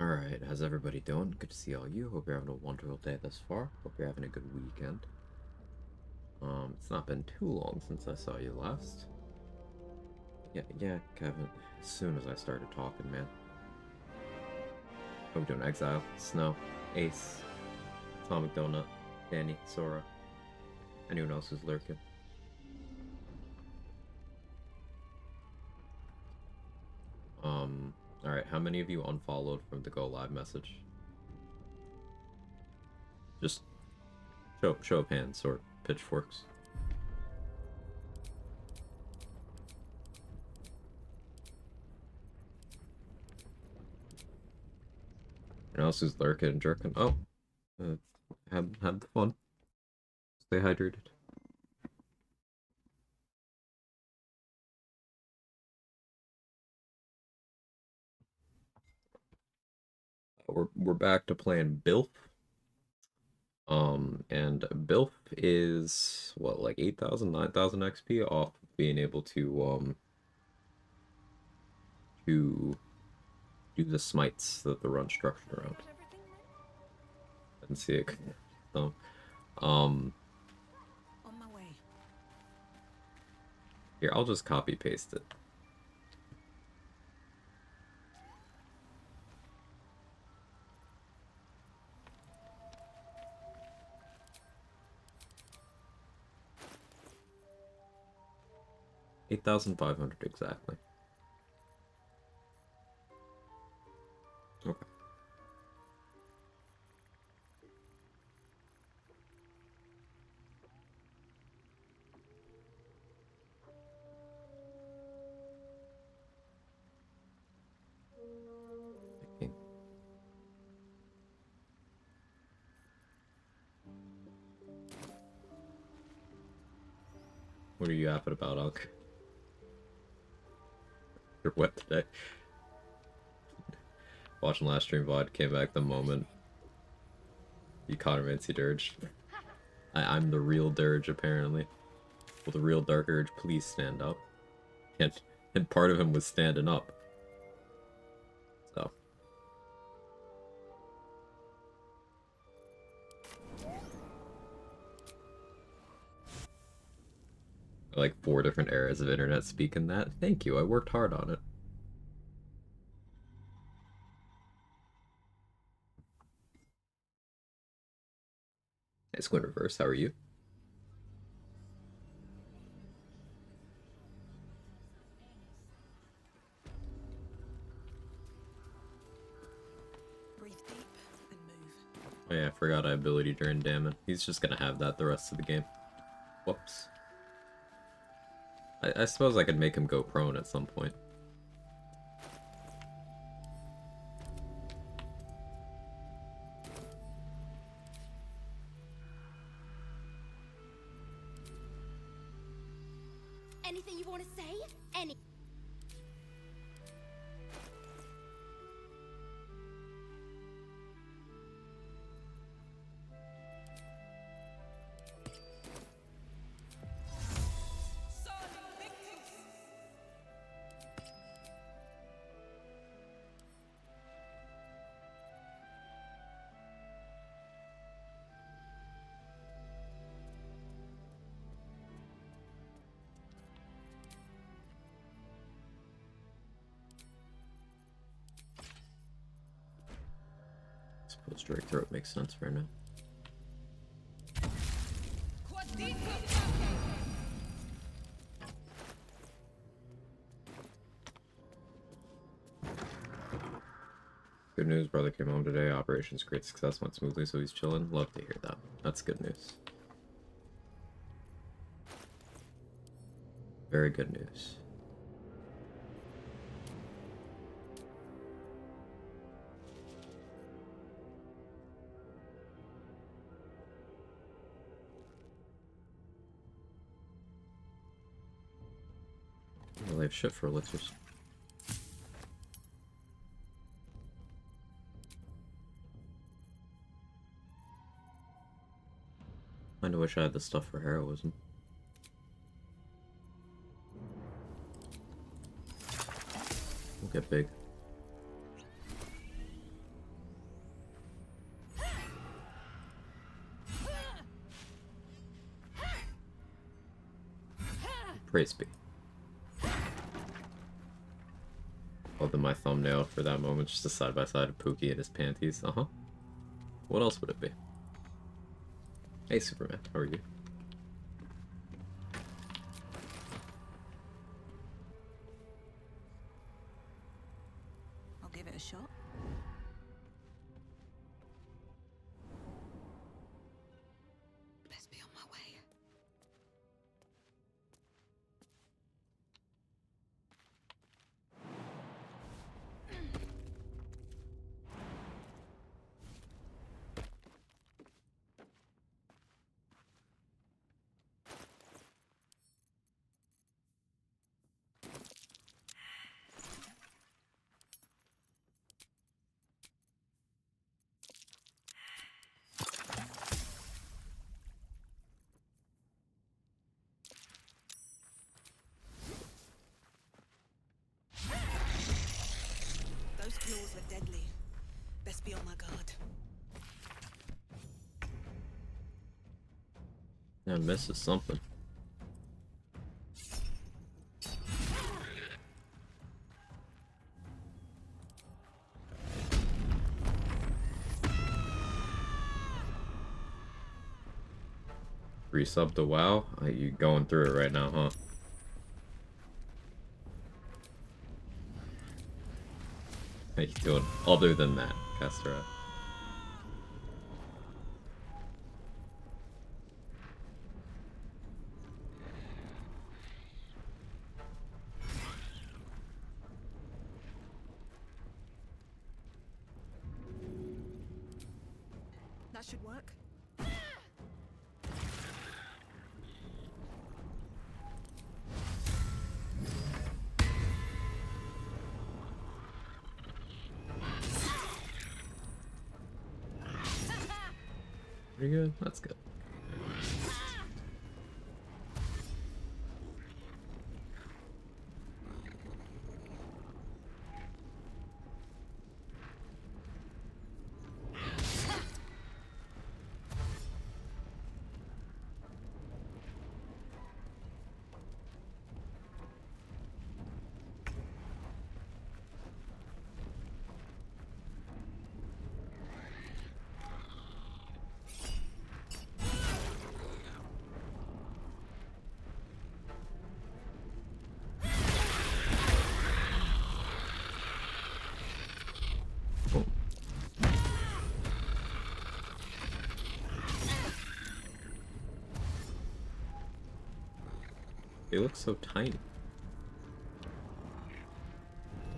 Alright, how's everybody doing? Good to see all you. Hope you're having a wonderful day thus far. Hope you're having a good weekend. It's not been too long since I saw you last. Yeah, Kevin. As soon as I started talking, man. What are we doing? Exile, Snow, Ace, Atomic Donut, Danny, Sora. Anyone else who's lurking? Alright, how many of you unfollowed from the Go Live message? Just show of hands or pitchforks. Anyone else who's lurking and jerking? Oh, have the fun. Stay hydrated. We're back to playing Bilf. And Bilf is what, like 8,000, 9,000 XP off of being able to do the smites that the run structured around. Didn't see it. So, On my way. here, I'll just copy paste it. 8,500 exactly. Okay. Picking. What are you yapping about, Unc? You're wet today. Watching last stream VOD, came back the moment you caught him antsy Dirge. I'm the real Dirge, apparently. Will the real Dark Urge please stand up? And, and part of him was standing up. So. Like 4 different eras of internet speaking that. Thank you, I worked hard on it. Hey, Squint Reverse, how are you? Breathe deep and move. Oh yeah, I forgot I ability drain damage. He's just gonna have that the rest of the game. Whoops. I suppose I could make him go prone at some point. Anything you want to say? Any. Suppose Drake Throat makes sense right now. Good news, brother came home today. Operation's great success, went smoothly, so he's chilling. Love to hear that. That's good news. Very good news. Well, I have shit for elixirs. Kinda wish I had the stuff for heroism. We'll get big. Praise be. Other my thumbnail for that moment, just a side by side of Pookie and his panties. Uh-huh. What else would it be? Hey Superman, how are you? I'll give it a shot. Best be on my way. Those claws look deadly. Best be on my guard. Yeah, misses something. Resub to WoW? You going through it right now, huh? How you doing? Other than that, Castera. That should work. Pretty good. That's good. Cool. They look so tiny.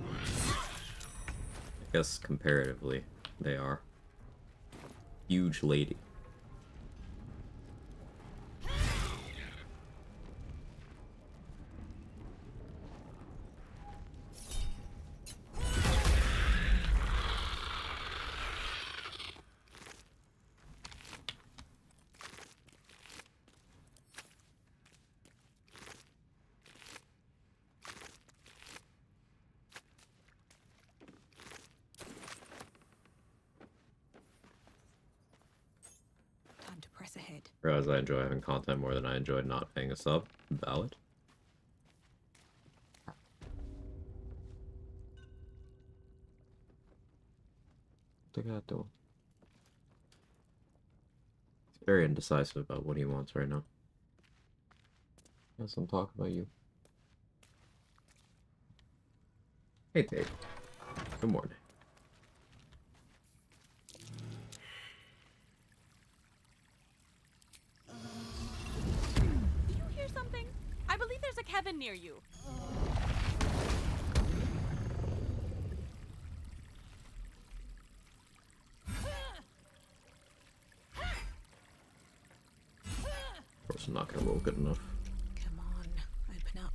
I guess comparatively, they are. Huge lady. Time to press ahead. Realize I enjoy having content more than I enjoyed not paying a sub. Valid. What the guy doing? He's very indecisive about what he wants right now. Has some talk about you. Hey, Dave. Good morning. Do you hear something? I believe there's a Kevin near you. Of course, I'm not gonna roll good enough. Come on, open up.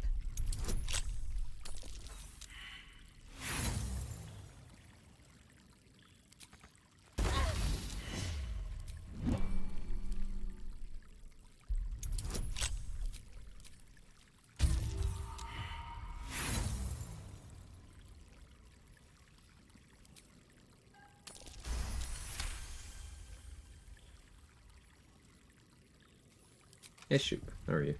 Hey, shoot. How are you?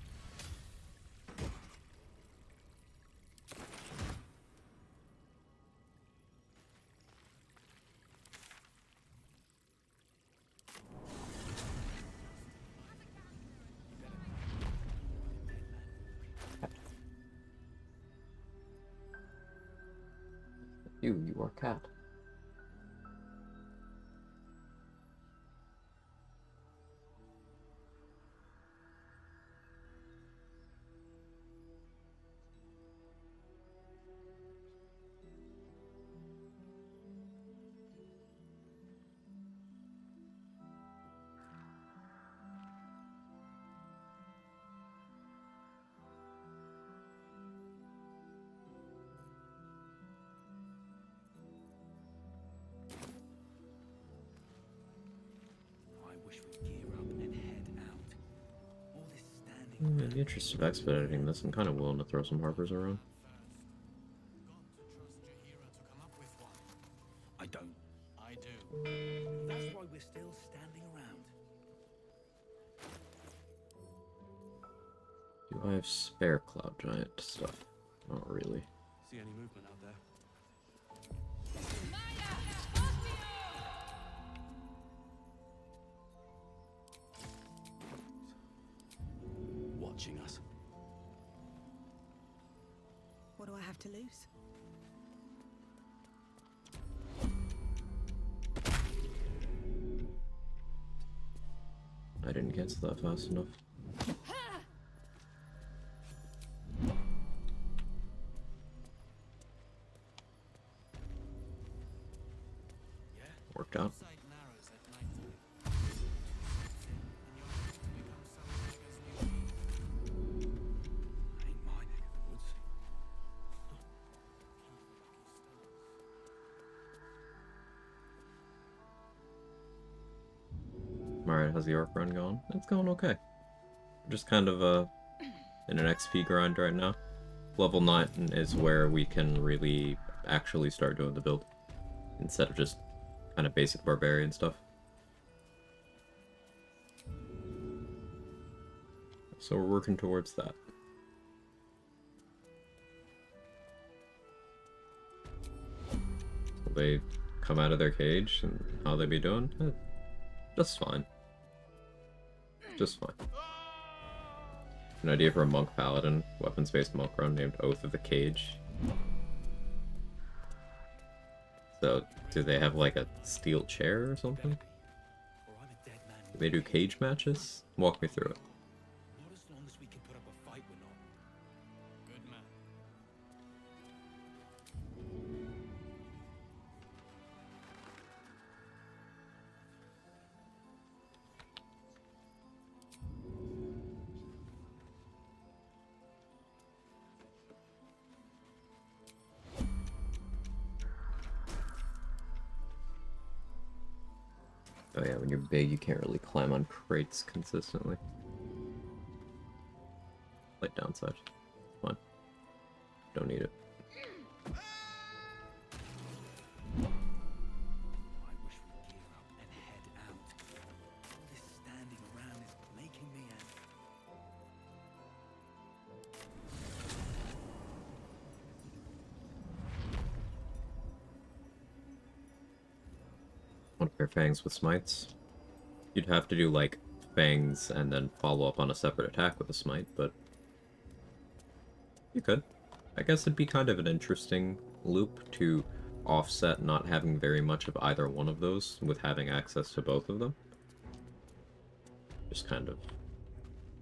You are cat. I wish we'd gear up and head out. All this standing In the interest of expediting this, I'm kind of willing to throw some harpers around. I don't. I do. That's why we're still standing around. Do I have spare cloud giant stuff? Not really. See any movement out there? Watching us. What do I have to lose? I didn't cancel that fast enough. Worked out. Sight narrows at nighttime. And your eyes become so big as new. Ain't my neck of the woods. Alright, how's the orc run going? It's going okay. Just kind of in an XP grind right now. Level 9 is where we can really actually start doing the build, instead of just kind of basic barbarian stuff. So we're working towards that. Will they come out of their cage, and how they be doing? Just fine. Just fine. An idea for a monk paladin, weapons-based monk run named Oath of the Cage. So, do they have like a steel chair or something? Or I'm a dead man. Do they do cage matches? Walk me through it. Not as long as we can put up a fight, we're not. Good man. Oh yeah, when you're big, you can't really climb on crates consistently. Slight downside. Fine. Don't need it. I wish we'd gear up and head out. All this standing around is making me angry. Want to pair fangs with smites? You'd have to do like fangs and then follow up on a separate attack with a smite, but you could. I guess it'd be kind of an interesting loop to offset not having very much of either one of those with having access to both of them. Just kind of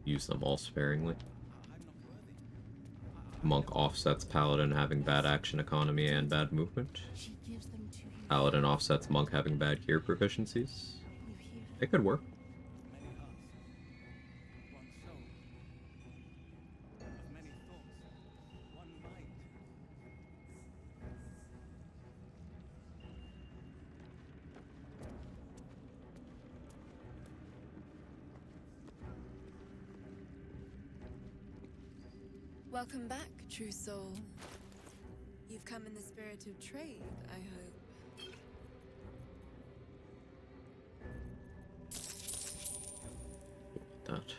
use them all sparingly. I'm not worthy. Monk offsets Paladin having bad action economy and bad movement. She gives them to you. Paladin offsets Monk having bad gear proficiencies. You hear? It could work. Many hearts, one soul. Of many thoughts, one mind. Welcome back, true soul. You've come in the spirit of trade, I hope. That.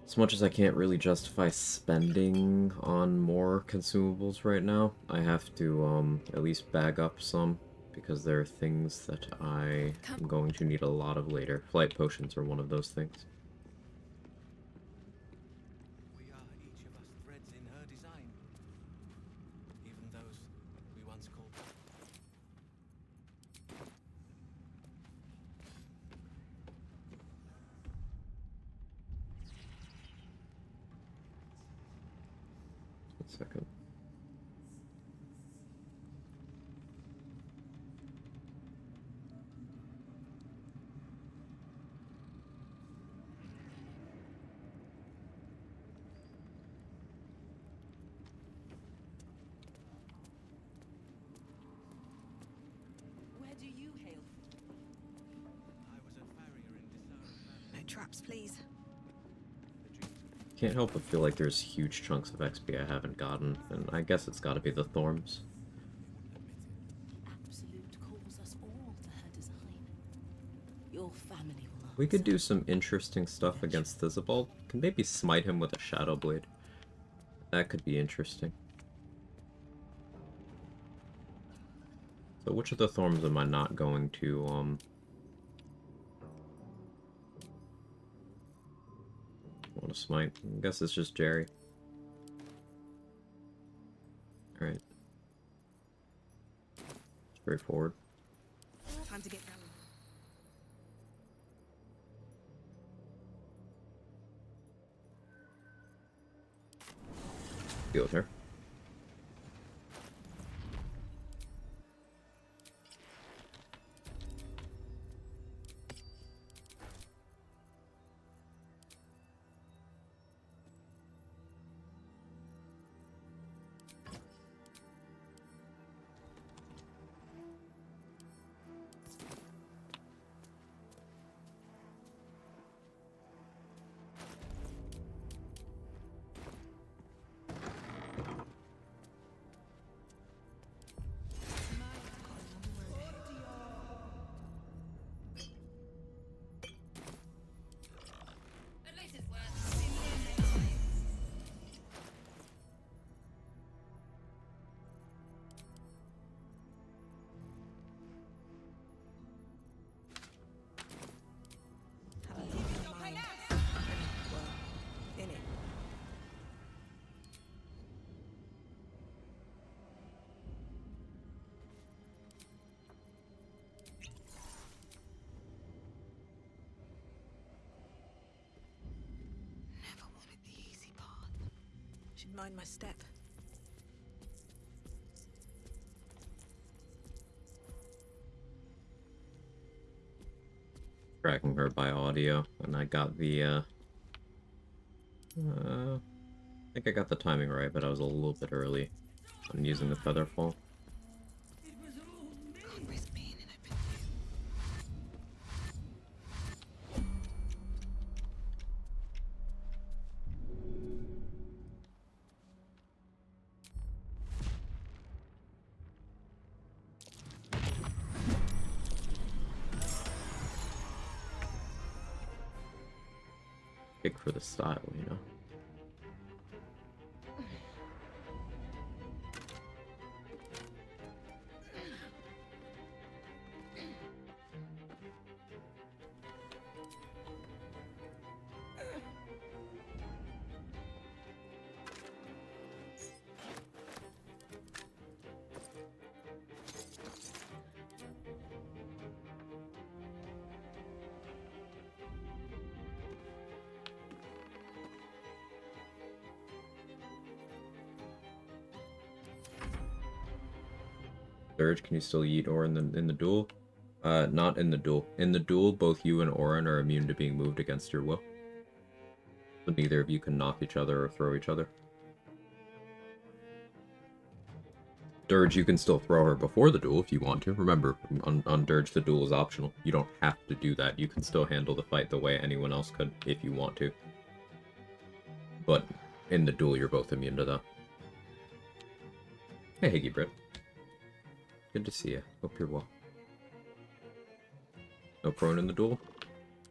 As much as I can't really justify spending on more consumables right now, I have to at least bag up some, because there are things that I am going to need a lot of later. Flight potions are one of those things. We are each of us threads in her design. Even those we once called. One second. Where do you hail? I was a farrier in Disarm. No traps, please. Can't help but feel like there's huge chunks of XP I haven't gotten, and I guess it's gotta be the Thorms. Absolute calls us all to her design. Your family will We could answer. do some interesting stuff against Thizabald. Can maybe smite him with a Shadow Blade. That could be interesting. So which of the Thorms am I not going to, want to smite? I guess it's just Jerry. Alright. Straightforward. Time to get going. Deal with her. In it. Never wanted the easy path. Should mind my step. Tracking her by audio, and I got the, I think I got the timing right, but I was a little bit early on using the feather fall. Can't risk being in open view. Pick for the style, you know? Surge, can you still yeet or in the duel? Not in the duel. In the duel, both you and Orin are immune to being moved against your will. So neither of you can knock each other or throw each other. Dirge, you can still throw her before the duel if you want to. Remember, on Dirge, the duel is optional. You don't have to do that. You can still handle the fight the way anyone else could if you want to. But in the duel, you're both immune to that. Hey, Higgy Brit. Good to see you. Hope you're well. No prone in the duel?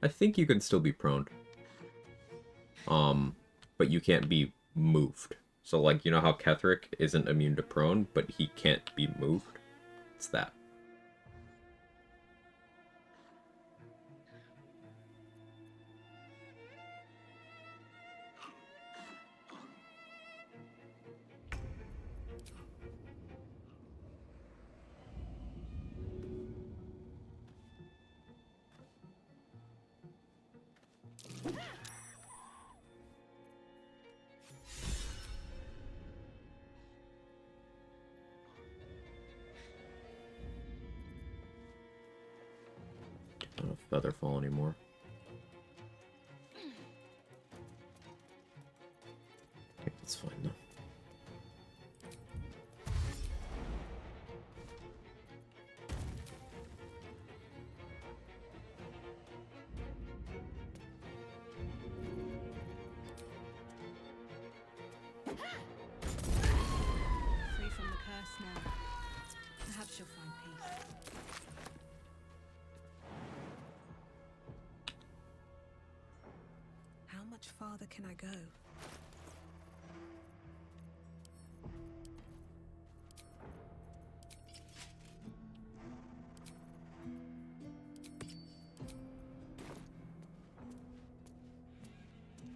I think you can still be prone. But you can't be moved. So, like, you know how Ketheric isn't immune to prone, but he can't be moved? It's that. Don't have Featherfall anymore. I think that's fine though. Free from the curse now. Perhaps you'll find peace. How much farther can I go?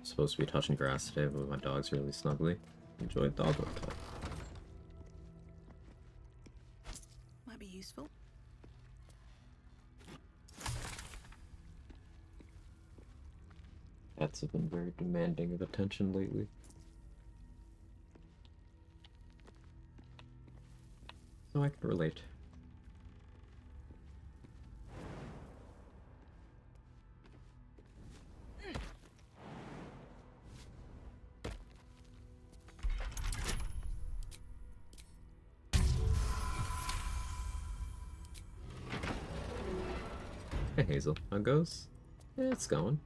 Supposed to be touching grass today, but my dog's really snuggly. Enjoyed dog workout. Might be useful. Cats have been very demanding of attention lately. No, I can relate. Hey Hazel, how it goes? Yeah, it's going.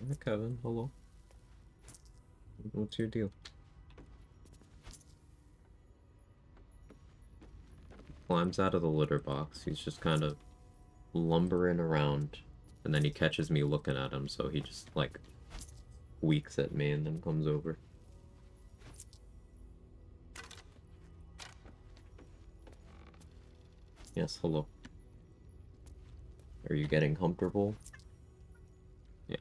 Hey, Kevin, hello. What's your deal? Climbs out of the litter box. He's just kind of lumbering around, and then he catches me looking at him, so he just, like, weeks at me and then comes over. Yes, hello. Are you getting comfortable? Yeah.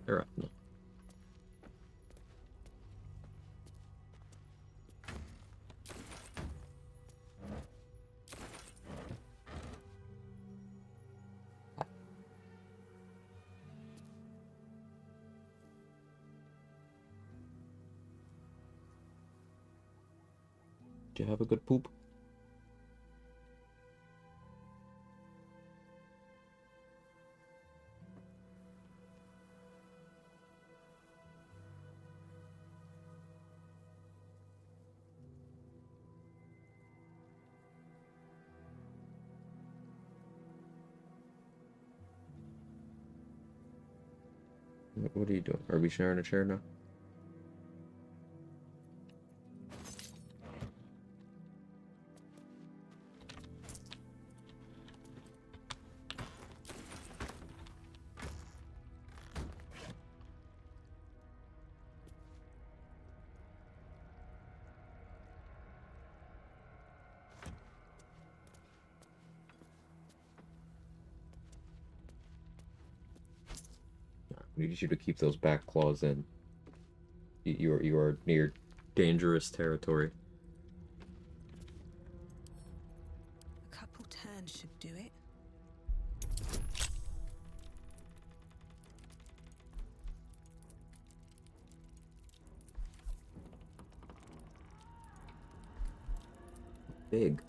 You're up. No. Did you have a good poop? What are you doing? Are we sharing a chair now? I need you to keep those back claws in. You are near dangerous territory. A couple turns should do it. Big.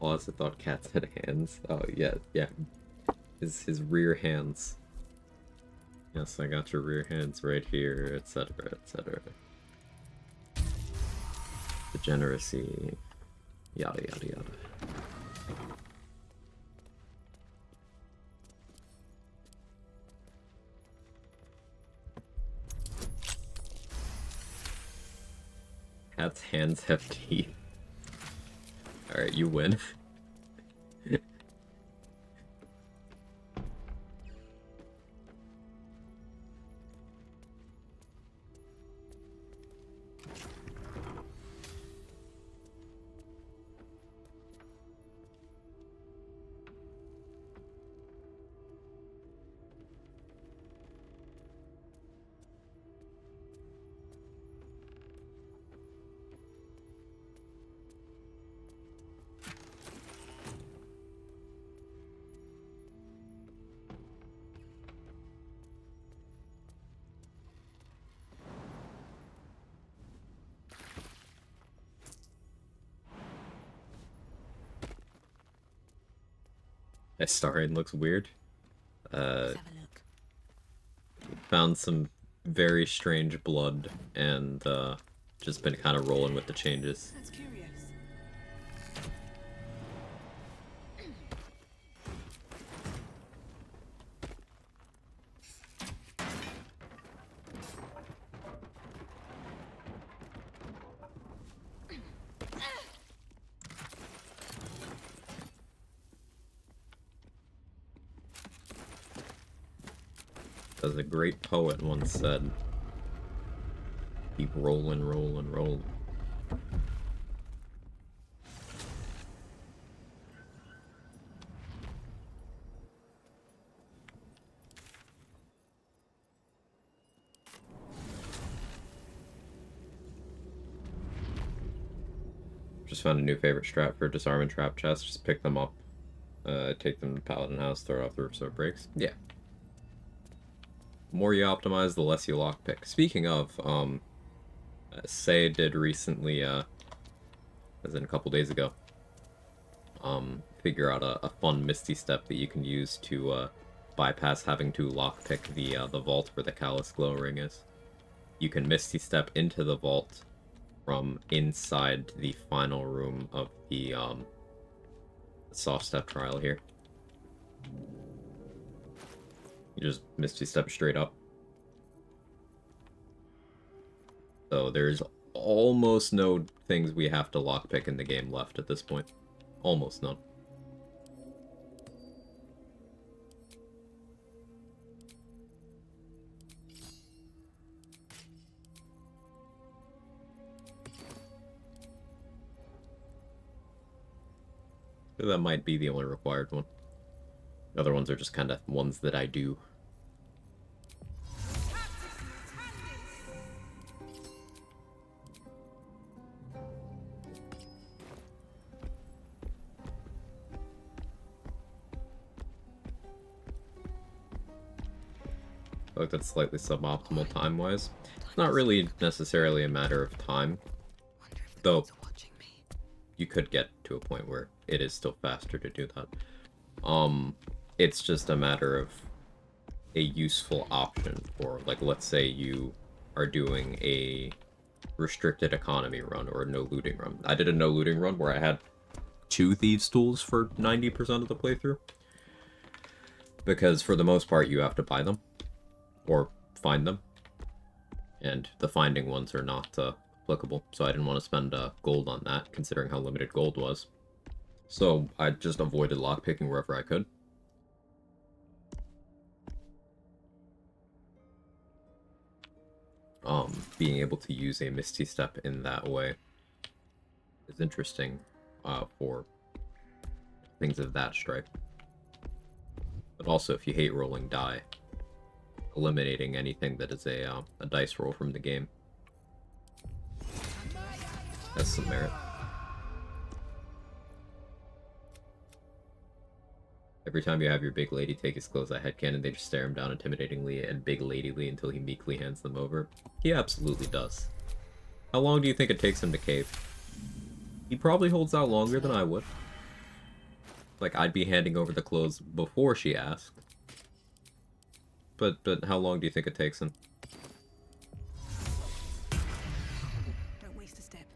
Oh, I also thought cats had hands. Oh, yeah, yeah. His rear hands. Yes, I got your rear hands right here, etc., etc. Degeneracy. Yada, yada, yada. Cat's hands have teeth. Alright, you win. That starring looks weird. Let's have a look. Found some very strange blood and just been kind of rolling with the changes. That's curious. As a great poet once said, keep rolling, rolling, rolling. Just found a new favorite strat for disarm and trap chests. Just pick them up, take them to Paladin House, throw it off the roof so it breaks. Yeah. The more you optimize, the less you lockpick. Speaking of, Say did recently, as in a couple days ago, figure out a fun Misty Step that you can use to, bypass having to lockpick the vault where the Callous Glow Ring is. You can Misty Step into the vault from inside the final room of the soft step trial here. You just Misty Step straight up. So there's almost no things we have to lockpick in the game left at this point. Almost none. That might be the only required one. The other ones are just kind of ones that I do. I feel like that's slightly suboptimal time-wise. It's not really necessarily a matter of time, though you could get to a point where it is still faster to do that. It's just a matter of a useful option for, like, let's say you are doing a restricted economy run or a no looting run. I did a no looting run where I had 2 thieves tools for 90% of the playthrough, because for the most part you have to buy them or find them, and the finding ones are not applicable, so I didn't want to spend gold on that, considering how limited gold was. So I just avoided lockpicking wherever I could. Being able to use a Misty Step in that way is interesting for things of that stripe. But also, if you hate rolling die, eliminating anything that is a dice roll from the game has some merit. Every time you have your big lady take his clothes out headcanon, they just stare him down intimidatingly and big ladyly until he meekly hands them over. He absolutely does. How long do you think it takes him to cave? He probably holds out longer than I would. Like, I'd be handing over the clothes before she asked. But how long do you think it takes him? Don't waste a step.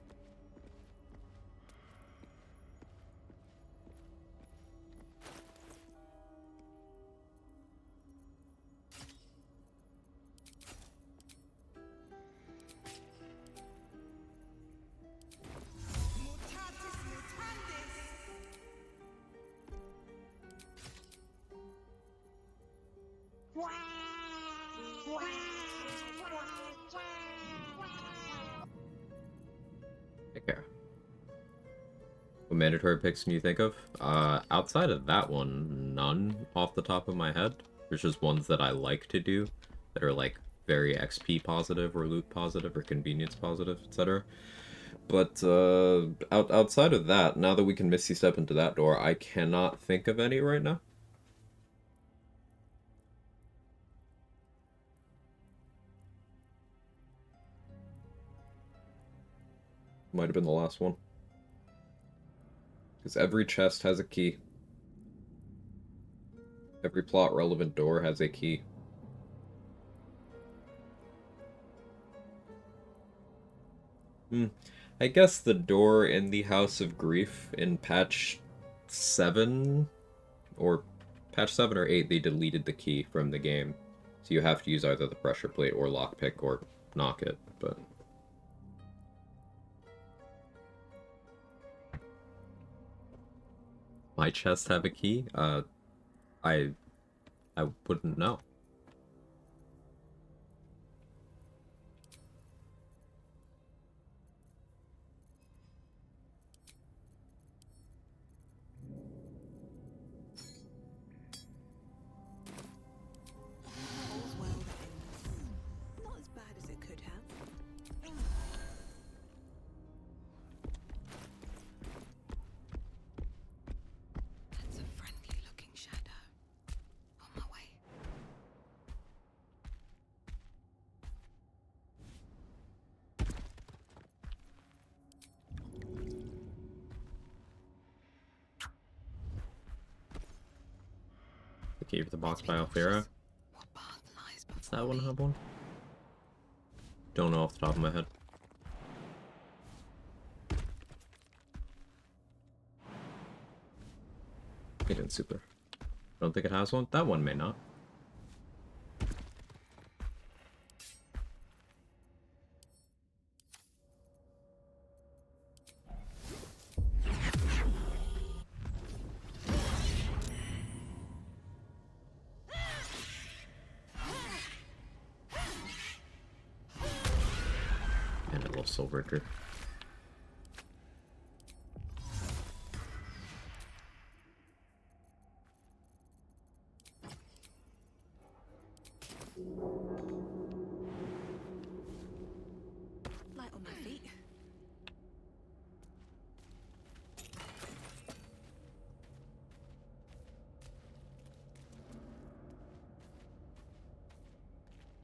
Take care. What mandatory picks can you think of? Outside of that one, none off the top of my head. There's just ones that I like to do that are like very XP positive or loot positive or convenience positive, etc. But outside of that, now that we can Misty Step into that door, I cannot think of any right now. Might have been the last one. Because every chest has a key. Every plot relevant door has a key. I guess the door in the House of Grief in patch 7 or patch 7 or 8, they deleted the key from the game. So you have to use either the pressure plate or lockpick or knock it, but my chests have a key? I wouldn't know. All's well that ends. Not as bad as it could have. Keep the box by Alfira. What path lies Does before that one me? have one? Don't know off the top of my head. It didn't super. Don't think it has one. That one may not. And a little soul breaker. Light on my feet.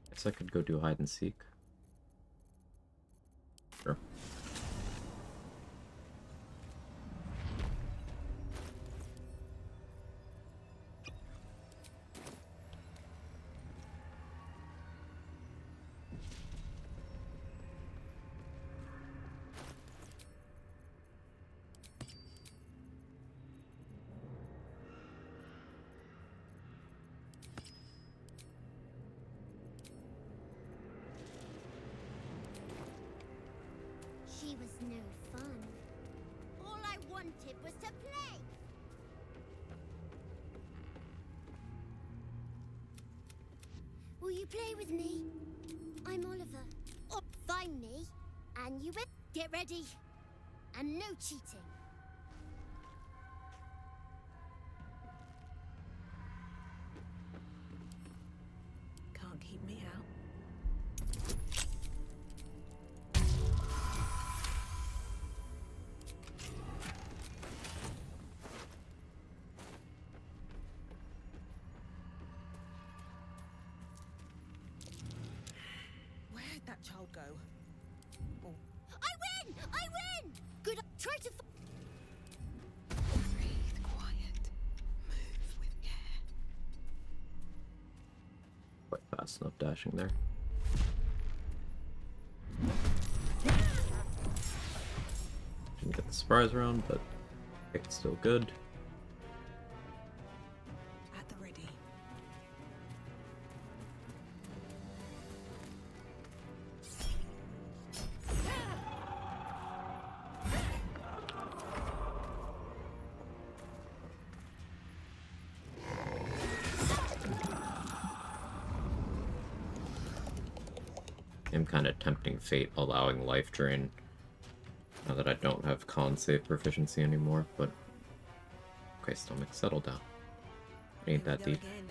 Guess I could go do hide and seek. Sure. She was no fun. All I wanted was to play. Will you play with me? I'm Oliver. Or find me, and you will get ready. And no cheating. Can't keep me out. Where'd that child go? Oh, I win! I win! Good. Try to. Breathe quiet. Move with care. Quite fast enough dashing there. Didn't get the surprise round, but it's still good. at the ready. I'm kind of tempting fate, allowing life drain. Now that I don't have con save proficiency anymore, but okay, stomach, settle down. Ain't Here that we go deep. again.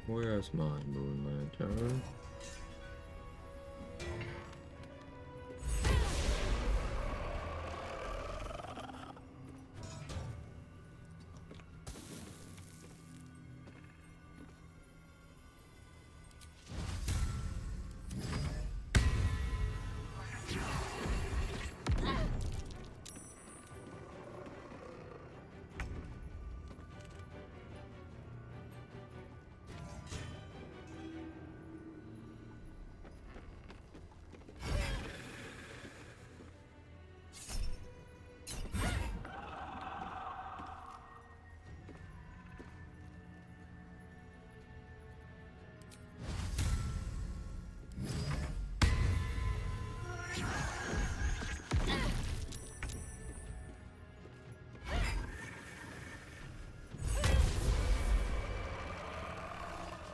Where's my moon lantern?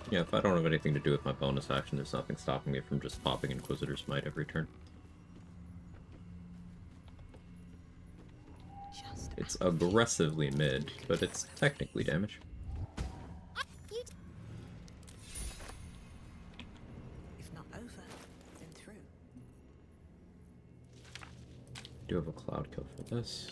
Yeah, if I don't have anything to do with my bonus action, there's nothing stopping me from just popping Inquisitor's Might every turn. Just It's aggressively mid, but it's technically damage. You If not over, then through. Do have a cloud kill for this.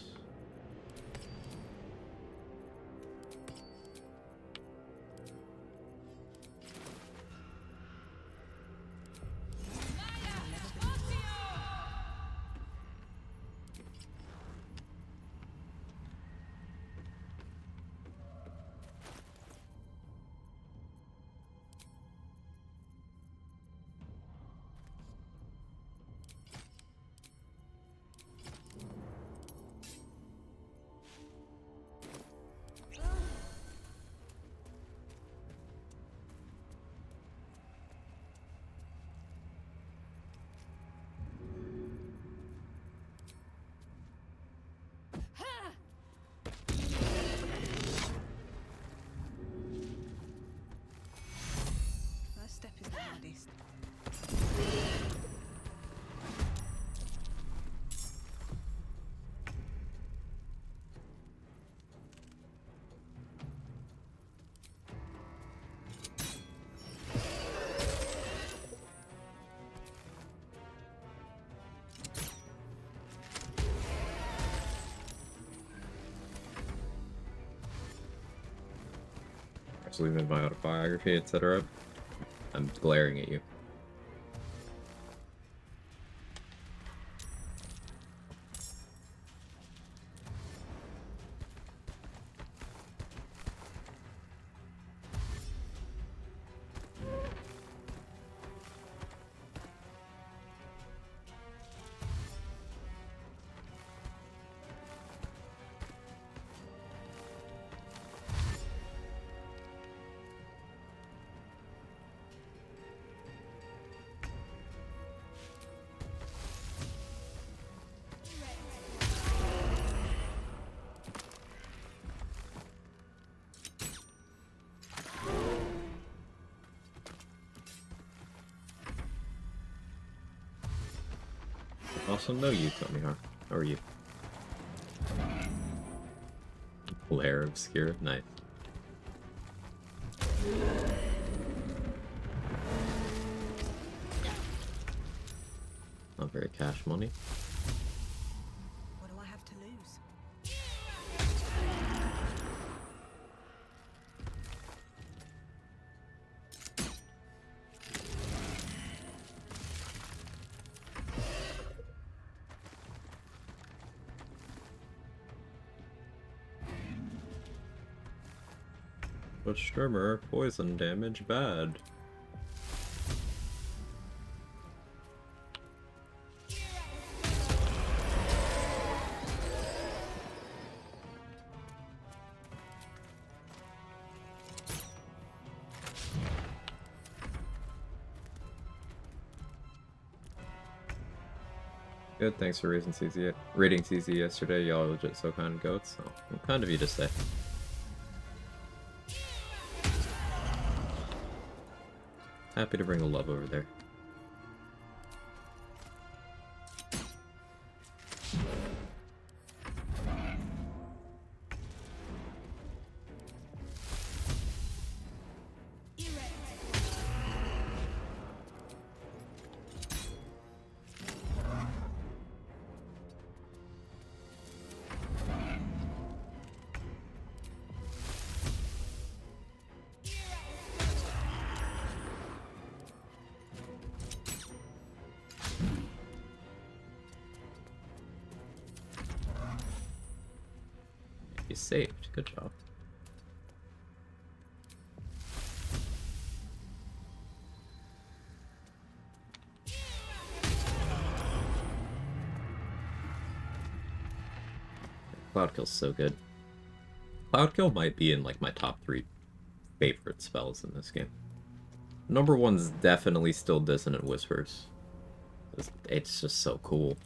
absolutely in my autobiography, etc. I'm glaring at you. Also, no you, Tony, huh? How are you? Lair obscure, nice. Not very cash money. What do I have to lose? But Strimmer, poison damage bad. Good, thanks for rating CZ yesterday. Y'all legit so kind goats. So, what kind of you to say? Happy to bring the love over there. You saved. Good job. Cloud Kill's so good. Cloud Kill might be in like my top 3 favorite spells in this game. Number 1's definitely still Dissonant Whispers. It's just so cool.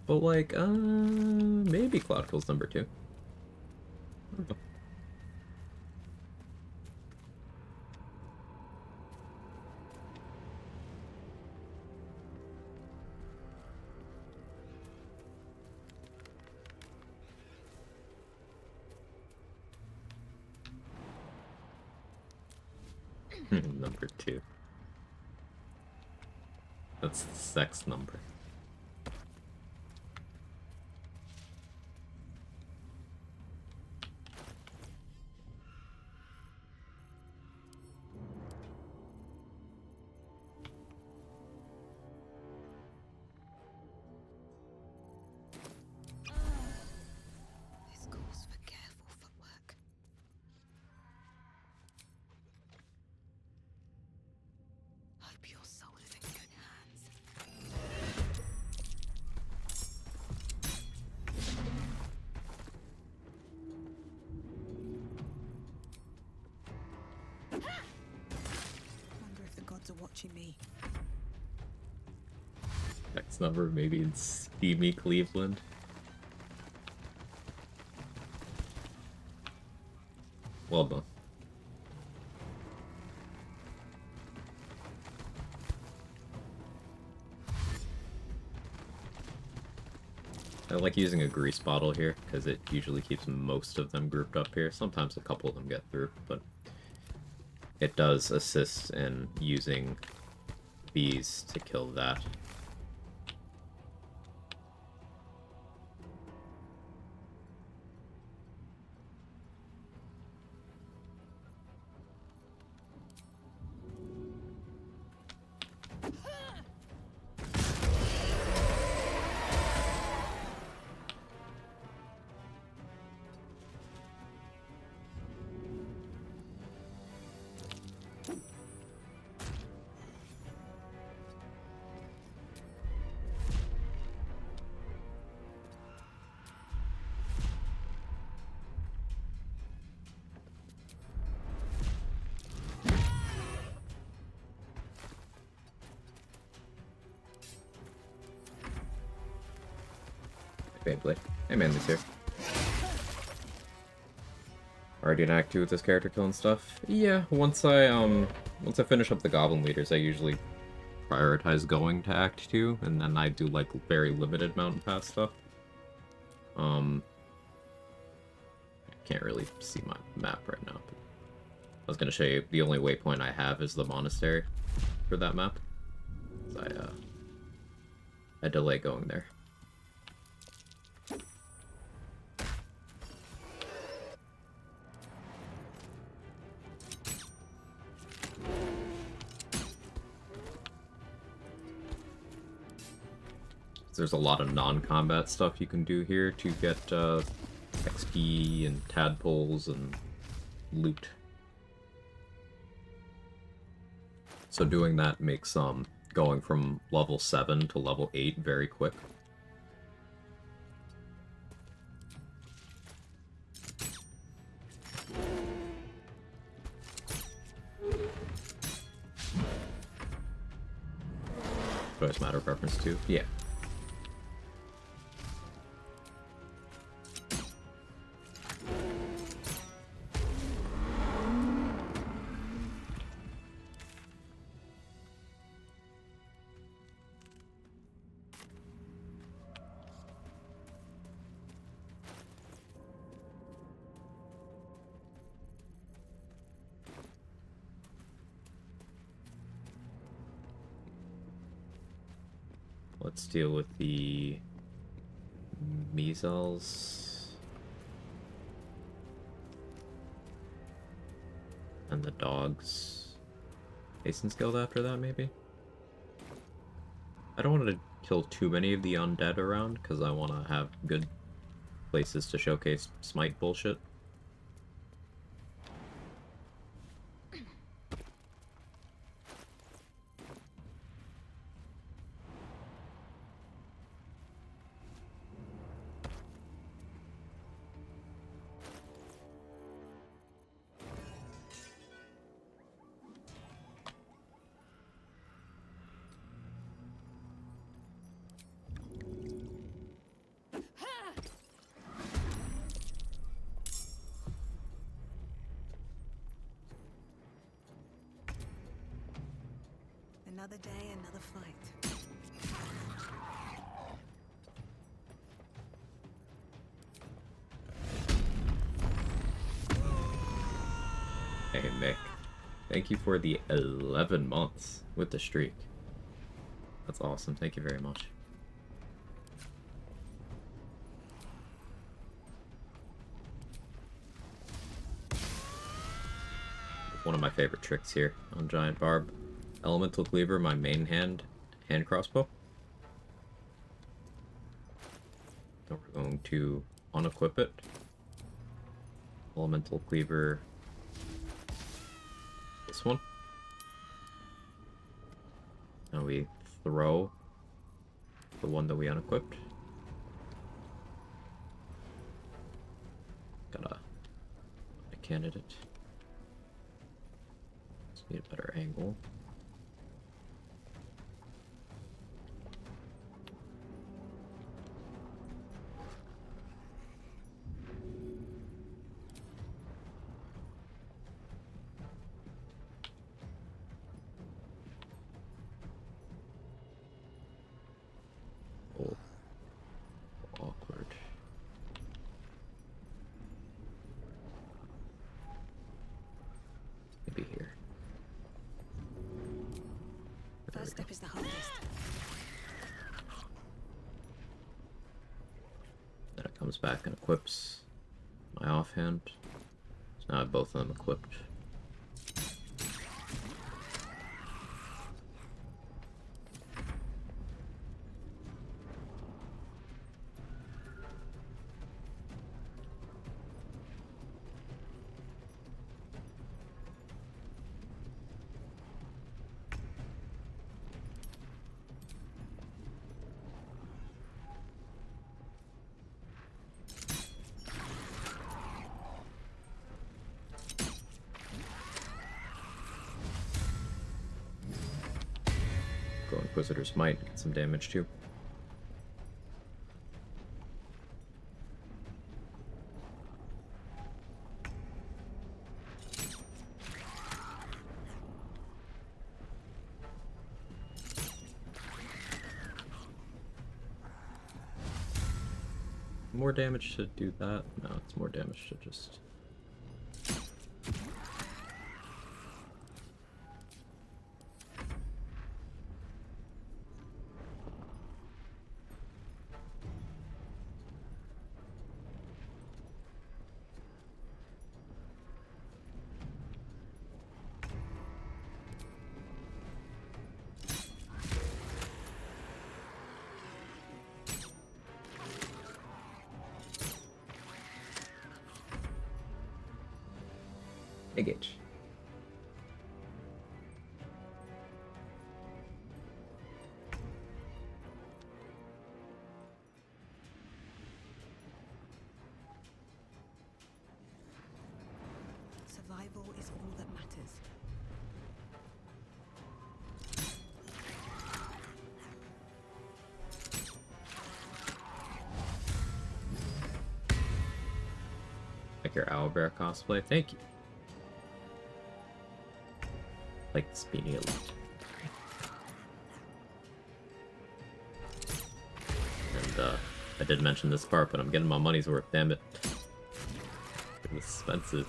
But like, maybe Cloud Kill's number 2. I don't know. Number 2. That's the sex number. This calls for careful footwork. Hope your soul is in good hands. Wonder if the gods are watching me. Sex number maybe in steamy Cleveland. Well done. I like using a grease bottle here, because it usually keeps most of them grouped up here. Sometimes a couple of them get through, but it does assist in using these to kill that. Beyblade. Hey, Manly's here. Already in Act 2 with this character killing stuff? Yeah, once I finish up the Goblin Leaders, I usually prioritize going to Act 2, and then I do, like, very limited Mountain Pass stuff. I can't really see my map right now, but I was gonna show you the only waypoint I have is the monastery for that map. I delay going there. There's a lot of non-combat stuff you can do here to get XP and tadpoles and loot. So doing that makes going from level 7 to level 8 very quick. Choice matter of preference too? Yeah. Let's deal with the measles and the dogs. Mason's Guild after that, maybe? I don't want to kill too many of the undead around, because I want to have good places to showcase smite bullshit. Another day, another fight. Hey, Mick. Thank you for the 11 months with the streak. That's awesome. Thank you very much. One of my favorite tricks here on Giant Barb. Elemental Cleaver, my main hand crossbow. So we're going to unequip it. Elemental Cleaver, this one. Now we throw the one that we unequipped. Got a candidate. Just need a better angle. Awkward. Maybe here. First step is the hardest. Then it comes back and equips my offhand. So now I have both of them equipped. Inquisitors might get some damage too. More damage to do that? No, it's more damage to just... Big H. Survival is all that matters. Like your owlbear cosplay. Thank you. Like the Speedy Elite. And I did mention this part, but I'm getting my money's worth, damn it. It was expensive.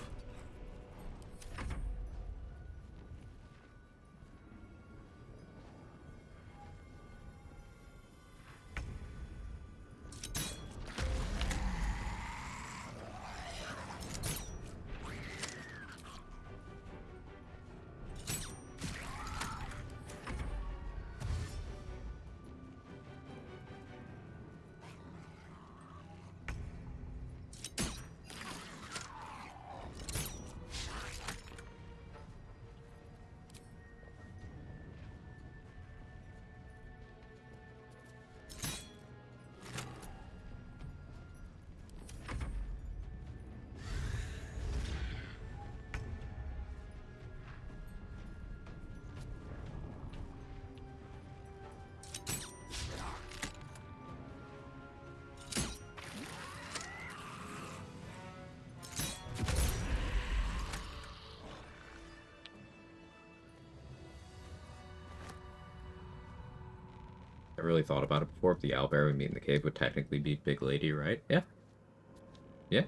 I really thought about it before. If the owlbear we meet in the cave would technically be Big Lady, right? Yeah. Yeah.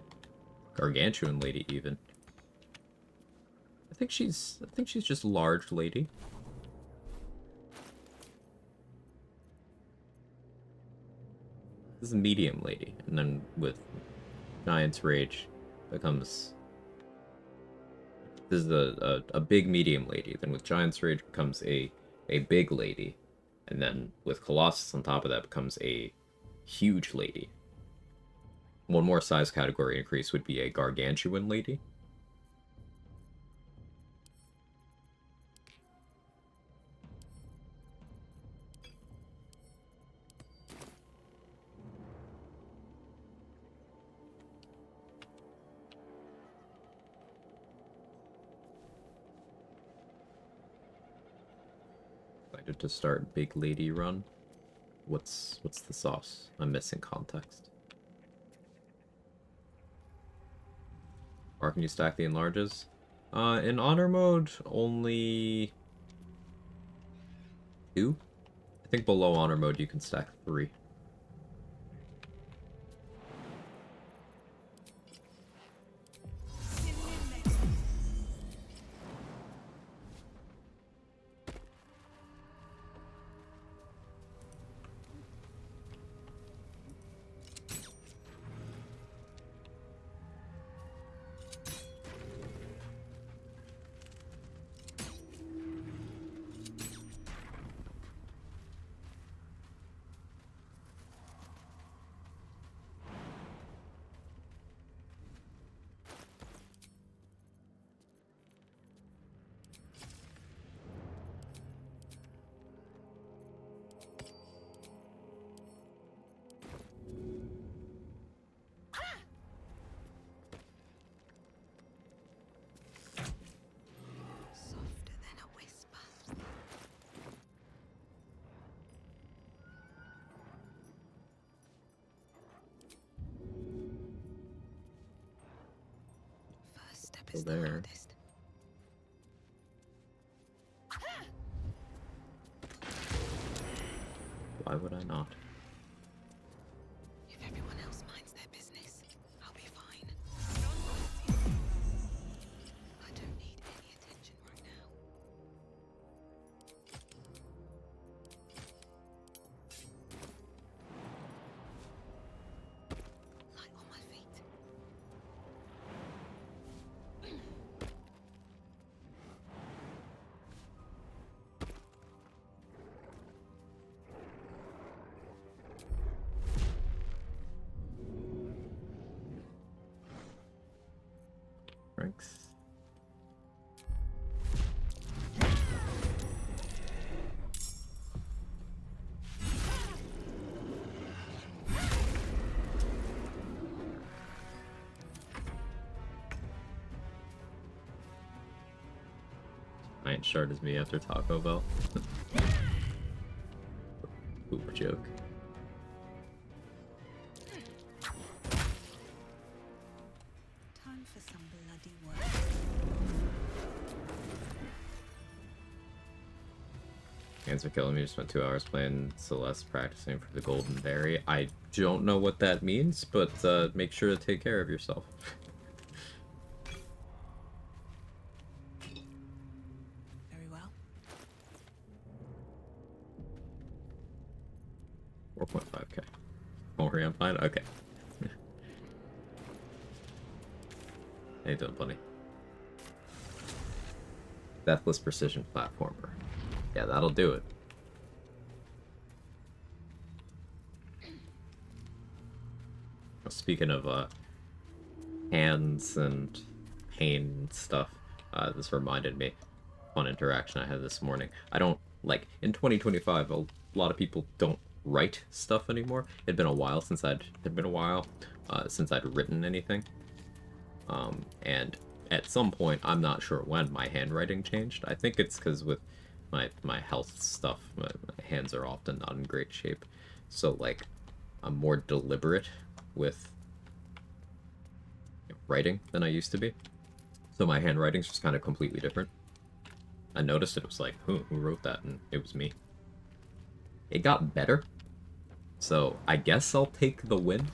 Gargantuan Lady, even. I think she's just large lady. This is medium lady, and then with Giant's Rage becomes... This is a big medium lady. Then with Giant's Rage becomes a big lady. And then with Colossus on top of that becomes a huge lady. One more size category increase would be a Gargantuan lady. Excited to start Big Lady run. What's the sauce? I'm missing context. Or can you stack the enlarges? In honor mode, only 2? I think below honor mode you can stack 3. Softer than a whisper. First step is the there. hardest. Why would I not? If everyone else minds their Thanks. Giant shard is me after Taco Bell. Poop joke. Time for some bloody work. Hands are killing me. Just spent 2 hours playing Celeste practicing for the Golden Berry. I don't know what that means, but make sure to take care of yourself. Very well. 4.5k. Don't worry, I'm fine. Okay. How you doing, buddy? Deathless precision platformer. Yeah, that'll do it. Speaking of hands and pain and stuff, this reminded me fun interaction I had this morning. I don't like in 2025. A lot of people don't write stuff anymore. It'd been a while since I'd written anything. And at some point, I'm not sure when, my handwriting changed. I think it's because with my health stuff, my hands are often not in great shape. So, like, I'm more deliberate with writing than I used to be. So my handwriting's just kind of completely different. I noticed it was like, who wrote that? And it was me. It got better. So I guess I'll take the win.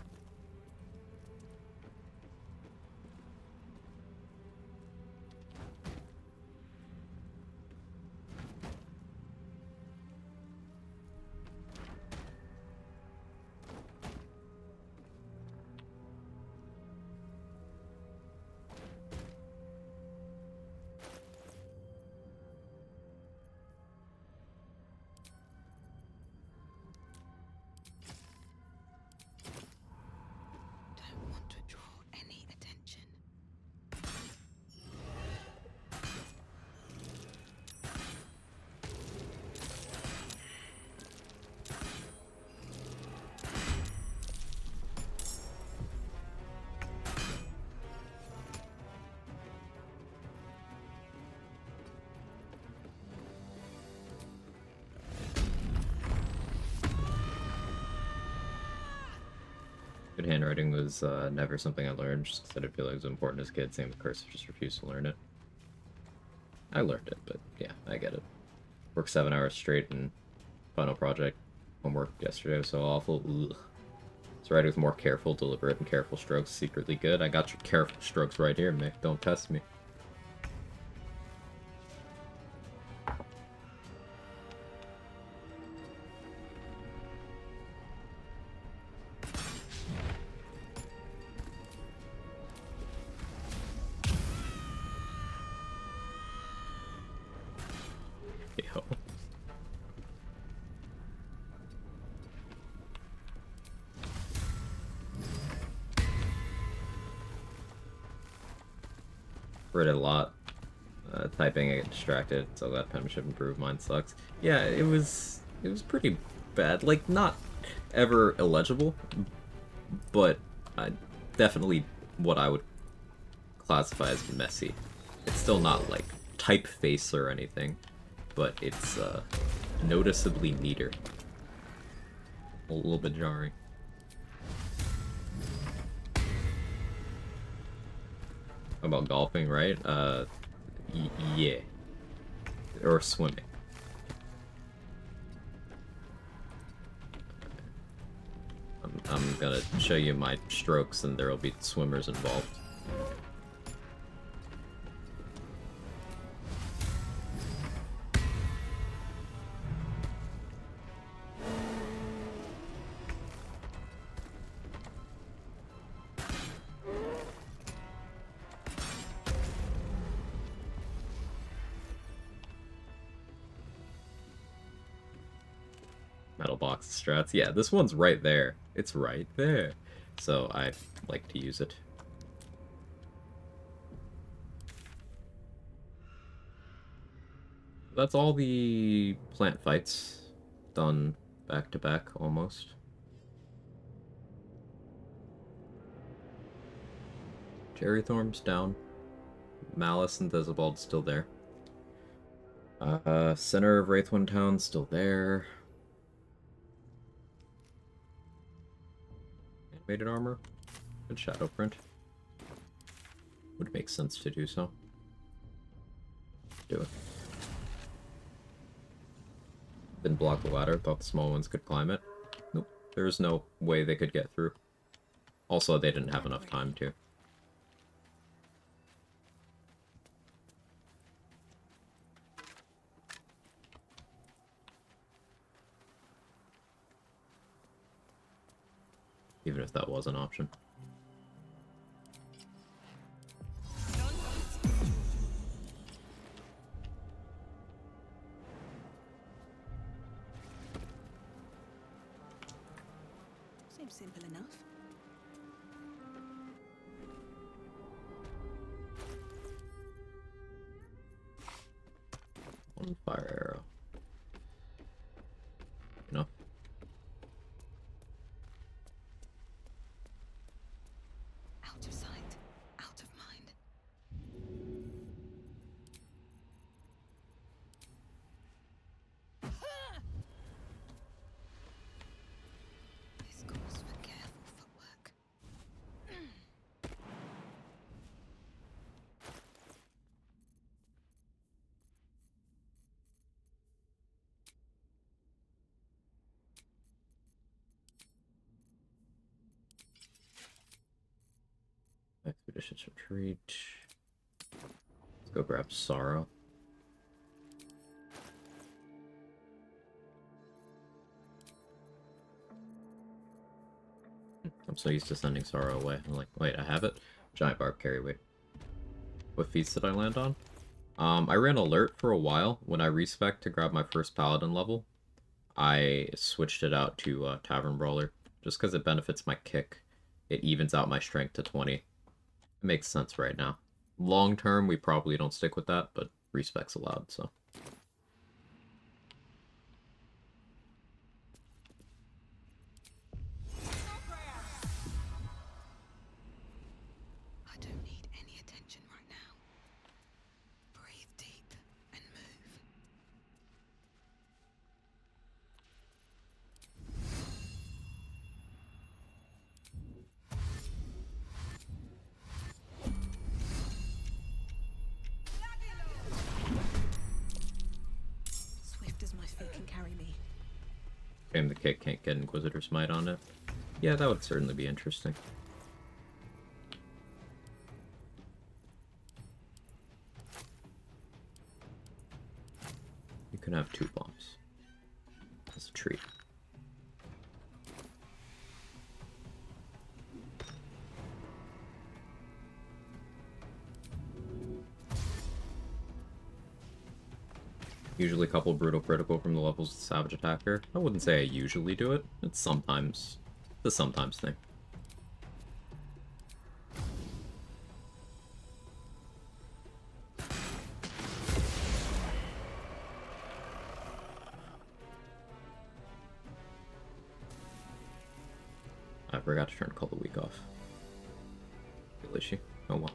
Don't want to draw any attention. Good handwriting was never something I learned, just 'cause I didn't feel like it was important as a kid. Same with cursive, just refused to learn it. I learned it, but yeah, I get it. Worked 7 hours straight and final project homework yesterday was so awful. Ugh. So writing with more careful, deliberate, and careful strokes secretly good. I got your careful strokes right here, Mick. Don't test me. Yo. Read it a lot. Typing, I get distracted, so that penmanship improved. Mine sucks. Yeah, it was pretty bad. Like, not ever illegible, but definitely what I would classify as messy. It's still not like typeface or anything, but it's noticeably neater. A little bit jarring. About golfing, right? Yeah. Or swimming. I'm gonna show you my strokes and there'll be swimmers involved. Metal box strats. Yeah, this one's right there. It's right there. So I like to use it. That's all the plant fights done back to back almost. Cherrythorn's down. Malice and Disabald's still there. Center of Wraithwind Town's still there. Animated armor. Good shadow print. Would make sense to do so. Do it. Didn't block the ladder, thought the small ones could climb it. Nope. There's no way they could get through. Also, they didn't have enough time to. Even if that was an option. Seems simple enough. One fire arrow. No. Out of sight, out of mind. This calls for careful footwork. Expeditious retreat. Let's go grab Sorrow. I'm so used to sending Sorrow away. I'm like, wait, I have it? Giant Barb Carry, wait. What feats did I land on? I ran Alert for a while. When I respec to grab my first Paladin level, I switched it out to Tavern Brawler. Just because it benefits my kick. It evens out my strength to 20. It makes sense right now. Long term, we probably don't stick with that, but respec's allowed, so. I don't need any attention right now. Breathe deep and move. Swift as my feet can carry me. Shame the kick can't get Inquisitor's Might on it. Yeah, that would certainly be interesting. You can have 2 bombs. As a treat. Usually couple brutal critical from the levels of Savage Attacker. I wouldn't say I usually do it. It's sometimes. It's a sometimes thing. I forgot to turn Call the Week off. Real issue. Oh well.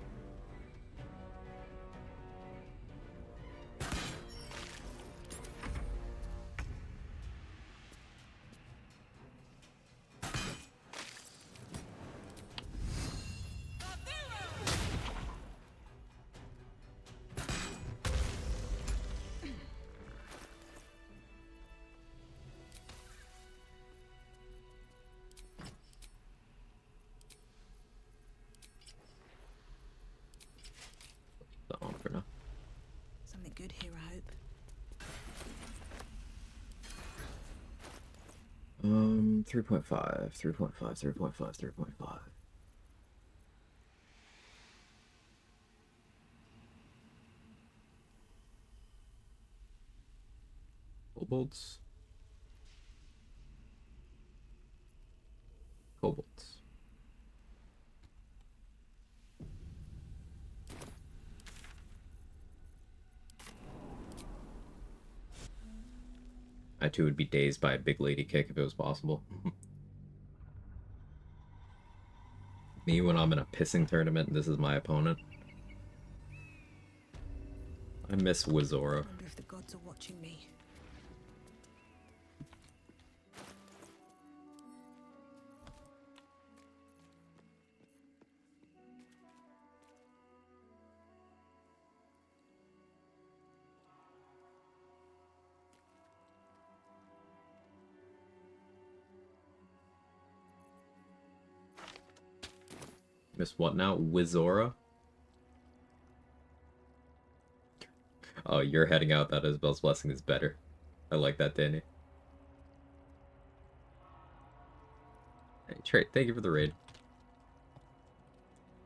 That one for now. Something good here, I hope. 3.5, 3.5, 3.5, 3.5. Kobolds. Kobolds. I too would be dazed by a big lady kick if it was possible. Me when I'm in a pissing tournament and this is my opponent. I miss Wizora. I wonder if the gods are watching me. Miss what now? Wizora? Oh, you're heading out. That Isabel's blessing is better. I like that, Danny. Hey, Trey, thank you for the raid.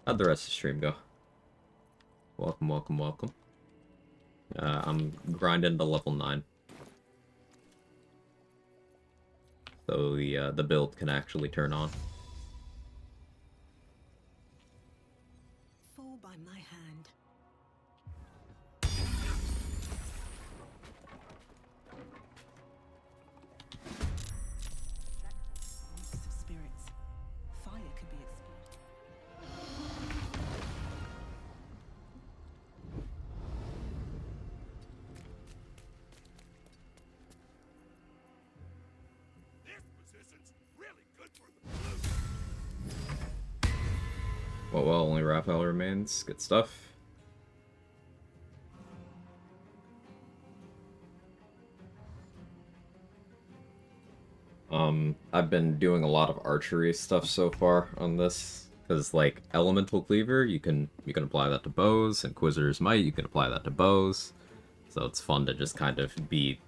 How'd the rest of the stream go? Welcome, welcome, welcome. I'm grinding to level 9. So the build can actually turn on. Fall by my hand. Mix of spirits. Fire could be exploited. This position's really good for the blue. Well, only Raphael remains. Good stuff. I've been doing a lot of archery stuff so far on this, because like elemental cleaver, you can apply that to bows, and Inquisitor's Might, you can apply that to bows. So it's fun to just kind of be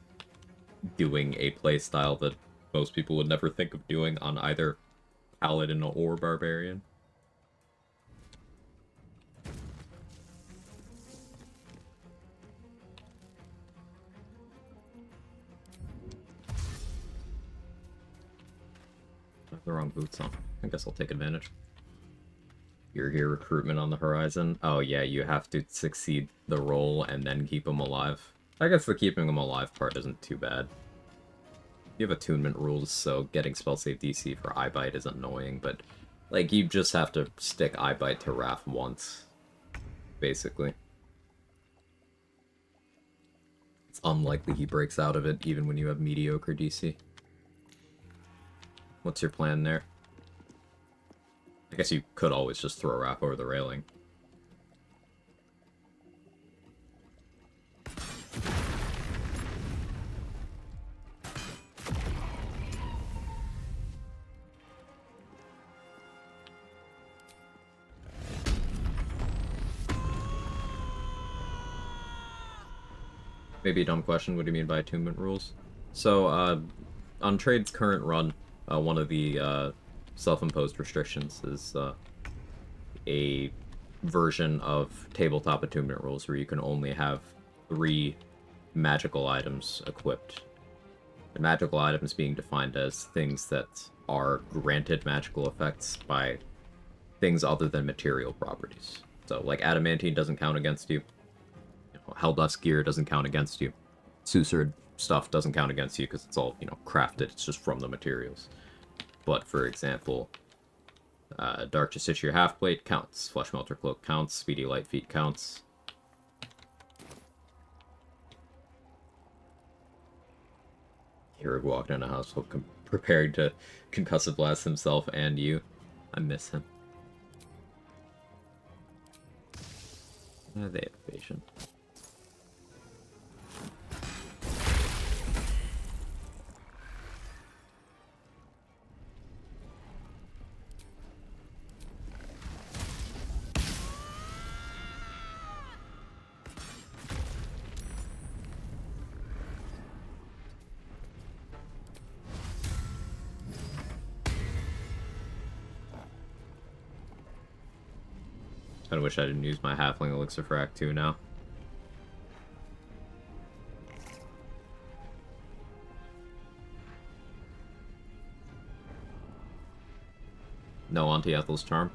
doing a playstyle that most people would never think of doing on either Paladin or Barbarian. I have the wrong boots on. I guess I'll take advantage. You're here, recruitment on the horizon. Oh yeah, you have to succeed the role and then keep them alive. I guess the keeping them alive part isn't too bad. You have attunement rules, so getting spell save DC for eye bite is annoying, but like you just have to stick eye bite to Raph once, basically. It's unlikely he breaks out of it even when you have mediocre DC. What's your plan there? I guess you could always just throw Raph over the railing. Maybe a dumb question, what do you mean by attunement rules? So, on Trade's current run, one of the self-imposed restrictions is a version of tabletop attunement rules where you can only have 3 magical items equipped. The magical items being defined as things that are granted magical effects by things other than material properties. So, like, adamantine doesn't count against you. Helldusk gear doesn't count against you. Susurd stuff doesn't count against you because it's all, crafted. It's just from the materials. But, for example, Dark Justiciar Halfplate counts. Flesh Melter Cloak counts. Speedy Light Feet counts. Hero walked in a household prepared to concussive blast himself and you. I miss him. They have patience. I wish I didn't use my halfling elixir for Act 2 now. No Auntie Ethel's charm.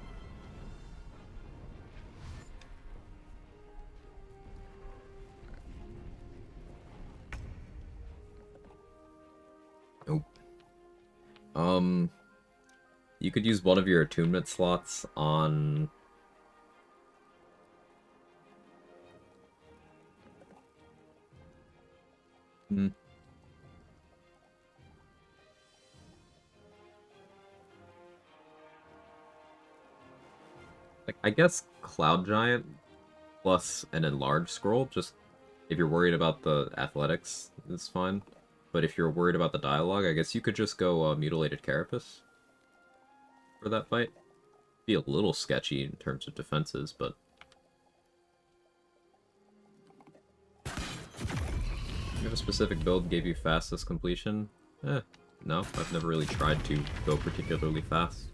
You could use one of your attunement slots on... Hmm. Like, I guess Cloud Giant plus an enlarged scroll, just if you're worried about the athletics, is fine. But if you're worried about the dialogue, I guess you could just go Mutilated Carapace for that fight. Be a little sketchy in terms of defenses, but... You have a specific build gave you fastest completion? No, I've never really tried to go particularly fast.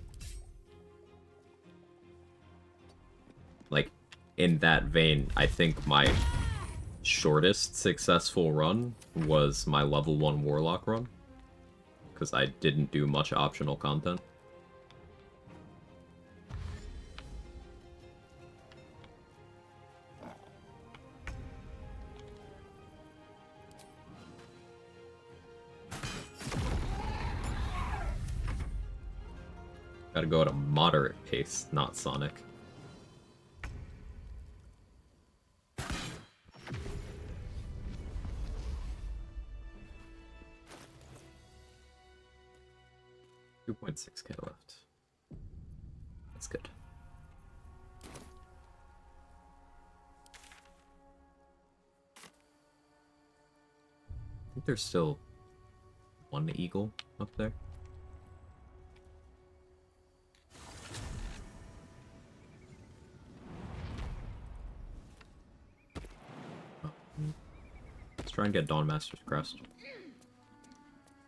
Like, in that vein, I think my shortest successful run was my level 1 Warlock run. Because I didn't do much optional content. Gotta go at a moderate pace, not Sonic. $2.6k left. That's good. I think there's still one eagle up there. Let's try and get Dawn Master's Crest.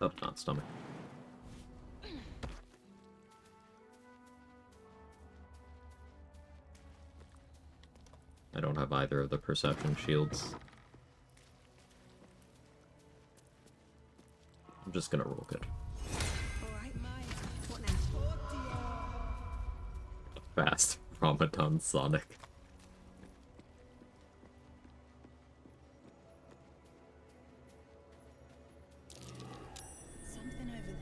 Oh, not stomach. I don't have either of the perception shields. I'm just gonna roll good. Fast Ramadan Sonic. Something over there.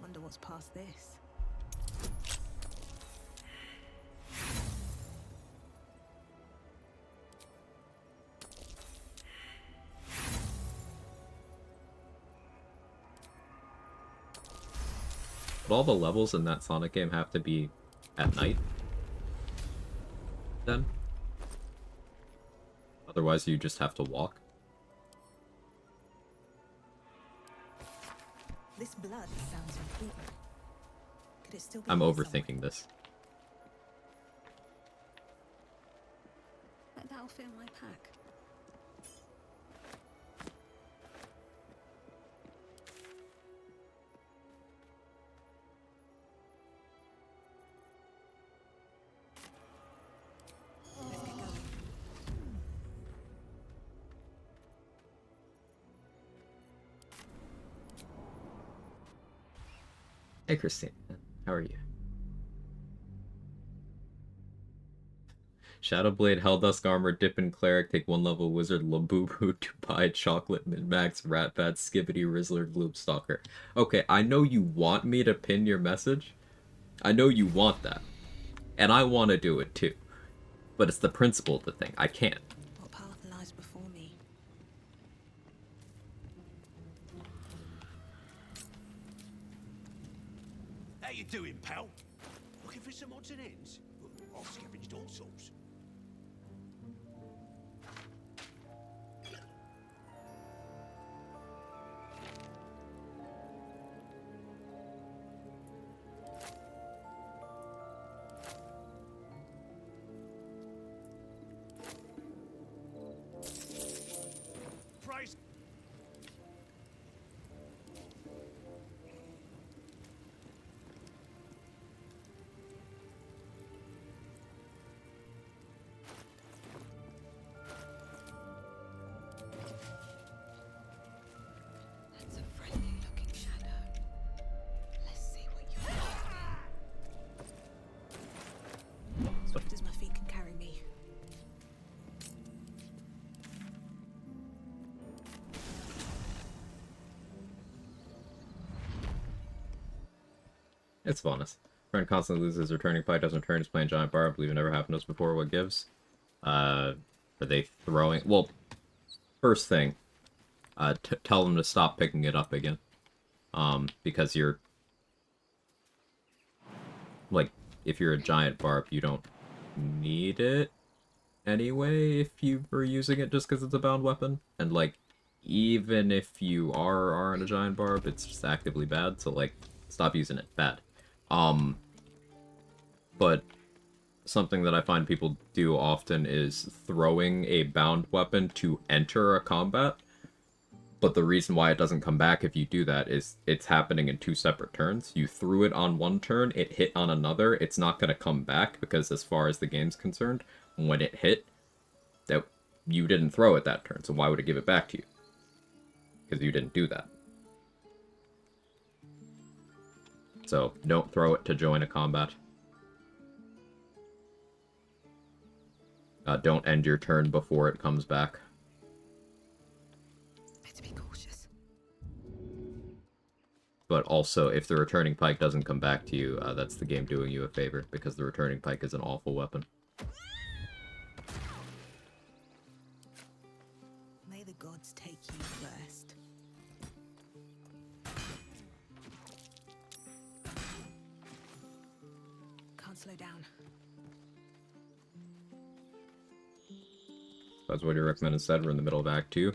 Wonder what's past this. But all the levels in that Sonic game have to be at night, then? Otherwise you just have to walk. This blood sounds important. Could it still be I'm here overthinking this. somewhere? That'll fit in my pack. Let's get going. Hey Christine, how are you? Shadowblade, Helldusk Armor, Dippin' Cleric, take 1 level Wizard, Labubu, Dubai, Chocolate, Min-Max, Ratbat, Skibbity, Rizzler, Gloomstalker. Okay, I know you want me to pin your message. I know you want that. And I want to do it too. But it's the principle of the thing. I can't. What path lies before me? How you doing, pal? Looking for some odds and ends? I've scavenged all sorts. It's bonus. Friend constantly loses their turning pike, doesn't return, is playing giant bar. I believe it never happened to us before. What gives? Are they throwing? Well, first thing, tell them to stop picking it up again. Because you're like, if you're a giant barb, you don't need it anyway if you were using it just because it's a bound weapon. And like, even if you aren't a giant barb, it's just actively bad. So like, stop using it. Bad. But something that I find people do often is throwing a bound weapon to enter a combat. But the reason why it doesn't come back if you do that is it's happening in 2 separate turns. You threw it on one turn, it hit on another. It's not going to come back because as far as the game's concerned, when it hit, that you didn't throw it that turn. So why would it give it back to you? Because you didn't do that. So don't throw it to join a combat. Don't end your turn before it comes back. Better be cautious. But also, if the returning pike doesn't come back to you, that's the game doing you a favor, because the returning pike is an awful weapon. May the gods take you first. Can't slow down. That's what you recommend instead. We're in the middle of Act 2.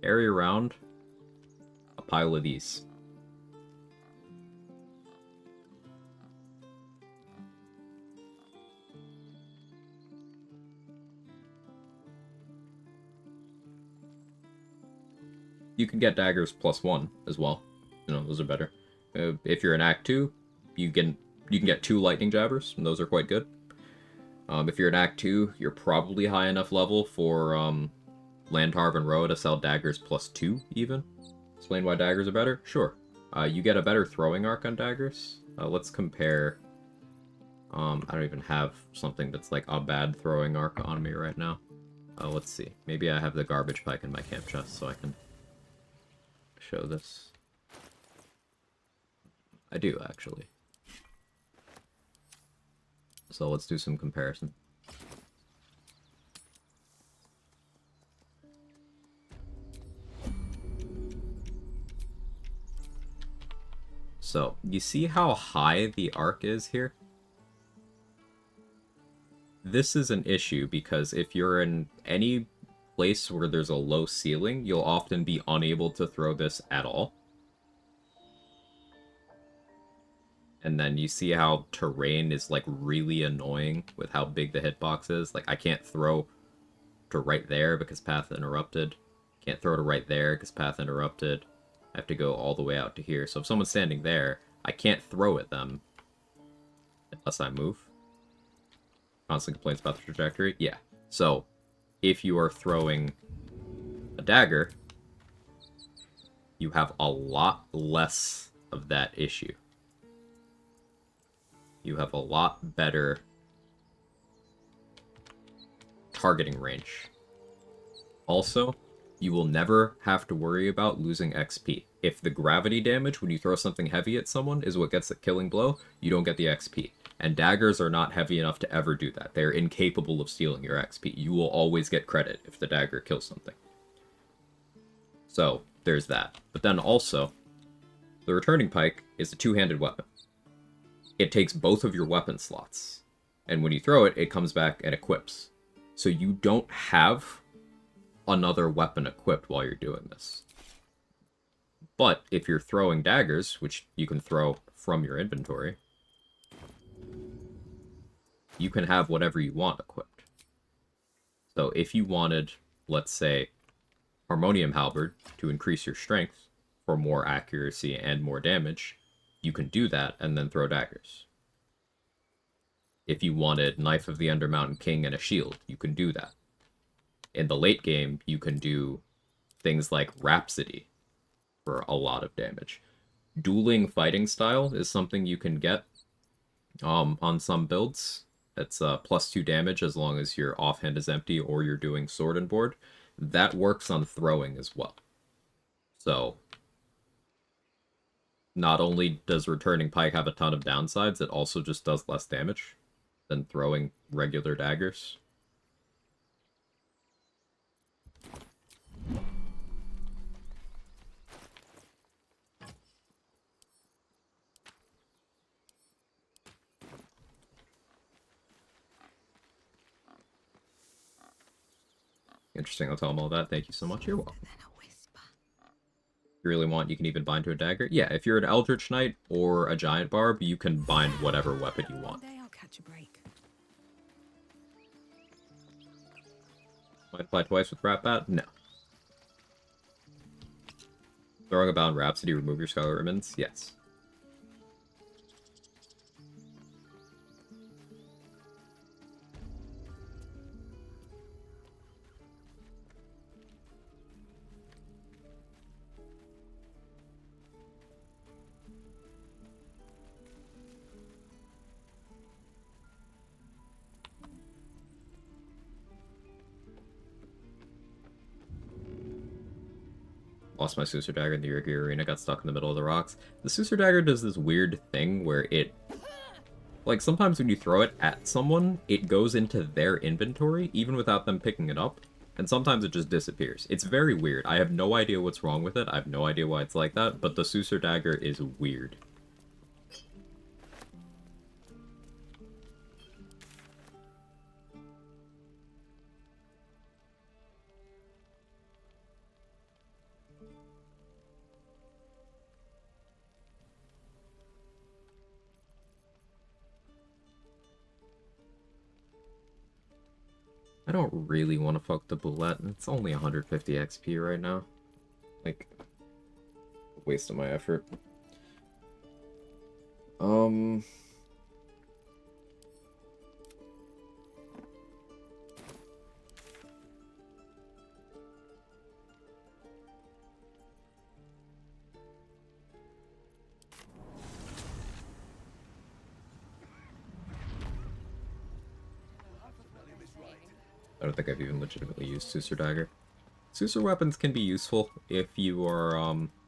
Carry around a pile of these. You can get daggers +1 as well. You know, those are better. If you're in Act 2, you can get 2 lightning jabbers, and those are quite good. If you're in Act 2, you're probably high enough level for Landharv and Roa to sell daggers +2 even. Explain why daggers are better? Sure. You get a better throwing arc on daggers. Let's compare. I don't even have something that's like a bad throwing arc on me right now. Let's see. Maybe I have the garbage pike in my camp chest so I can show this. I do, actually. So let's do some comparison. So, you see how high the arc is here? This is an issue because if you're in any place where there's a low ceiling, you'll often be unable to throw this at all. And then you see how terrain is like really annoying with how big the hitbox is. Like I can't throw to right there because path interrupted. Can't throw to right there because path interrupted. I have to go all the way out to here. So if someone's standing there, I can't throw at them unless I move. Constant complaints about the trajectory? Yeah. So if you are throwing a dagger, you have a lot less of that issue. You have a lot better targeting range. Also, you will never have to worry about losing XP. If the gravity damage when you throw something heavy at someone is what gets the killing blow, you don't get the XP. And daggers are not heavy enough to ever do that. They're incapable of stealing your XP. You will always get credit if the dagger kills something. So, there's that. But then also, the returning pike is a two-handed weapon. It takes both of your weapon slots. And when you throw it, it comes back and equips. So you don't have another weapon equipped while you're doing this. But if you're throwing daggers, which you can throw from your inventory, you can have whatever you want equipped. So if you wanted, let's say, Harmonium Halberd to increase your strength for more accuracy and more damage, you can do that and then throw daggers. If you wanted Knife of the Undermountain King and a shield, you can do that. In the late game, you can do things like Rhapsody for a lot of damage. Dueling fighting style is something you can get on some builds. That's +2 damage as long as your offhand is empty or you're doing sword and board. That works on throwing as well. So not only does returning pike have a ton of downsides, it also just does less damage than throwing regular daggers. Interesting, I'll tell him all that. Thank you so much. You're welcome. Then a whisper. If you really want, you can even bind to a dagger. Yeah, if you're an Eldritch Knight or a Giant Barb, you can bind whatever weapon you want. One day I'll catch a break. Might apply twice with Rat Bat? No. Throwing a Bound Rhapsody, remove your Scarlet Ribbons? Yes. Lost my Sucer Dagger in the Yurgi Arena, got stuck in the middle of the rocks. The Sucer Dagger does this weird thing where it... Like, sometimes when you throw it at someone, it goes into their inventory, even without them picking it up, and sometimes it just disappears. It's very weird. I have no idea what's wrong with it, I have no idea why it's like that, but the Sucer Dagger is weird. I don't really want to fuck the Bullet. It's only 150 XP right now. Like, waste of my effort. I don't think I've even legitimately used Sucer Dagger. Sucer weapons can be useful if you are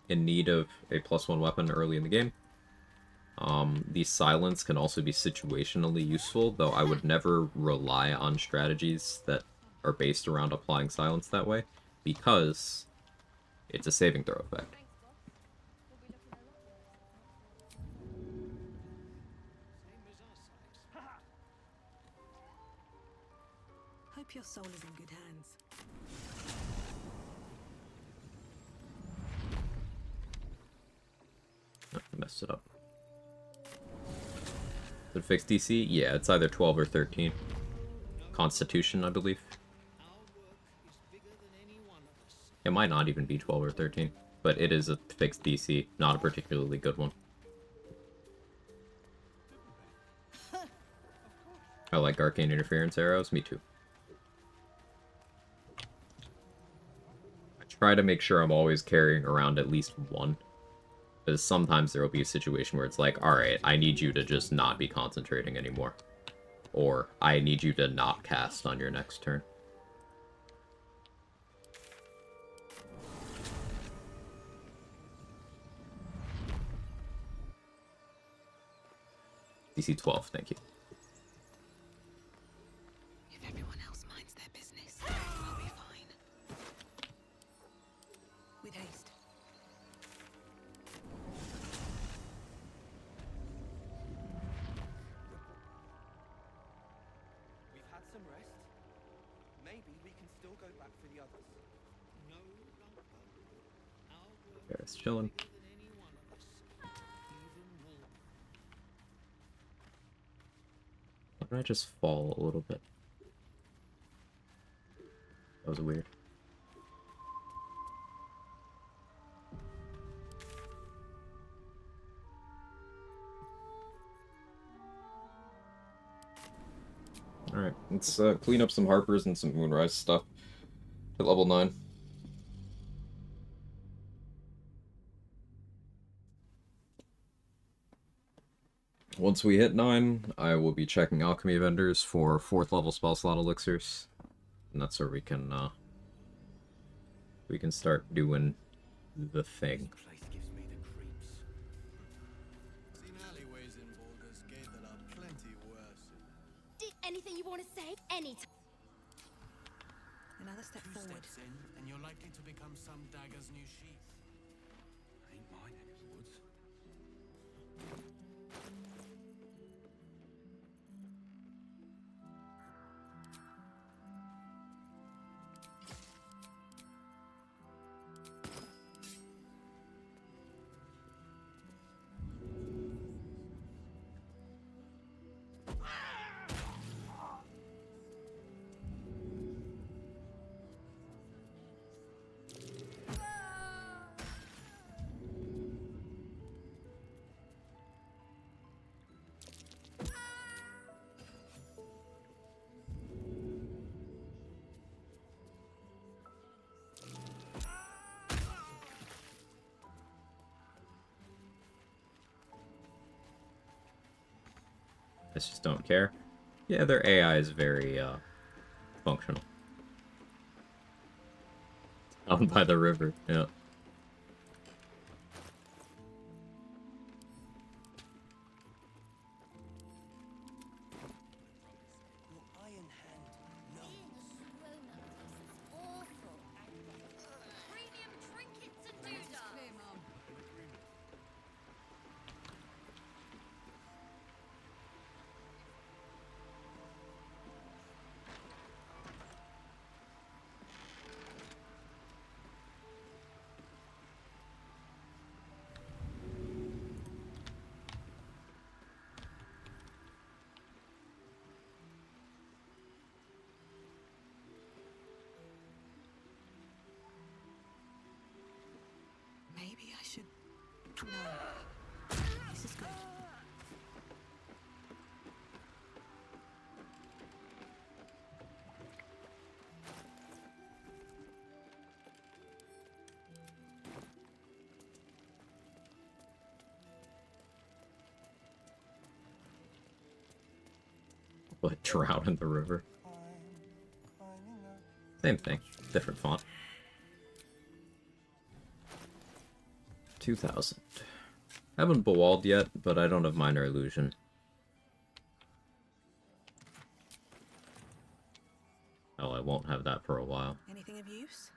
in need of a +1 weapon early in the game. The silence can also be situationally useful, though I would never rely on strategies that are based around applying silence that way, because it's a saving throw effect. Hope your soul is in good hands. Oh, I messed it up. Is it fixed DC? Yeah, it's either 12 or 13. Constitution, I believe. It might not even be 12 or 13, but it is a fixed DC, not a particularly good one. I like arcane interference arrows, me too. I try to make sure I'm always carrying around at least one. Because sometimes there will be a situation where it's like, alright, I need you to just not be concentrating anymore. Or, I need you to not cast on your next turn. DC 12, thank you. If everyone else minds their business, I'll be fine. With haste. We've had some rest. Maybe we can still go back for the others. No, Lumper. Our work There's chilling. than any one of us. Even more. Why did I just fall a little bit? That was weird. Alright, let's clean up some Harpers and some Moonrise stuff at level 9. Once we hit 9, I will be checking alchemy vendors for 4th level spell slot elixirs. And that's where we can start doing the thing. Place gives me the creeps. want to say anytime. Another step Two forward. steps in, and you're likely to become some dagger's new sheath. Ain't my neck of the woods. I just don't care. Yeah, their AI is very functional. Down by the river, yeah. Your iron hand knows. Awful. Premium trinkets and doodads. Maybe I should. No. This is good. What, drown in the river? Same thing, different font. 2000. I haven't bewalled yet, but I don't have minor illusion. Oh, I won't have that for a while. Anything of use?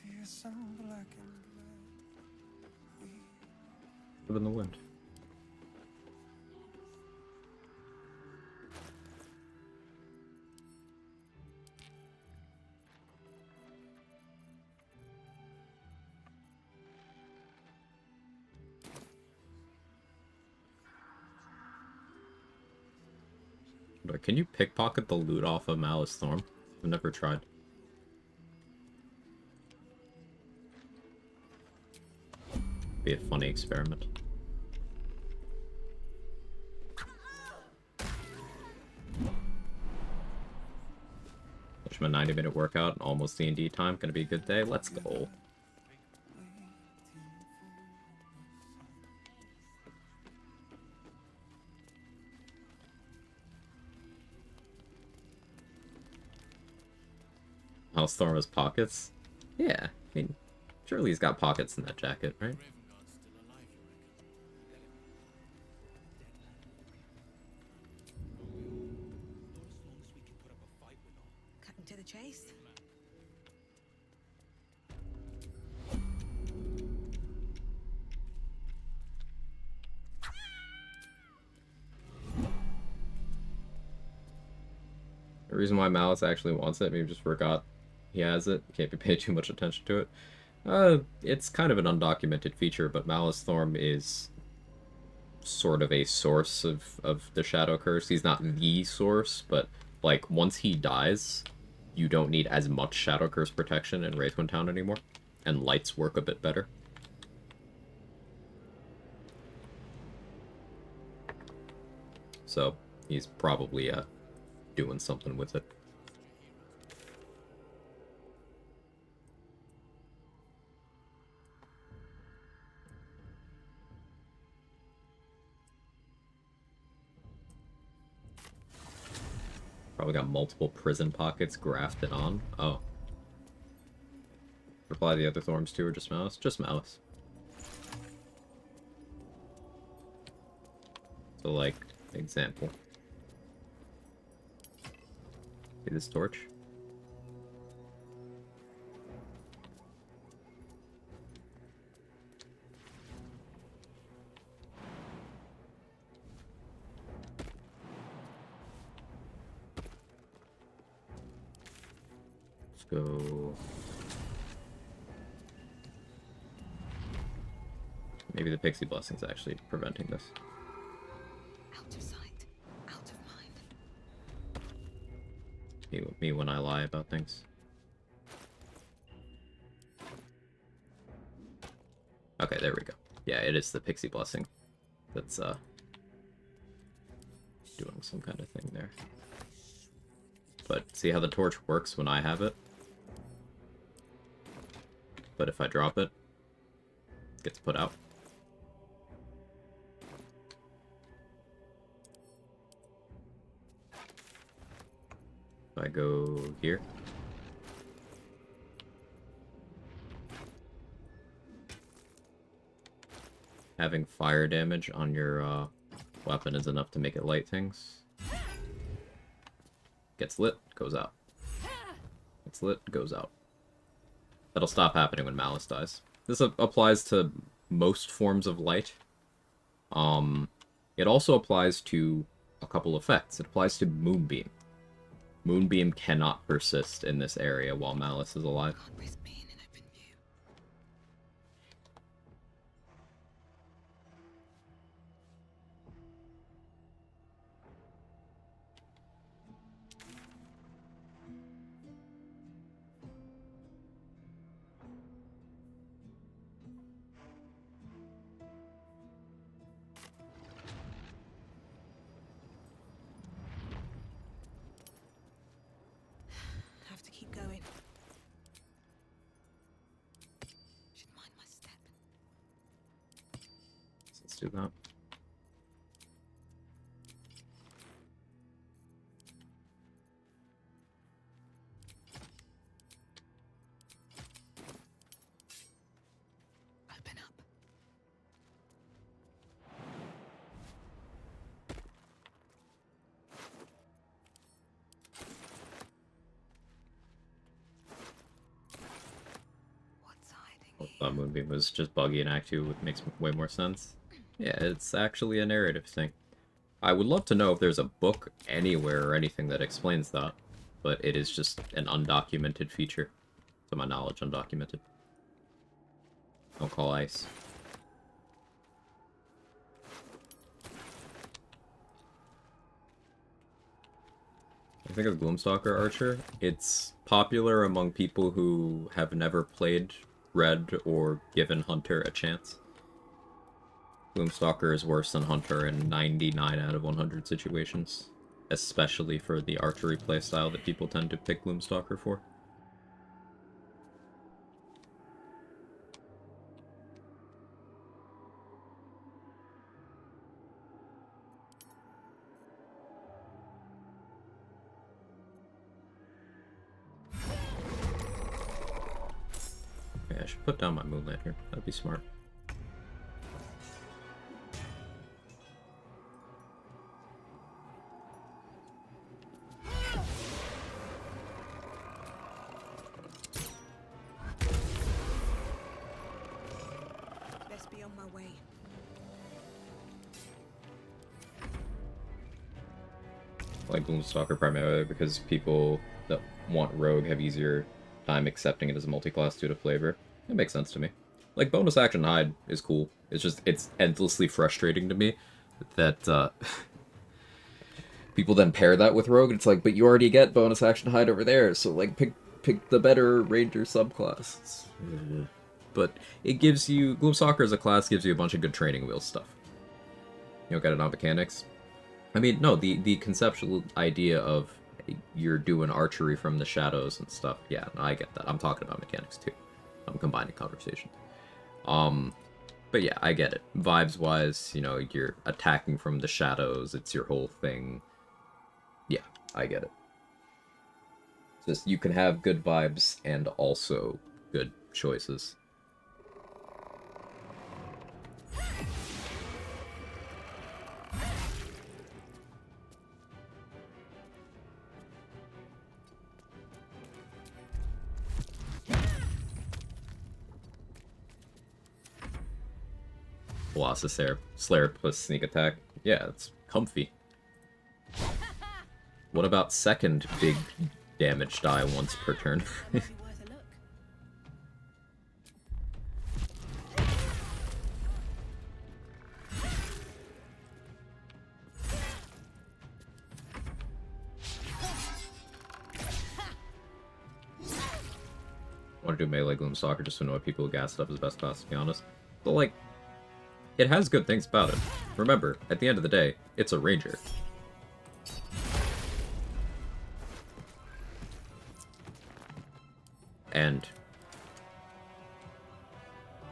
Fearsome black and Live in the wind. Can you pickpocket the loot off of Malice Storm? I've never tried. Be a funny experiment. Which my 90-minute workout, almost D&D time. Gonna be a good day. Let's go. Hellstorm has pockets? Yeah, I mean, surely he's got pockets in that jacket, right? Ravenguard's still alive, you reckon? Not as long as we can put up a fight with them. Cutting to the chase. reason why Malice actually wants it, maybe just forgot he has it. Can't be paid too much attention to it. It's kind of an undocumented feature, but Malice Thorm is sort of a source of the Shadow Curse. He's not the source, but, like, once he dies, you don't need as much Shadow Curse protection in Wraithwind Town anymore, and lights work a bit better. So, he's probably, doing something with it. Probably got multiple prison pockets grafted on. Oh. Reply the other Thorms too, or just Malice? Just Malice. So, like, example. See this torch? Let's go... Maybe the Pixie Blessing's actually preventing this. Out of sight, out of mind. Me when I lie about things. Okay, there we go. Yeah, it is the Pixie Blessing that's, doing some kind of thing there. But see how the torch works when I have it? But if I drop it, it gets put out. If I go here. Having fire damage on your weapon is enough to make it light things. Gets lit, goes out. Gets lit, goes out. That'll stop happening when Malice dies. This applies to most forms of light. It also applies to a couple effects. It applies to Moonbeam. Moonbeam cannot persist in this area while Malice is alive. Can't risk being in open view. Have to keep going. Should mind my step. So let's do that. Open up. What's hiding I here? thought Moonbeam was just buggy in Act 2, which makes way more sense. Yeah, it's actually a narrative thing. I would love to know if there's a book anywhere or anything that explains that, but it is just an undocumented feature. To my knowledge, undocumented. Don't call ice. I think of Gloomstalker Archer. It's popular among people who have never played Red or given Hunter a chance. Gloomstalker is worse than Hunter in 99 out of 100 situations. Especially for the archery playstyle that people tend to pick Gloomstalker for. Okay, I should put down my moonlight here. That'd be smart. Best be on my way. like Gloomstalker primarily because people that want Rogue have easier time accepting it as a multi-class due to flavor. It makes sense to me. Like, bonus action hide is cool. It's just, it's endlessly frustrating to me that, people then pair that with Rogue, and it's like, but you already get bonus action hide over there, so, like, pick the better Ranger subclass. But it gives you... Gloomstalker as a class gives you a bunch of good training wheel stuff. You don't get it on mechanics. I mean, no, the conceptual idea of you're doing archery from the shadows and stuff, yeah, no, I get that. I'm talking about mechanics, too. I'm combining conversations. But yeah, I get it. Vibes-wise, you know, you're attacking from the shadows, it's your whole thing. Yeah, I get it. It's just, you can have good vibes and also good choices. Colossus Slayer plus sneak attack. Yeah, it's comfy. What about second big damage die once per turn? Might be worth a look. I want to do melee Gloomstalker just to annoy people who gas it up as best class, to be honest. But, like, it has good things about it. Remember, at the end of the day, it's a ranger. And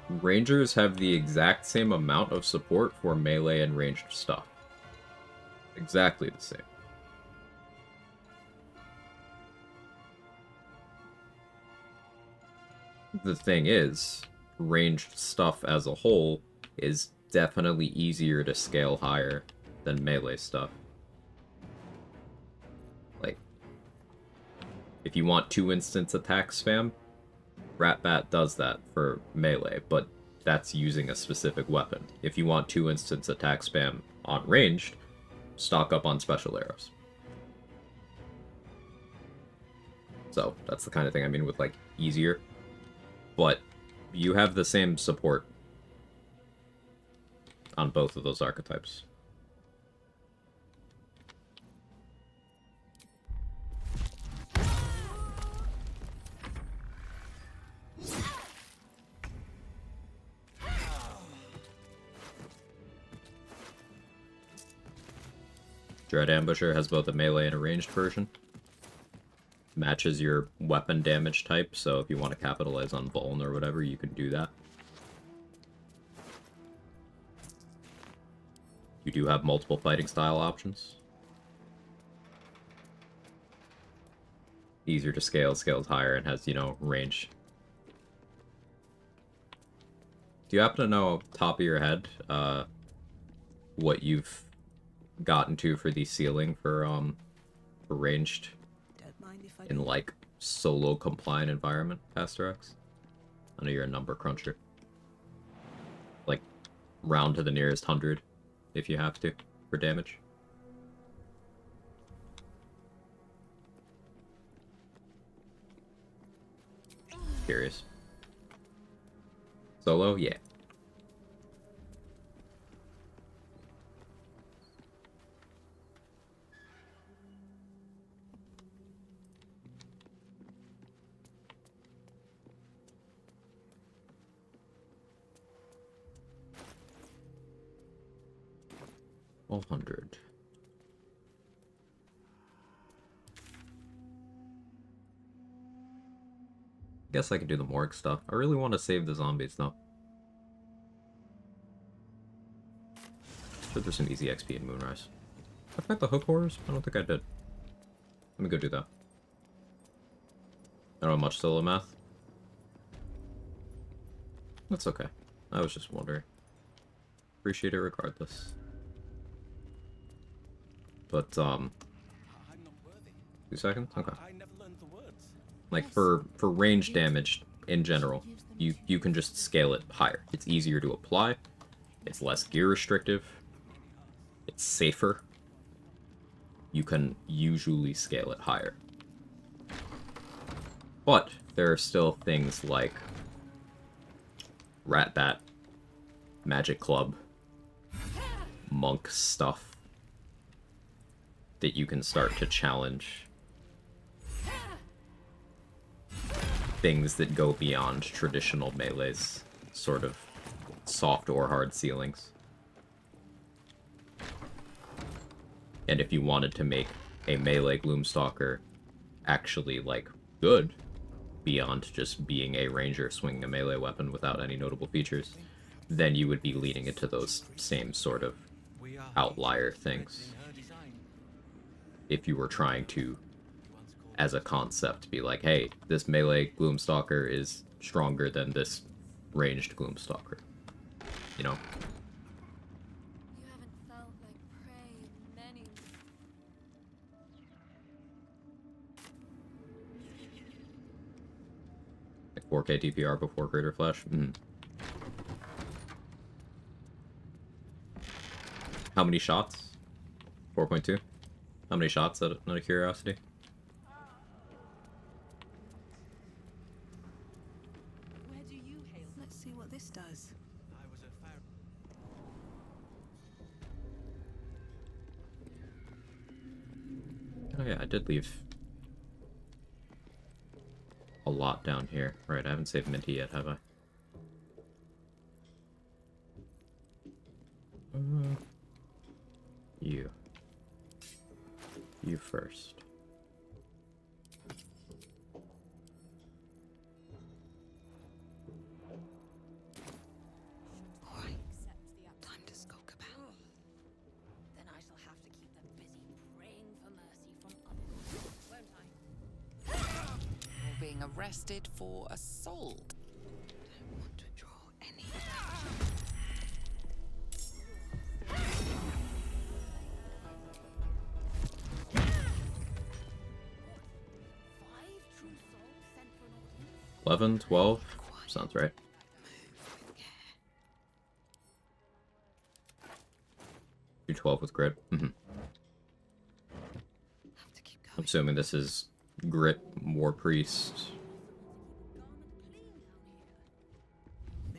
rangers have the exact same amount of support for melee and ranged stuff. Exactly the same. The thing is, ranged stuff as a whole is definitely easier to scale higher than melee stuff. Like, if you want 2-instance attack spam, Ratbat does that for melee, but that's using a specific weapon. If you want 2-instance attack spam on ranged, stock up on special arrows. So, that's the kind of thing I mean with, like, easier. But you have the same support on both of those archetypes. Dread Ambusher has both a melee and a ranged version. Matches your weapon damage type, so if you want to capitalize on Vuln or whatever, you can do that. You do have multiple fighting style options. Easier to scale, scales higher, and has, you know, range. Do you happen to know off the top of your head what you've gotten to for the ceiling for ranged Don't mind if I in do. like solo compliant environment, Pastor X? I know you're a number cruncher. Like round to the nearest 100 if you have to for damage. Curious. Solo? Yeah. All 100. Guess I could do the morgue stuff. I really want to save the zombies though. Sure, there's some easy XP in Moonrise. Did I fight the hook horrors? I don't think I did. Let me go do that. I don't have much solo math. That's okay. I was just wondering. Appreciate it regardless. But, I'm not worthy. 2 seconds? Okay. I never learned the words. Like, for range damage, in general, you can just scale it higher. It's easier to apply. It's less gear restrictive. It's safer. you can usually scale it higher. But there are still things like Rat Bat, Magic Club, Monk stuff that you can start to challenge. Things that go beyond traditional melee's sort of soft or hard ceilings. And if you wanted to make a melee Gloomstalker actually, like, good, beyond just being a ranger swinging a melee weapon without any notable features, then you would be leaning into those same sort of outlier things. If you were trying to, as a concept, be like, hey, this melee Gloomstalker is stronger than this ranged Gloomstalker. You know? You haven't felt like prey in many. Like 4K DPR before Greater Flash? How many shots? 4.2? How many shots, out of curiosity? Where do you hail? Let's see what this does. I was a pharaoh. Oh yeah, I did leave a lot down here. Right, I haven't saved Minty yet, have I? You. You first. All right. Time to skulk about. Then I shall have to keep them busy praying for mercy from others, won't I? Or being arrested for assault. Don't want to draw any. 11, 12? Sounds right. Do 12 with grit. I'm assuming this is grit, War Priest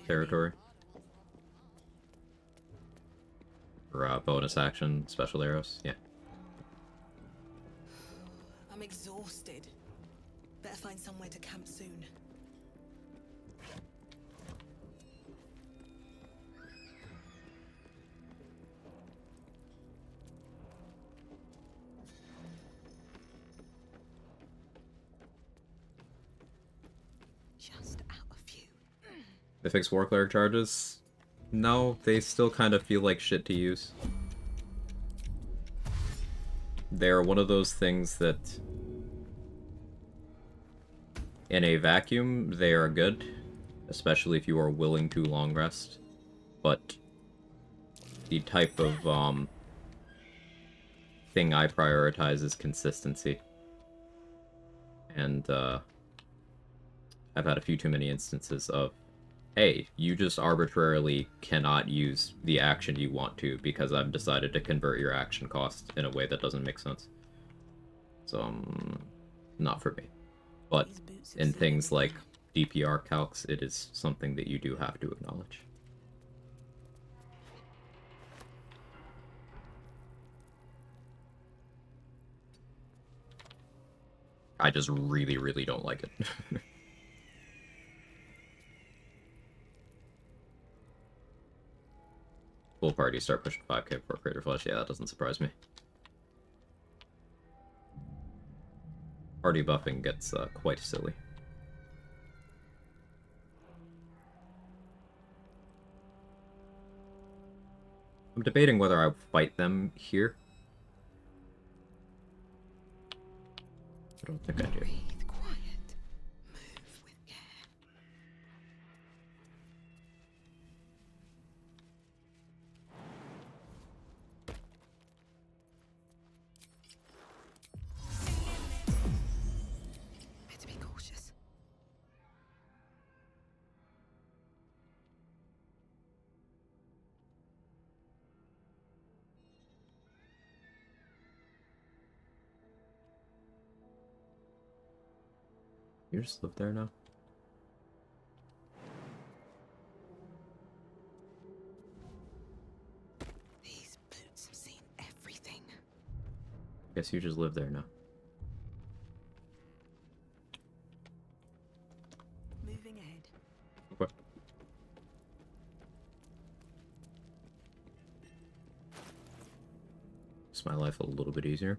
territory. Or bonus action, special arrows. Yeah. I'm exhausted. Better find somewhere to camp soon. Just out a few. They fix War Cleric charges? No, they still kind of feel like shit to use. They're one of those things that, in a vacuum, they are good, especially if you are willing to long rest. But the type of thing I prioritize is consistency. And I've had a few too many instances of, hey, you just arbitrarily cannot use the action you want to because I've decided to convert your action cost in a way that doesn't make sense. So, not for me. But in things like DPR calcs, it is something that you do have to acknowledge. I just really, really don't like it. Full party start pushing 5k for Greater Flesh. Yeah, that doesn't surprise me. Party buffing gets quite silly. I'm debating whether I fight them here. I don't think I do. Breathe quiet. Move with care. Better be cautious. You just live there now? These boots have seen everything. Guess you just live there now. Moving ahead. Okay. Makes my life a little bit easier.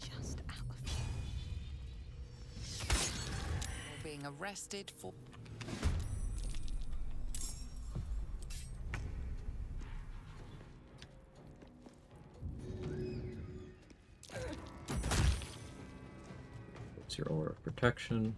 Just out of You're being arrested for. What's your aura of protection?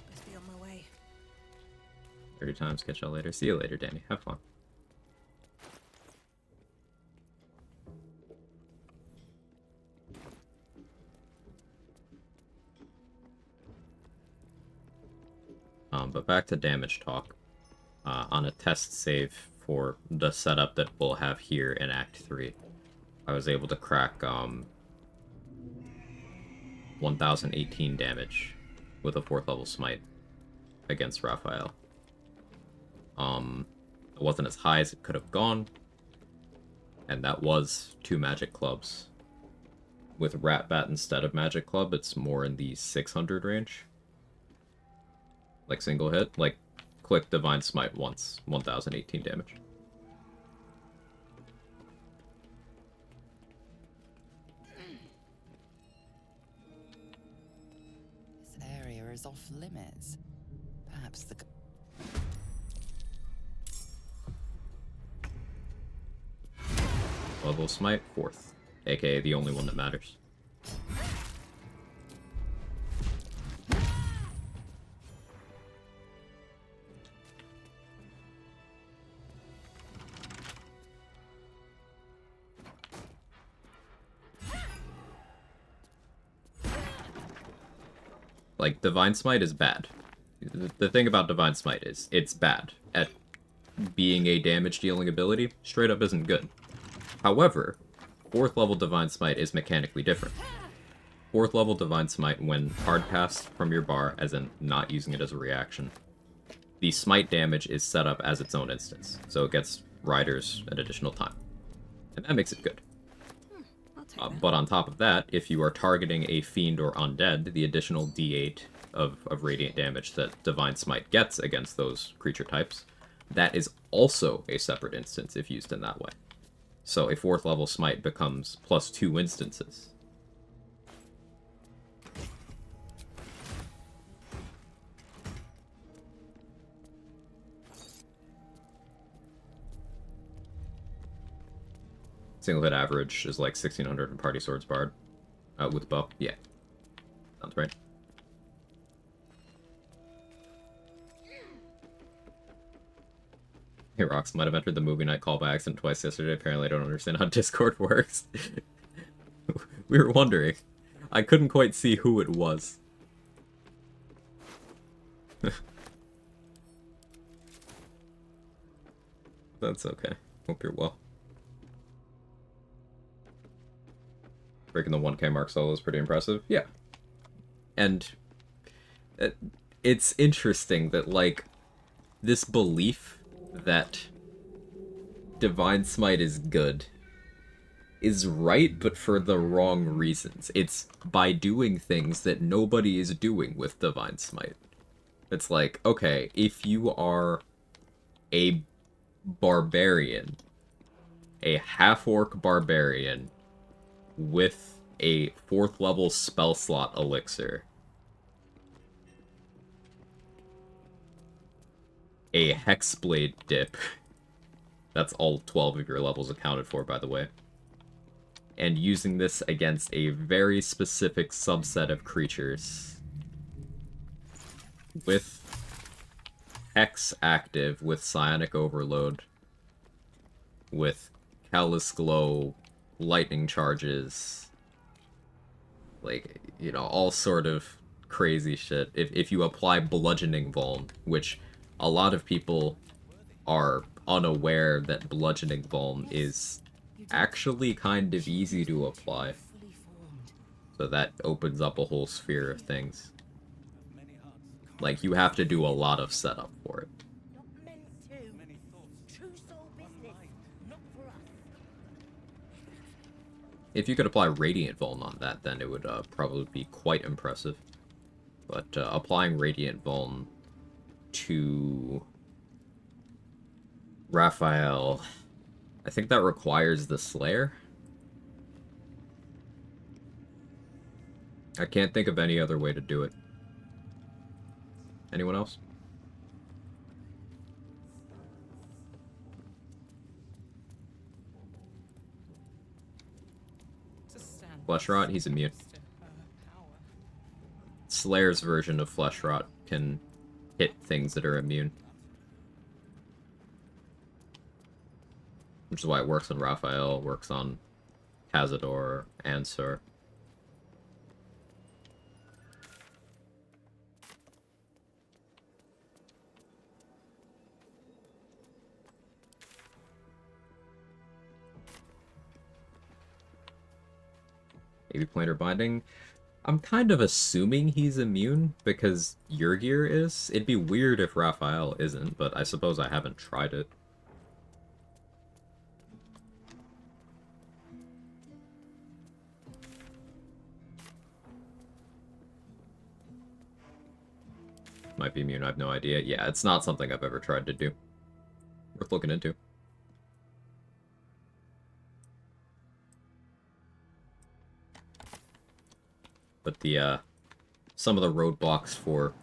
Best be on my way. 30 times, catch y'all later. See you later, Danny. Have fun. But back to damage talk. On a test save for the setup that we'll have here in Act 3, I was able to crack 1018 damage with a 4th level smite against Raphael. It wasn't as high as it could have gone, and that was 2 magic clubs. With Rat Bat instead of magic club, it's more in the 600 range. Like single hit, like click Divine Smite once, 1018 damage. This area is off limits. Perhaps the. Level Smite, 4th, aka the only one that matters. Like, Divine Smite is bad. The thing about Divine Smite is, it's bad at being a damage-dealing ability. Straight up isn't good. However, 4th level Divine Smite is mechanically different. 4th level Divine Smite, when hard passed from your bar, as in not using it as a reaction, the smite damage is set up as its own instance, so it gets riders an additional time. And that makes it good. I'll take that. But on top of that, if you are targeting a fiend or undead, the additional d8 of radiant damage that Divine Smite gets against those creature types, that is also a separate instance if used in that way. So a 4th level Smite becomes +2 instances. Single hit average is like 1600 in Party Swords Bard. With bow. Yeah. Sounds right. Hey, Rox might have entered the movie night call by accident twice yesterday. Apparently I don't understand how Discord works. We were wondering. I couldn't quite see who it was. That's okay. Hope you're well. Breaking the 1K mark solo is pretty impressive. Yeah. And it's interesting that, like, this belief that Divine Smite is good is right, but for the wrong reasons. It's by doing things that nobody is doing with Divine Smite. It's like, okay, if you are a barbarian, a half-orc barbarian with a 4th level spell slot elixir, a hexblade dip. That's all 12 of your levels accounted for, by the way. And using this against a very specific subset of creatures. With Hex active, with Psionic Overload, with Callous Glow, lightning charges, like, you know, all sort of crazy shit. If you apply Bludgeoning Vuln, which a lot of people are unaware that Bludgeoning Vuln is actually kind of easy to apply. So that opens up a whole sphere of things. Like, you have to do a lot of setup for it. Not meant to. True soul business, not for us. If you could apply Radiant Vuln on that, then it would probably be quite impressive. But applying Radiant Vuln to Raphael, I think that requires the Slayer. I can't think of any other way to do it. Anyone else? Flesh Rot, he's immune. Slayer's version of Flesh Rot can hit things that are immune. Which is why it works on Raphael, works on Cazador, Ansur. Maybe Planter Binding. I'm kind of assuming he's immune because Yurgir is. It'd be weird if Raphael isn't, but I suppose I haven't tried it. Might be immune, I have no idea. Yeah, it's not something I've ever tried to do. Worth looking into. But the, some of the roadblocks for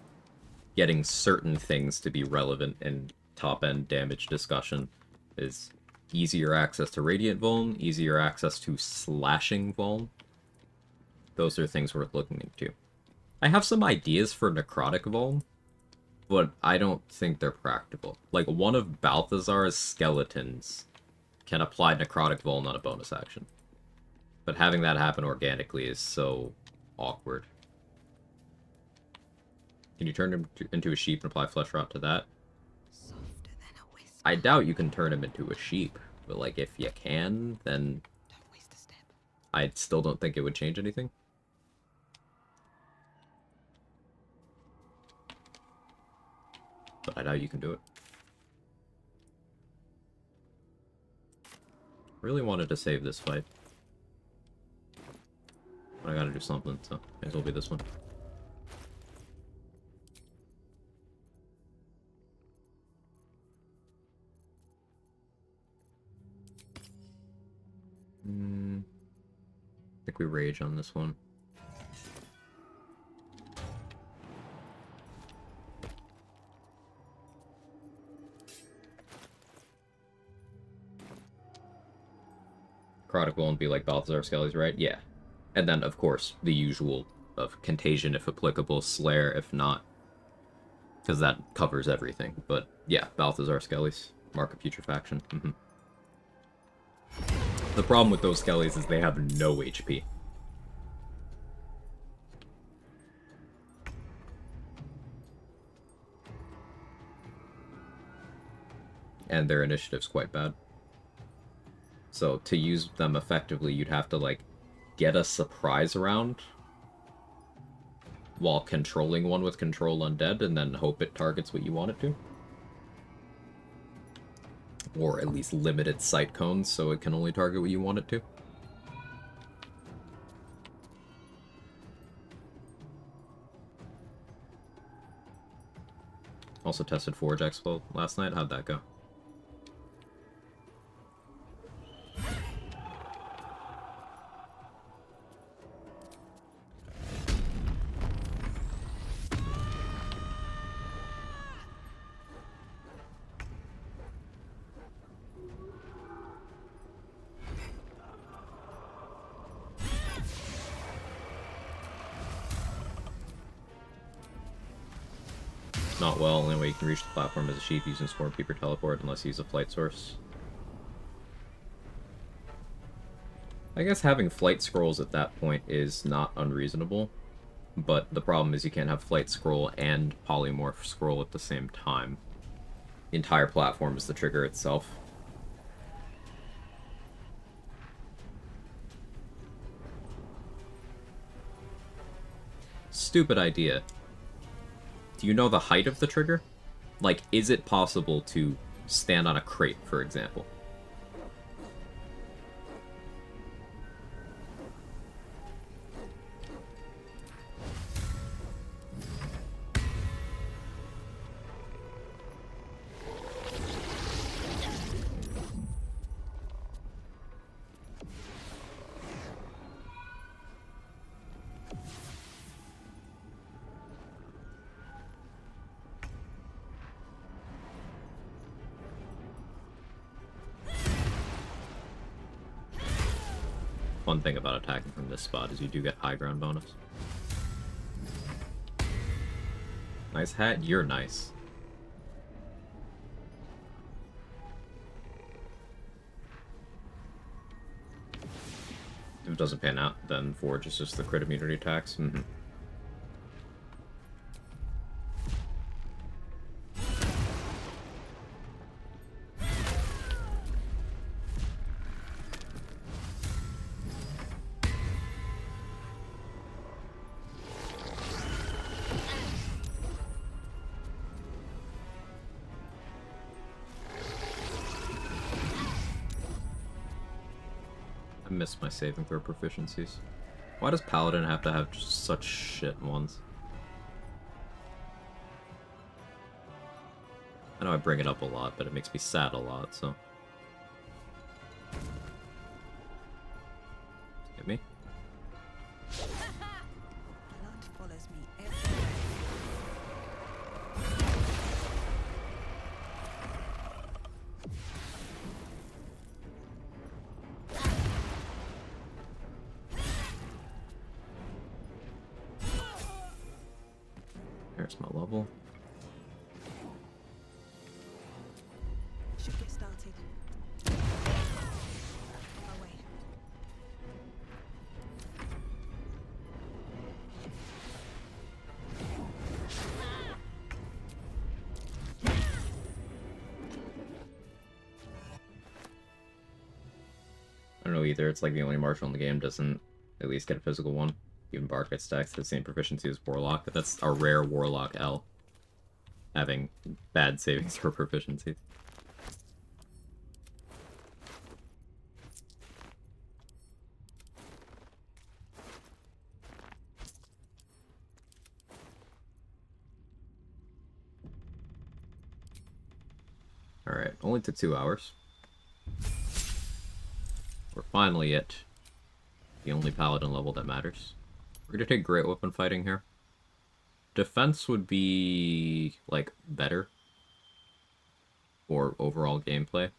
getting certain things to be relevant in top-end damage discussion is easier access to Radiant Vuln, easier access to Slashing Vuln. Those are things worth looking into. I have some ideas for Necrotic Vuln, but I don't think they're practical. Like, one of Balthazar's skeletons can apply Necrotic Vuln on a bonus action. But having that happen organically is so awkward. Can you turn him into a sheep and apply Flesh Rot to that? Softer than a whisper. I doubt you can turn him into a sheep, but like if you can, then Don't waste a step. I still don't think it would change anything. But I doubt you can do it. Really wanted to save this fight. But I gotta do something, so may as well be this one. I think we rage on this one. Necrotic won't be like Balthazar Skelly's, right? Yeah. And then, of course, the usual of Contagion if applicable, Slayer if not. Because that covers everything. But yeah, Balthazar Skellies, Mark of Putrefaction. The problem with those Skellies is they have no HP. And their initiative's quite bad. So to use them effectively, you'd have to, like, get a surprise round while controlling one with Control Undead, and then hope it targets what you want it to. Or at least limit its sight cones so it can only target what you want it to. Also tested Forge Expo last night. How'd that go? Not well, only way you can reach the platform is a sheep using Stormkeeper teleport unless you use a flight source. I guess having flight scrolls at that point is not unreasonable, but the problem is you can't have flight scroll and polymorph scroll at the same time. The entire platform is the trigger itself. Stupid idea. Do you know the height of the trigger? Like, is it possible to stand on a crate, for example? One thing about attacking from this spot is you do get high ground bonus. Nice hat, you're nice. If it doesn't pan out, then Forge is just the crit immunity attacks. I miss my saving throw proficiencies. Why does Paladin have to have just such shit ones? I know I bring it up a lot, but it makes me sad a lot, so... Get me? Blood follows me everywhere. There's my level. Should get started. On my way. I don't know either, it's like the only martial in the game doesn't at least get a physical one. Even Bard gets stacks the same proficiency as Warlock, but that's a rare Warlock L. Having bad savings for proficiency. Alright, only took 2 hours. We're finally at the only paladin level that matters. We're gonna take great weapon fighting here. Defense would be, like, better for overall gameplay,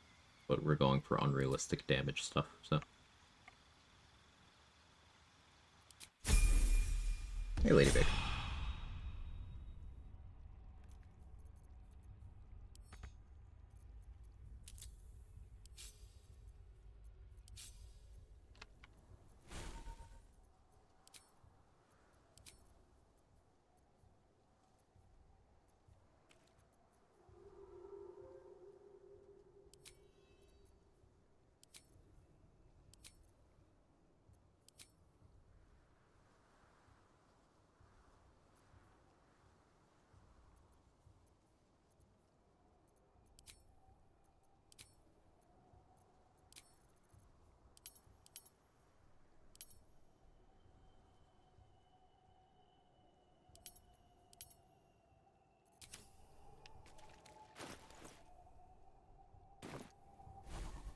but we're going for unrealistic damage stuff, so. Hey, Ladybug.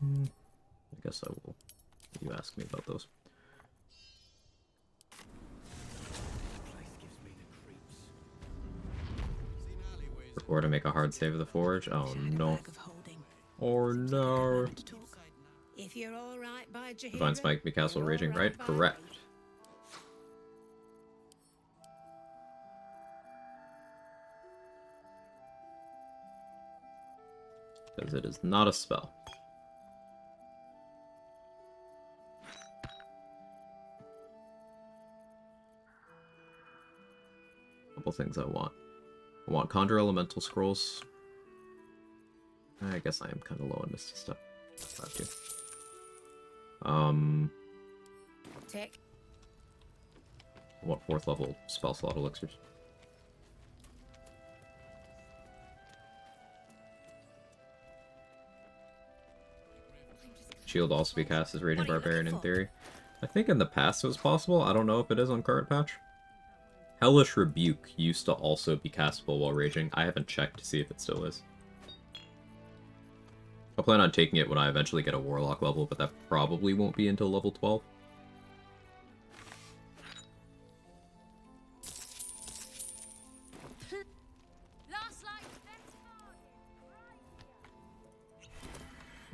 I guess I will. You ask me about those. Before to make a hard save of the forge. Oh no. Oh no. If you're all right by Jahira, Divine Spike, be castle raging, right? Correct. because it is not a spell. Couple things I want. I want Conjure Elemental Scrolls. I guess I am kind of low on Misty stuff. Have to. Tick. I want 4th level spell slot elixirs. Shield also be cast as Raging Barbarian in theory. I think in the past it was possible. I don't know if it is on current patch. Hellish Rebuke used to also be castable while raging. I haven't checked to see if it still is. I plan on taking it when I eventually get a Warlock level, but that probably won't be until level 12.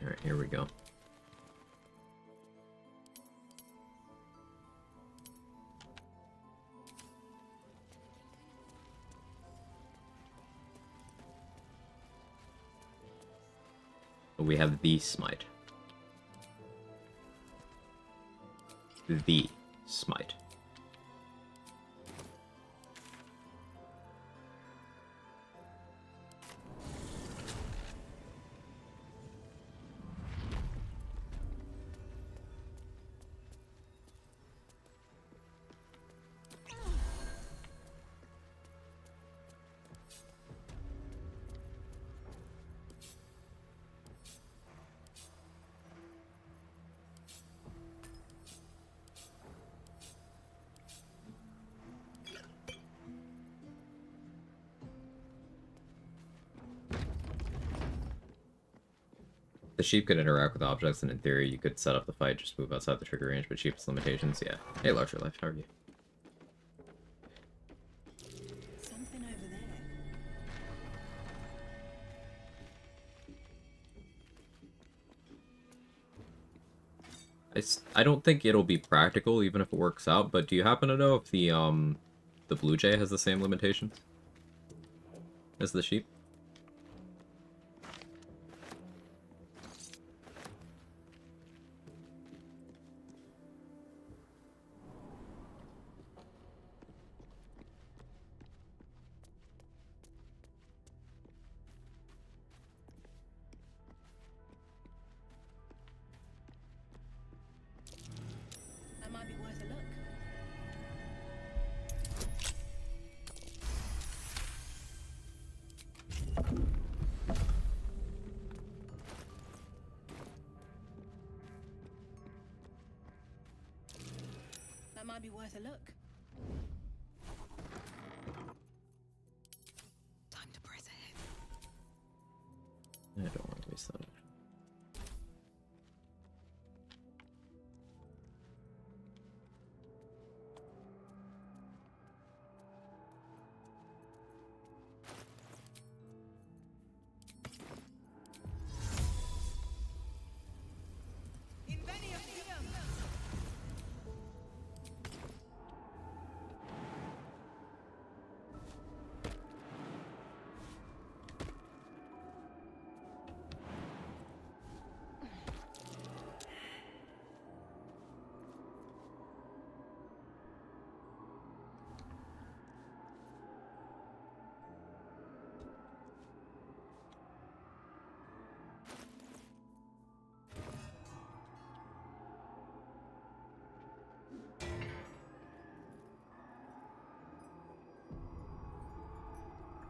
Alright, here we go. We have the Smite. The Smite. The sheep could interact with objects, and in theory, you could set up the fight, just move outside the trigger range, but sheep's limitations, yeah. Hey, Larger Life, how are you? Something over there. I don't think it'll be practical, even if it works out, but do you happen to know if the Blue Jay has the same limitations as the sheep? That might be worth a look. That might be worth a look. Time to press ahead. I don't want to waste that.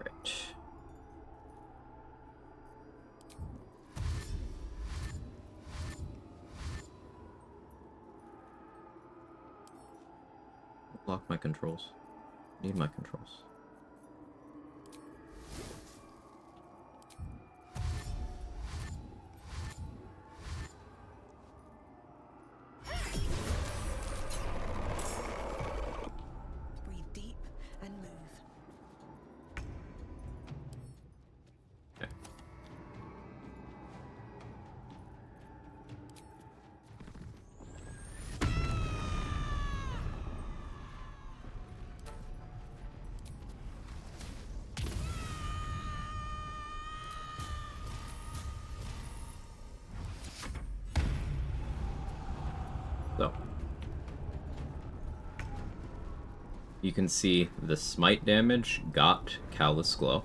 Right. Lock my controls. Need my controls. Breathe deep and move. Okay. you can see the smite damage got Callous Glow.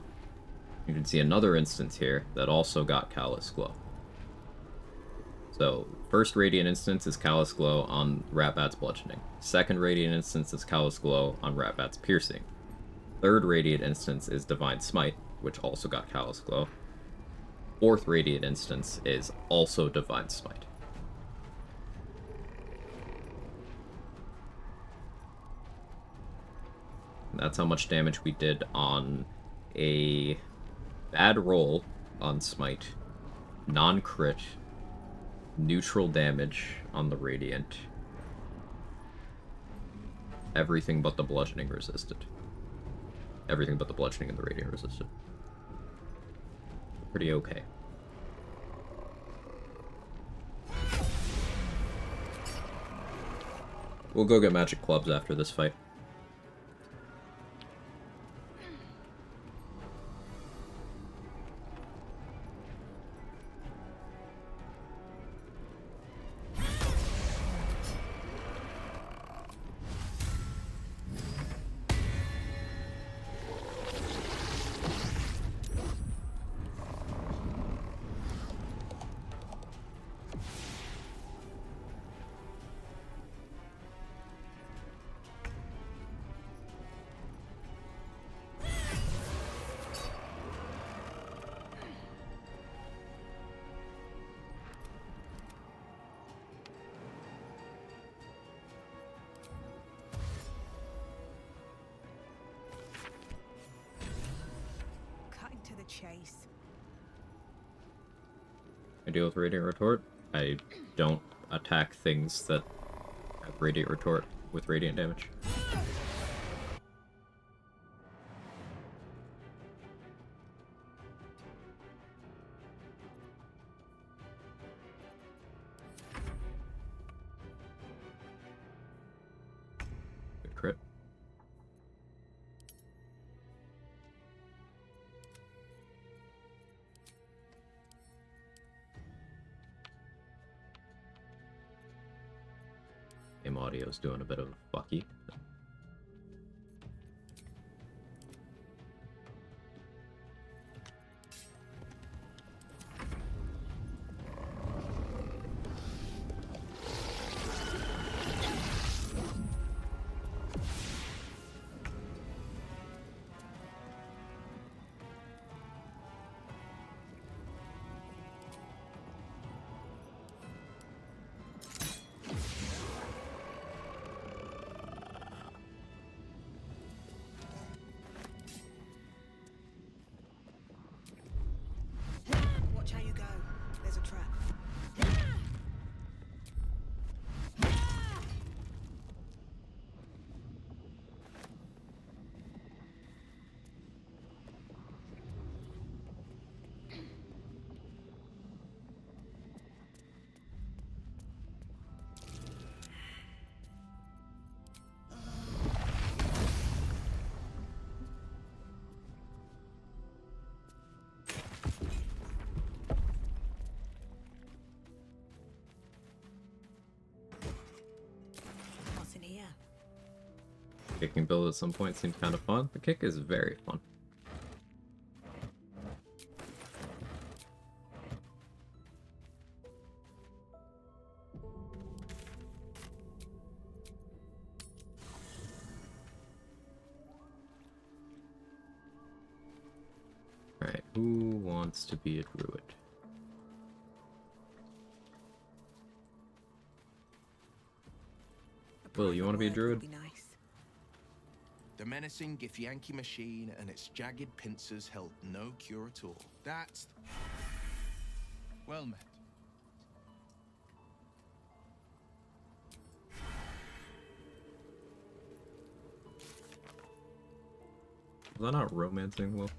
You can see another instance here that also got Callous Glow. So, first Radiant instance is Callous Glow on Ratbat's Bludgeoning. Second Radiant instance is Callous Glow on Ratbat's Piercing. Third Radiant instance is Divine Smite, which also got Callous Glow. Fourth Radiant instance is also Divine Smite. And that's how much damage we did on a bad roll on Smite, non-crit, neutral damage on the Radiant. Everything but the bludgeoning resisted. Everything but the bludgeoning and the Radiant resisted. Pretty okay. We'll go get magic clubs after this fight. Cutting to the chase. I deal with Radiant Retort. I don't attack things that have Radiant Retort with Radiant damage. Good crit. Game audio's doing a bit of fucky. Watch how you go. There's a trap. What's in here? Kicking build at some point seemed kind of fun. The kick is very fun. Alright, who wants to be a druid? Will, you want to be a druid? Be nice. The menacing Githyanki machine and its jagged pincers held no cure at all. That's well met. Was that not romancing, Will?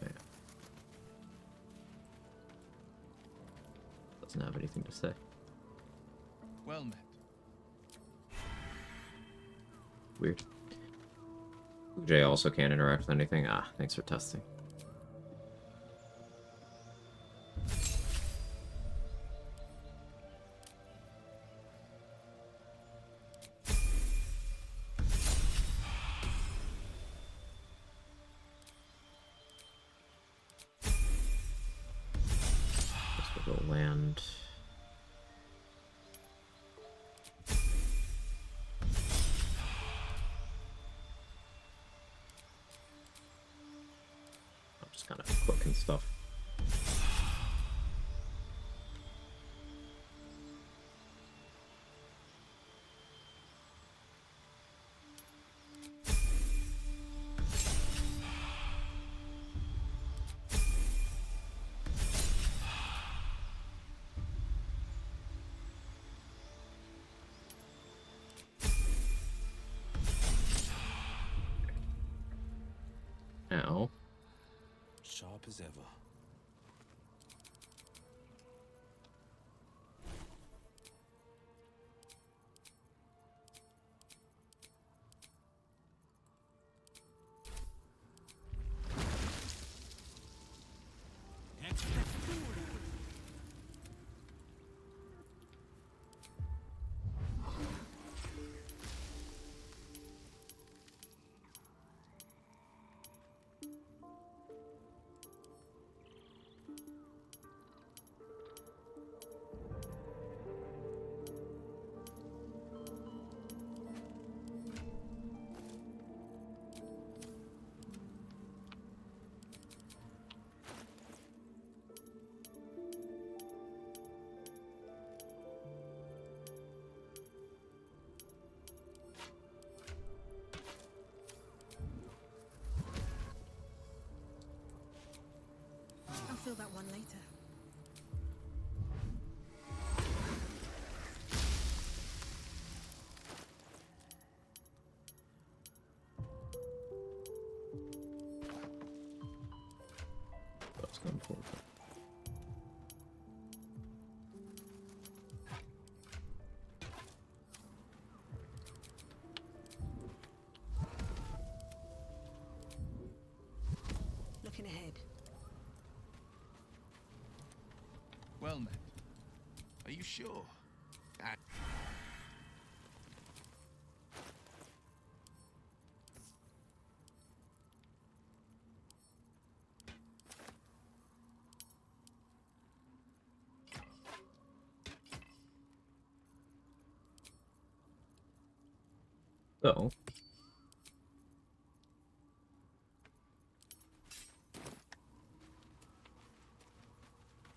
Yeah. Doesn't have anything to say. Well met. Weird. Jay also can't interact with anything. Ah, thanks for testing. land. I'm just kind of cooking stuff. Now, Sharp as ever. I'll fill that one later. that's going forward. Looking ahead. Well met. Are you sure? Ah, So,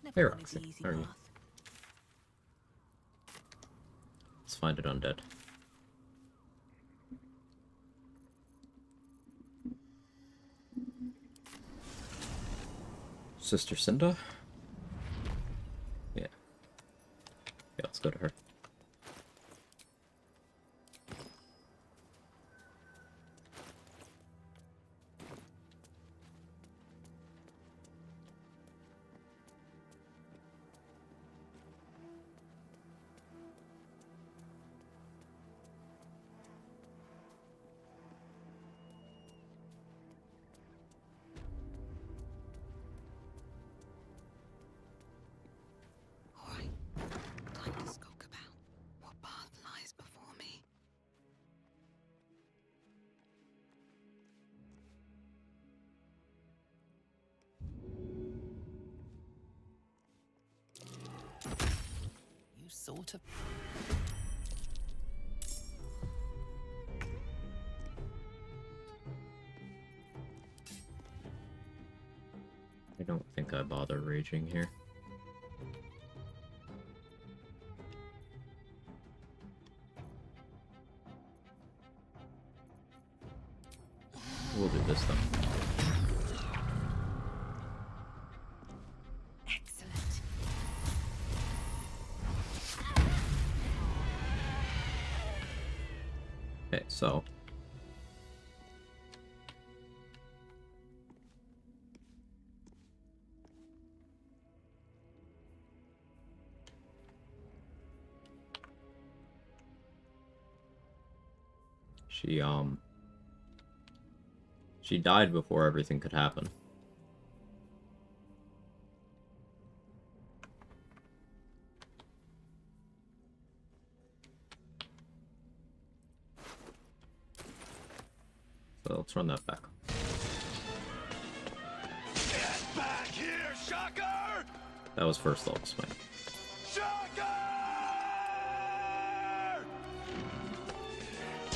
Never Hey, wanted Roxy, the easy how are you? path. let's find it undead. Sister Cinda? Yeah. Yeah, let's go to her. All right. Time to skulk about. What path lies before me? You sort of. I don't think I bother raging here. We'll do this then. Excellent. Okay, so she died before everything could happen. So let's run that back. Get back here, Shocker! That was first level smite. Shocker!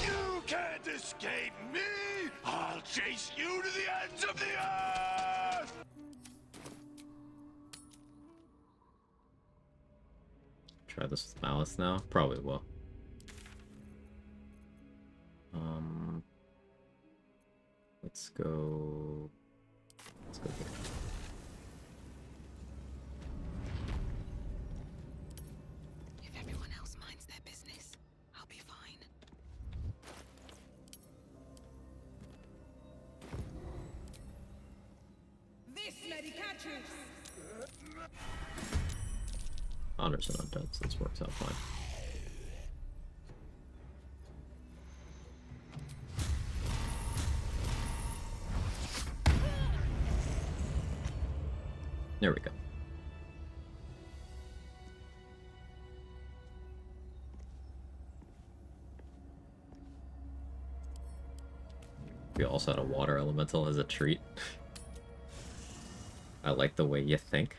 You can't escape me! I'll chase you to the ends of the earth! Try this with Malice now? Probably will. Let's go... Let's go here. If everyone else minds their business, I'll be fine. This lady catches. Honor's an undead, so this works out fine. There we go. We also had a water elemental as a treat. I like the way you think.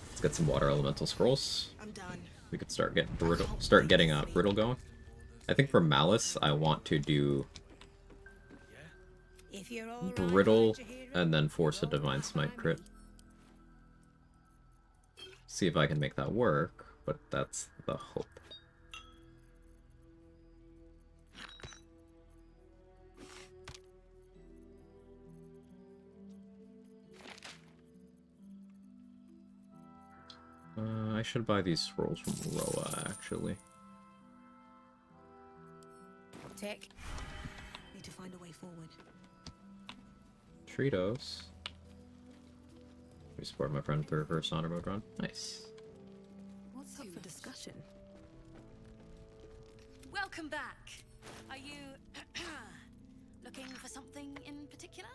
Let's get some water elemental scrolls. I'm done. We could start getting brittle going. I think for Malice, I want to do If you're all brittle and then force a divine smite crit. See if I can make that work, but that's the hope. I should buy these scrolls from Roa, actually. Tech. Need to find a way forward. Tritos. We support my friend for her first honor mode run. Nice. What's up for discussion? Welcome back. Are you looking for something in particular?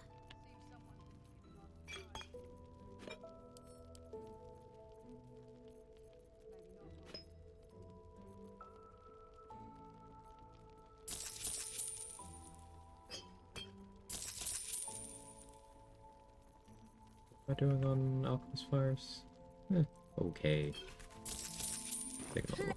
What am I doing on Alchemist Fires? Okay. Take another one.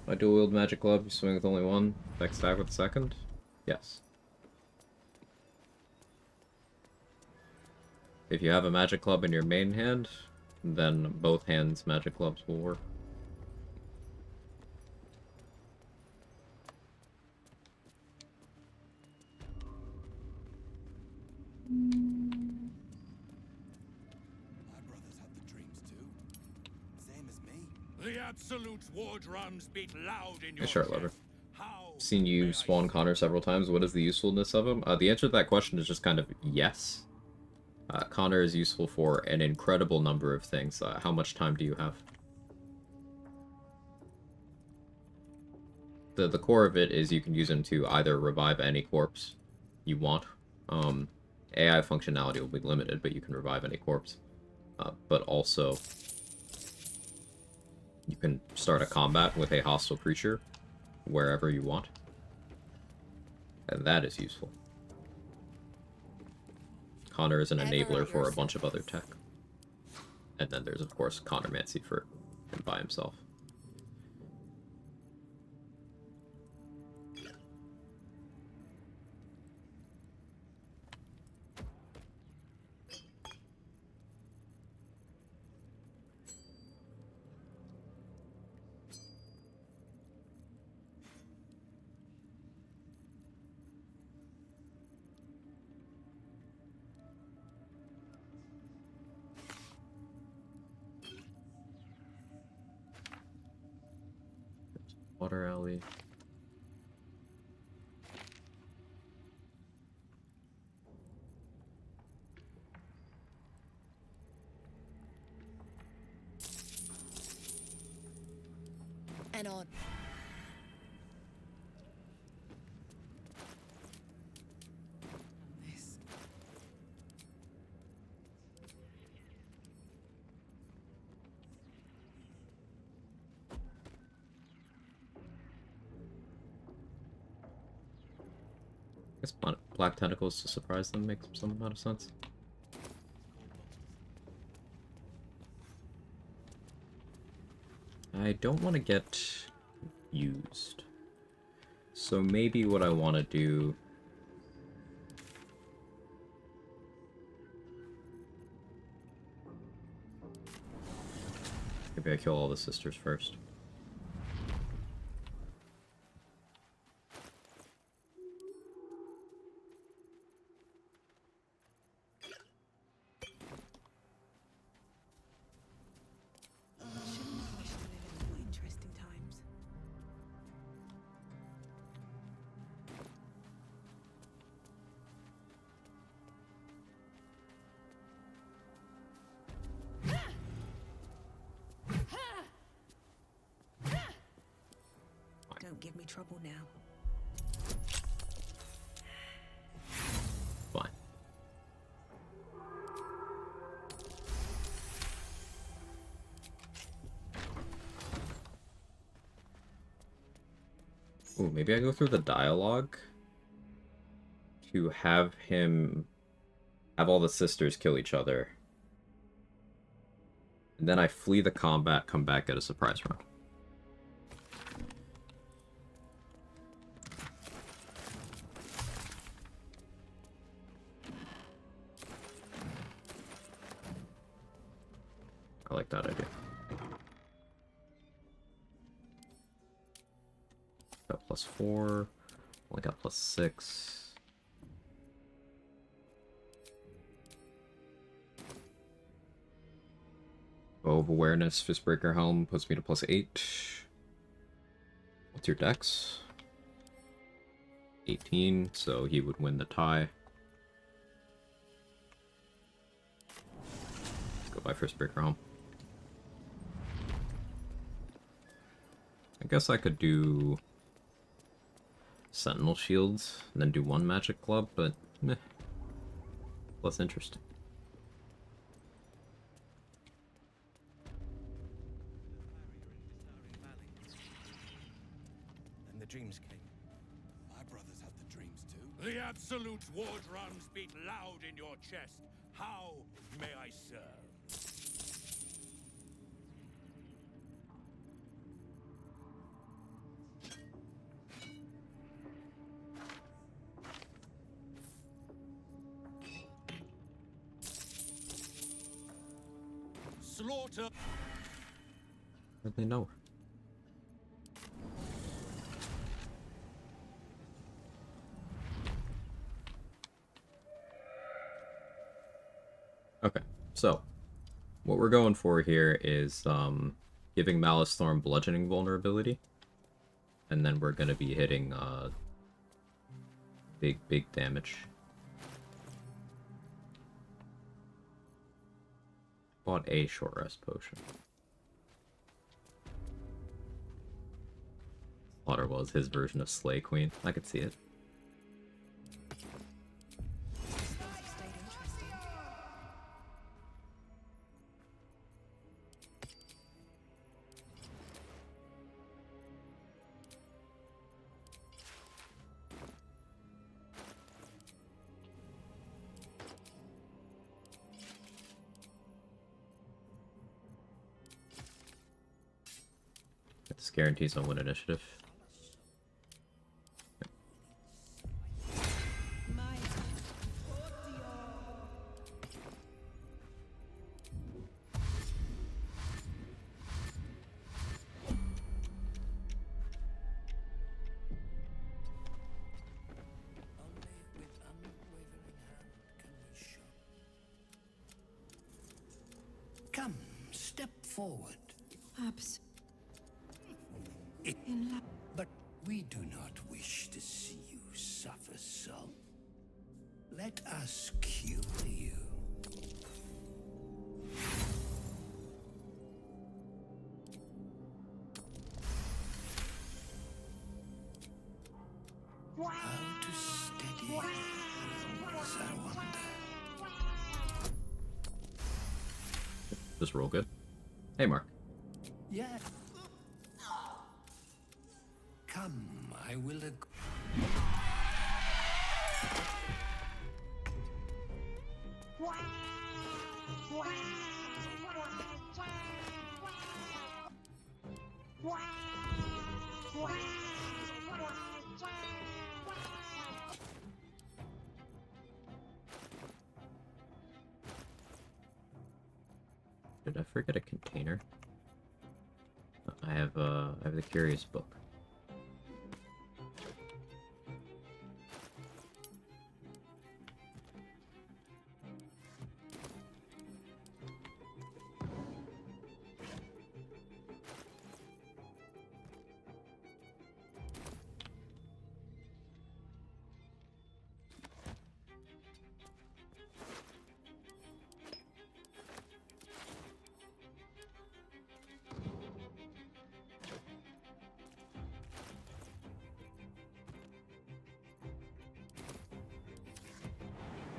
I dual wield magic glove, you swing with only one, backstab with the second? Yes. If you have a magic club in your main hand, then both hands magic clubs will work. My brothers had the dreams too. Same as me. The Absolute War drums beat loud in your Hey, Shart Lover. chest. How Seen you spawn Connor several times. What is the usefulness of him? The answer to that question is just kind of yes. Connor is useful for an incredible number of things. How much time do you have? The core of it is you can use him to either revive any corpse you want. AI functionality will be limited, but you can revive any corpse. But also, you can start a combat with a hostile creature wherever you want. And that is useful. Connor is an enabler for a bunch of other tech. And then there's, of course, Connormancy for him by himself. Water alley. And on. This. guess black tentacles to surprise them makes some amount of sense. I don't want to get used. So maybe what I want to do... Maybe I kill all the sisters first. Interesting times. Don't give me trouble now. Fine. Ooh, maybe I go through the dialogue to have him have all the sisters kill each other. And then I flee the combat, come back, get a surprise round. I like that idea. Got +4. Only got +6. Bow of Awareness, Fistbreaker Helm puts me to +8. What's your dex? 18, so he would win the tie. Let's go by Fistbreaker Helm. I guess I could do Sentinel Shields and then do one Magic Club, but meh. Less interesting. And the dreams came. My brothers had the dreams too. The absolute war drums beat loud in your chest. How may I serve? Slaughter. How'd they know? Okay, so what we're going for here is giving Malice Thorn bludgeoning vulnerability, and then we're gonna be hitting big damage. Bought a short rest potion. Slaughter was his version of Slay Queen. I could see it. Stayed interesting. This guarantees I'll win initiative. Come, step forward. Abs. But we do not wish to see you suffer, son. Let us cure you. How to steady your hands, I wonder. Just roll good. Hey, Mark. Yes. Come, I will Did I forget a container? I have the curious book.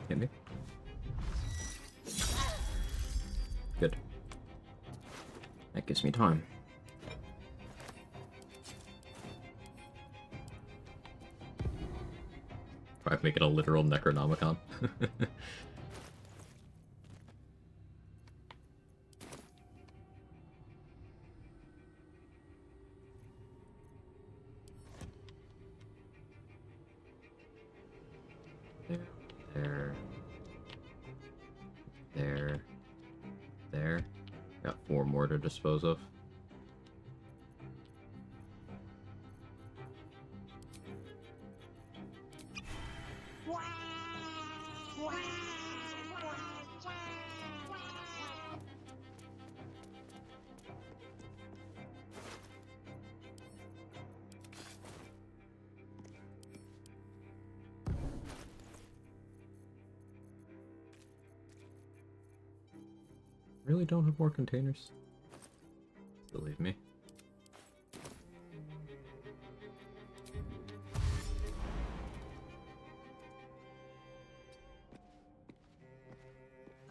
Hit me. Good. That gives me time. Try to make it a literal Necronomicon. There. Got 4 more to dispose of. Really don't have more containers. Believe me.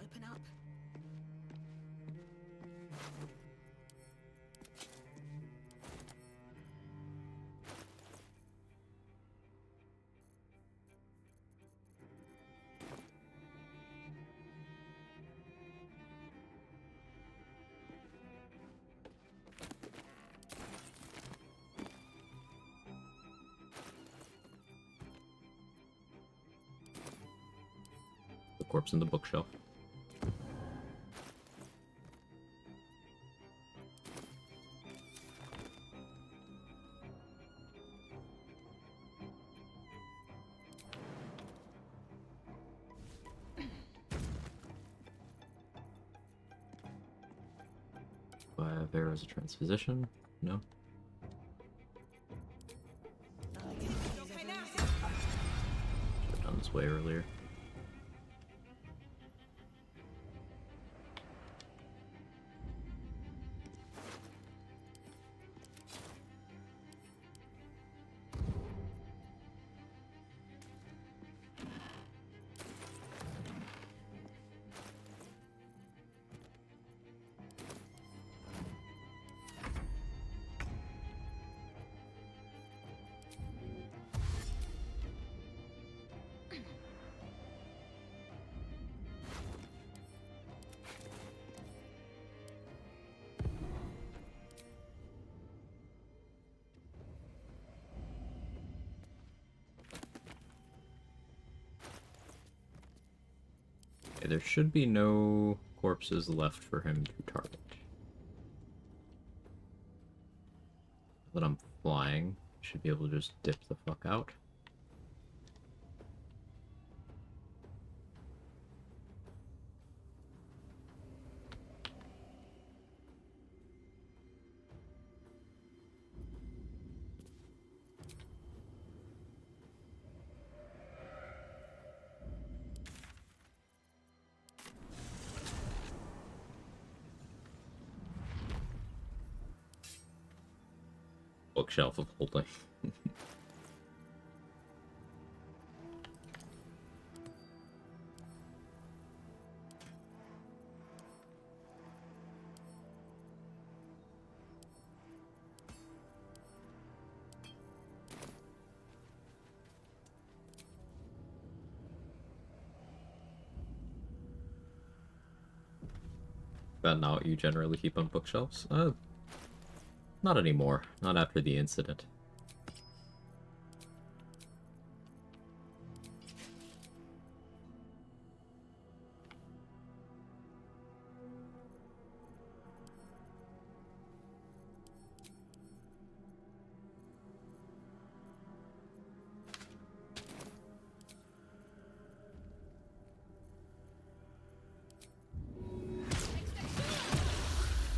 Open up. The corpse in the bookshelf. Do I have there as a transposition? No. Should have done this way earlier. Okay, there should be no corpses left for him to target. Now that I'm flying, I should be able to just dip the fuck out. Bookshelf of holding. that not what you generally keep on bookshelves? Not anymore. Not after the incident.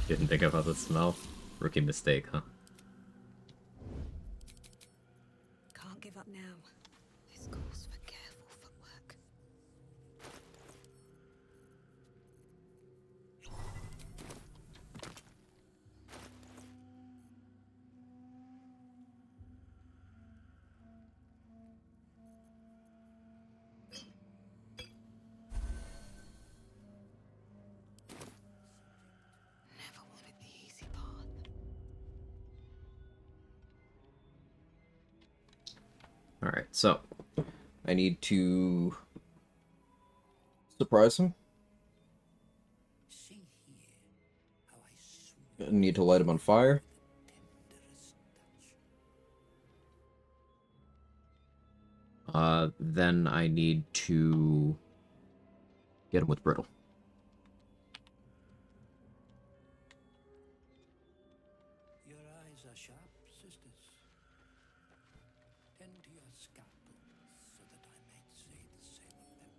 Didn't think about the smell. Rookie mistake, huh? Can't give up now. This calls for careful footwork. Never wanted the easy path. Alright, so I need to surprise him. See here how I swoop I need to light him on fire. tenderest touch. Then I need to get him with brittle. Your eyes are sharp, sisters. Tend to your scalpels so that I might say the same of them.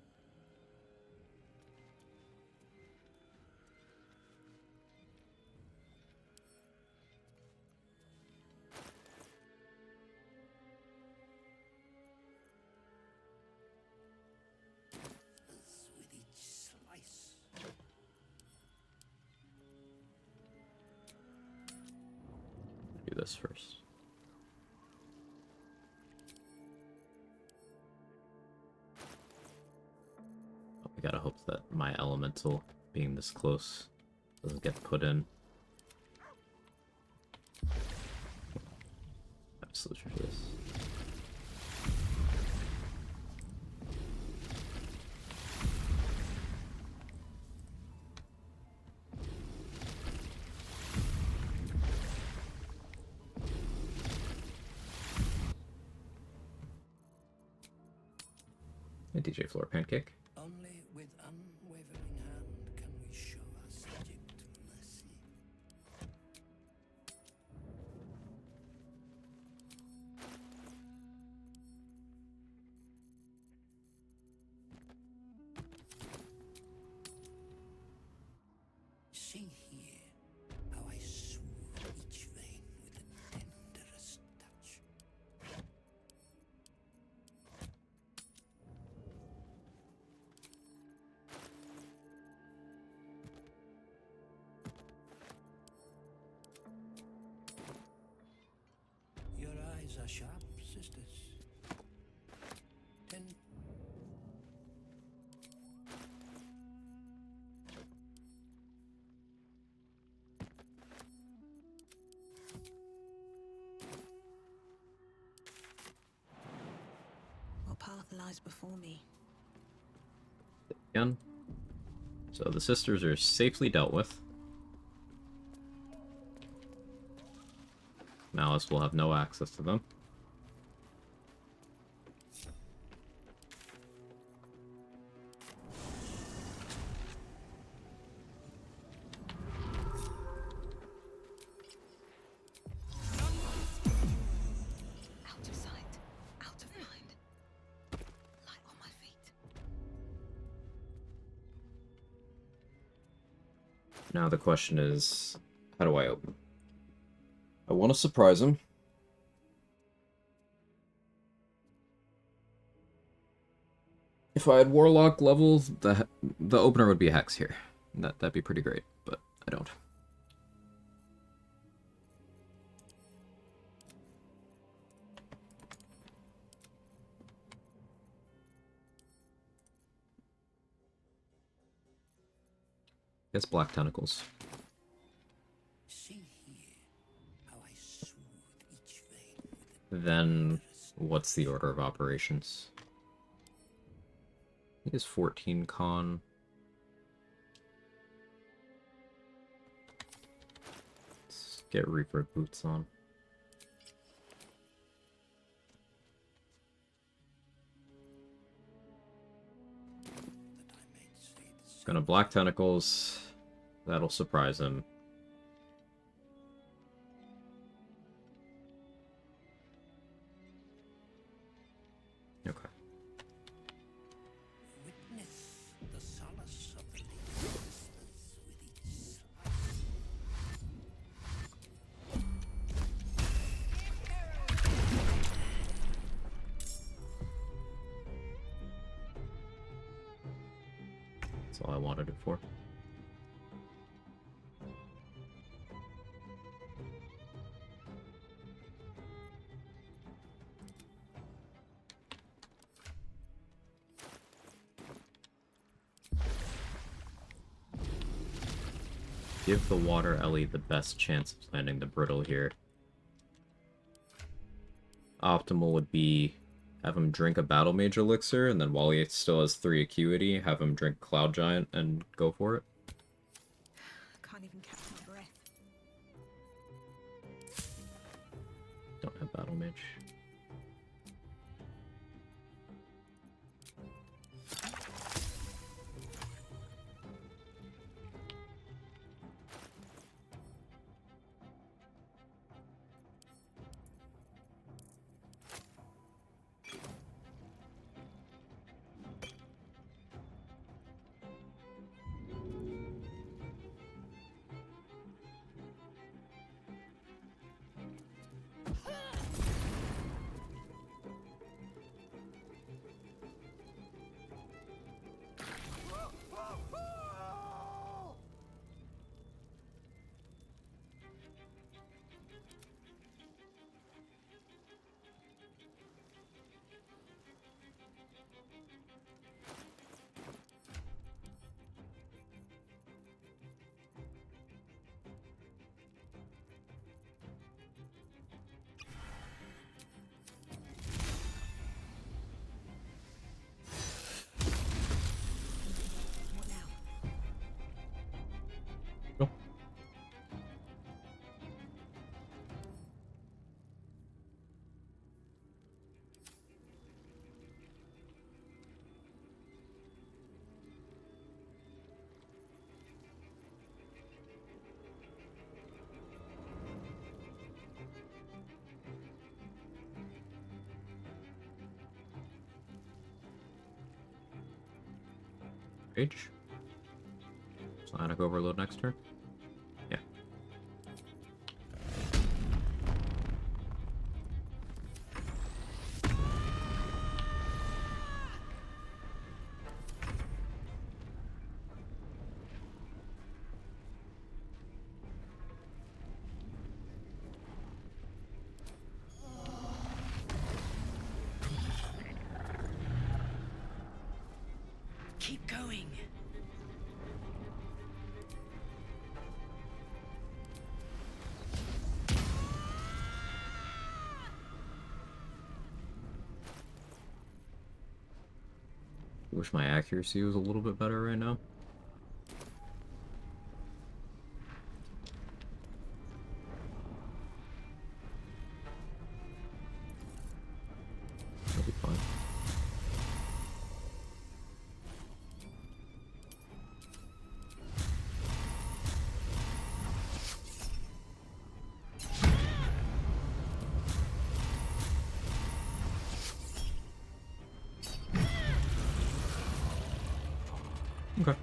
As with each slice, Do this first. I gotta hope that my elemental, being this close, doesn't get put in. Absolutely for this. Hey, DJ Floor Pancake. only with unwavering hand can we show our subject mercy. See here how I soothe each vein with the tenderest touch. Your eyes are sharp, sisters. Ten. What path lies before me? Again. So the sisters are safely dealt with. Malice will have no access to them. Out of sight, out of mind. Light on my feet. Now the question is, how do I open? I want to surprise him. If I had Warlock levels, the opener would be a Hex here. That'd be pretty great, but I don't. Guess Black Tentacles. See here how I soothe each vein with the Then, what's the order of operations? I think it's 14 con. get Reaper boots on. Gonna Black Tentacles. That'll surprise him. Okay. Witness the solace of the whispers with each That's all I wanted it for. Give the Water Ellie the best chance of landing the Brittle here. Optimal would be have him drink a Battle Mage Elixir, and then while he still has 3 Acuity, have him drink Cloud Giant and go for it. Can't even catch my breath. Don't have Battle Mage. Rage. Sonic Overload next turn. Yeah. Keep going. Wish my accuracy was a little bit better right now. That'll be fine. Okay.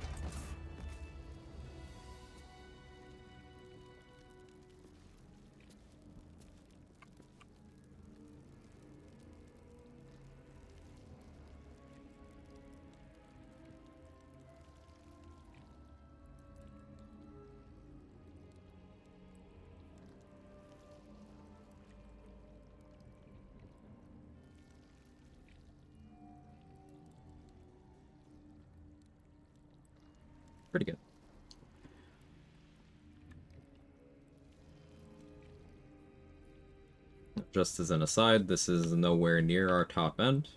Pretty good. Just as an aside, this is nowhere near our top end.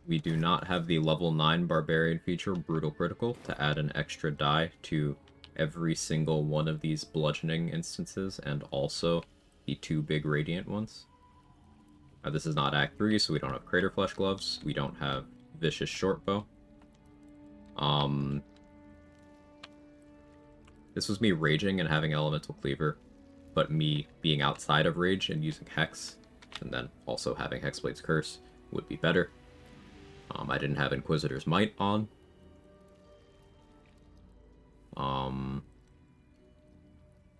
We do not have the level 9 Barbarian feature, Brutal Critical, to add an extra die to every single one of these bludgeoning instances and also the 2 big radiant ones. This is not Act 3, so we don't have Crater Flesh Gloves. We don't have Vicious Shortbow. This was me raging and having Elemental Cleaver, but me being outside of rage and using Hex, and then also having Hexblade's Curse would be better. I didn't have Inquisitor's Might on.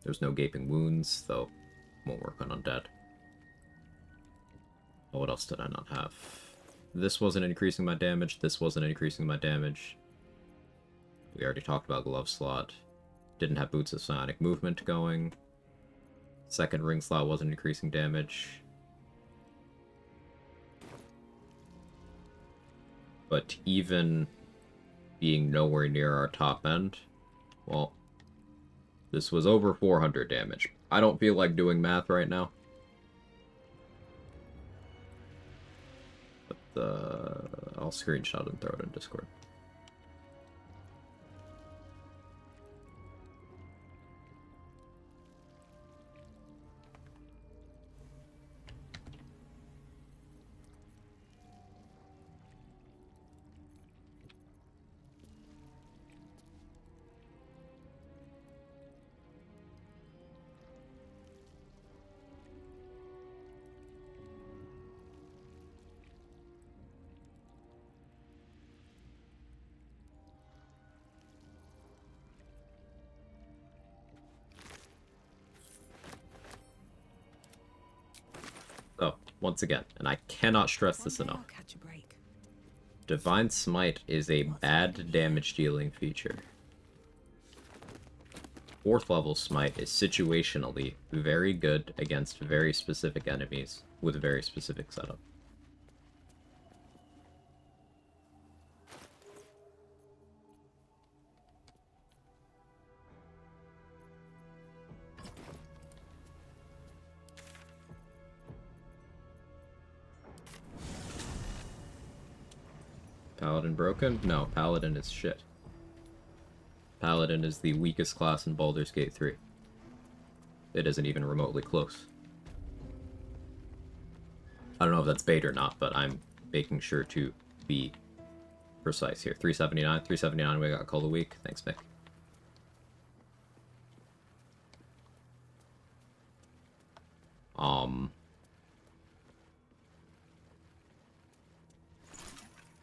There's no Gaping Wounds, though won't work on Undead. Oh, what else did I not have? This wasn't increasing my damage, this wasn't increasing my damage. We already talked about Glove Slot. Didn't have Boots of Psionic Movement going. Second Ring Slot wasn't increasing damage. But even being nowhere near our top end, well, this was over 400 damage. I don't feel like doing math right now. But I'll screenshot and throw it in Discord. So, once again, and I cannot stress this enough, Catch a break. Divine Smite is a bad damage dealing feature. 4th level Smite is situationally very good against very specific enemies with very specific setup. Paladin broken? No, Paladin is shit. Paladin is the weakest class in Baldur's Gate 3. It isn't even remotely close. I don't know if that's bait or not, but I'm making sure to be precise here. 379, 379 we got Call of Week. Thanks, Mick.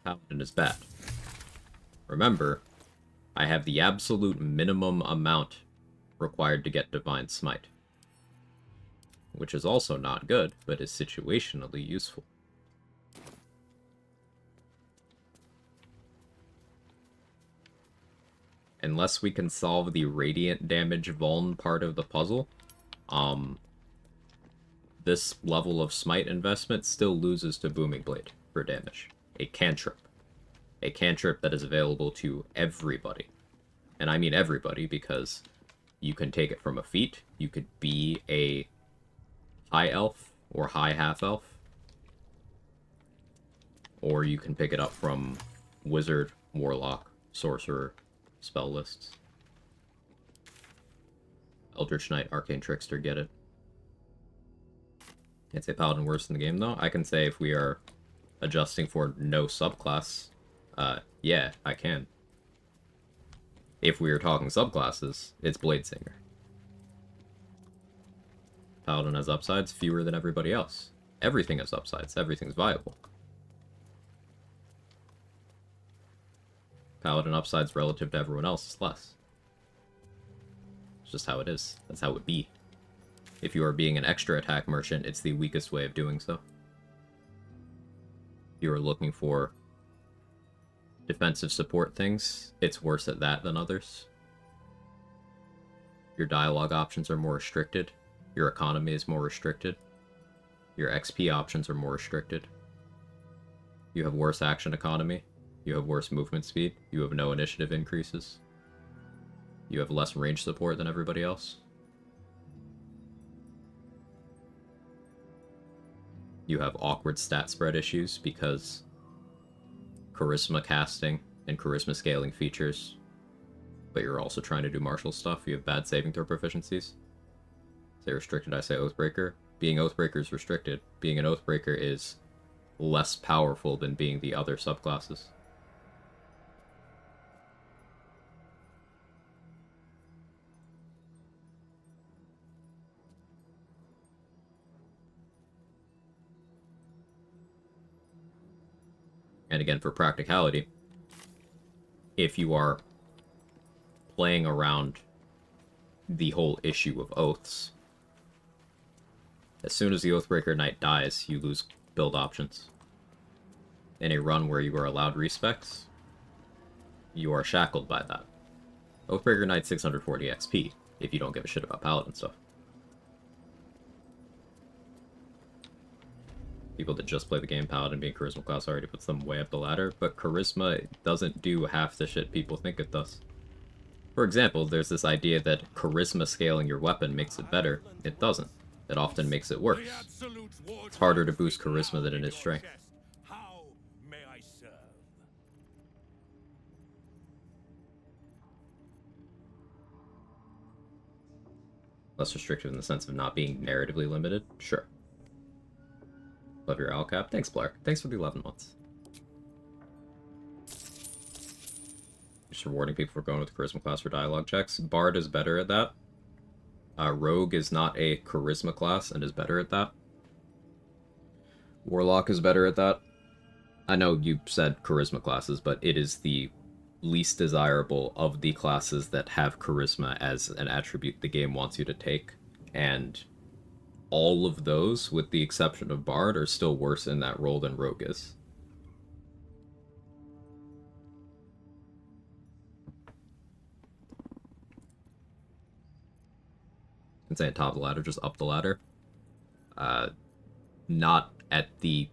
Paladin is bad. Remember, I have the absolute minimum amount required to get Divine Smite. Which is also not good, but is situationally useful. Unless we can solve the radiant damage vuln part of the puzzle, this level of Smite investment still loses to Booming Blade for damage. A cantrip. A cantrip that is available to everybody. And I mean everybody because you can take it from a feat. You could be a high elf or high half elf. Or you can pick it up from wizard, warlock, sorcerer, spell lists. Eldritch Knight, Arcane Trickster, get it. Can't say Paladin worse in the game though. I can say if we are adjusting for no subclass, yeah, I can. If we are talking subclasses, it's Bladesinger. Paladin has upsides, fewer than everybody else. Everything has upsides, everything's viable. Paladin upsides relative to everyone else is less. It's just how it is. That's how it would be. If you are being an extra attack merchant, it's the weakest way of doing so. If you are looking for defensive support things, it's worse at that than others. Your dialogue options are more restricted. Your economy is more restricted. Your XP options are more restricted. You have worse action economy. You have worse movement speed. You have no initiative increases. You have less range support than everybody else. You have awkward stat spread issues because charisma casting and charisma scaling features but you're also trying to do martial stuff, you have bad saving throw proficiencies. Say restricted, I say Oathbreaker. Being Oathbreaker is restricted. Being an Oathbreaker is less powerful than being the other subclasses. And again, for practicality, if you are playing around the whole issue of oaths, as soon as the Oathbreaker Knight dies, you lose build options. In a run where you are allowed respecs, you are shackled by that. Oathbreaker Knight 640 XP, if you don't give a shit about Paladin stuff. People that just play the game Paladin being Charisma class already puts them way up the ladder, but Charisma doesn't do half the shit people think it does. For example, there's this idea that Charisma scaling your weapon makes it better. It doesn't. It often makes it worse. It's harder to boost Charisma than it is Strength. How may I serve? Less restrictive in the sense of not being narratively limited? Sure. Love your owl cap. Thanks, Blair. Thanks for the 11 months. Just rewarding people for going with Charisma class for dialogue checks. Bard is better at that. Rogue is not a Charisma class and is better at that. Warlock is better at that. I know you said Charisma classes, but it is the least desirable of the classes that have Charisma as an attribute the game wants you to take. And all of those, with the exception of Bard, are still worse in that role than Rogue is. I'm saying top of the ladder, just up the ladder. Not at the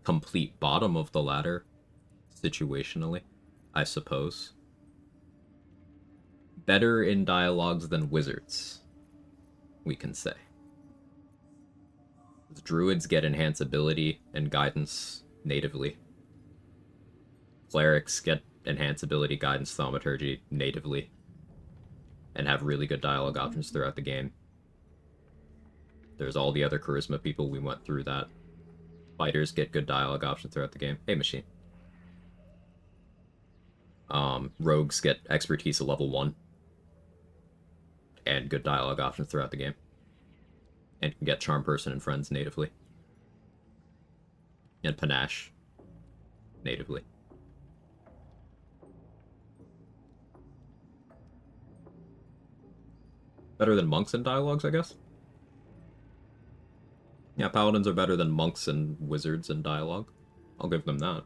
complete bottom of the ladder, situationally, I suppose. Better in dialogues than wizards, we can say. Druids get enhanceability and guidance natively. Clerics get enhanceability, guidance, thaumaturgy natively, and have really good dialogue options throughout the game. There's all the other charisma people, we went through that. Fighters get good dialogue options throughout the game. Hey, machine. Rogues get expertise at level 1. And good dialogue options throughout the game. And can get Charm Person and Friends natively. And Panache natively. Better than monks in dialogues, I guess? Yeah, paladins are better than monks and wizards in dialogue. I'll give them that.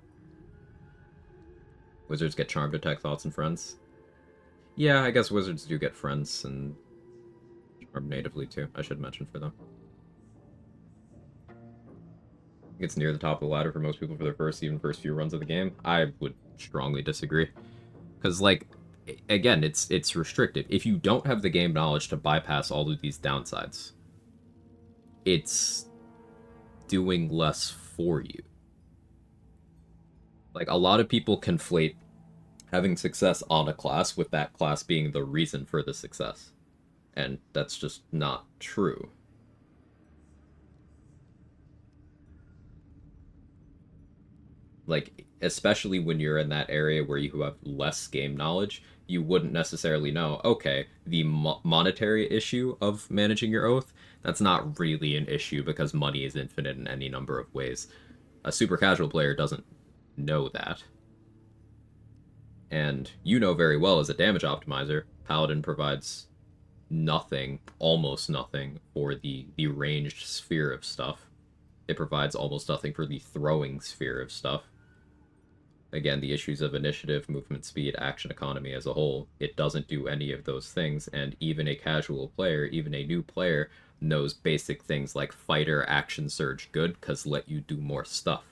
Wizards get Charm Detect, Thoughts, and Friends. Yeah, I guess wizards do get Friends and Charm natively too, I should mention for them. I think it's near the top of the ladder for most people for their first few runs of the game. I would strongly disagree. Because, like, again, it's restricted. If you don't have the game knowledge to bypass all of these downsides, it's doing less for you. Like, a lot of people conflate having success on a class with that class being the reason for the success. And that's just not true. Like, especially when you're in that area where you have less game knowledge, you wouldn't necessarily know, okay, the monetary issue of managing your oath, that's not really an issue because money is infinite in any number of ways. A super casual player doesn't know that. And you know very well as a damage optimizer, Paladin provides nothing, almost nothing, for the ranged sphere of stuff. It provides almost nothing for the throwing sphere of stuff. Again, the issues of initiative, movement speed, action economy as a whole, it doesn't do any of those things, and even a casual player, even a new player, knows basic things like fighter, action surge good, cause let you do more stuff.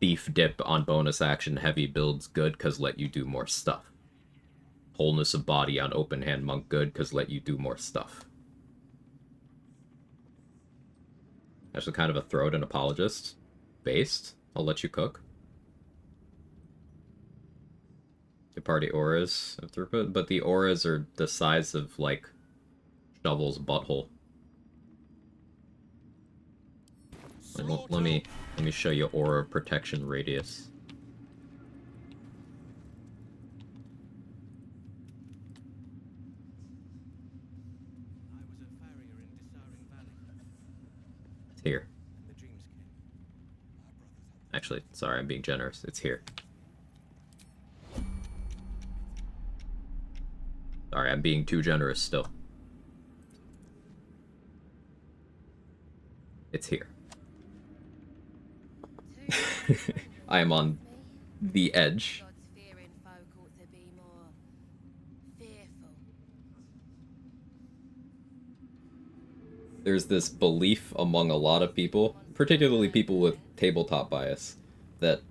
Thief dip on bonus action heavy builds good, cause let you do more stuff. Wholeness of body on open hand monk good, cause let you do more stuff. Actually kind of a throw at an apologist. Based. I'll let you cook. The party auras of throughput, but the auras are the size of, like, Shovel's butthole. Let me show you aura protection radius. It's here. Actually, sorry, I'm being generous. It's here. Sorry, I'm being too generous still. It's here. I am on the edge. There's this belief among a lot of people, particularly people with tabletop bias, that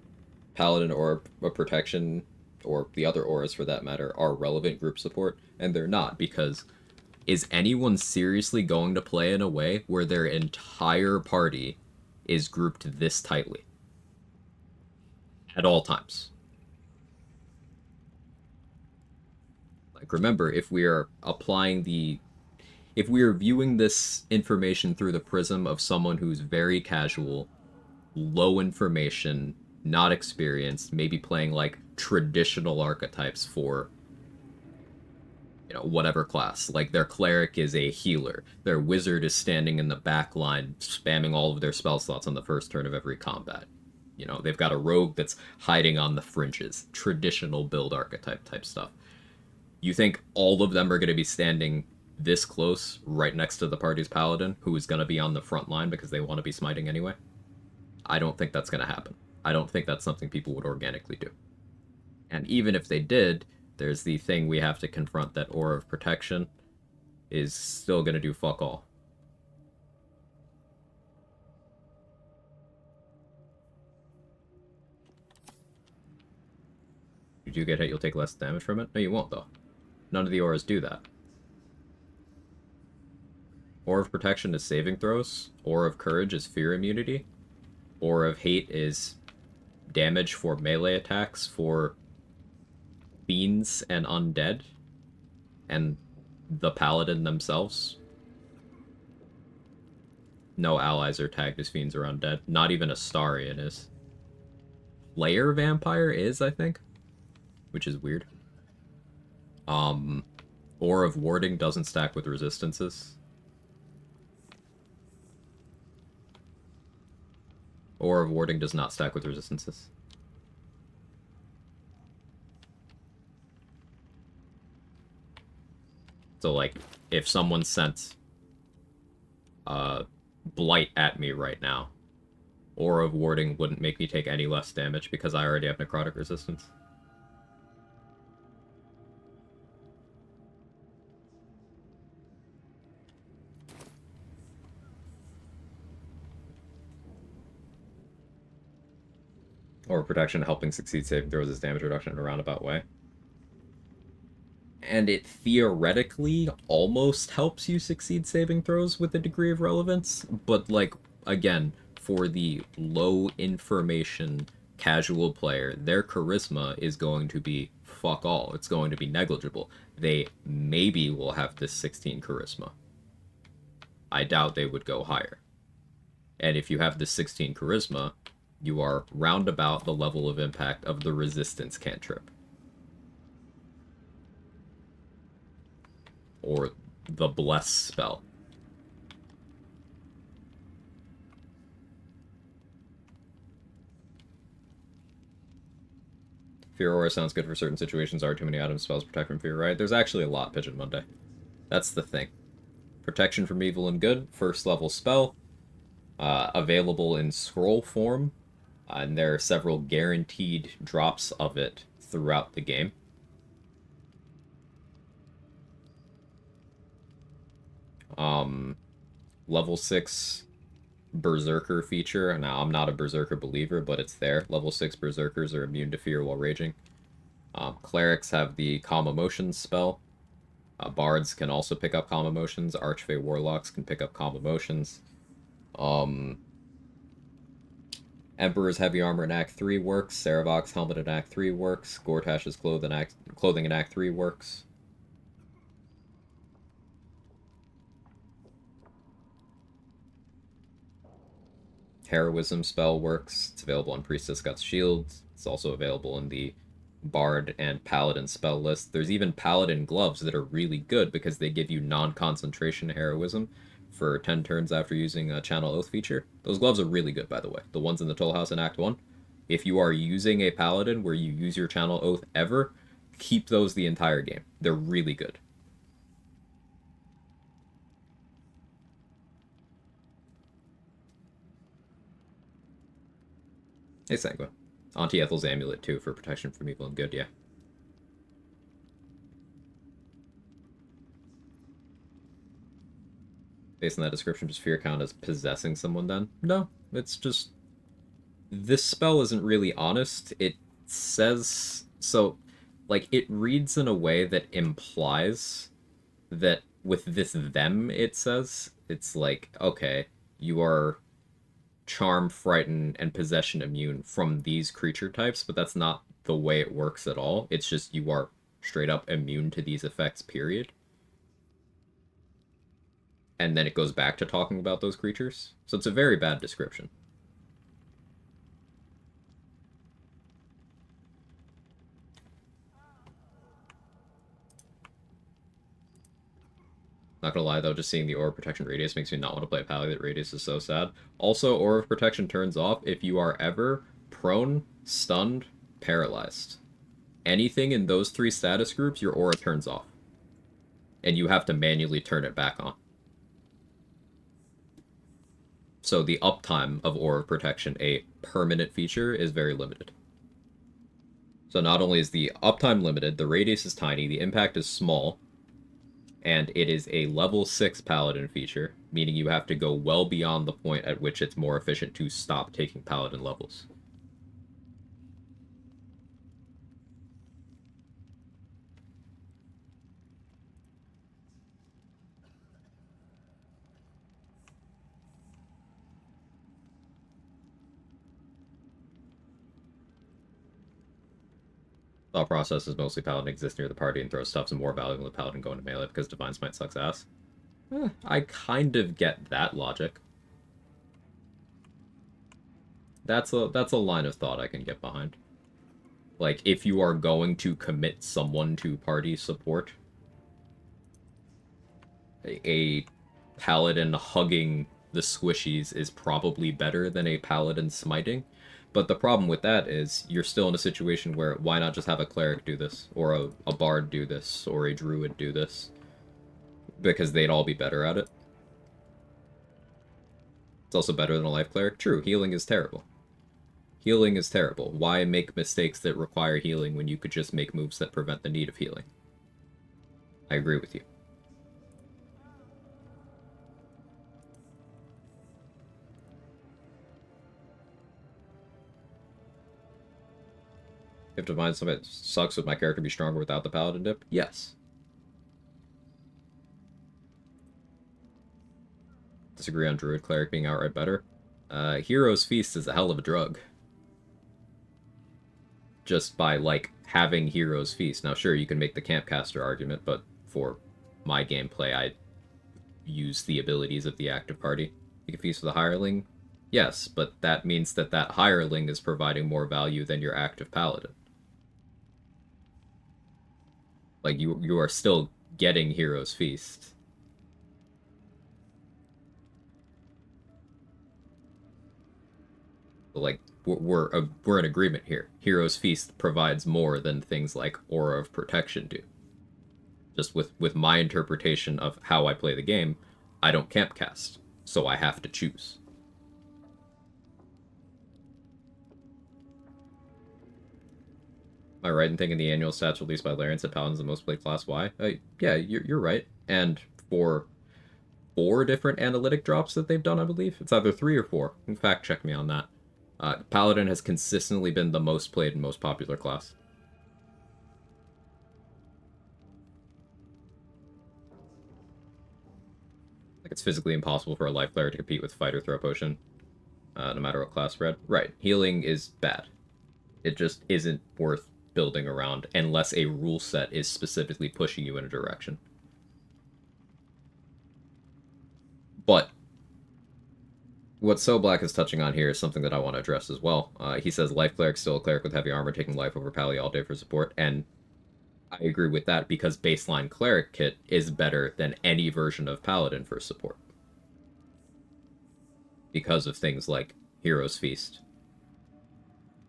Paladin Aura of Protection, or the other auras for that matter, are relevant group support, and they're not, because is anyone seriously going to play in a way where their entire party is grouped this tightly? At all times. Like, remember, if we are viewing this information through the prism of someone who's very casual, low information, not experienced, maybe playing like traditional archetypes for, you know, whatever class. Like their cleric is a healer, their wizard is standing in the back line, spamming all of their spell slots on the first turn of every combat. You know, they've got a rogue that's hiding on the fringes, traditional build archetype type stuff. You think all of them are going to be standing this close, right next to the party's paladin, who is going to be on the front line because they want to be smiting anyway? I don't think that's going to happen. I don't think that's something people would organically do. And even if they did, there's the thing we have to confront, that Aura of Protection is still going to do fuck all. You do get hit, you'll take less damage from it? No, you won't, though. None of the auras do that. Aura of Protection is saving throws. Aura of Courage is fear immunity. Aura of Hate is damage for melee attacks for fiends and undead. And the paladin themselves. No allies are tagged as fiends or undead. Not even Astarion is. Slayer Vampire is, I think. Which is weird. Aura of Warding doesn't stack with resistances. Aura of Warding does not stack with resistances. So, like, if someone sent Blight at me right now, Aura of Warding wouldn't make me take any less damage because I already have necrotic resistance. Aura Protection helping succeed saving throws is damage reduction in a roundabout way. And it theoretically almost helps you succeed saving throws with a degree of relevance, but, like, again, for the low information casual player, their charisma is going to be fuck all. It's going to be negligible. They maybe will have this 16 charisma. I doubt they would go higher. And if you have this 16 charisma, you are roundabout the level of impact of the resistance cantrip. Or the bless spell. Fear Aura sounds good for certain situations. Are too many items spells protect from fear, right? There's actually a lot, Pigeon Monday. That's the thing. Protection from evil and good, first level spell. Available in scroll form. And there are several guaranteed drops of it throughout the game. Level 6 Berserker feature. Now, I'm not a Berserker believer, but it's there. Level 6 Berserkers are immune to fear while raging. Clerics have the Calm Emotions spell. Bards can also pick up Calm Emotions. Archfey Warlocks can pick up Calm Emotions. And Emperor's heavy armor in Act 3 works. Sarevok's helmet in Act 3 works. Gortash's clothing in Act 3 works. Heroism spell works. It's available on Priestess Gut's shields. It's also available in the Bard and Paladin spell list. There's even Paladin gloves that are really good because they give you non-concentration heroism for 10 turns after using a Channel Oath feature. Those gloves are really good, by the way. The ones in the Toll House in Act 1. If you are using a Paladin where you use your Channel Oath ever, keep those the entire game. They're really good. Hey, Sanguine. Auntie Ethel's amulet, too, for protection from evil and good, yeah. Based on that description, does fear count as possessing someone then? No, it's just... This spell isn't really honest. It says... So, like, it reads in a way that implies that with this them, it says, it's like, okay, you are charm, frighten, and possession immune from these creature types, but that's not the way it works at all. It's just you are straight up immune to these effects, period. And then it goes back to talking about those creatures. So it's a very bad description. Not gonna lie though, just seeing the Aura of Protection Radius makes me not want to play a Pally. That Radius is so sad. Also, Aura of Protection turns off if you are ever prone, stunned, paralyzed. Anything in those 3 status groups, your Aura turns off. And you have to manually turn it back on. So the uptime of Aura of Protection, a permanent feature, is very limited. So not only is the uptime limited, the radius is tiny, the impact is small, and it is a level 6 Paladin feature, meaning you have to go well beyond the point at which it's more efficient to stop taking Paladin levels. Thought process is mostly Paladin exists near the party and throws stuff some more valuable than Paladin going to melee because Divine Smite sucks ass. I kind of get that logic. That's a line of thought I can get behind. Like, if you are going to commit someone to party support, a Paladin hugging the squishies is probably better than a Paladin smiting. But the problem with that is you're still in a situation where why not just have a cleric do this, or a bard do this, or a druid do this? Because they'd all be better at it. It's also better than a life cleric. True, healing is terrible. Healing is terrible. Why make mistakes that require healing when you could just make moves that prevent the need of healing? I agree with you. If Divine Summit sucks, would my character be stronger without the Paladin dip? Yes. Disagree on Druid Cleric being outright better. Hero's Feast is a hell of a drug. Just by, like, having Hero's Feast. Now, sure, you can make the Campcaster argument, but for my gameplay, I use the abilities of the active party. You can feast with a hireling? Yes, but that means that that hireling is providing more value than your active paladin. Like, you are still getting Hero's Feast. Like, we're in agreement here. Hero's Feast provides more than things like Aura of Protection do. Just with my interpretation of how I play the game, I don't campcast, so I have to choose. Am I right in thinking the annual stats released by Larian said Paladin's the most played class? Why? Yeah, you're right. And for 4 different analytic drops that they've done, I believe. It's either 3 or 4. In fact, check me on that. Paladin has consistently been the most played and most popular class. Like, it's physically impossible for a life cleric to compete with Fight or Throw Potion. no matter what class we're at. Right, healing is bad. It just isn't worth building around unless a rule set is specifically pushing you in a direction. But what So Black is touching on here is something that I want to address as well. He says Life Cleric still a cleric with heavy armor taking life over Pally all day for support, and I agree with that because baseline cleric kit is better than any version of Paladin for support. Because of things like Hero's Feast,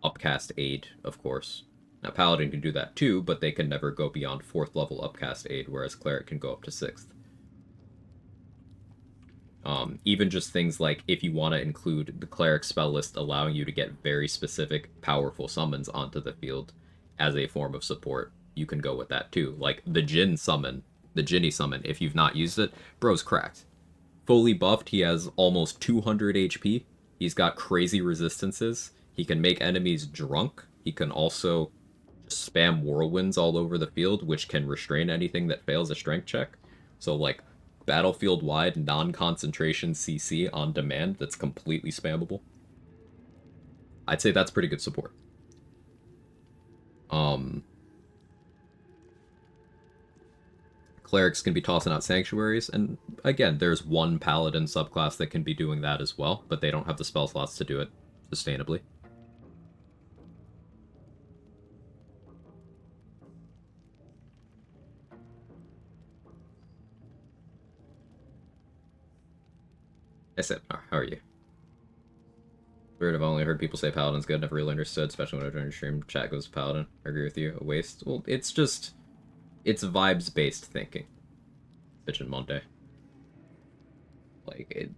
Upcast Aid, of course. Now Paladin can do that too, but they can never go beyond 4th level Upcast Aid, whereas Cleric can go up to 6th. Even just things like if you want to include the Cleric spell list allowing you to get very specific, powerful summons onto the field as a form of support, you can go with that too. Like the Jinn summon, the Jinny summon, if you've not used it, bro's cracked. Fully buffed, he has almost 200 HP. He's got crazy resistances. He can make enemies drunk. He can also spam whirlwinds all over the field, which can restrain anything that fails a strength check. So, like, battlefield-wide non-concentration CC on demand that's completely spammable. I'd say that's pretty good support. Clerics can be tossing out sanctuaries, and again, there's one paladin subclass that can be doing that as well, but they don't have the spell slots to do it sustainably. I said, how are you? Weird, I've only heard people say Paladin's good, never really understood, especially when I joined your stream. Chat goes Paladin. I agree with you. A waste. Well, it's just... it's vibes-based thinking. Bitchin' Monday. Like,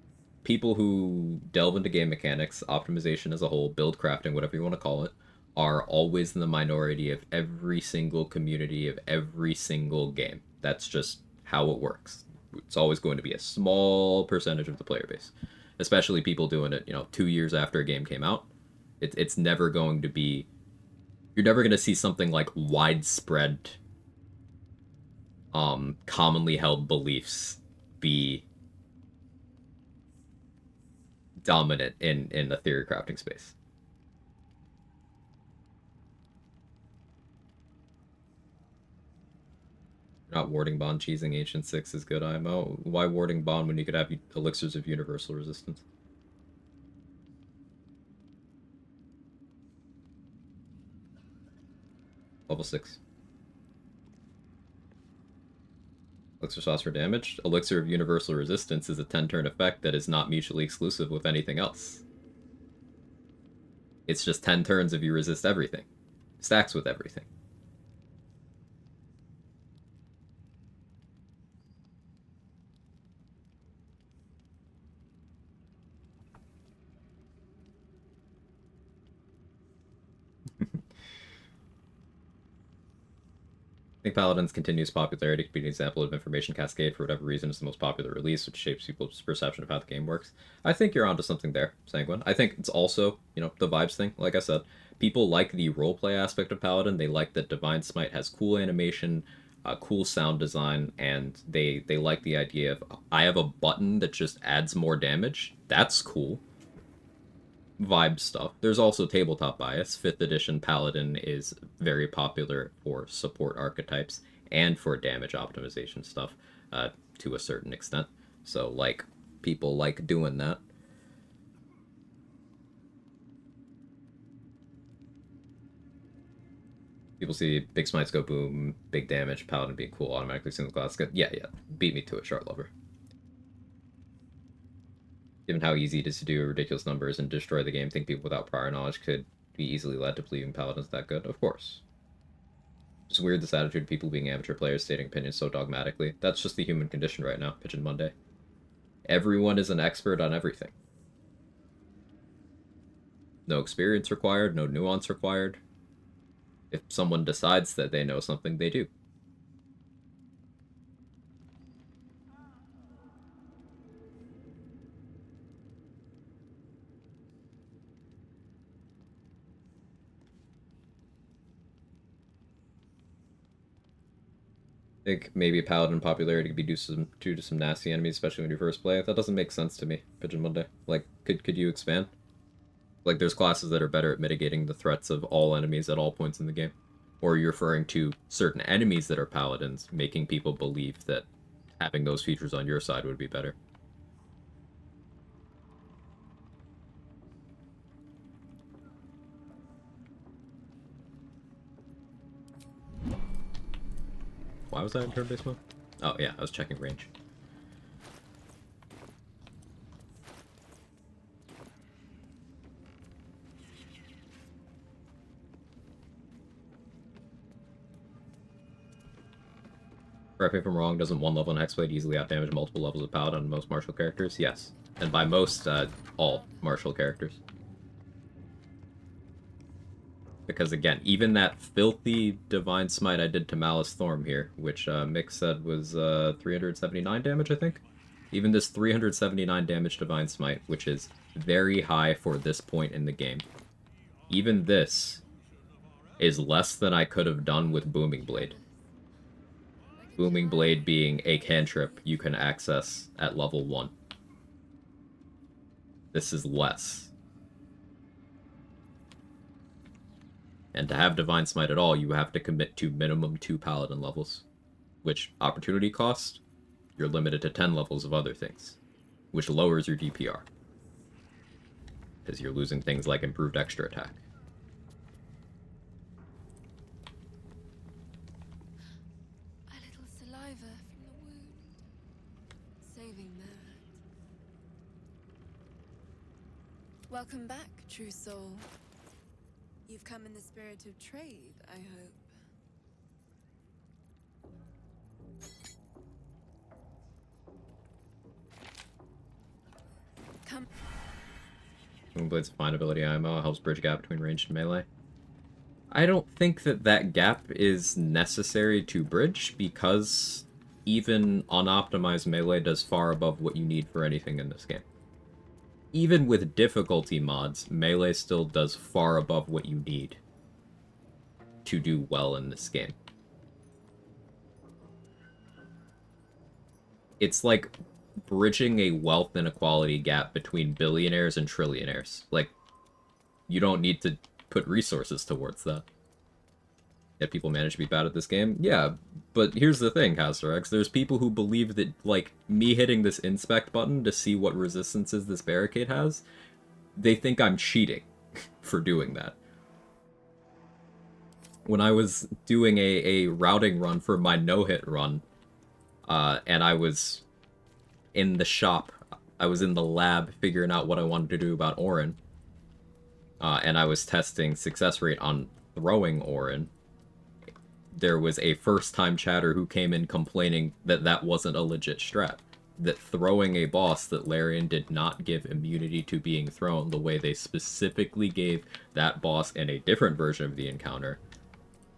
people who delve into game mechanics, optimization as a whole, build crafting, whatever you want to call it, are always in the minority of every single community of every single game. That's just how it works. It's always going to be a small percentage of the player base, especially people doing it, 2 years after a game came out. It's never going to be... you're never going to see something like widespread, commonly held beliefs be dominant in the theory crafting space. Not warding bond cheesing Ancient 6 is good IMO. Why warding bond when you could have elixirs of universal resistance? Level 6. Elixir sauce for damage. Elixir of universal resistance is a 10-turn effect that is not mutually exclusive with anything else. It's just 10 turns if you resist everything. Stacks with everything. I think Paladin's continuous popularity could be an example of information cascade. For whatever reason, it's the most popular release, which shapes people's perception of how the game works. I think you're onto something there, Sanguine. I think it's also, the vibes thing. Like I said, people like the roleplay aspect of Paladin. They like that Divine Smite has cool animation, cool sound design, and they like the idea of, I have a button that just adds more damage. That's cool. Vibe stuff. There's also tabletop bias. 5th edition Paladin is very popular for support archetypes and for damage optimization stuff, to a certain extent. So, like, people like doing that. People see big smites go boom, big damage, Paladin being cool, automatically single class. Yeah, beat me to it, Shard Lover. Given how easy it is to do ridiculous numbers and destroy the game, think people without prior knowledge could be easily led to believing Paladin's that good? Of course. It's weird, this attitude of people being amateur players stating opinions so dogmatically. That's just the human condition right now, Pigeon Monday. Everyone is an expert on everything. No experience required, no nuance required. If someone decides that they know something, they do. I think maybe Paladin popularity could be due to some nasty enemies, especially when you first play. That doesn't make sense to me, Pigeon Monday. Like, could you expand? Like, there's classes that are better at mitigating the threats of all enemies at all points in the game. Or are you referring to certain enemies that are paladins, making people believe that having those features on your side would be better? Why was that in turn-based mode? Oh, yeah, I was checking range. Correct me if I'm wrong, doesn't one level in Hexblade easily outdamage multiple levels of Paladin on most martial characters? Yes. And by most, all martial characters. Because again, even that filthy Divine Smite I did to Malice Thorm here, which Mick said was 379 damage, I think? Even this 379 damage Divine Smite, which is very high for this point in the game. Even this is less than I could have done with Booming Blade. Booming Blade being a cantrip you can access at level 1. This is less. And to have Divine Smite at all, you have to commit to minimum 2 Paladin levels. Which, opportunity cost, you're limited to 10 levels of other things. Which lowers your DPR. Because you're losing things like improved extra attack. A little saliva from the wound. Saving that. Welcome back, true soul. You've come in the spirit of trade, I hope. Come. Blades fine ability IMO helps bridge gap between ranged and melee. I don't think that that gap is necessary to bridge, because even unoptimized melee does far above what you need for anything in this game. Even with difficulty mods, melee still does far above what you need to do well in this game. It's like bridging a wealth inequality gap between billionaires and trillionaires. Like, you don't need to put resources towards that. Yet people manage to be bad at this game? Yeah, but here's the thing, Casterex. There's people who believe that, like, me hitting this inspect button to see what resistances this barricade has, they think I'm cheating for doing that. When I was doing a routing run for my no-hit run, and I was in the shop, I was in the lab figuring out what I wanted to do about Orin, and I was testing success rate on throwing Orin, there was a first-time chatter who came in complaining that that wasn't a legit strat. That throwing a boss that Larian did not give immunity to being thrown the way they specifically gave that boss in a different version of the encounter,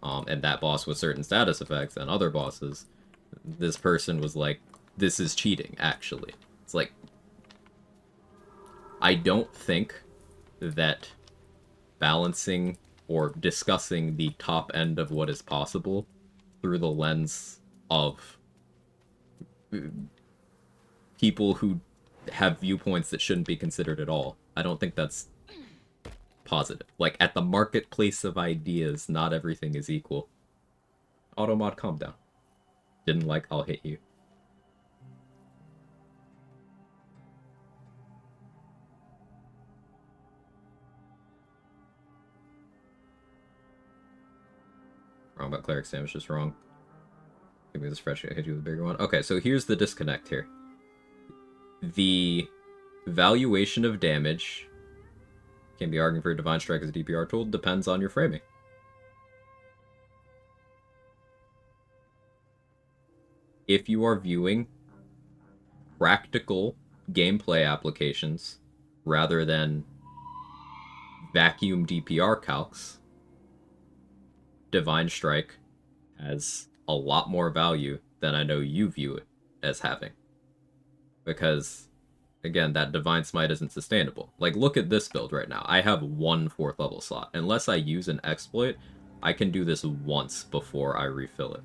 and that boss with certain status effects and other bosses, this person was like, this is cheating, actually. It's like, I don't think that balancing or discussing the top end of what is possible through the lens of people who have viewpoints that shouldn't be considered at all, I don't think that's positive. Like, at the marketplace of ideas, not everything is equal. Automod, calm down. Didn't like, I'll hit you. Wrong about cleric damage, just wrong. Give me this fresh, hit you with a bigger one. Okay, so here's the disconnect here. The valuation of damage can be argued for a Divine Strike as a DPR tool, depends on your framing. If you are viewing practical gameplay applications rather than vacuum DPR calcs, Divine Strike has a lot more value than I know you view it as having. Because, again, that Divine Smite isn't sustainable. Like, look at this build right now. I have one 4th level slot. Unless I use an exploit, I can do this once before I refill it.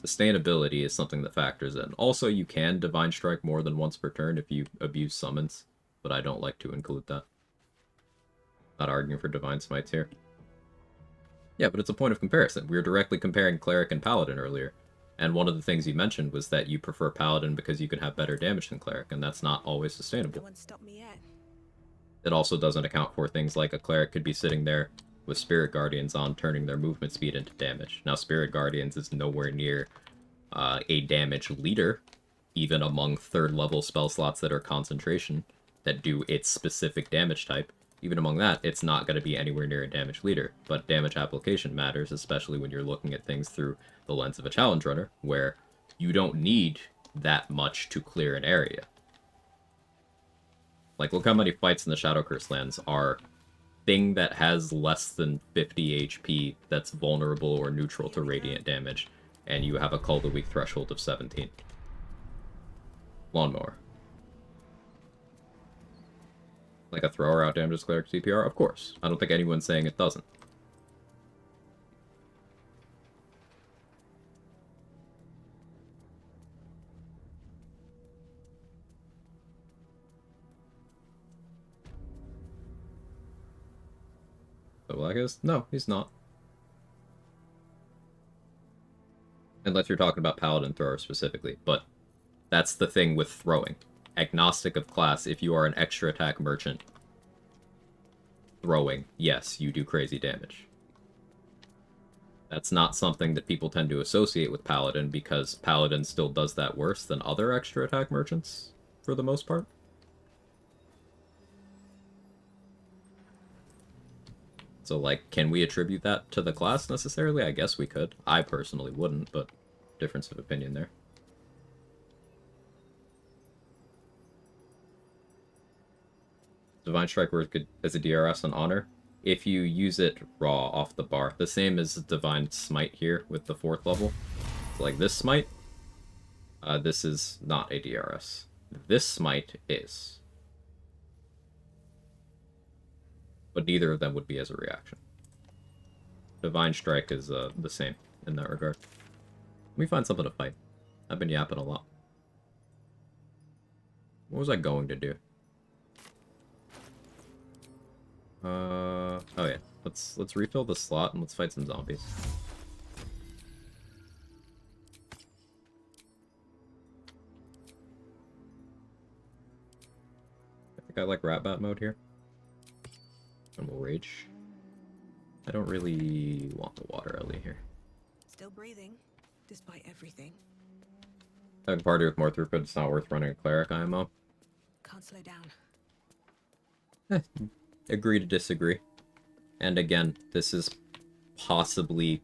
Sustainability is something that factors in. Also, you can Divine Strike more than once per turn if you abuse summons, but I don't like to include that. Not arguing for Divine Smites here. Yeah, but it's a point of comparison. We were directly comparing Cleric and Paladin earlier. And one of the things you mentioned was that you prefer Paladin because you can have better damage than Cleric, and that's not always sustainable. No one stopped me yet. It also doesn't account for things like a Cleric could be sitting there with Spirit Guardians on, turning their movement speed into damage. Now, Spirit Guardians is nowhere near a damage leader, even among 3rd level spell slots that are concentration, that do its specific damage type. Even among that, it's not going to be anywhere near a damage leader, but damage application matters, especially when you're looking at things through the lens of a challenge runner, where you don't need that much to clear an area. Like, look how many fights in the Shadow Curse lands are thing that has less than 50 HP that's vulnerable or neutral to radiant damage, and you have a Call to Weak threshold of 17. Lawnmower. Like a thrower out damages Cleric CPR? Of course. I don't think anyone's saying it doesn't. So Black is? No, he's not. Unless you're talking about Paladin Thrower specifically, but that's the thing with throwing. Agnostic of class, if you are an extra attack merchant, throwing, yes, you do crazy damage. That's not something that people tend to associate with Paladin, because Paladin still does that worse than other extra attack merchants, for the most part. So, like, can we attribute that to the class necessarily? I guess we could. I personally wouldn't, but difference of opinion there. Divine Strike works good as a DRS on Honor if you use it raw off the bar. The same as Divine Smite here with the 4th level. So like this Smite, this is not a DRS. This Smite is. But neither of them would be as a reaction. Divine Strike is the same in that regard. Let me find something to fight. I've been yapping a lot. What was I going to do? Oh yeah. Let's refill the slot and let's fight some zombies. I think I like Rat Bat mode here. And we'll rage. I don't really want the water Ellie here. Still breathing, despite everything. Having a party with more throughput, it's not worth running a Cleric IMO. Can't slow down. Agree to disagree. And again, this is possibly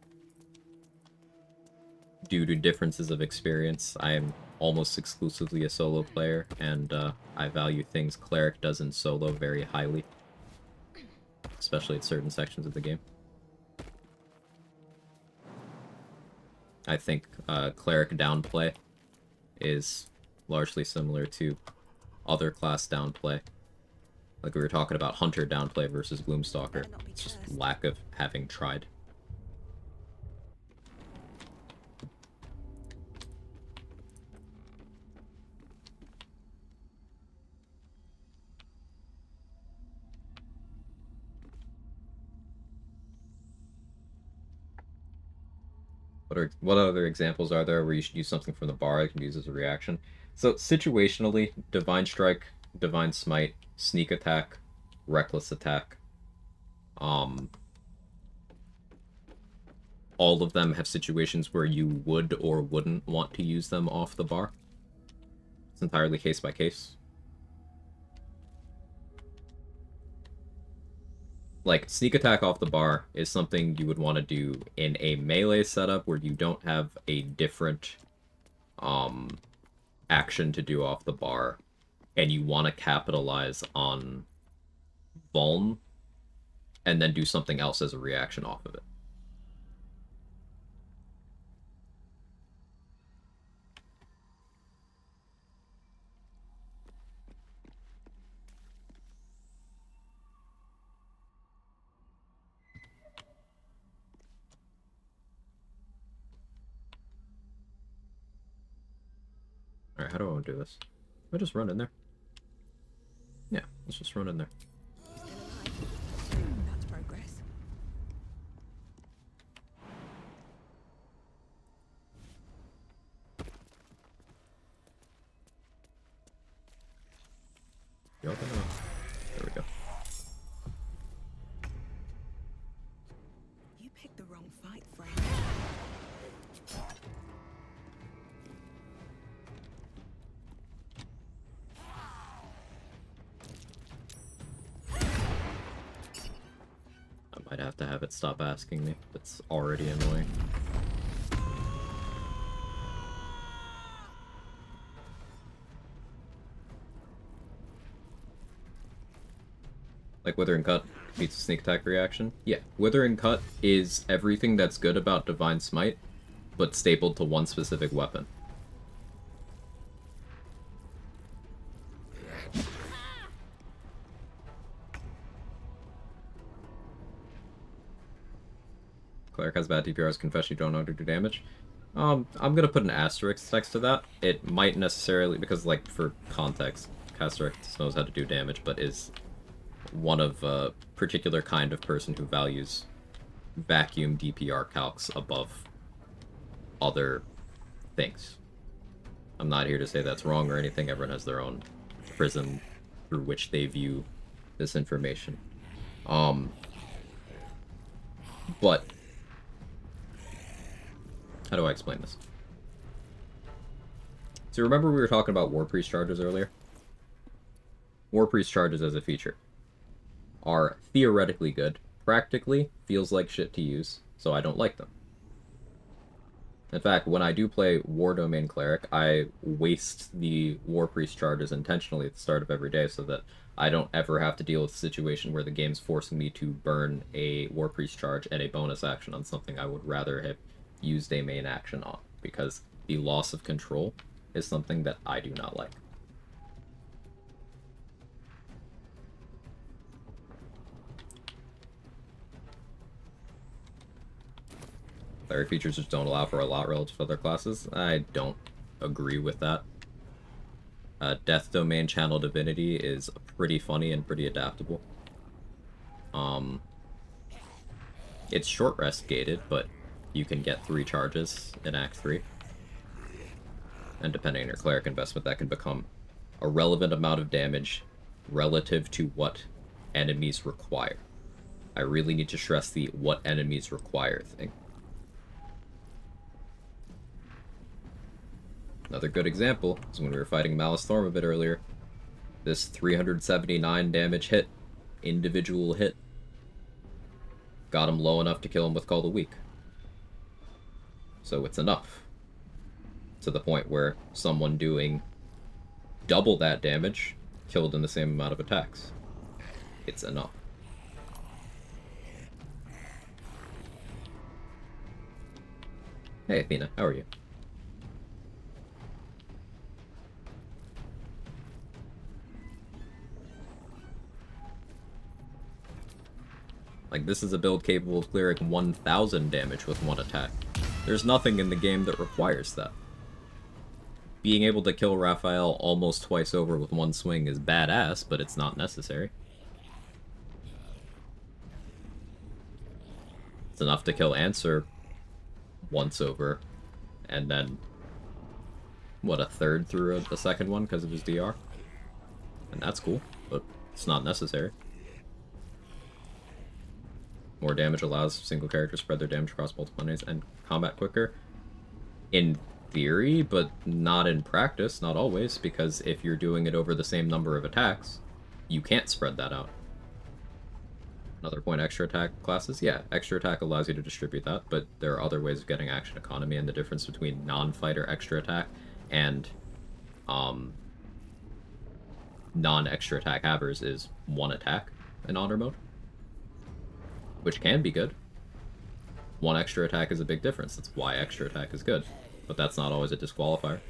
due to differences of experience. I am almost exclusively a solo player, and I value things Cleric does in solo very highly. Especially at certain sections of the game. I think Cleric downplay is largely similar to other class downplay. Like we were talking about Hunter downplay versus Gloomstalker. It's just lack of having tried. What other examples are there where you should use something from the bar that can be used as a reaction? So situationally, Divine Strike, Divine Smite, Sneak Attack, Reckless Attack. All of them have situations where you would or wouldn't want to use them off the bar. It's entirely case by case. Like, Sneak Attack off the bar is something you would want to do in a melee setup where you don't have a different action to do off the bar, and you want to capitalize on Vuln, and then do something else as a reaction off of it. Alright, how do I want to do this? Do I just run in there? Yeah, let's just run in there. Y'all gonna... There we go. You picked the wrong fight, friend. I might have to have it stop asking me. It's already annoying. Like Withering Cut beats a sneak attack reaction? Yeah, Withering Cut is everything that's good about Divine Smite, but stapled to one specific weapon. Cleric has bad DPRs, confess you don't know how to do damage. I'm gonna put an asterisk next to that. It might necessarily, because like for context, Casterix knows how to do damage, but is one of a particular kind of person who values vacuum DPR calcs above other things. I'm not here to say that's wrong or anything. Everyone has their own prism through which they view this information. But how do I explain this? So remember we were talking about War Priest charges earlier? War Priest charges as a feature are theoretically good. Practically, feels like shit to use, so I don't like them. In fact, when I do play War Domain Cleric, I waste the War Priest charges intentionally at the start of every day so that I don't ever have to deal with a situation where the game's forcing me to burn a War Priest charge and a bonus action on something I would rather have used a main action on, because the loss of control is something that I do not like. Cleric features just don't allow for a lot relative to other classes. I don't agree with that. Death Domain Channel Divinity is pretty funny and pretty adaptable. It's short rest gated, but you can get 3 charges in Act 3. And depending on your cleric investment, that can become a relevant amount of damage relative to what enemies require. I really need to stress the what enemies require thing. Another good example is when we were fighting Malice Thorm a bit earlier. This 379 damage hit, individual hit, got him low enough to kill him with Call the Weak. So it's enough. To the point where someone doing double that damage killed in the same amount of attacks. It's enough. Hey Athena, how are you? Like, this is a build capable of clearing 1,000 damage with one attack. There's nothing in the game that requires that. Being able to kill Raphael almost twice over with one swing is badass, but it's not necessary. It's enough to kill Answer once over, and then, what, a third through the second one because of his DR? And that's cool, but it's not necessary. More damage allows single characters spread their damage across multiple enemies and combat quicker. In theory, but not in practice, not always, because if you're doing it over the same number of attacks, you can't spread that out. Another point, extra attack classes. Yeah, extra attack allows you to distribute that, but there are other ways of getting action economy, and the difference between non-fighter extra attack and non-extra attack havers is 1 attack in honor mode, which can be good. 1 extra attack is a big difference. That's why extra attack is good. But that's not always a disqualifier.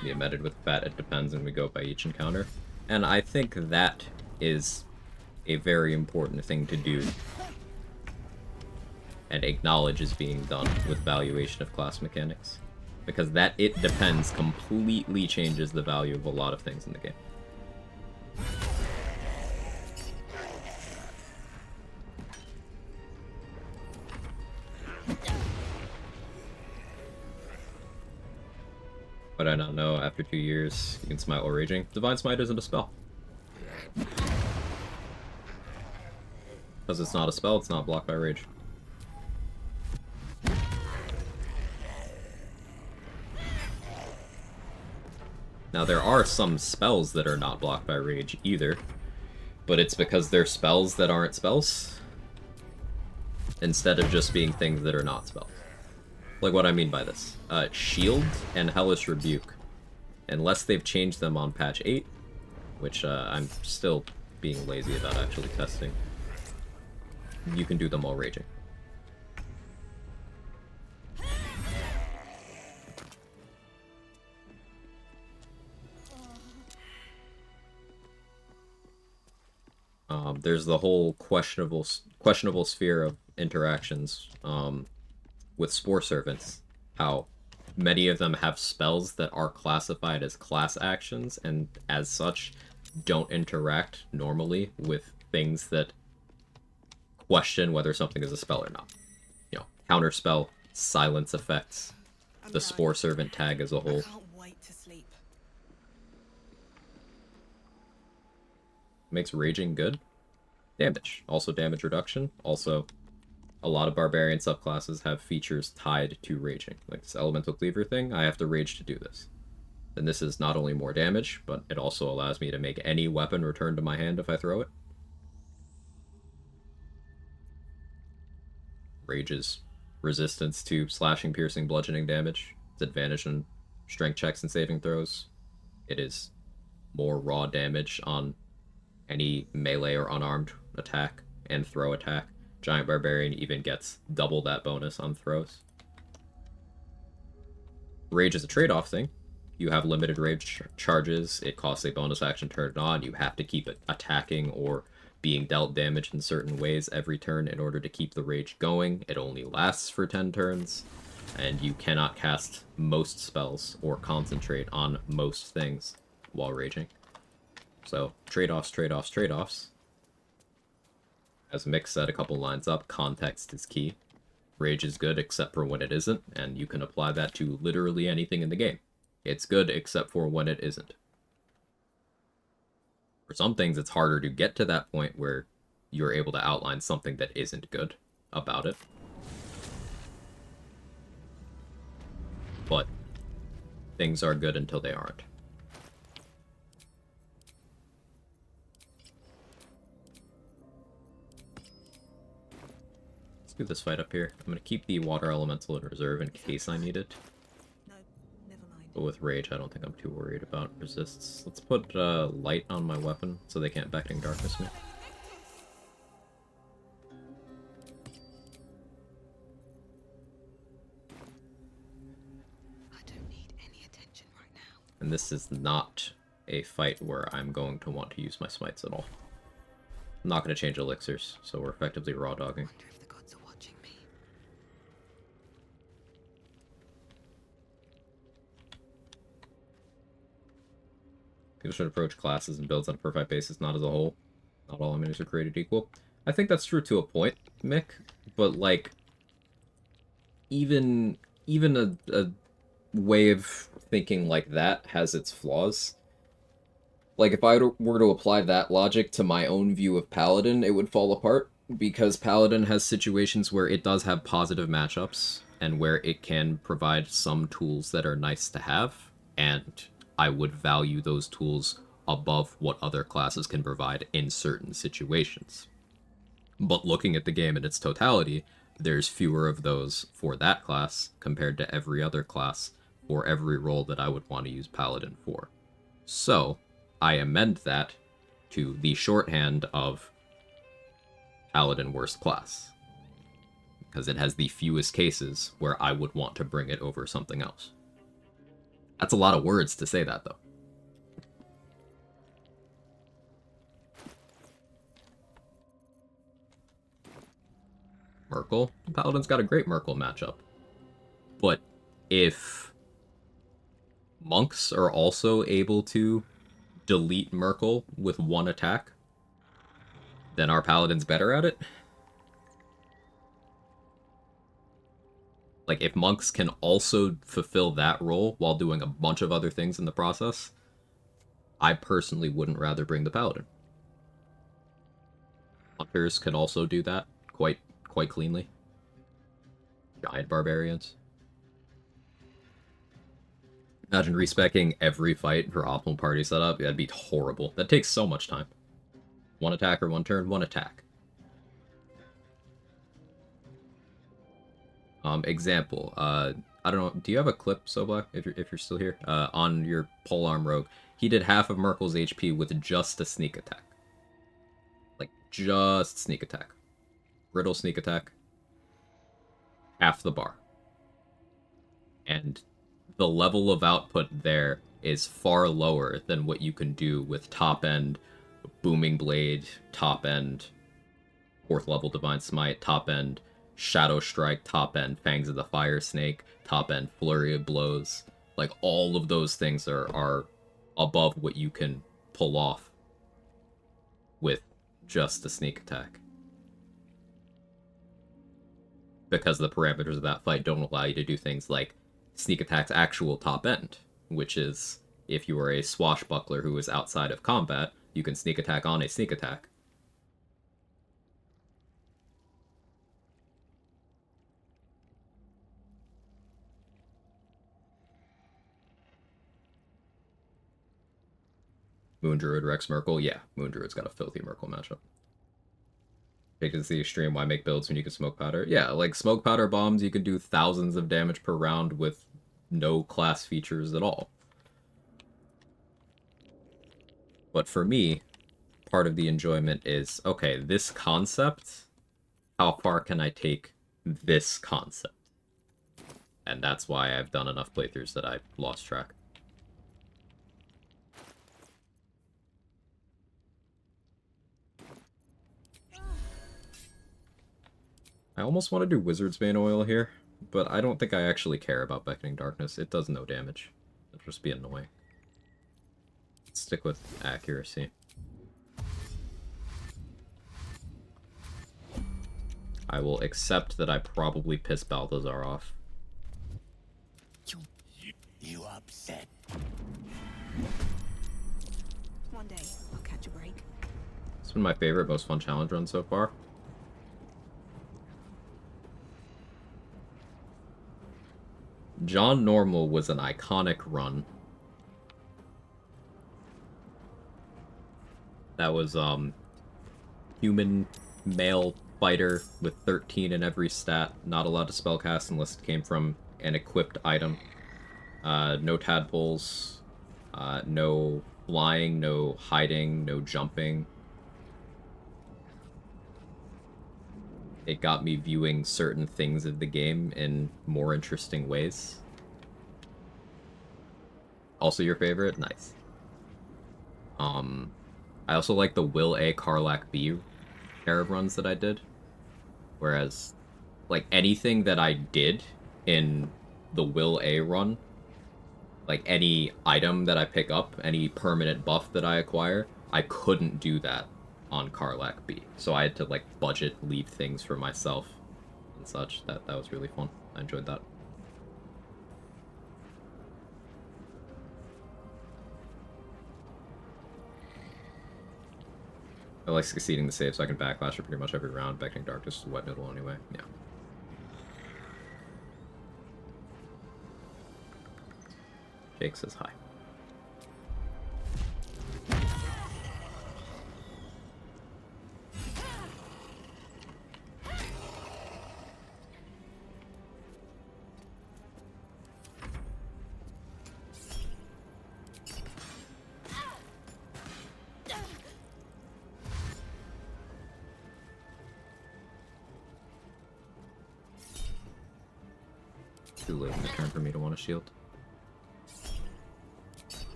Be emitted with fat, it depends, and we go by each encounter. And I think that is a very important thing to do and acknowledge is being done with valuation of class mechanics. Because that it depends completely changes the value of a lot of things in the game. But I don't know, after 2 years, you can smite while raging. Divine Smite isn't a spell. Because it's not a spell, it's not blocked by rage. Now, there are some spells that are not blocked by rage either, but it's because they're spells that aren't spells, instead of just being things that are not spells. Like what I mean by this. Shield and Hellish Rebuke, unless they've changed them on patch 8, which I'm still being lazy about actually testing, you can do them while raging. There's the whole questionable sphere of interactions with Spore Servants, how many of them have spells that are classified as class actions, and as such, don't interact normally with things that question whether something is a spell or not. You know, counterspell, silence effects, the Spore Servant tag as a whole. I can't wait to sleep. Makes raging good. Damage. Also damage reduction. Also, a lot of barbarian subclasses have features tied to raging. Like this elemental cleaver thing, I have to rage to do this. And this is not only more damage, but it also allows me to make any weapon return to my hand if I throw it. Rage's resistance to slashing, piercing, bludgeoning damage. Its advantage in strength checks and saving throws. It is more raw damage on any melee or unarmed attack and throw attack. Giant Barbarian even gets double that bonus on throws. Rage is a trade-off thing. You have limited rage charges, it costs a bonus action to turn it on, you have to keep it attacking or being dealt damage in certain ways every turn in order to keep the rage going. It only lasts for 10 turns, and you cannot cast most spells or concentrate on most things while raging. So, trade-offs, trade-offs, trade-offs. As Mick said a couple lines up, context is key. Rage is good except for when it isn't, and you can apply that to literally anything in the game. It's good except for when it isn't. For some things, it's harder to get to that point where you're able to outline something that isn't good about it. But things are good until they aren't. Let's do this fight up here. I'm going to keep the water elemental in reserve in case I need it. But with rage, I don't think I'm too worried about resists. Let's put light on my weapon so they can't Beckoning Darkness me. I don't need any attention right now. And this is not a fight where I'm going to want to use my smites at all. I'm not going to change elixirs, so we're effectively raw dogging. Wonder if the gods are watching me. People should approach classes and builds on a per fight basis, not as a whole. Not all enemies are created equal. I think that's true to a point, Mick, but like, even a way of thinking like that has its flaws. Like, if I were to apply that logic to my own view of Paladin, it would fall apart, because Paladin has situations where it does have positive matchups, and where it can provide some tools that are nice to have, and I would value those tools above what other classes can provide in certain situations. But looking at the game in its totality, there's fewer of those for that class compared to every other class or every role that I would want to use Paladin for. So, I amend that to the shorthand of Paladin worst class, because it has the fewest cases where I would want to bring it over something else. That's a lot of words to say that, though. Merkle. Paladin's got a great Merkle matchup. But if monks are also able to delete Merkle with one attack, then our Paladin's better at it. Like, if monks can also fulfill that role while doing a bunch of other things in the process, I personally wouldn't rather bring the Paladin. Hunters can also do that quite cleanly. Giant barbarians. Imagine respeccing every fight for optimal party setup. That'd be horrible. That takes so much time. One attack or one turn, one attack. Example. I don't know. Do you have a clip, Soblack? If you're still here, on your polearm rogue, he did half of Merkel's HP with just a sneak attack. Like just sneak attack, brittle sneak attack. Half the bar. And the level of output there is far lower than what you can do with top end Booming Blade, top end 4th level Divine Smite, top end Shadow Strike, top end Fangs of the Fire Snake, top end Flurry of Blows. Like, all of those things are above what you can pull off with just a sneak attack. Because the parameters of that fight don't allow you to do things like sneak attack's actual top end, which is, if you are a swashbuckler who is outside of combat, you can sneak attack on a sneak attack. Moon Druid Rex Merkle? Yeah, Moon Druid's got a filthy Merkle matchup. Because the extreme, why make builds when you can smoke powder? Yeah, like smoke powder bombs, you can do thousands of damage per round with no class features at all. But for me, part of the enjoyment is, okay, this concept, how far can I take this concept? And that's why I've done enough playthroughs that I've lost track. I almost want to do Wizard's Bane Oil here, but I don't think I actually care about Beckoning Darkness. It does no damage. It'll just be annoying. Let's stick with accuracy. I will accept that I probably piss Balthazar off. You upset? One day, I'll catch a break. It's been my favorite, most fun challenge run so far. John Normal was an iconic run. That was, human male fighter with 13 in every stat, not allowed to spellcast unless it came from an equipped item. No tadpoles, no flying, no hiding, no jumping. It got me viewing certain things of the game in more interesting ways. Also your favorite? Nice. I also like the Will A. Karlak B pair of runs that I did. Whereas, like, anything that I did in the Will A run, like any item that I pick up, any permanent buff that I acquire, I couldn't do that on Karlak B. So I had to, like, budget leave things for myself and such. That was really fun. I enjoyed that. I like succeeding the save so I can backlash it pretty much every round. Beckoning Darkness is wet noodle anyway. Yeah. Jake says hi. Too late in the turn for me to want to shield.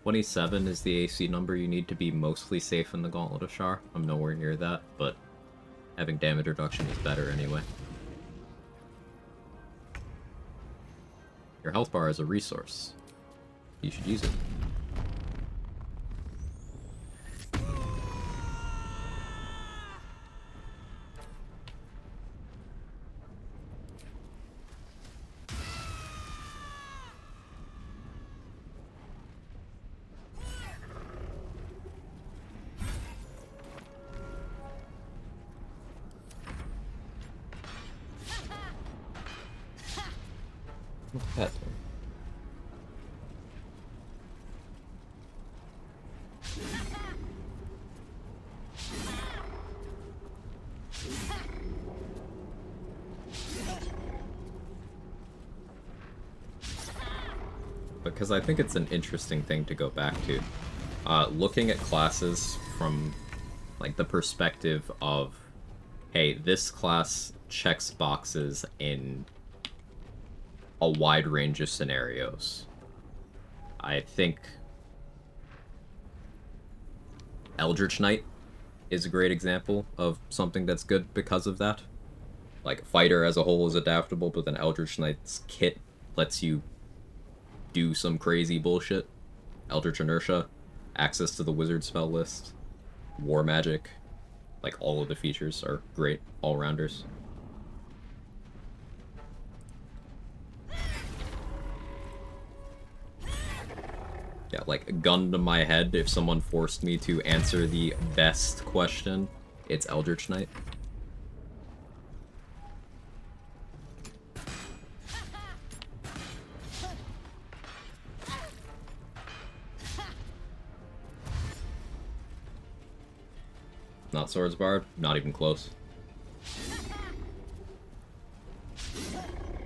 27 is the AC number you need to be mostly safe in the Gauntlet of Shar. I'm nowhere near that, but Having damage reduction is better anyway. Your health bar is a resource. You should use it. What's that doing? Because I think it's an interesting thing to go back to. Looking at classes from like the perspective of, hey, this class checks boxes in a wide range of scenarios. I think Eldritch Knight is a great example of something that's good because of that. Like, Fighter as a whole is adaptable, but then Eldritch Knight's kit lets you do some crazy bullshit. Eldritch Inertia, access to the wizard spell list, War Magic, like all of the features are great all-rounders. Yeah, like, gun to my head, if someone forced me to answer the best question, it's Eldritch Knight. Not Swords Bard, not even close.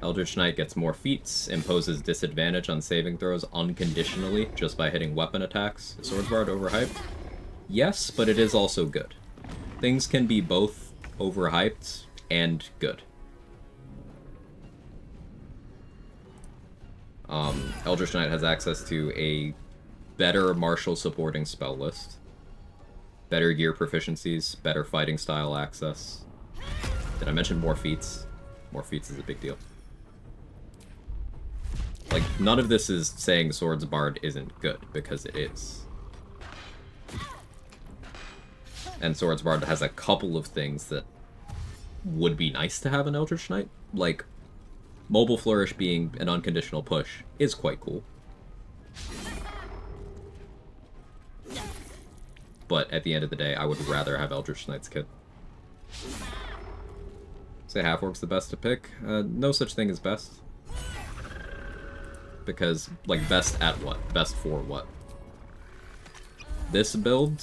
Eldritch Knight gets more feats, imposes disadvantage on saving throws unconditionally just by hitting weapon attacks. Is Swords Bard overhyped? Yes, but it is also good. Things can be both overhyped and good. Eldritch Knight has access to a better martial supporting spell list, better gear proficiencies, better fighting style access. Did I mention more feats? More feats is a big deal. Like, none of this is saying Swords Bard isn't good, because it is. And Swords Bard has a couple of things that would be nice to have in Eldritch Knight. Like, Mobile Flourish being an unconditional push is quite cool. But at the end of the day, I would rather have Eldritch Knight's kit. Say Half-Orc's the best to pick? No such thing as best. Because, like, best at what? Best for what? This build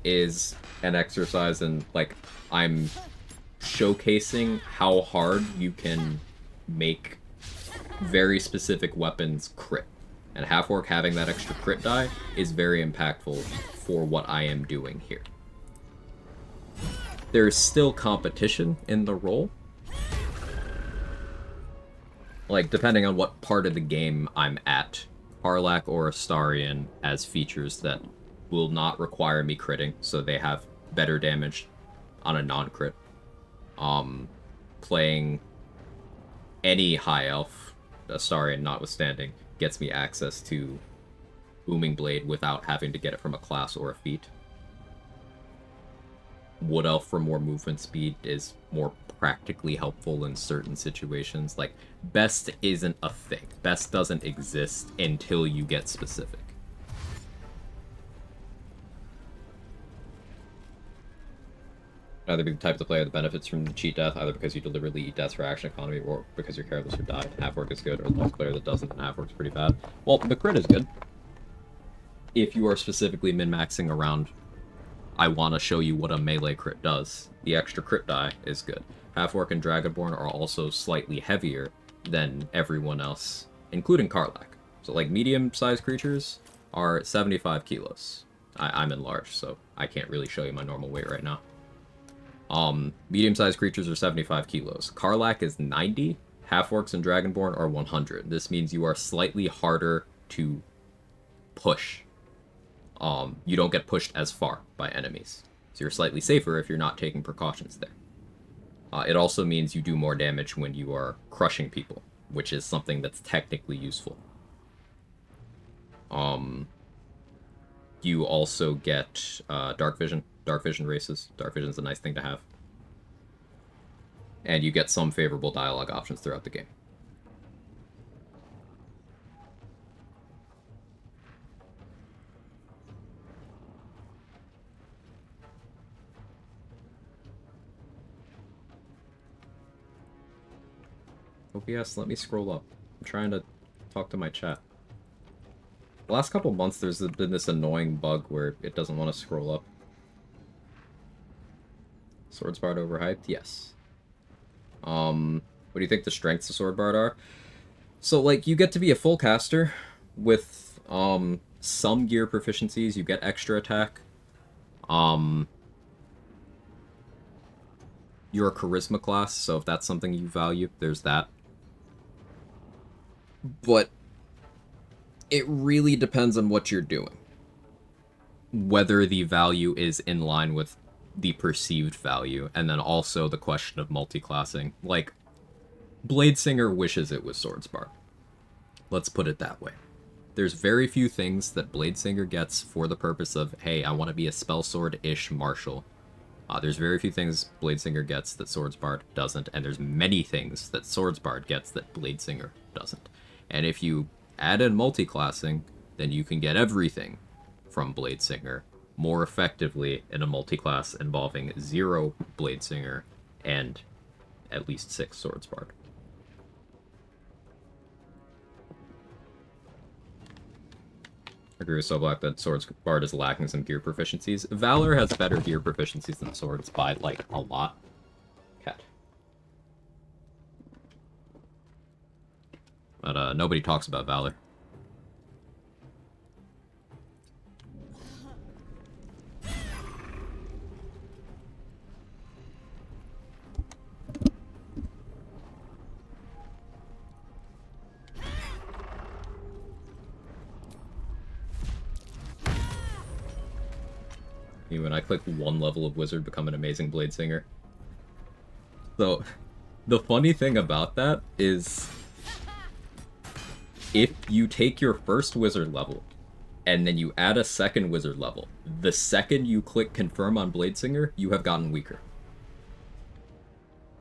is an exercise in, like, I'm showcasing how hard you can make very specific weapons crit. And Half-Orc having that extra crit die is very impactful for what I am doing here. There's still competition in the role. Like, depending on what part of the game I'm at, Karlach or Astarion as features that will not require me critting, so they have better damage on a non-crit. Playing any High Elf, Astarion notwithstanding, gets me access to Booming Blade without having to get it from a class or a feat. Wood Elf for more movement speed is more practically helpful in certain situations. Like, best isn't a thing. Best doesn't exist until you get specific. Either be the type of player that benefits from the cheat death, either because you deliberately eat deaths for action economy, or because you're careless or died. Half-Orc is good, or the player that doesn't, and Half-Orc is pretty bad. Well, the crit is good. If you are specifically min-maxing around, I want to show you what a melee crit does, the extra crit die is good. Half-Orc and Dragonborn are also slightly heavier than everyone else, including Karlach. So, like, medium-sized creatures are 75 kilos. I'm enlarged, so I can't really show you my normal weight right now. Medium-sized creatures are 75 kilos. Karlach is 90. Half-Orcs and Dragonborn are 100. This means you are slightly harder to push. You don't get pushed as far by enemies. So you're slightly safer if you're not taking precautions there. It also means you do more damage when you are crushing people, which is something that's technically useful. You also get dark vision. Dark vision races. Dark vision is a nice thing to have. And you get some favorable dialogue options throughout the game. OBS, let me scroll up. I'm trying to talk to my chat. The last couple months, there's been this annoying bug where it doesn't want to scroll up. Swords Bard overhyped? Yes. What do you think the strengths of Sword Bard are? So, like, you get to be a full caster with, some gear proficiencies. You get extra attack. You're a charisma class, so if that's something you value, there's that. But it really depends on what you're doing. Whether the value is in line with the perceived value, and then also the question of multi-classing. Like, Bladesinger wishes it was Swordsbard. Let's put it that way. There's very few things that Bladesinger gets for the purpose of, hey, I want to be a spell sword-ish martial. There's very few things Bladesinger gets that Swordsbard doesn't, and there's many things that Swordsbard gets that Bladesinger doesn't. And if you add in multi-classing, then you can get everything from Bladesinger more effectively in a multi-class involving 0 Bladesinger and at least 6 Swordsbard. I agree with Soblack that Swordsbard is lacking some gear proficiencies. Valor has better gear proficiencies than Swords by, like, a lot. Cat. But, nobody talks about Valor. When I click one level of Wizard, become an amazing Bladesinger. So, the funny thing about that is, if you take your first Wizard level, and then you add a second Wizard level, the second you click Confirm on Bladesinger, you have gotten weaker.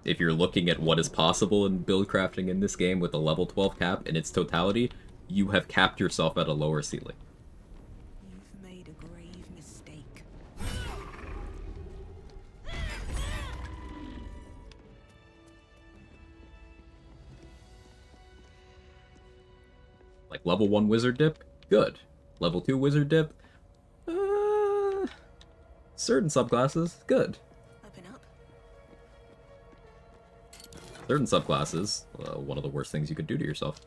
If you're looking at what is possible in build crafting in this game with a level 12 cap in its totality, you have capped yourself at a lower ceiling. You've made a grave mistake. Like, level 1 Wizard dip? Good. Level 2 Wizard dip? Certain subclasses? Good. Open up. Certain subclasses, one of the worst things you could do to yourself.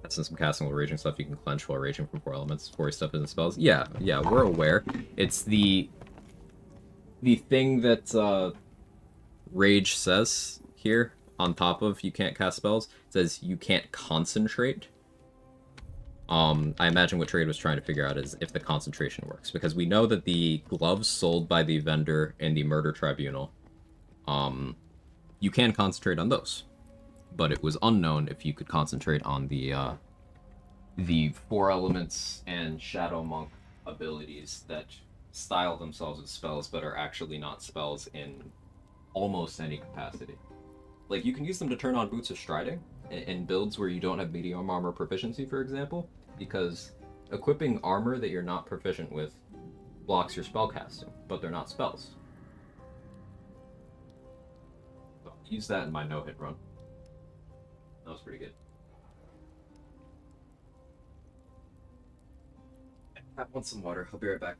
Since I'm casting while raging stuff, you can clench while raging from 4 elements. 4 stuff isn't spells. Yeah, we're aware. It's the thing that Rage says here, on top of you can't cast spells, it says you can't concentrate. I imagine what Trade was trying to figure out is if the concentration works, because we know that the gloves sold by the vendor in the Murder Tribunal, you can concentrate on those. But it was unknown if you could concentrate on the 4 elements and Shadow Monk abilities that style themselves as spells, but are actually not spells in almost any capacity. Like, you can use them to turn on Boots of Striding in builds where you don't have medium armor proficiency, for example, because equipping armor that you're not proficient with blocks your spellcasting, but they're not spells. So, use that in my no-hit run. That was pretty good. I want some water. I'll be right back.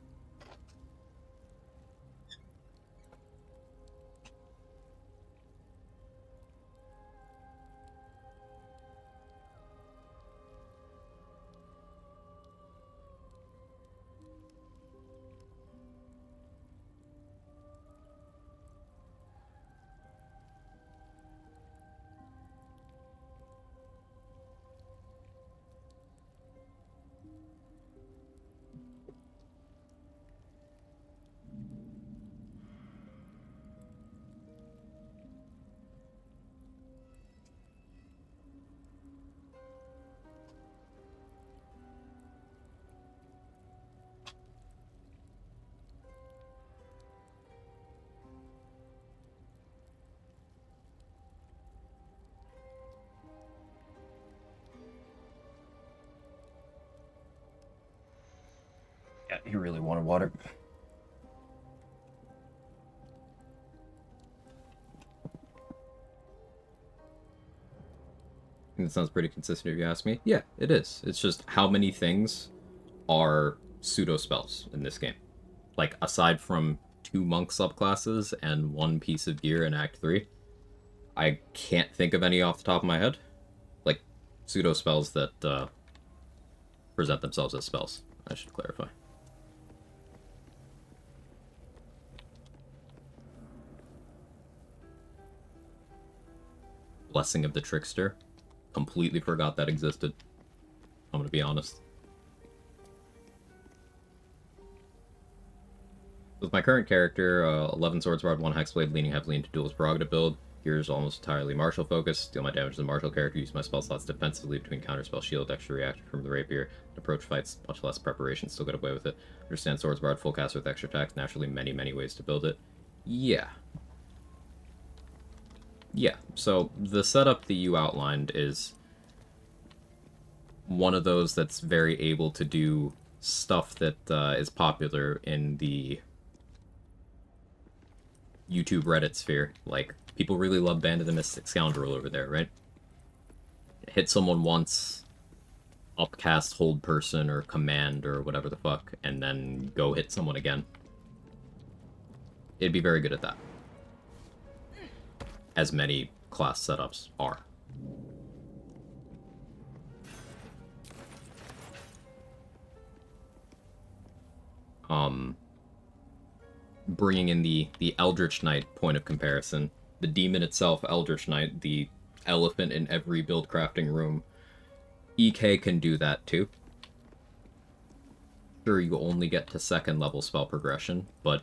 Yeah, he really wanted water. I think that sounds pretty consistent if you ask me. Yeah, it is. It's just how many things are pseudo spells in this game. Like, aside from 2 monk subclasses and 1 piece of gear in Act 3, I can't think of any off the top of my head. Like, pseudo spells that present themselves as spells, I should clarify. Blessing of the Trickster. Completely forgot that existed. I'm gonna be honest. With my current character, 11 Swordsword, 1 Hexblade, leaning heavily into Duel's Prerogative build. Here's almost entirely martial focused. Deal my damage to the martial character, use my spell slots defensively between counterspell, shield, extra reaction from the rapier. Approach fights, much less preparation, still get away with it. Understand Swordsword, full cast with extra attacks, naturally many ways to build it. Yeah. Yeah, so the setup that you outlined is one of those that's very able to do stuff that is popular in the YouTube Reddit sphere. Like, people really love Band of the Mystic Scoundrel over there, right? Hit someone once, upcast hold person or command or whatever the fuck, and then go hit someone again. It'd be very good at that. As many class setups are. Bringing in the Eldritch Knight point of comparison, the demon itself, Eldritch Knight, the elephant in every build crafting room, EK can do that too. Sure, you only get to 2nd level spell progression, but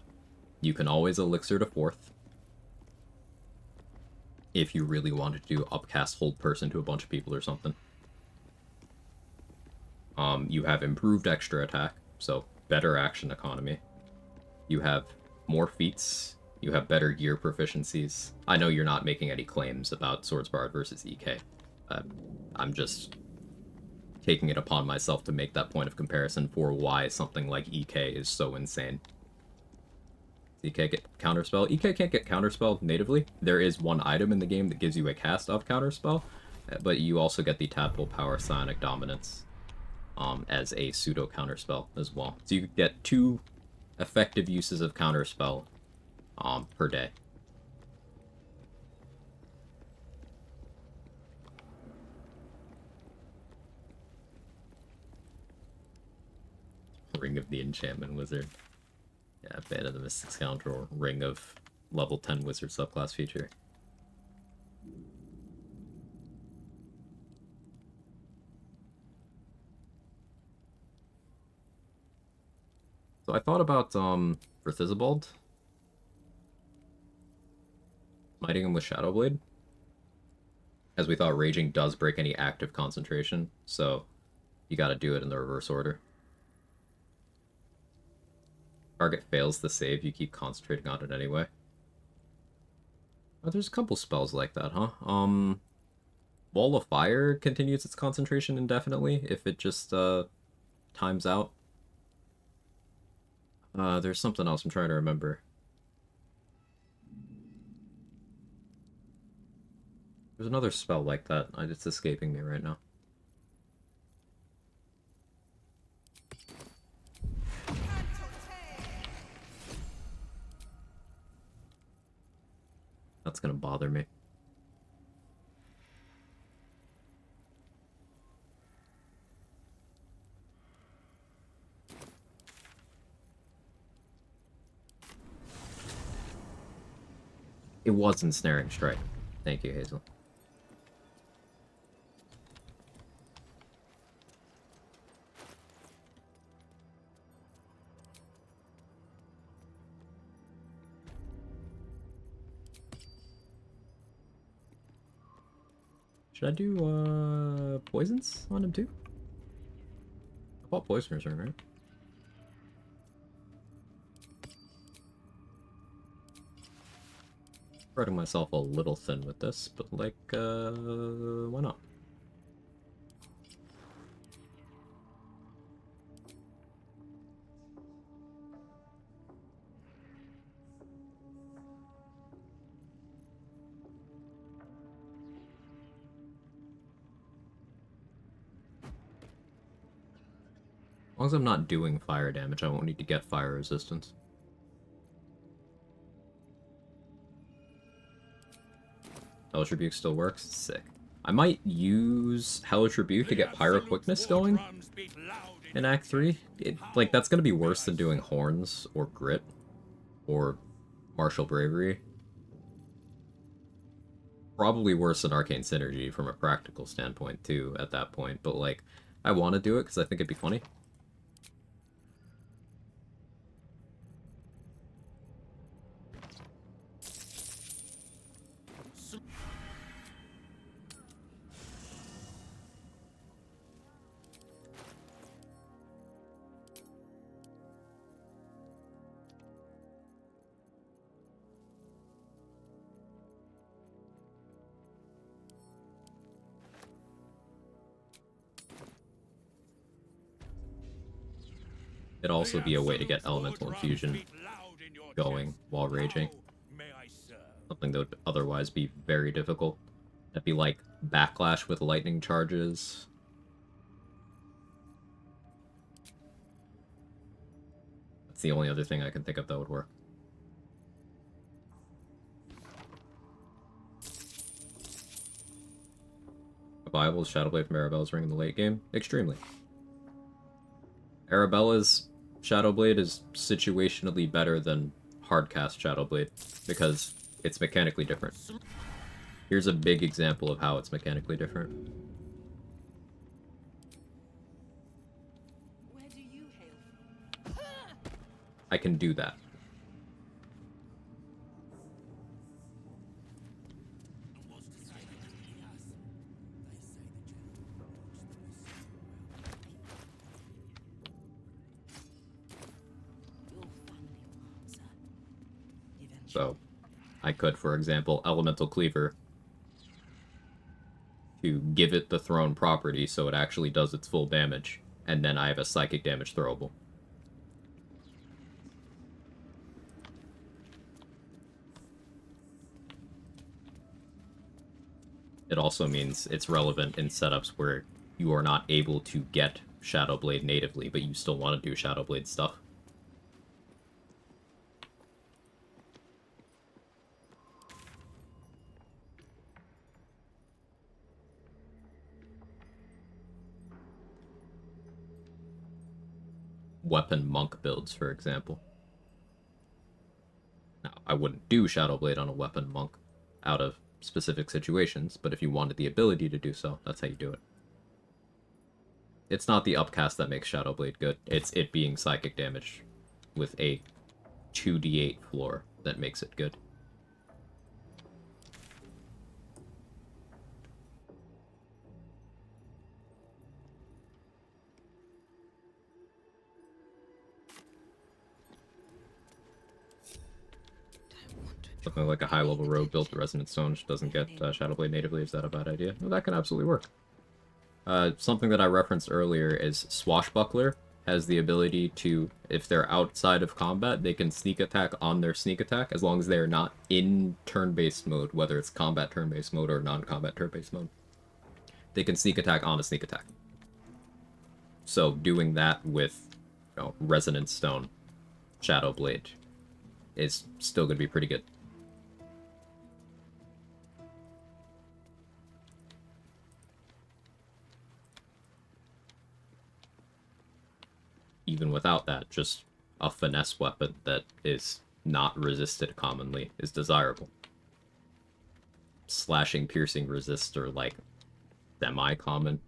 you can always elixir to 4th. If you really wanted to do upcast hold person to a bunch of people or something. You have improved extra attack, so better action economy. You have more feats. You have better gear proficiencies. I know you're not making any claims about Swordsbard versus EK. I'm just taking it upon myself to make that point of comparison for why something like EK is so insane. EK get counterspell. EK can't get counterspell natively. There is one item in the game that gives you a cast of counterspell, but you also get the Tadpole Power Psionic Dominance as a pseudo counterspell as well. So you get 2 effective uses of counterspell per day. Ring of the Enchantment Wizard. Yeah, Band of the Mystic Scoundrel, Ring of level 10 Wizard subclass feature. So I thought about, for Thizabald, smiting him with Shadowblade, as we thought Raging does break any active concentration, so you gotta do it in the reverse order. Target fails the save, you keep concentrating on it anyway. Oh, there's a couple spells like that, huh? Wall of Fire continues its concentration indefinitely if it just, times out. There's something else I'm trying to remember. There's another spell like that. It's escaping me right now. That's gonna bother me. It was Ensnaring Strike. Thank you, Hazel. Should I do, poisons on him too? I thought poisoners are, right? Spreading myself a little thin with this, but like, why not? As long as I'm not doing fire damage, I won't need to get fire resistance. Hellish Rebuke still works? Sick. I might use Hellish Rebuke to get Pyro Quickness going in Act 3. Like, that's gonna be worse than doing Horns, or Grit, or Martial Bravery. Probably worse than Arcane Synergy from a practical standpoint, too, at that point. But, like, I want to do it because I think it'd be funny. It'd also be a way to get Elemental Infusion going while raging. Something that would otherwise be very difficult. That'd be like Backlash with lightning charges. That's the only other thing I can think of that would work. Viable is Shadowblade from Arabella's Ring in the late game? Extremely. Arabella's Shadowblade is situationally better than hardcast Shadowblade, because it's mechanically different. Here's a big example of how it's mechanically different. Where do you hail from? I can do that. So, I could, for example, Elemental Cleaver to give it the thrown property so it actually does its full damage, and then I have a psychic damage throwable. It also means it's relevant in setups where you are not able to get Shadowblade natively, but you still want to do Shadowblade stuff. Weapon monk builds, for example. Now, I wouldn't do Shadowblade on a weapon monk out of specific situations, but if you wanted the ability to do so, that's how you do it. It's not the upcast that makes Shadowblade good, it's it being psychic damage with a 2d8 floor that makes it good. Something like a high-level rogue built to Resonant Stone which doesn't get Shadowblade natively. Is that a bad idea? Well, that can absolutely work. Something that I referenced earlier is Swashbuckler has the ability to, if they're outside of combat, they can sneak attack on their sneak attack as long as they're not in turn-based mode, whether it's combat turn-based mode or non-combat turn-based mode. They can sneak attack on a sneak attack. So doing that with, you know, Resonant Stone, Shadowblade, is still going to be pretty good. Even without that, just a finesse weapon that is not resisted commonly is desirable. Slashing, piercing resist are like semi-common.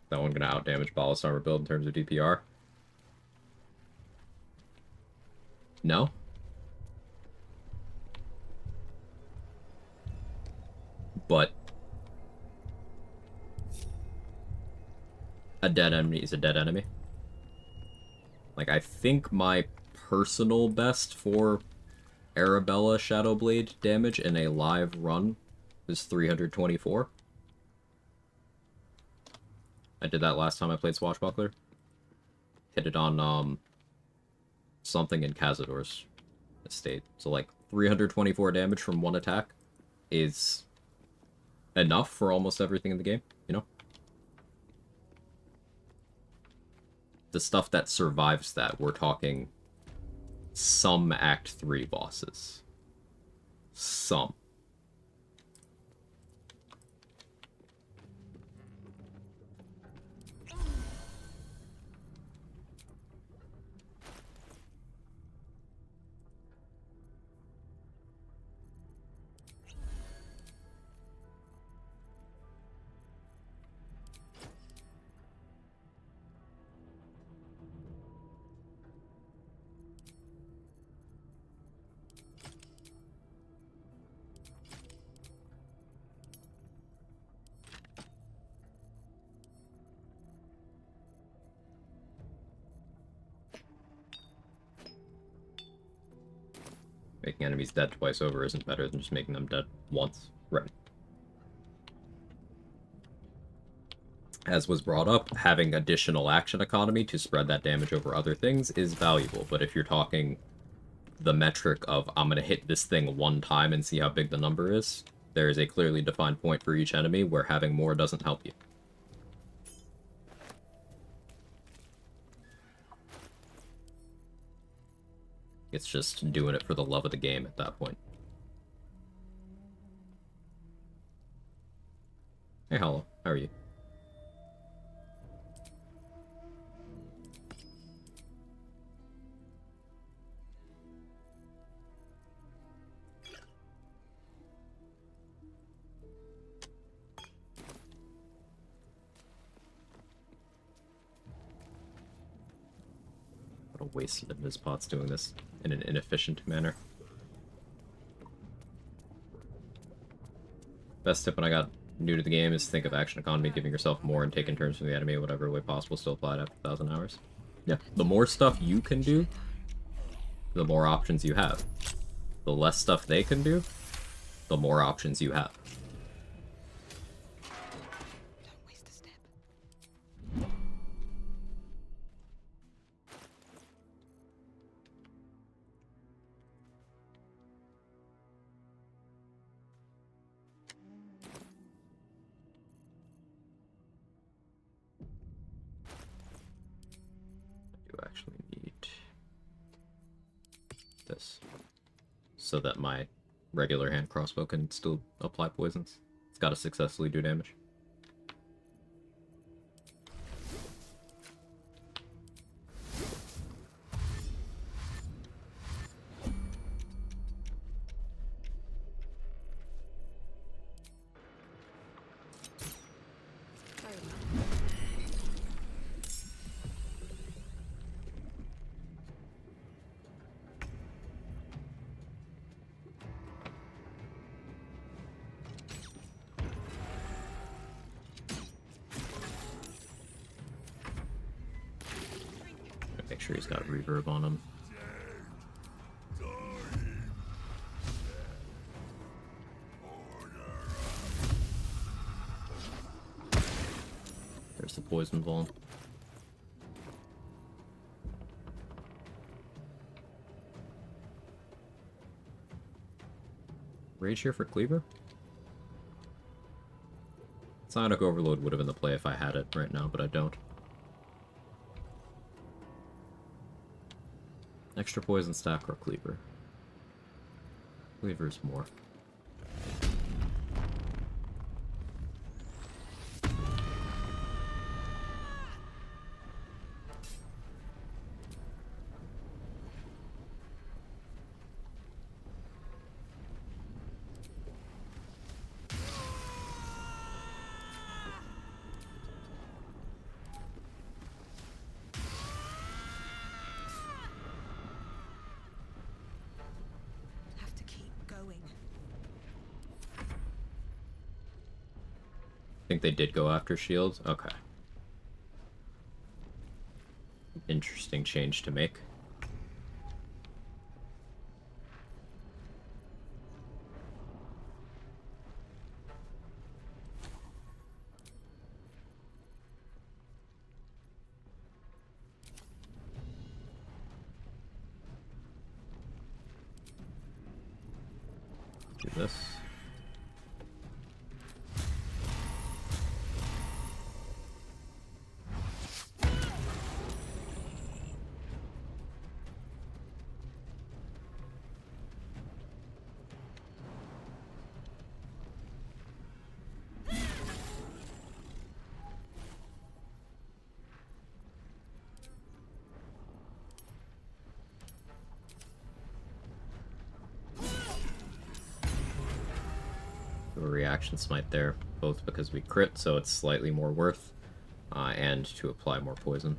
That one gonna outdamage Ballast Armor build in terms of DPR? No? But a dead enemy is a dead enemy. Like, I think my personal best for Arabella Shadowblade damage in a live run is 324. I did that last time I played Swashbuckler. Hit it on, something in Cazador's estate. So, like, 324 damage from one attack is enough for almost everything in the game, you know? the stuff that survives that, we're talking some Act 3 bosses. Some. Making enemies dead twice over isn't better than just making them dead once. Right. As was brought up, having additional action economy to spread that damage over other things is valuable, but if you're talking the metric of I'm going to hit this thing one time and see how big the number is, there is a clearly defined point for each enemy where having more doesn't help you. It's just doing it for the love of the game at that point. Hey, Hollow. How are you? What a waste of Ms. Potts doing this in an inefficient manner. Best tip when I got new to the game is think of action economy, giving yourself more and taking turns from the enemy, whatever way possible, still applied after 1,000 hours. Yeah, the more stuff you can do, the more options you have. The less stuff they can do, the more options you have. Don't waste a step. I do actually need this so that my regular hand crossbow can still apply poisons. It's got to successfully do damage. Make sure he's got reverb on him. There's the poison ball. Rage here for Cleaver? Sonic Overload would have been the play if I had it right now, but I don't. Extra poison stack or Cleaver? Cleaver's more. Have to keep going. Think they did go after shields? Okay. Interesting change to make. Do this. action smite there, both because we crit, so it's slightly more worth, and to apply more poison.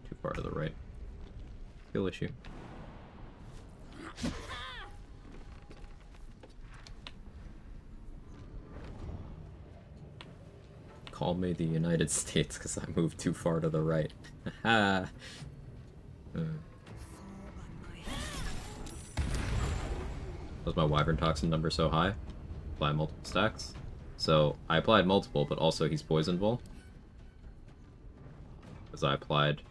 Too far to the right. Skill issue. Call me the United States because I moved too far to the right. Haha. Was my Wyvern Toxin number so high? Apply multiple stacks. So I applied multiple, but also he's Poisonable. Because I applied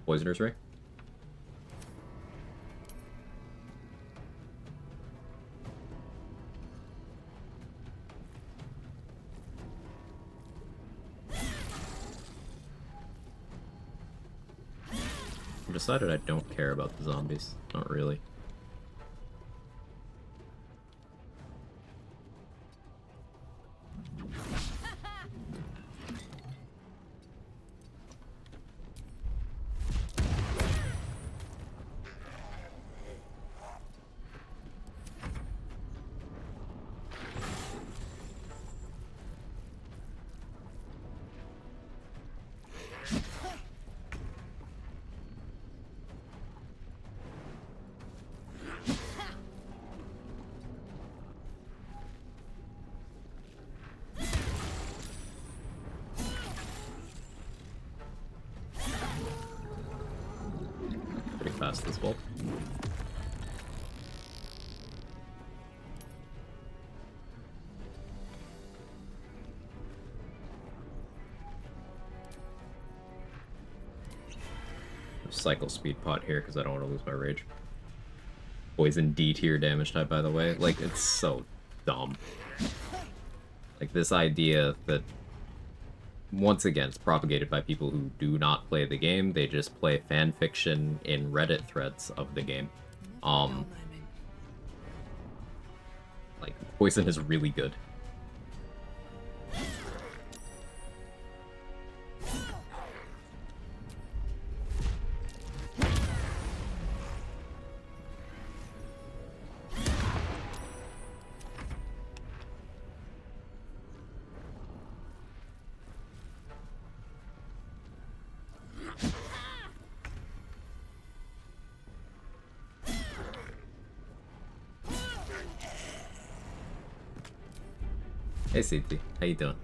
Poisoner's Ray. I've decided I don't care about the zombies. Not really. Pretty fast this bolt. Cycle speed pot here because I don't want to lose my rage. Poison D tier damage type, by the way. Like, it's so dumb. Like, this idea that, once again, it's propagated by people who do not play the game. They just play fan fiction in Reddit threads of the game. Like, poison is really good. Hey CT, how you doing?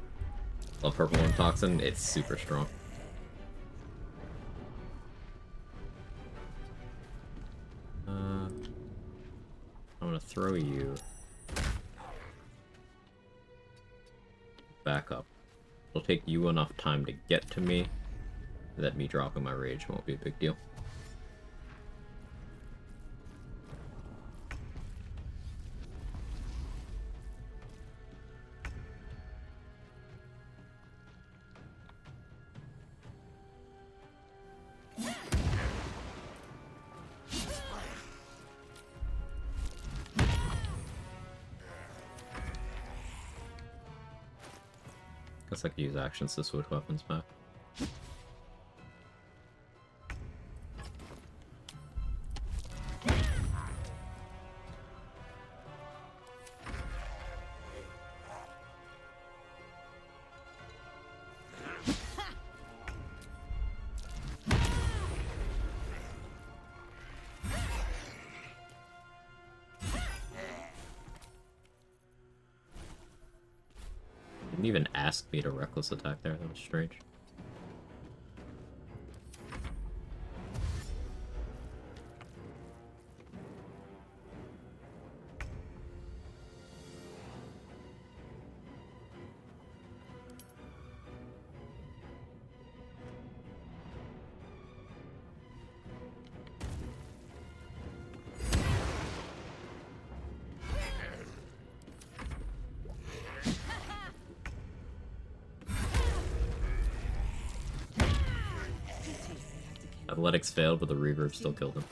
Love Purple Worm Toxin, it's super strong. I'm gonna throw you back up. It'll take you enough time to get to me that me dropping my rage won't be a big deal. Guess I could use actions to switch weapons back. Didn't even ask me to reckless attack there, that was strange. Athletics failed, but the reverb still killed him.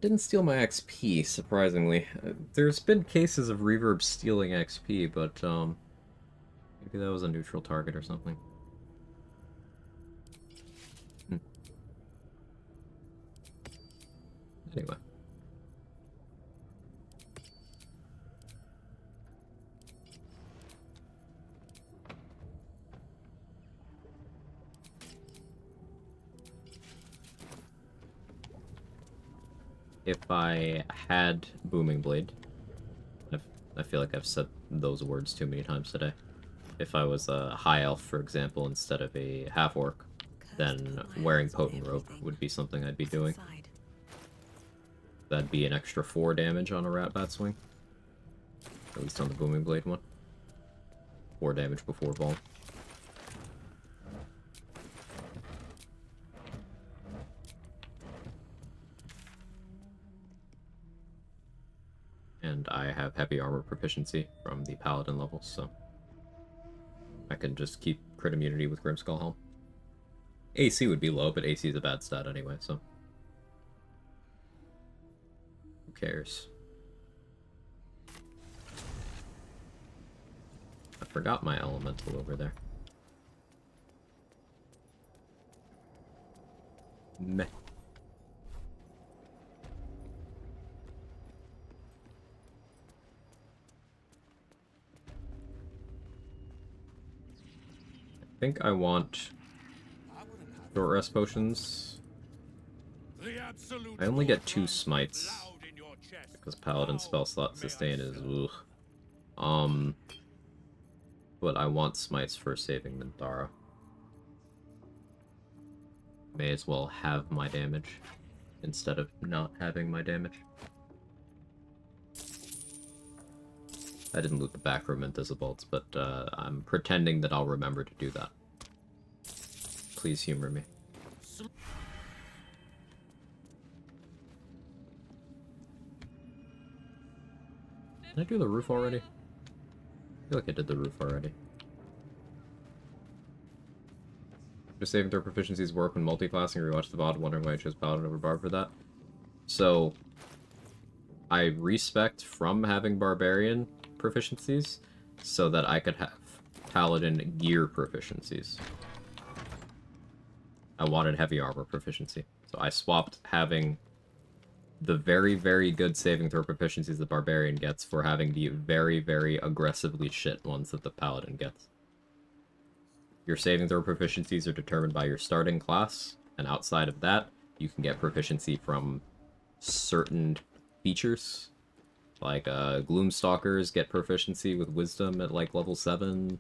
didn't steal my XP, surprisingly. There's been cases of Reverb stealing XP, but, maybe that was a neutral target or something. Anyway. If I had Booming Blade, I feel like I've said those words too many times today. If I was a high elf, for example, instead of a half-orc, then wearing Potent Robe would be something I'd be doing. That'd be an extra 4 damage on a Rat Bat swing. At least on the Booming Blade one. 4 damage before Ball. And I have heavy armor proficiency from the Paladin levels, so I can just keep crit immunity with Grimskull Helm. AC would be low, but AC is a bad stat anyway, so who cares? I forgot my elemental over there. Meh. I think I want short rest potions. I only get 2 smites because Paladin spell slot sustain is ugh. But I want smites for saving Minthara. May as well have my damage instead of not having my damage. I didn't loot the back room in Thistlebolts, but I'm pretending that I'll remember to do that. Please humor me. Did I do the roof already? I feel like I did the roof already. Just saving throw proficiencies work when multiclassing. Rewatch the VOD, wondering why I chose Paladin over Barb for that. So, I respect from having Barbarian proficiencies so that I could have Paladin gear proficiencies. I wanted heavy armor proficiency. So I swapped having the very, very good saving throw proficiencies the Barbarian gets for having the very, very aggressively shit ones that the Paladin gets. Your saving throw proficiencies are determined by your starting class, and outside of that, you can get proficiency from certain features. Like, Gloomstalkers get proficiency with Wisdom at, like, level 7.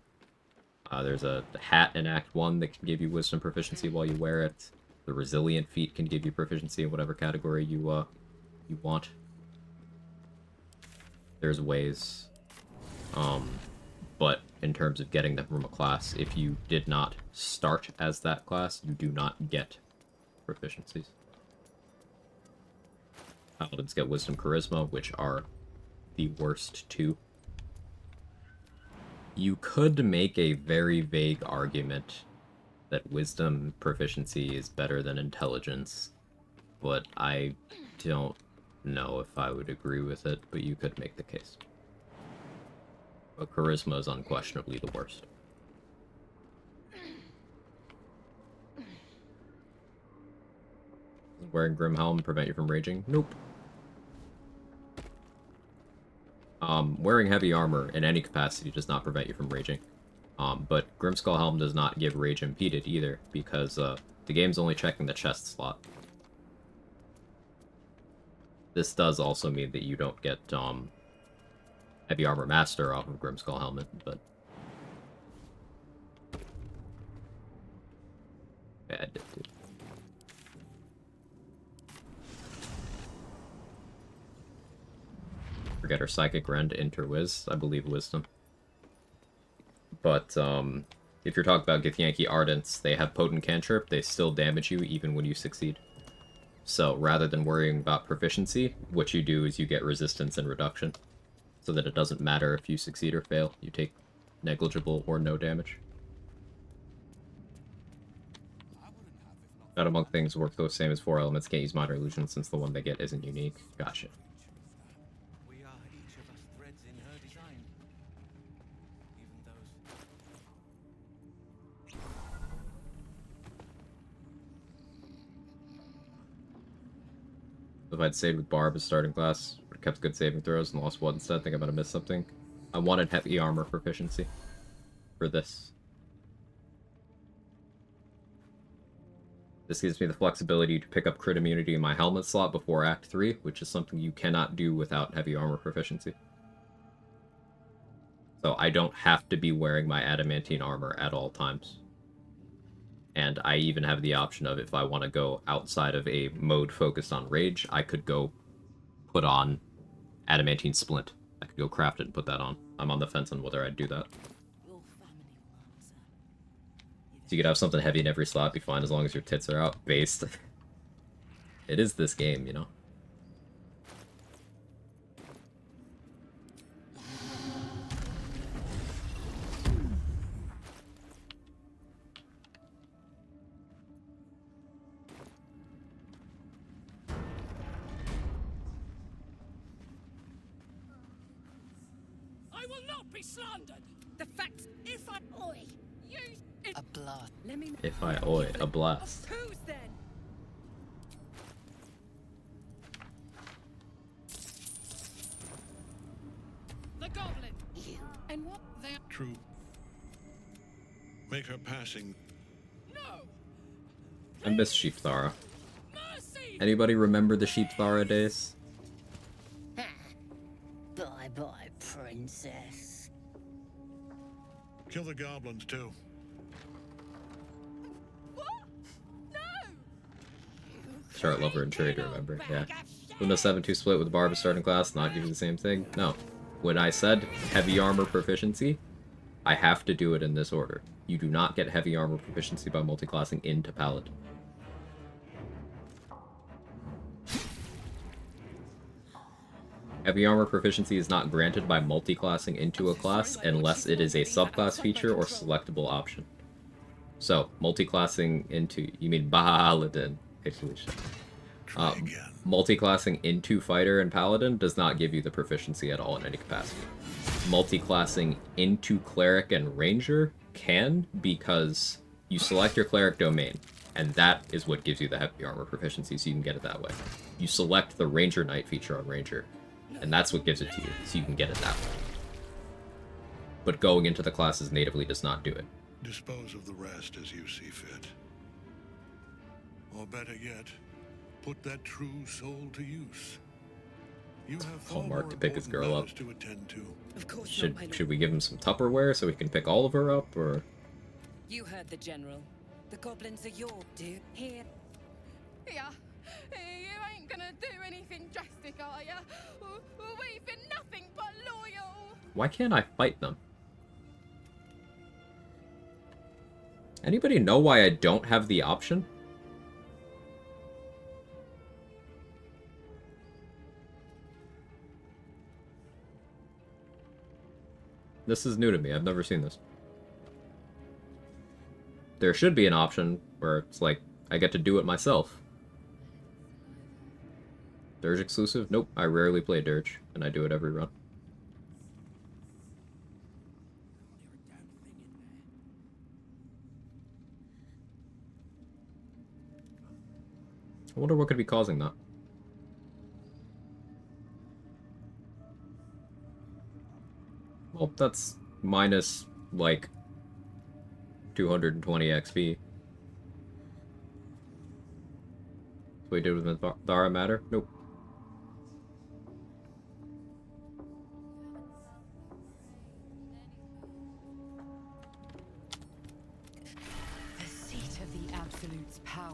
There's a hat in Act 1 that can give you Wisdom proficiency while you wear it. The Resilient feat can give you proficiency in whatever category you want. There's ways. But in terms of getting them from a class, if you did not start as that class, you do not get proficiencies. Paladins get Wisdom Charisma, which are the worst 2. You could make a very vague argument that Wisdom proficiency is better than Intelligence, but I don't know if I would agree with it, but you could make the case. But Charisma is unquestionably the worst. Does wearing Grimhelm prevent you from raging? Nope. Wearing heavy armor in any capacity does not prevent you from raging. But Grimskull Helm does not give rage impeded either, because the game's only checking the chest slot. This does also mean that you don't get Heavy Armor Master off of Grimskull Helmet, but bad did too. Forget her Psychic Rend into Wiz, I believe Wisdom. But if you're talking about Githyanki Ardents, they have Potent Cantrip, they still damage you even when you succeed. So rather than worrying about proficiency, what you do is you get resistance and reduction. So that it doesn't matter if you succeed or fail, you take negligible or no damage. Shadow Monk things work the same as 4 elements, can't use minor illusion since the one they get isn't unique. Gotcha. We are each of us threads in her design. Even those. If I'd stayed with Barb as starting class, would have kept good saving throws and lost one instead, think I might have missed something. I wanted heavy armor proficiency for this. This gives me the flexibility to pick up crit immunity in my helmet slot before Act 3, which is something you cannot do without heavy armor proficiency. So I don't have to be wearing my adamantine armor at all times. And I even have the option of, if I want to go outside of a mode focused on rage, I could go put on adamantine splint. I could go craft it and put that on. I'm on the fence on whether I'd do that. So you could have something heavy in every slot, be fine as long as your tits are out. Based. It is this game, you know? I will not be slandered. The facts, if I use it, A blast. let me. If I oi, a blast. Who's then? The goblin. You and what? They. True. Make her passing. No. I miss Sheep Thara. Mercy. Anybody remember the Sheep Thara days? Bye-bye, princess. Kill the goblins too. What? No. Chart Lover and Trade, remember? Yeah. When the 7-2 split with Barb starting class, not give you the same thing? No. When I said heavy armor proficiency, I have to do it in this order. You do not get heavy armor proficiency by multiclassing into Paladin. Heavy armor proficiency is not granted by multiclassing into a class unless it is a subclass feature or selectable option. So, multiclassing into... You mean Paladin. Multiclassing into Fighter and Paladin does not give you the proficiency at all in any capacity. Multiclassing into Cleric and Ranger can, because you select your Cleric domain, and that is what gives you the heavy armor proficiency, so you can get it that way. You select the Ranger Knight feature on Ranger, and that's what gives it to you, so you can get it that way. But going into the classes natively does not do it. Dispose of the rest as you see fit. Or better yet, put that true soul to use. You have far Hallmark more to pick his important girl up. matters to attend to. Of course Should we give him some Tupperware so we can pick all of her up, or... You heard the general. The goblins are your dude. Here. Yeah. You ain't gonna do anything drastic, are ya? We've been nothing but loyal. Why can't I fight them? Anybody know why I don't have the option? This is new to me. I've never seen this. There should be an option where it's like, I get to do it myself. Dirge exclusive? Nope, I rarely play Dirge, and I do it every run. I wonder what could be causing that. Well, that's minus, like, 220 XP. What we did with Thara matter? Nope. The seat of the Absolute's power,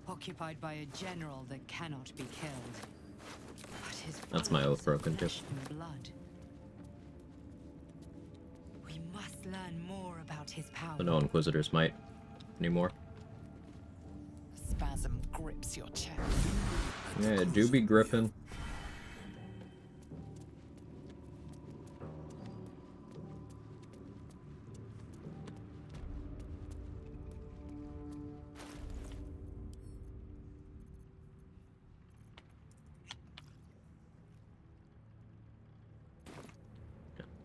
occupied by a general that cannot be killed. But his That's my oath broken too. flesh and blood. We must learn more about his power. But no Inquisitors might anymore. Spasm grips your chest. Yeah, it do be gripping.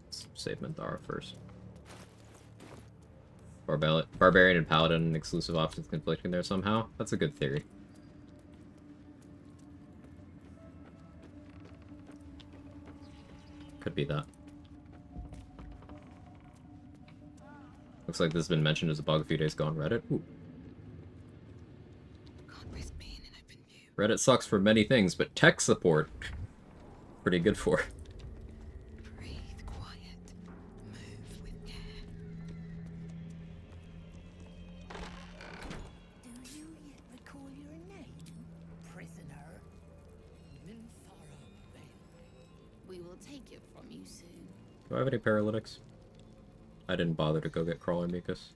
Let's save Minthara first. Barbarian and Paladin exclusive options conflicting there somehow? That's a good theory. Could be that. Looks like this has been mentioned as a bug a few days ago on Reddit. Ooh. Reddit sucks for many things, but tech support, pretty good for. Breathe quiet. Move with care. Do you yet recall your name, prisoner? Minthara Bale. We will take it from you soon. Do I have any paralytics? I didn't bother to go get Crawler Mucus.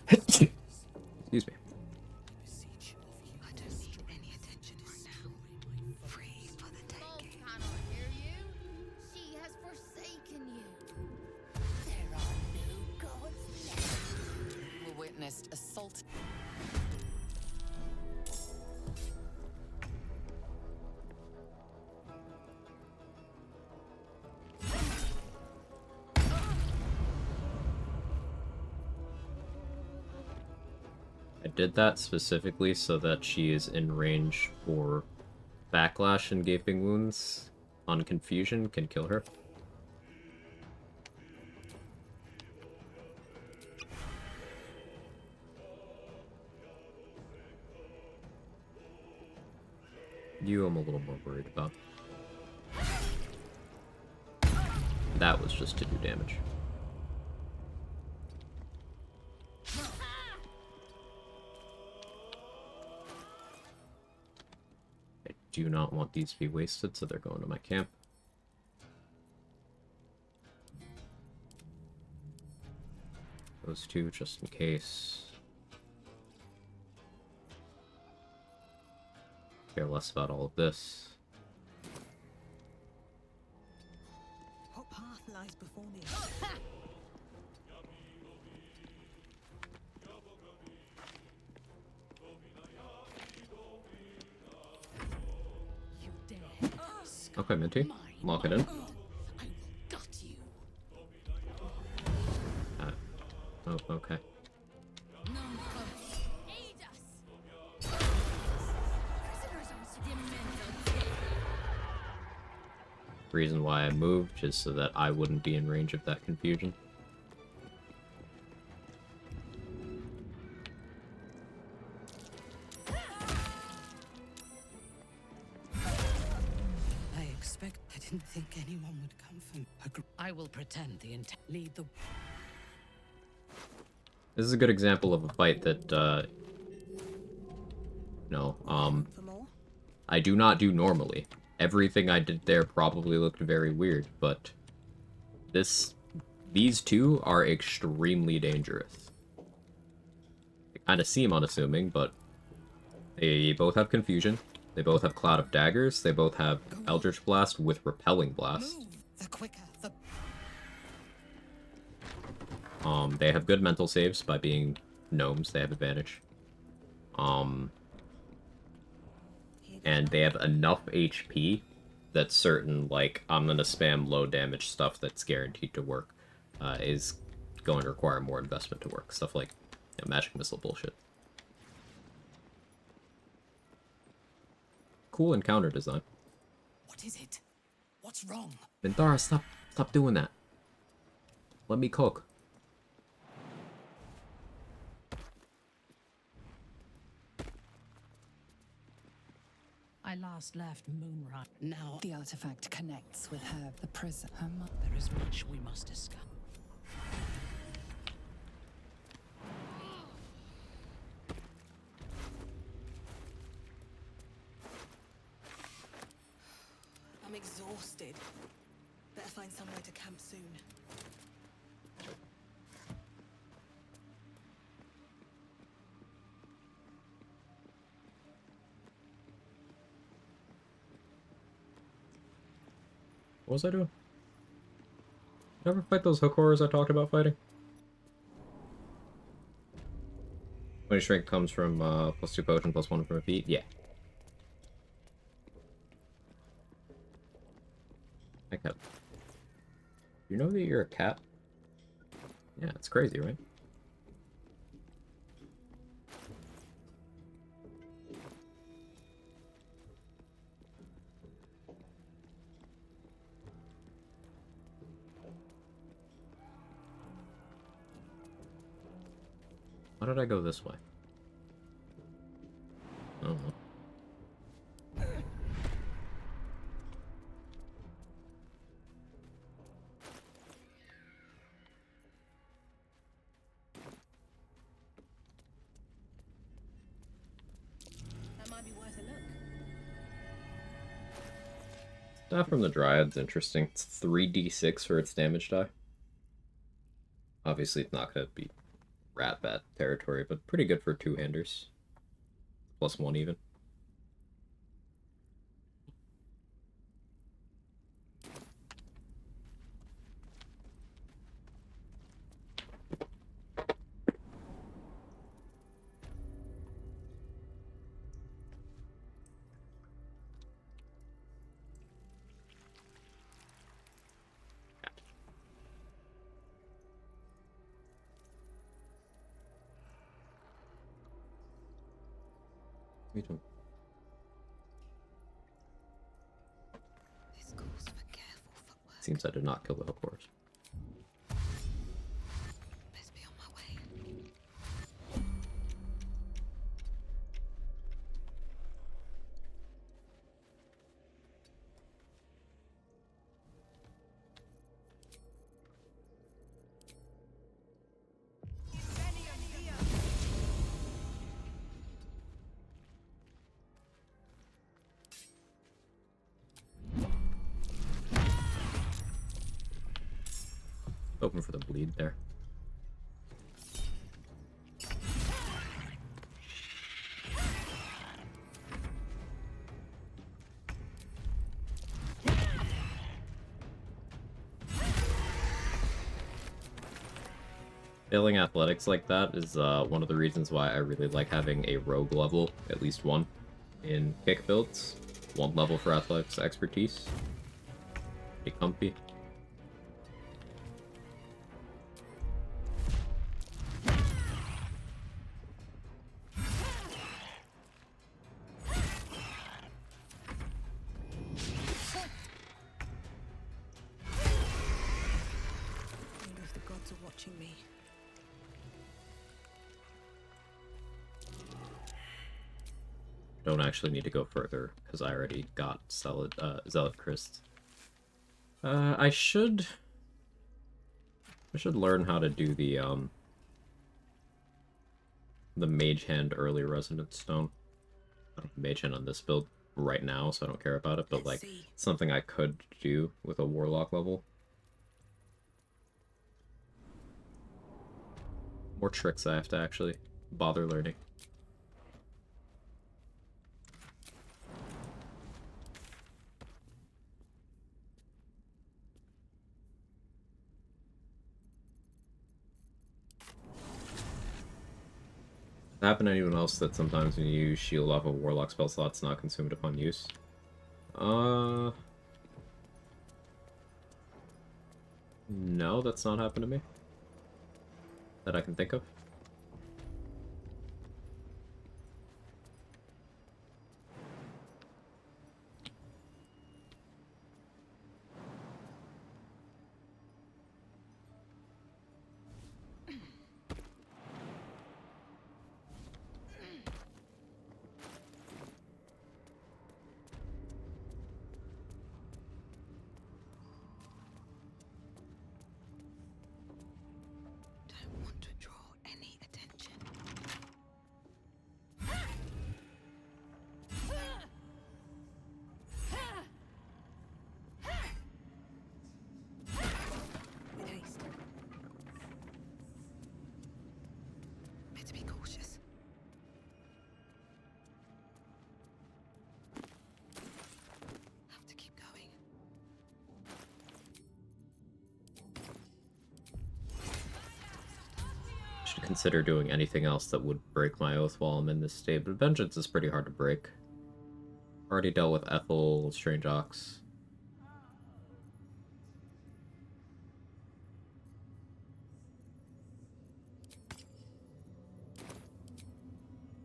Excuse me. I don't need any attention right now. Free for the taking. Cannot hear you. She has forsaken you. There are no gods left. We witnessed assault. I did that specifically so that she is in range for Backlash and Gaping Wounds on Confusion can kill her. You I'm a little more worried about. That was just to do damage. I do not want these to be wasted, so they're going to my camp. Those two, just in case. Care less about all of this. What path lies before me? You dare. Okay, Minty. Lock it in. I will gut you. Oh, okay. Aid us. Prisoners are demented. Reason why I moved is so that I wouldn't be in range of that confusion. I didn't think anyone would come from a group. I will pretend the intent. Lead the. This is a good example of a fight that, I do not do normally. Everything I did there probably looked very weird, but these two are extremely dangerous. They kind of seem unassuming, but they both have Confusion. They both have Cloud of Daggers. They both have Eldritch Blast with Repelling Blast. The quicker, the. They have good mental saves by being gnomes. They have advantage. And they have enough HP that certain, like, I'm gonna spam low damage stuff that's guaranteed to work, is going to require more investment to work. Stuff like, magic missile bullshit. Cool encounter design. What is it? What's wrong? Minthara, stop doing that. Let me cook. I last left Moonrise. Now The artifact connects with her, the prison. Her mother. there is much we must discuss. I'm exhausted. Better find somewhere to camp soon. What was I doing? Never fight those hook horrors I talked about fighting? What 20 strength comes from +2 potion, +1 from a feat. Yeah. Hi, cat. You know that you're a cat? Yeah, it's crazy, right? Why did I go this way? I don't know. That might be worth a look. Staff from the Dryad's interesting. It's 3d6 for its damage die. Obviously, it's not going to be rat bat territory, but pretty good for two-handers. +1 even. Me too. This calls for careful footwork. Seems I did not kill the hook horse. Best be on my way. Open for the bleed there. Failing athletics like that is one of the reasons why I really like having a rogue level, at least one, in kick builds. 1 level for athletics expertise. Pretty comfy. I wonder if the gods are watching me. Don't actually need to go further, because I already got Zealot Christ. I should learn how to do the Mage Hand early Resonance Stone. I don't have Mage Hand on this build right now, so I don't care about it, but Let's like, see. something I could do with a Warlock level. More tricks I have to actually bother learning. Happen to anyone else that sometimes when you use shield off a warlock spell slot, it's not consumed upon use? No, that's not happened to me. That I can think of. Don't want to draw any attention. With haste. Better be cautious. Have to keep going. Should consider doing anything else that would break my oath while I'm in this state, but vengeance is pretty hard to break. Already dealt with Ethel, Strange Ox.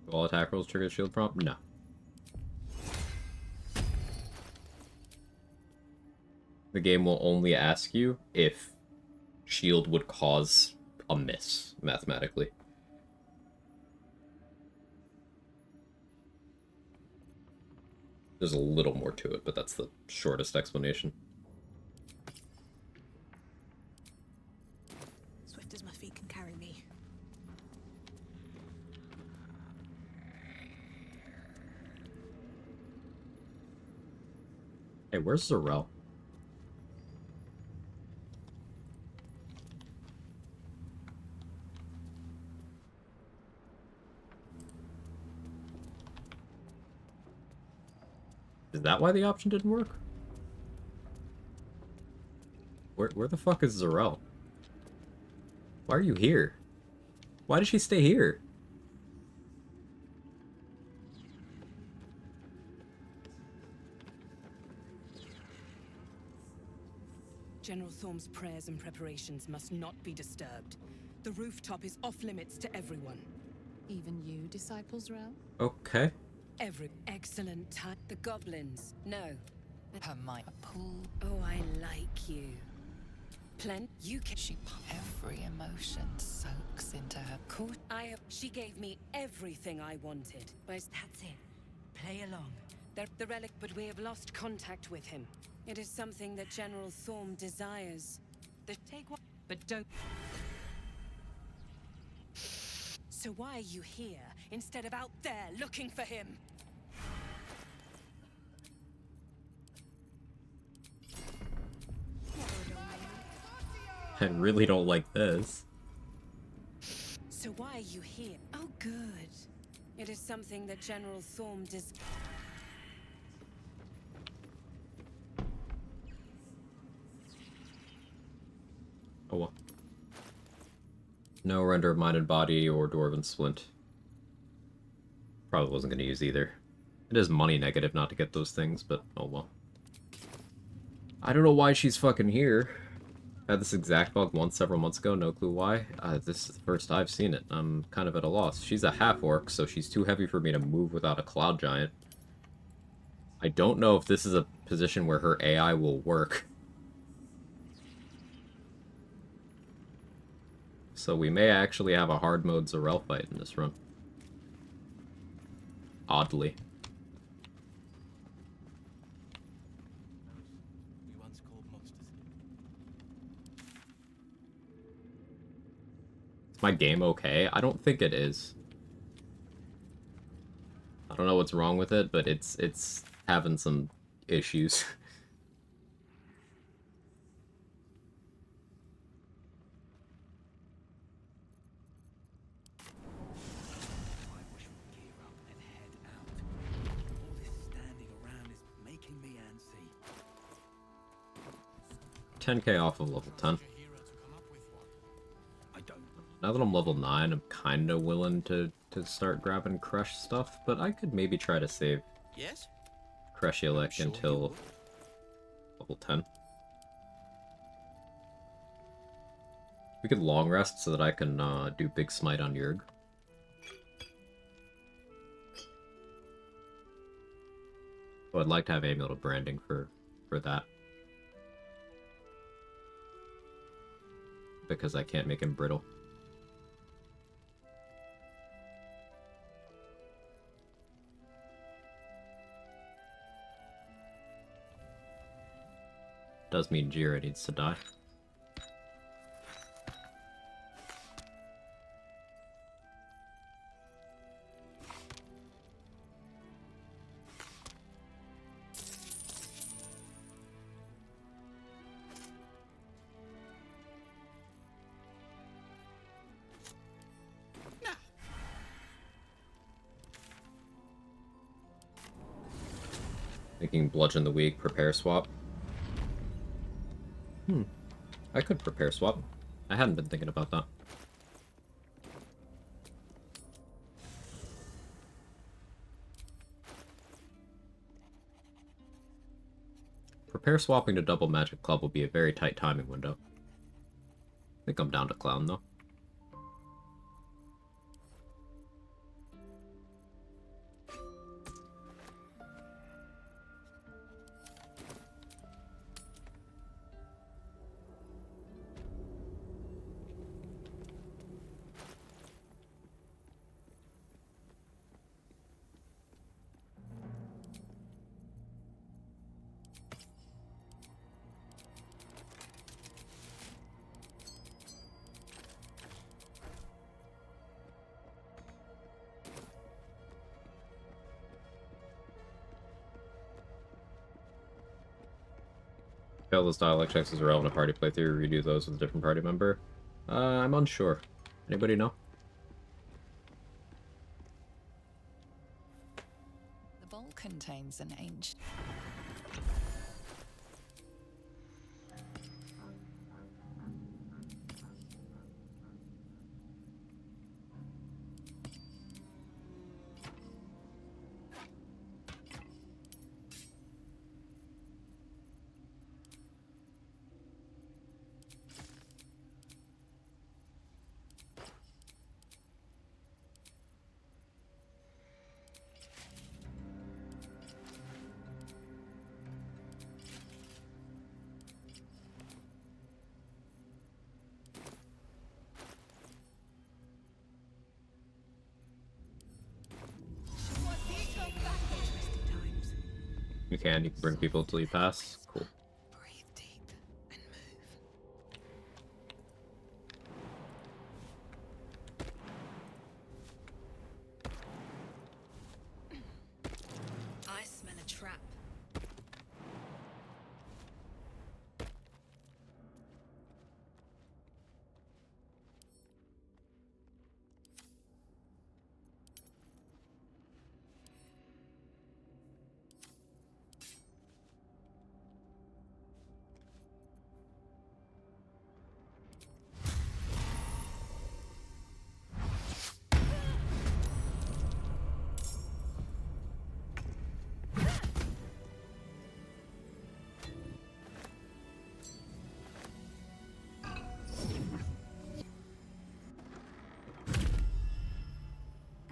Do all attack rolls trigger shield prompt? No. The game will only ask you if shield would cause a miss, mathematically. There's a little more to it, but that's the shortest explanation. Swift as my feet can carry me. Hey, where's Zarel? Is that why the option didn't work? Where the fuck is Zarel? Why are you here? Why did she stay here? General Thorm's prayers and preparations must not be disturbed. The rooftop is off limits to everyone. Even you, Disciples Realm? Okay. Every excellent time. The goblins. No. Her might pull. Oh, I like you. You can. Every emotion soaks into her. Court. She gave me everything I wanted. That's it. Play along. The relic, but we have lost contact with him. It is something that General Thorm desires. Take one, but don't. So why are you here instead of out there looking for him? I really don't like this. So why are you here? Oh, good. It is something that General Thorm desires. Oh well. No render of mind and body or dwarven splint. Probably wasn't going to use either. It is money negative not to get those things, but oh well. I don't know why she's fucking here. I had this exact bug once several months ago, no clue why. This is the first I've seen it. I'm kind of at a loss. She's a half-orc, so she's too heavy for me to move without a cloud giant. I don't know if this is a position where her AI will work. So we may actually have a hard mode Zarel fight in this run. Oddly. Is my game okay? I don't think it is. I don't know what's wrong with it, but it's having some issues. Making me antsy. 10k off of level 10. Now that I'm level 9, I'm kinda willing to start grabbing Crush stuff, but I could maybe try to save Yes? Creshielek until level 10. We could long rest so that I can do Big Smite on Yurg. Oh, I'd like to have Amulet of Branding for that. Because I can't make him brittle. Does mean Jira needs to die. Thinking Bludgeon the Weak, Prepare Swap. I could Prepare Swap. I hadn't been thinking about that. Prepare swapping to double magic club will be a very tight timing window. I think I'm down to clown though. Fail those dialect checks as a relevant party playthrough, redo those with a different party member. I'm unsure. Anybody know? The vault contains an ancient... You can bring people until you pass. Cool. Breathe deep and move. I smell a trap.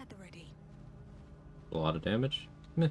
At the ready. A lot of damage. Meh.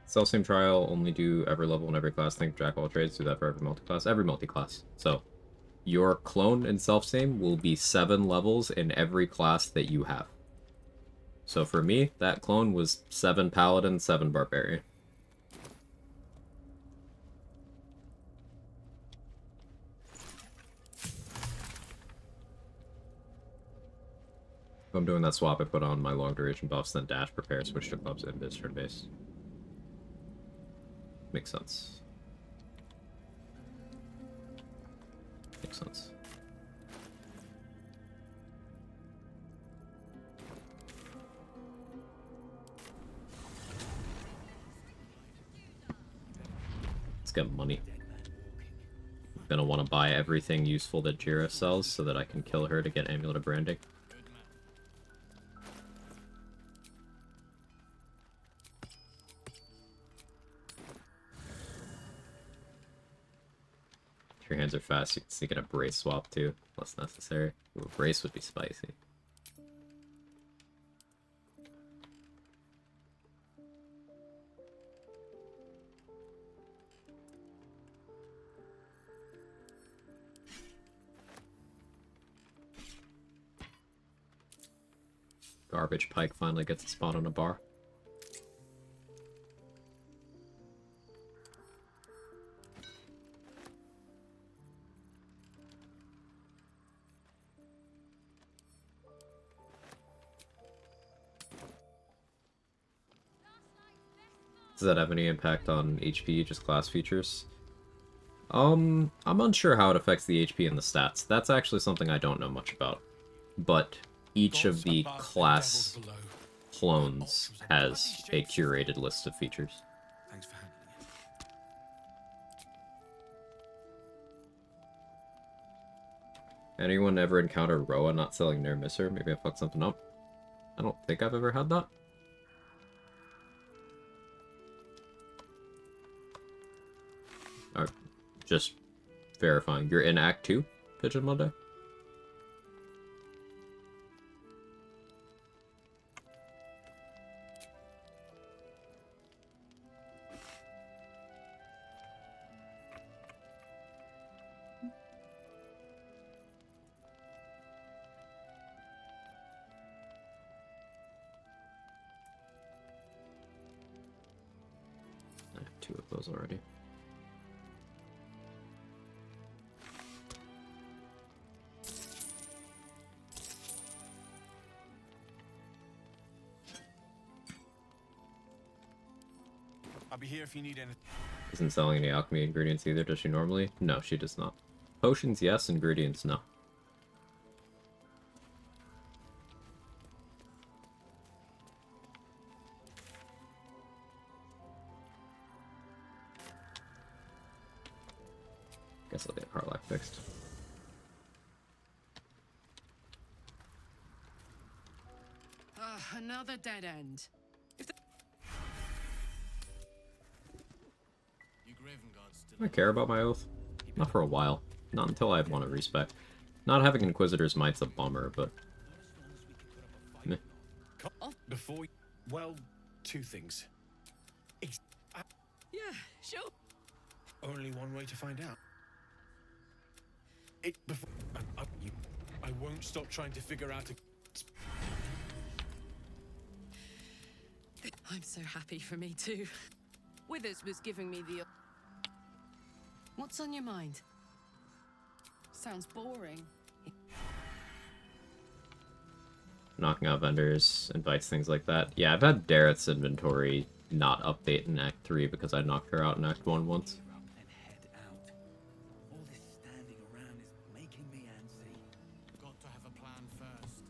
Self-same trial, only do every level in every class. Think jack of all trades, do that for every multi-class. Every multi-class. So, your clone and self-same will be 7 levels in every class that you have. So for me, that clone was 7 paladin, 7 barbarian. If I'm doing that swap, I put on my long duration buffs, then dash, prepare, switch to clubs, and biz turn base. Makes sense. Makes sense. Let's get money. I'm gonna want to buy everything useful that Jira sells so that I can kill her to get Amulet of Branding. If your hands are fast, you can sneak in a brace swap too. Less necessary. Ooh, a brace would be spicy. Garbage Pike finally gets a spot on a bar. Does that have any impact on HP, just class features? I'm unsure how it affects the HP and the stats. That's actually something I don't know much about. But each of the class clones has a curated list of features. Thanks for handling it. Anyone ever encounter Roa not selling their misser? Maybe I fucked something up. I don't think I've ever had that. Alright, just verifying. You're in Act 2, Pigeon Monday? I have 2 of those already. I'll be here if you need anything. Isn't selling any alchemy ingredients either, does she normally? No, she does not. Potions, yes. Ingredients, no. Guess I'll get Karlak fixed. Another dead end. Do I care about my oath? Not for a while. Not until I have one of respect. Not having Inquisitor's Might's a bummer, but... meh. Before... Well, 2 things. Yeah, sure. Only one way to find out. Before... I won't stop trying to figure out a... I'm so happy for me too. Withers was giving me the... What's on your mind? Sounds boring. Knocking out vendors, invites, things like that. Yeah, I've had Dareth's inventory not update in Act 3 because I knocked her out in Act 1 once. Got to have a plan first.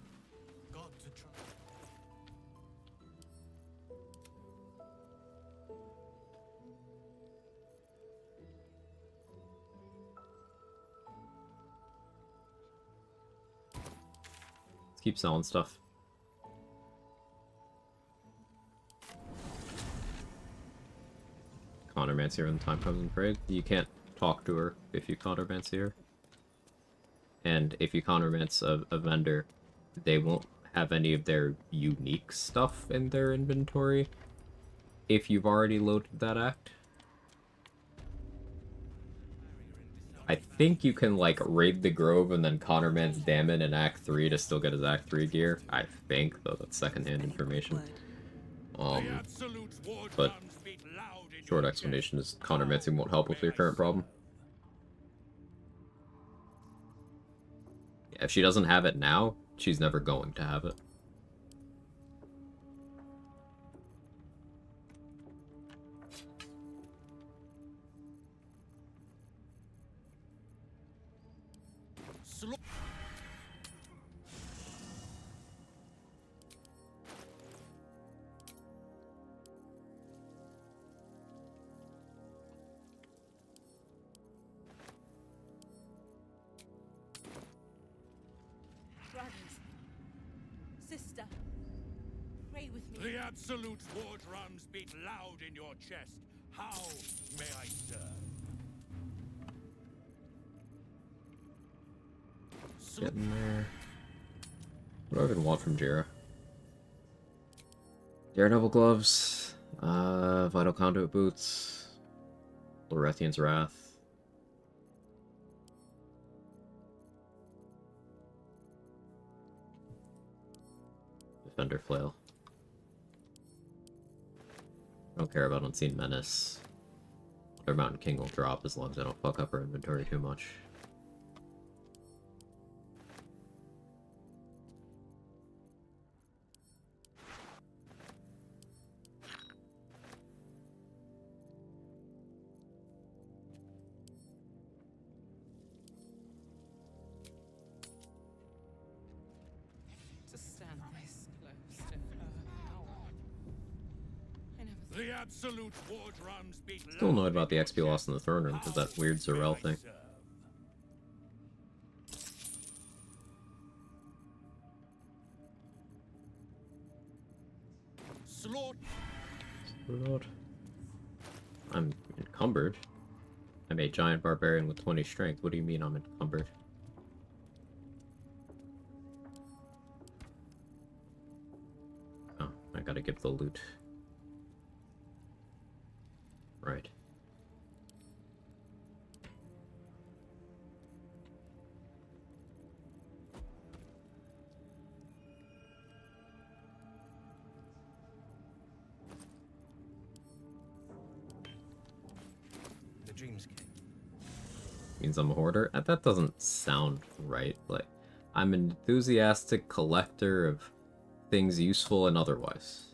Got to try. Let's keep selling stuff. Connormancy when the time comes in parade. You can't talk to her if you Connormancy her. And if you Connormance a vendor, they won't have any of their unique stuff in their inventory if you've already loaded that act. I think you can, like, raid the Grove and then Connorman's Damon in Act 3 to still get his Act 3 gear. I think, though that's secondhand information. But short explanation is Connormancy won't help with your current problem. Yeah, if she doesn't have it now, she's never going to have it. Brothers, sister, pray with me. The Absolute's war drums beat loud in your chest. How may I serve? Getting there. What do I even want from Jira? Daredevil gloves, Vital Conduit boots, Lorethian's Wrath. Defender Flail. I don't care about Unseen Menace. Or Mountain King will drop as long as I don't fuck up our inventory too much. The Absolute war drums beat Still annoyed about the XP loss in the throne room because that weird Zarel thing. Lord. I'm encumbered. I'm a giant barbarian with 20 strength. What do you mean I'm encumbered? Oh, I gotta give the loot. Right. The dreams came. Means I'm a hoarder? That doesn't sound right. Like, I'm an enthusiastic collector of things useful and otherwise.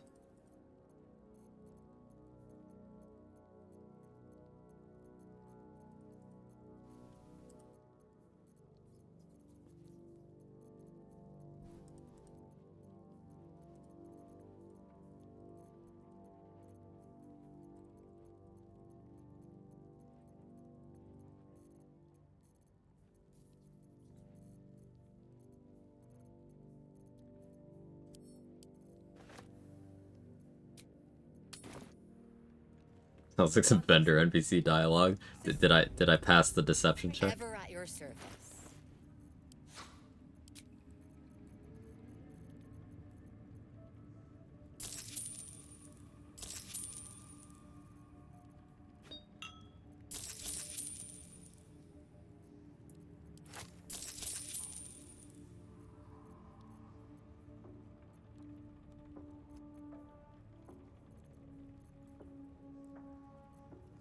Sounds like some vendor NPC dialogue. Did I pass the deception check? Ever at your service.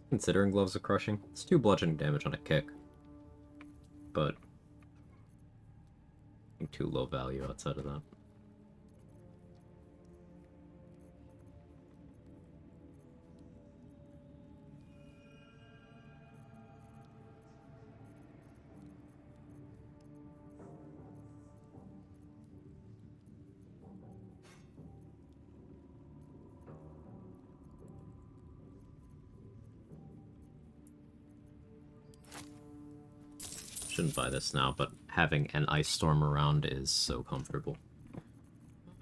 Considering Gloves of Crushing, it's 2 bludgeoning damage on a kick. But I think too low value outside of that. Shouldn't buy this now, but having an ice storm around is so comfortable.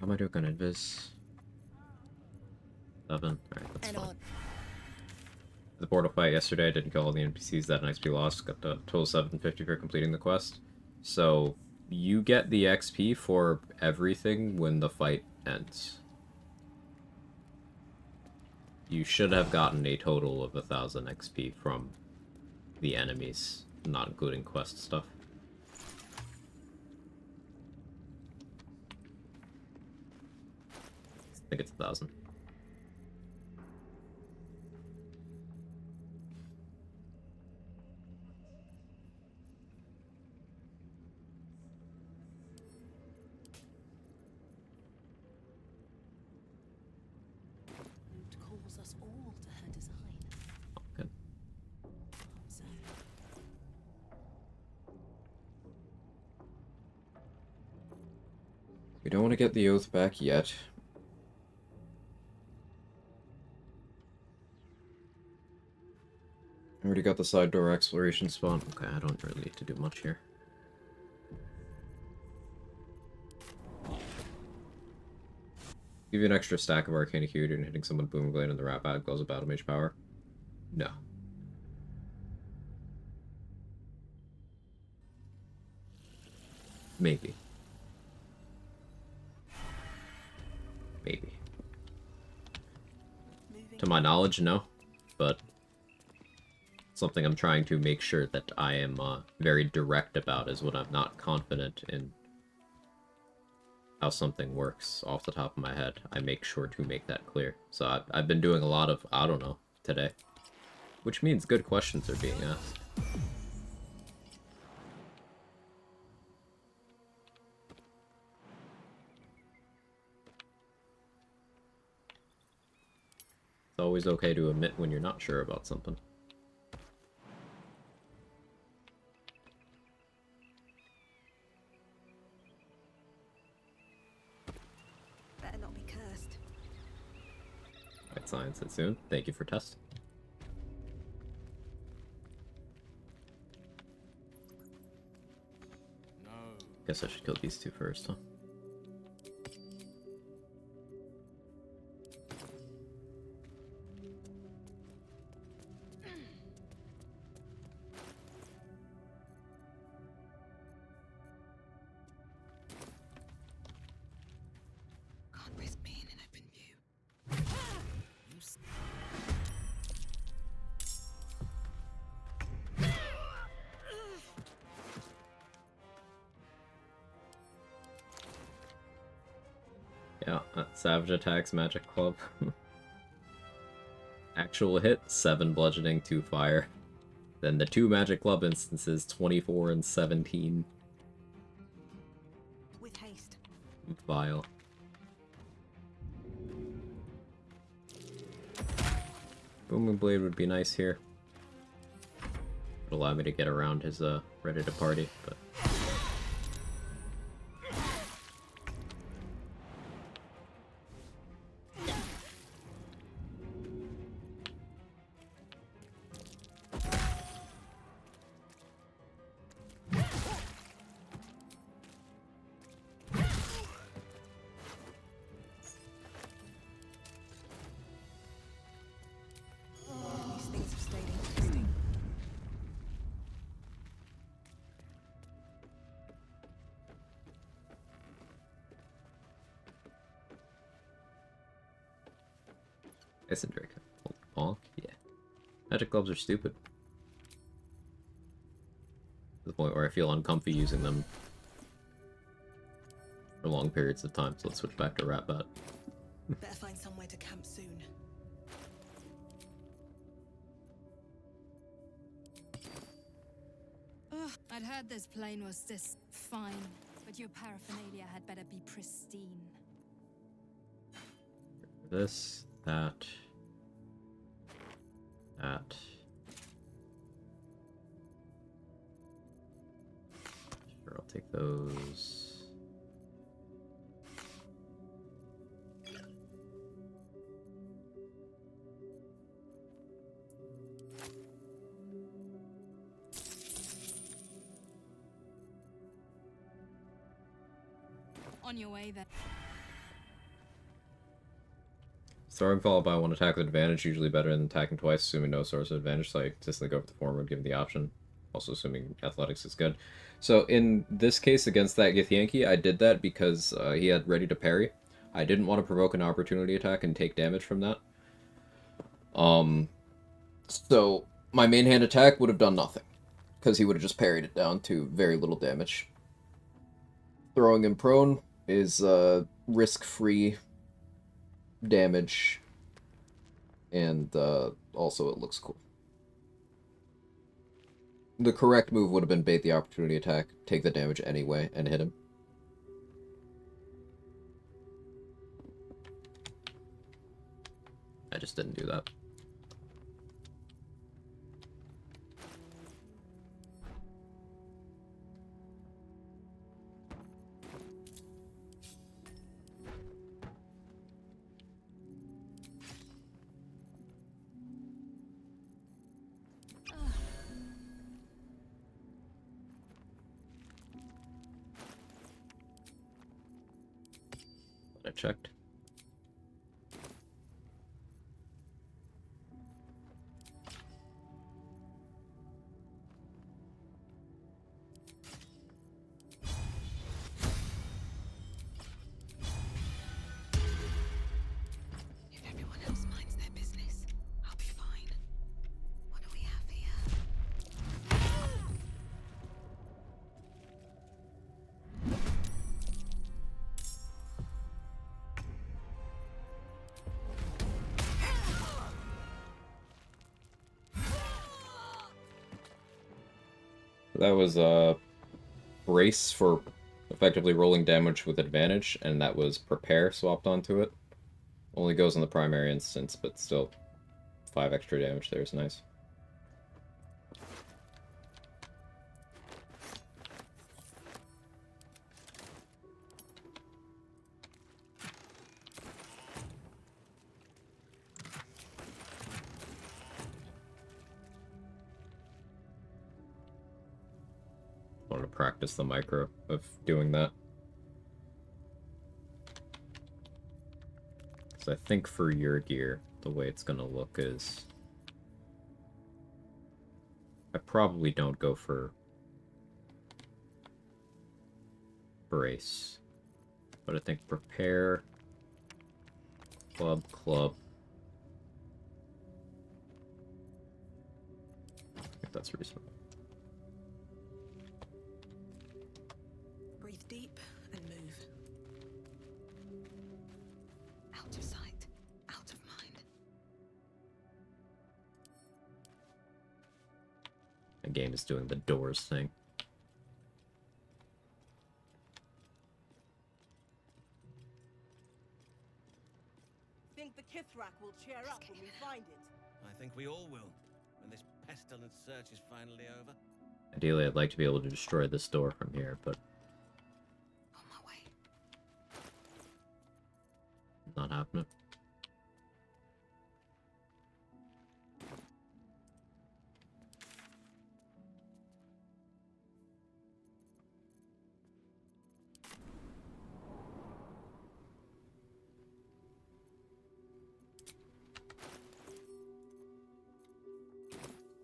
How am I doing on invis? 7. Alright, that's fine. The portal fight yesterday, I didn't kill all the NPCs, that an XP loss, got the total 750 for completing the quest. So, you get the XP for everything when the fight ends. You should have gotten a total of 1,000 XP from the enemies, not including quest stuff. I think it's 1,000. Calls us all to her design. Good. So We don't want to get the oath back yet. Already got the side door exploration spot. Okay, I don't really need to do much here. Give you an extra stack of Arcane Acuity and hitting someone Boom Blade in the Rat Bag glows of Battle Mage power? No. Maybe. Maybe. To my knowledge, no. But something I'm trying to make sure that I am very direct about is when I'm not confident in how something works off the top of my head. I make sure to make that clear. So I've been doing a lot of, I don't know, today. Which means good questions are being asked. It's always okay to admit when you're not sure about something. better not be cursed. Science it soon. Thank you for testing. No. Guess I should kill these two first, huh? Can't risk being in open view. You Yeah, Savage Attacks Magic Club. Actual hit, 7 bludgeoning, 2 fire. Then the 2 Magic Club instances, 24 and 17. with haste. Vile. Booming Blade would be nice here. Would allow me to get around his ready to party, but These things have stayed interesting. Isn't Drake bonk? Yeah. Magic Clubs are stupid. To the point where I feel uncomfy using them for long periods of time, so let's switch back to Rat Bat. Better find somewhere to camp soon. Ugh, I'd heard this plane was this fine, but your paraphernalia had better be pristine. This, that, that. Sure, I'll take those. On your way then. Throwing followed by one attack with advantage, usually better than attacking twice, assuming no source of advantage, so I consistently go for the former given the option. Also assuming athletics is good. So in this case against that Githyanki, I did that because he had ready to parry. I didn't want to provoke an opportunity attack and take damage from that. So my main hand attack would have done nothing, because he would have just parried it down to very little damage. Throwing him prone is risk-free damage, and also it looks cool. The correct move would have been bait the opportunity attack, take the damage anyway, and hit him. I just didn't do that. I checked. If everyone else minds their business, I'll be fine. What do we have here? That was brace for effectively rolling damage with advantage, and that was prepare swapped onto it. Only goes in the primary instance, but still 5 extra damage there is nice. wanted to practice the micro of doing that. So I think for your gear, the way it's gonna look is... I probably don't go for brace. But I think prepare, club. I think that's reasonable. Breathe deep and move. Out of sight, out of mind. The game is doing the doors thing. Think the Kithrak will cheer up when we find it? I think we all will, when this pestilent search is finally over. Ideally, I'd like to be able to destroy this door from here, but... On my way. Not happening.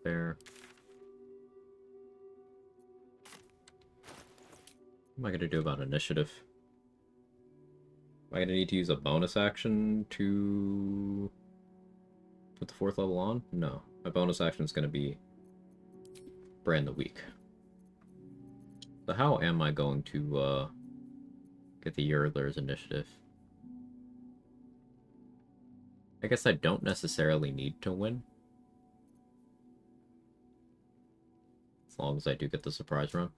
There. What am I going to do about initiative? Am I going to need to use a bonus action to put the 4th level on? No. My bonus action is going to be Brand the Weak. So how am I going to get the Yurler's initiative? I guess I don't necessarily need to win. As long as I do get the surprise run.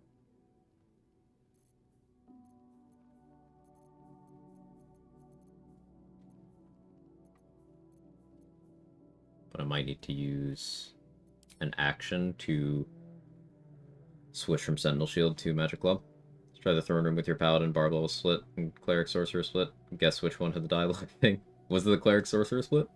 But I might need to use an action to switch from Sentinel Shield to Magic Club. Let's try the Throne Room with your Paladin, Barb level split, and Cleric Sorcerer split. Guess which one had the dialogue thing. Was it the Cleric Sorcerer split?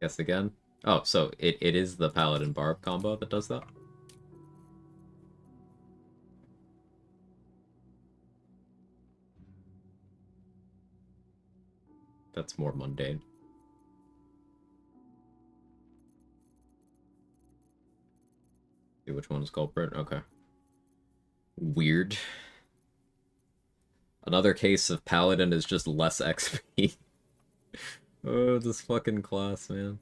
Guess again. Oh, so it is the Paladin Barb combo that does that? That's more mundane. See which one is culprit? Okay. Weird. Another case of Paladin is just less XP. Oh, this fucking class, man.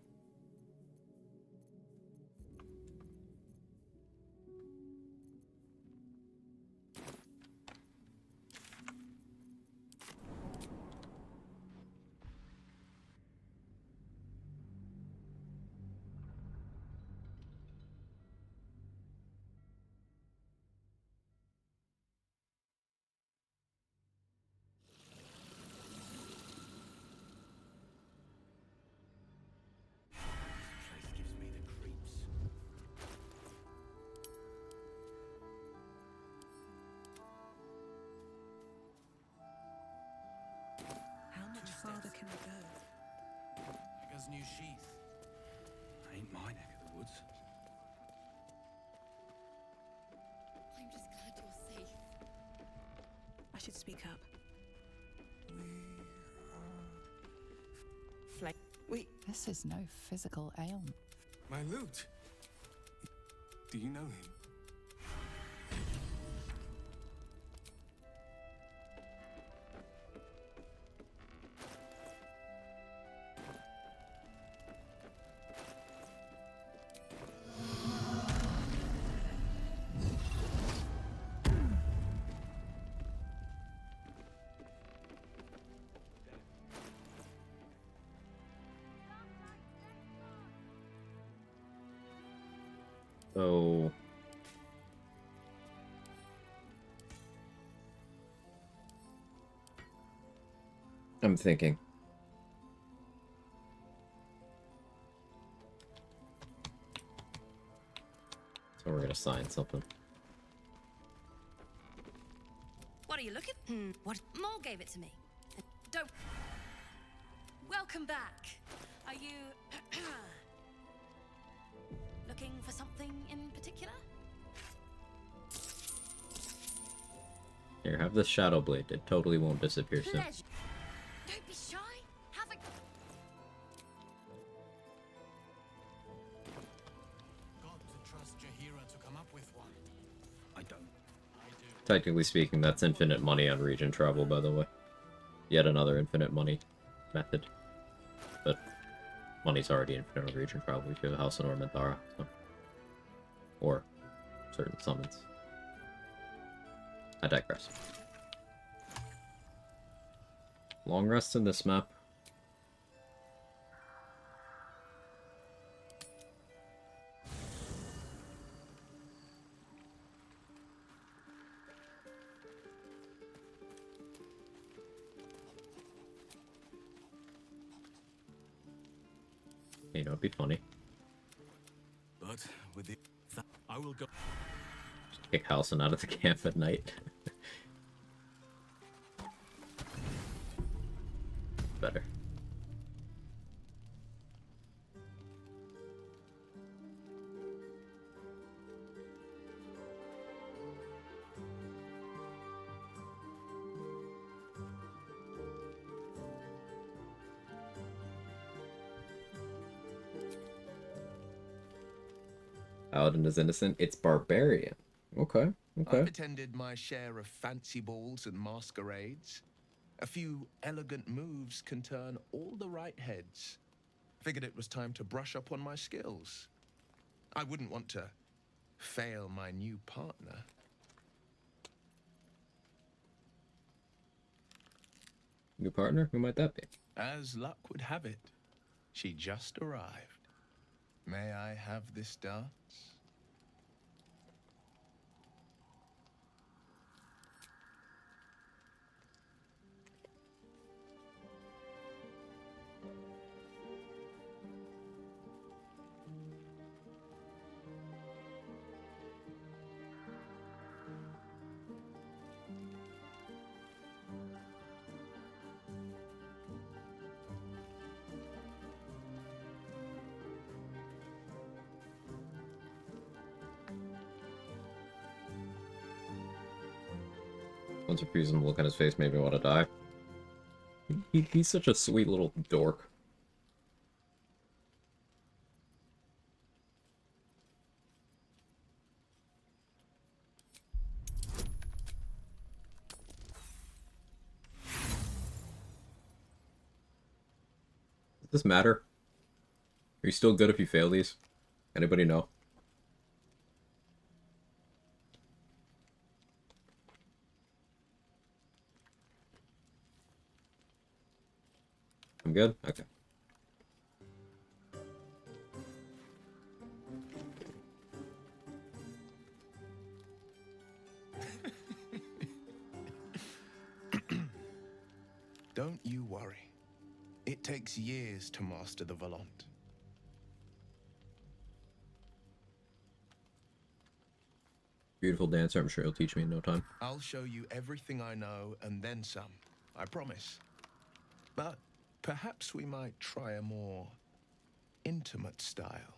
How much farther can we go? Beggar's new sheath. Ain't my neck of the woods. I'm just glad you're safe. I should speak up. This is no physical ailment. My lute. Do you know him? So... I'm thinking. So we're gonna sign something. What are you looking? What? Maul gave it to me. don't. Welcome back. Are you looking for something in particular? Here, have this shadow blade. It totally won't disappear soon. Pleasure. Don't be shy. Have a. Got to trust Jahira to come up with one. I don't. I do. Technically speaking, that's infinite money on region travel, by the way. Yet another infinite money method. But money's already infinite on region travel if you have a house in Ormanthara, so. Or certain summons. I digress. Long rest in this map. You know, it'd be funny. But with the I will go. Just kick Halcyon out of the camp at night. Better. Paladin is innocent. It's barbarian. Okay. Okay. I've attended my share of fancy balls and masquerades. A few elegant moves can turn all the right heads. Figured it was time to brush up on my skills. I wouldn't want to fail my new partner. New partner? Who might that be? As luck would have it, she just arrived. May I have this dance? Once refusing to look at his face made me want to die. He's such a sweet little dork. Does this matter? Are you still good if you fail these? Anybody know? I'm good? Okay. Don't you worry. It takes years to master the Volant. Beautiful dancer, I'm sure he'll teach me in no time. I'll show you everything I know and then some, I promise. But perhaps we might try a more intimate style.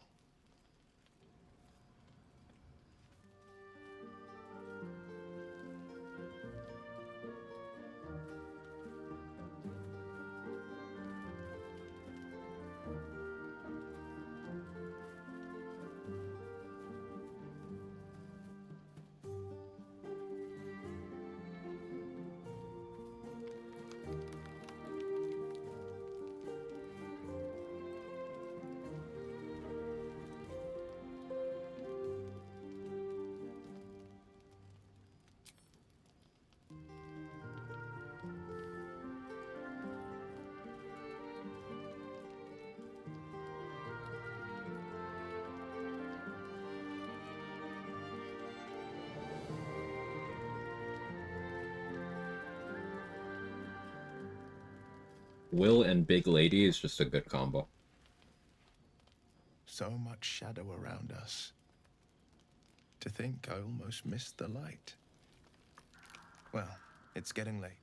Will and Big Lady is just a good combo. So much shadow around us. To think I almost missed the light. Well, it's getting late.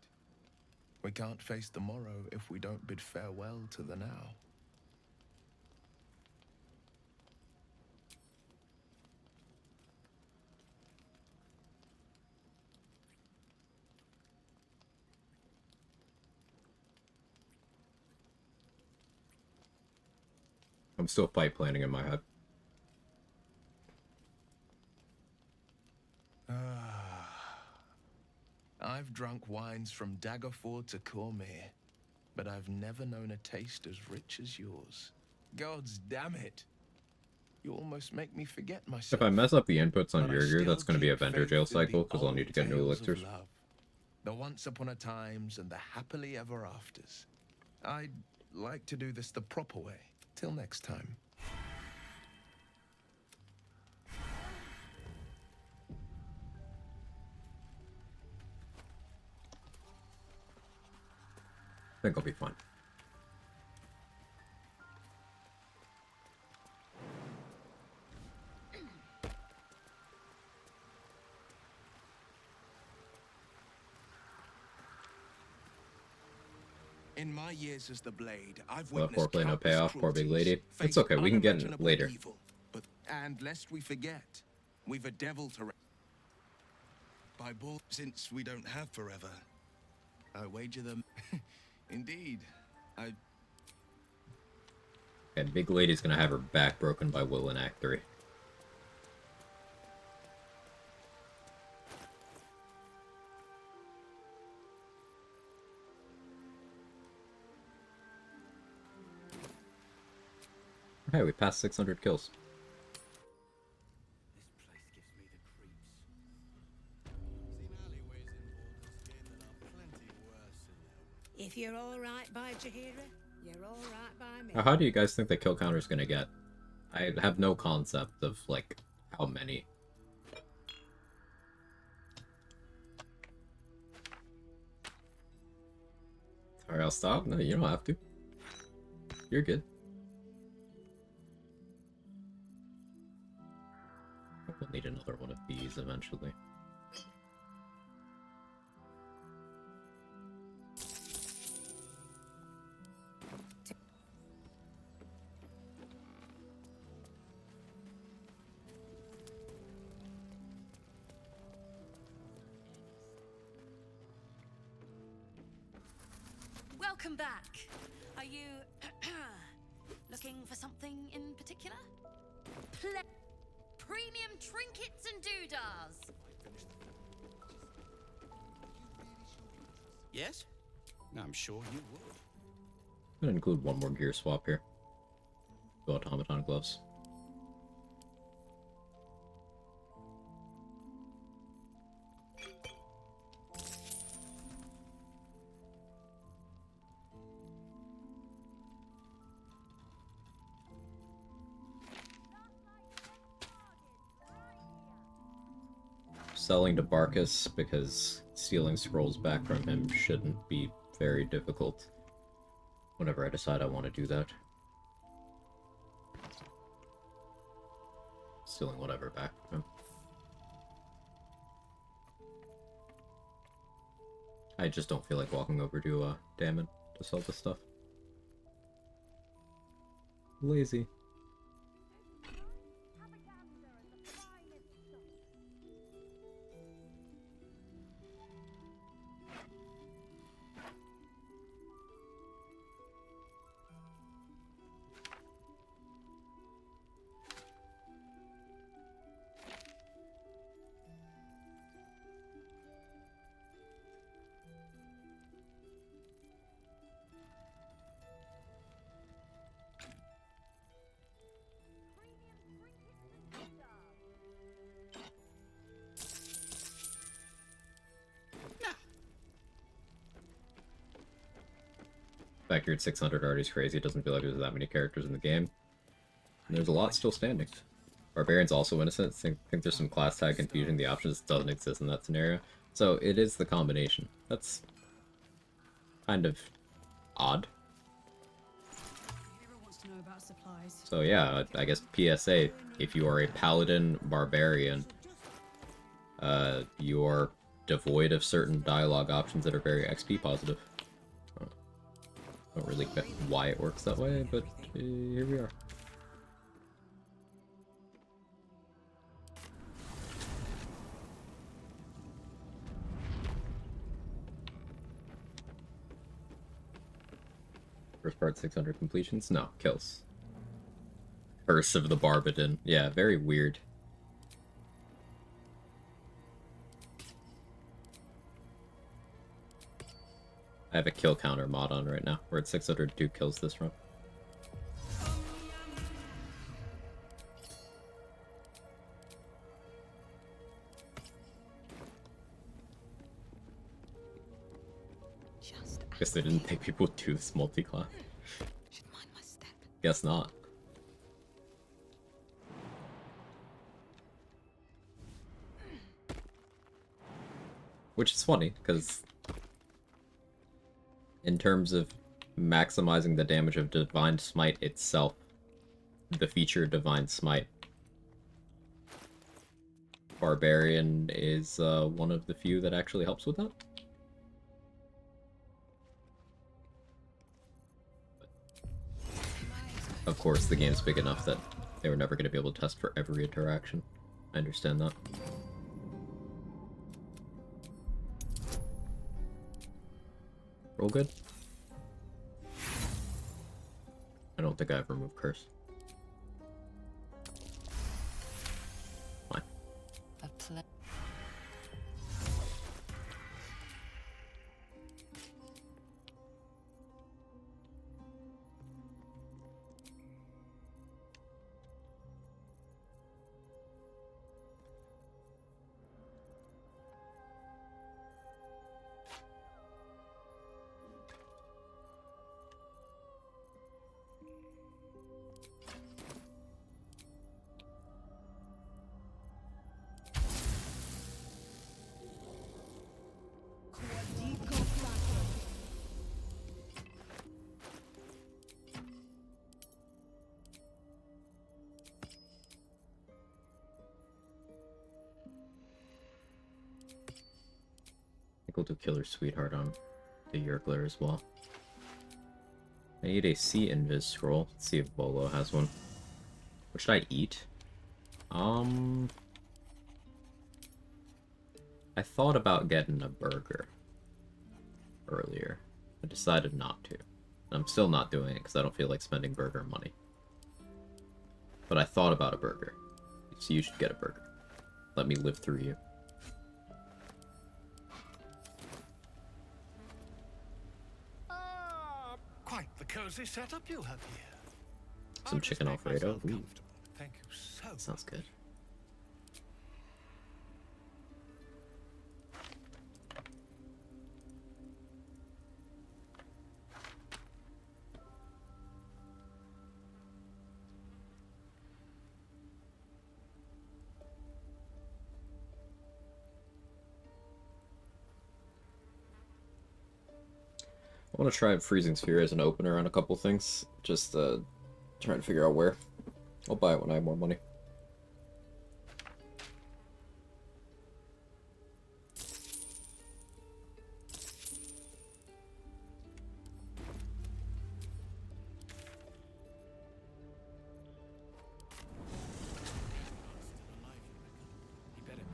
We can't face the morrow if we don't bid farewell to the now. I'm still fight planning in my head. I've drunk wines from Daggerford to Cormyr, but I've never known a taste as rich as yours. Gods damn it! You almost make me forget myself. If I mess up the inputs on But I your gear, still that's going to be a keep vendor faith jail in the cycle, because I'll need to old get new tales of elixirs. love, the once upon a times and the happily ever afters. I'd like to do this the proper way. Till next time. I think I'll be fine. In my years as the Blade, I've Well, witnessed foreplay, no countless payoff, poor big cruelties, lady. It's faced okay, we can get it unimaginable later. evil. But and lest we forget, we've a devil to. By bull, since we don't have forever, I wager them. Indeed, I. And big lady's gonna have her back broken by Will in Act 3. Hey, we passed 600 kills. If you're all right by Jahira, you're all right by me. Now, how do you guys think the kill counter's gonna get? I have no concept of, like, how many. Alright, I'll stop. No, you don't have to. You're good. We'll need another one of these eventually. Welcome back. Are you looking for something in particular? Premium trinkets and doodahs. Yes? I'm sure you would. I'm gonna include one more gear swap here. Go automaton gloves. Selling to Barkus because stealing scrolls back from him shouldn't be very difficult whenever I decide I want to do that. Stealing whatever back from him. I just don't feel like walking over to Damon to sell this stuff. Lazy. The fact you're at 600 already is crazy. It doesn't feel like there's that many characters in the game. And there's a lot still standing. Barbarian's also innocent. I think there's some class tag confusion. The options doesn't exist in that scenario. So it is the combination. That's kind of odd. So yeah, I guess PSA, if you are a paladin barbarian, you're devoid of certain dialogue options that are very XP positive. Don't really get why it works that way, but here we are. First part 600 completions? No, kills. Curse of the Barbadin. Yeah, very weird. I have a kill counter mod on right now. We're at 602 kills this run. Guess they didn't think people would do this multi-class. Guess not. Which is funny, because in terms of maximizing the damage of Divine Smite itself, the feature Divine Smite, Barbarian is one of the few that actually helps with that. Of course, the game's big enough that they were never going to be able to test for every interaction. I understand that. Roll good? I don't think I ever moved curse. Fine. We'll do Killer Sweetheart on the Yergler as well. I need a Sea Invis scroll. Let's see if Bolo has one. What should I eat? I thought about getting a burger earlier. I decided not to. I'm still not doing it because I don't feel like spending burger money. But I thought about a burger. So you should get a burger. Let me live through you. Quite the cozy setup you have here. Some chicken Alfredo. Ooh. Thank you so much. Sounds good. I want to try Freezing Sphere as an opener on a couple things. Just trying to figure out where. I'll buy it when I have more money.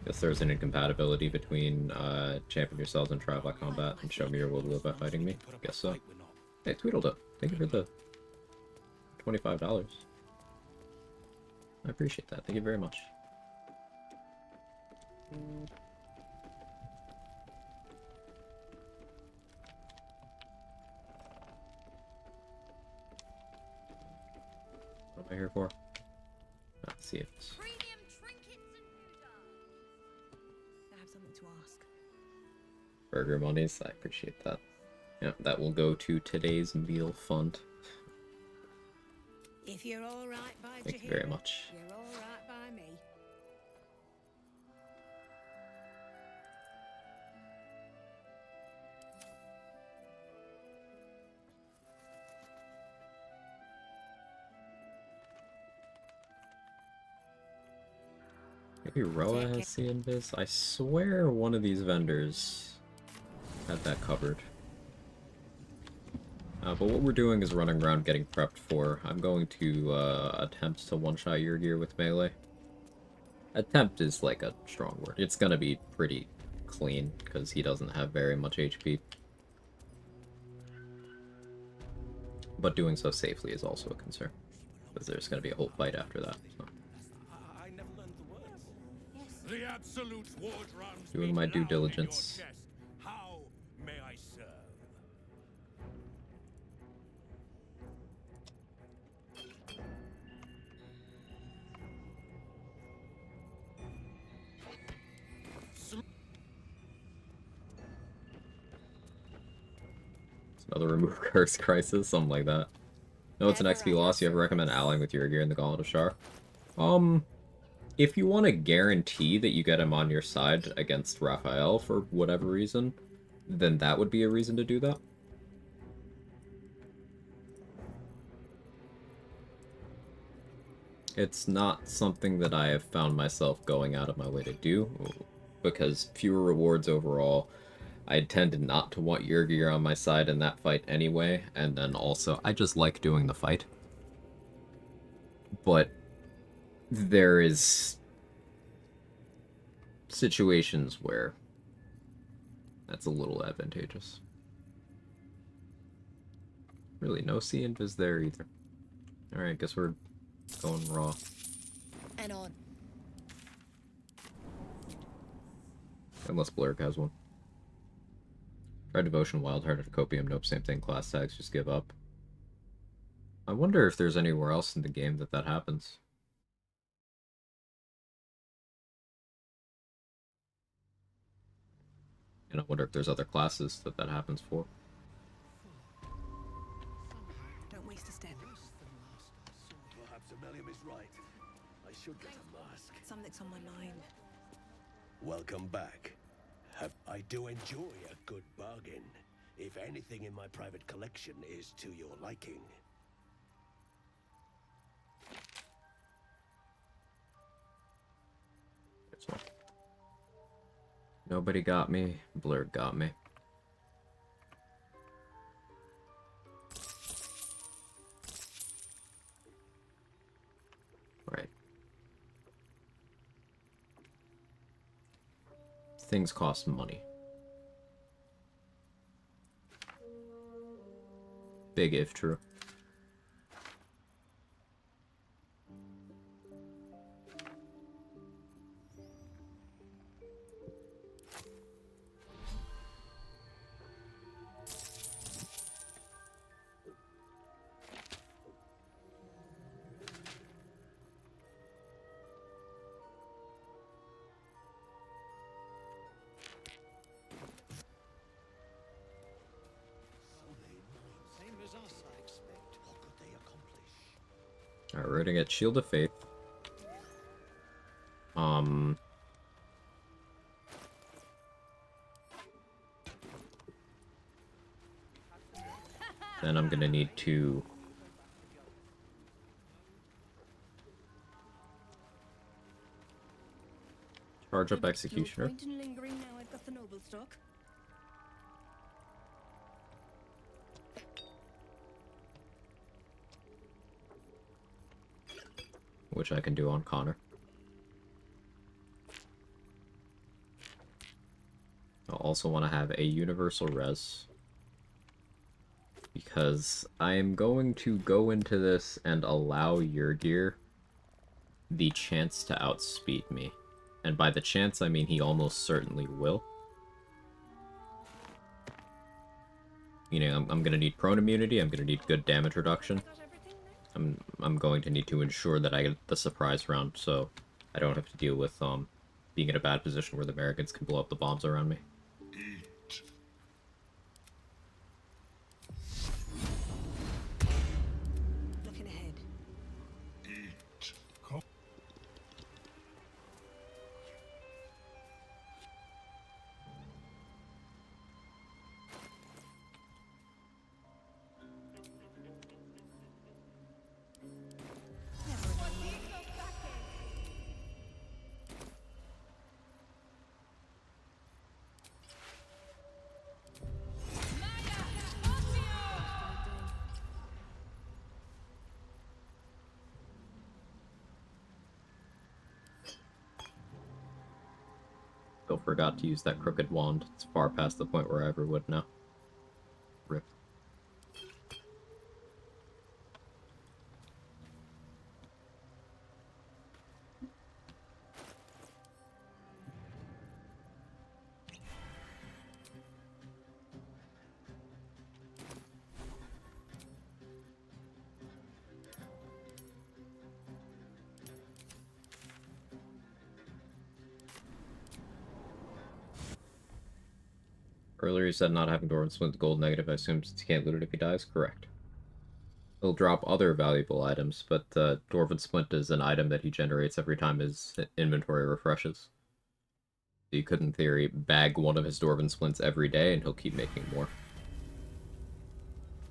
Guess there's an incompatibility between champion yourselves and trial by combat and show me your will to live by fighting me. Guess so. Hey, Tweedledum, thank you for the $25. I appreciate that. Thank you very much. What am I here for? Let's see if it's... I have something to ask. Burger monies, I appreciate that. Yeah, that will go to today's meal fund. If you're all right by Thank you very much. You're all right by me. Maybe Roa has the invis. I swear one of these vendors had that covered. But what we're doing is running around getting prepped for. I'm going to attempt to one-shot your gear with melee. Attempt is like a strong word. It's gonna be pretty clean, because he doesn't have very much HP. But doing so safely is also a concern, because there's gonna be a whole fight after that. So. I never learned the words. The Absolute's war drums Doing beat my due loud in your diligence. chest. How may I serve? It's another remove curse crisis, something like that. No, it's an XP loss. You ever recommend allying with your gear in the Gauntlet of Shar? If you want to guarantee that you get him on your side against Raphael for whatever reason, then that would be a reason to do that. It's not something that I have found myself going out of my way to do, because fewer rewards overall. I tended not to want your gear on my side in that fight anyway, and then also, I just like doing the fight. But there is situations where that's a little advantageous. Really, no C-invis there either. Alright, guess we're going raw. And on. Unless Blurg has one. Try Devotion, Wild-Hearted, Copium, nope, same thing, class tags, just give up. I wonder if there's anywhere else in the game that happens. And I wonder if there's other classes that happens for. Don't waste a step. Perhaps Amelia is right. I should get a mask. Something's on my mind. Welcome back. I do enjoy a good bargain, if anything in my private collection is to your liking. Nobody got me. Blurg got me. Right. Things cost money. Big if true. Alright, we're gonna get Shield of Faith. Then I'm gonna need to charge up Executioner. No point in lingering now I've got the noble stock. Which I can do on Connor. I also want to have a universal res, because I am going to go into this and allow your gear the chance to outspeed me. And by the chance, I mean he almost certainly will. You know, I'm going to need prone immunity, I'm going to need good damage reduction. I'm going to need to ensure that I get the surprise round, so I don't have to deal with being in a bad position where the Americans can blow up the bombs around me. Looking ahead. Still forgot to use that crooked wand. It's far past the point where I ever would now. Rip. Earlier you said not having Dwarven Splint's gold negative. I assume since he can't loot it if he dies? Correct. He'll drop other valuable items, but Dwarven Splint is an item that he generates every time his inventory refreshes. So you could, in theory, bag one of his Dwarven Splints every day and he'll keep making more.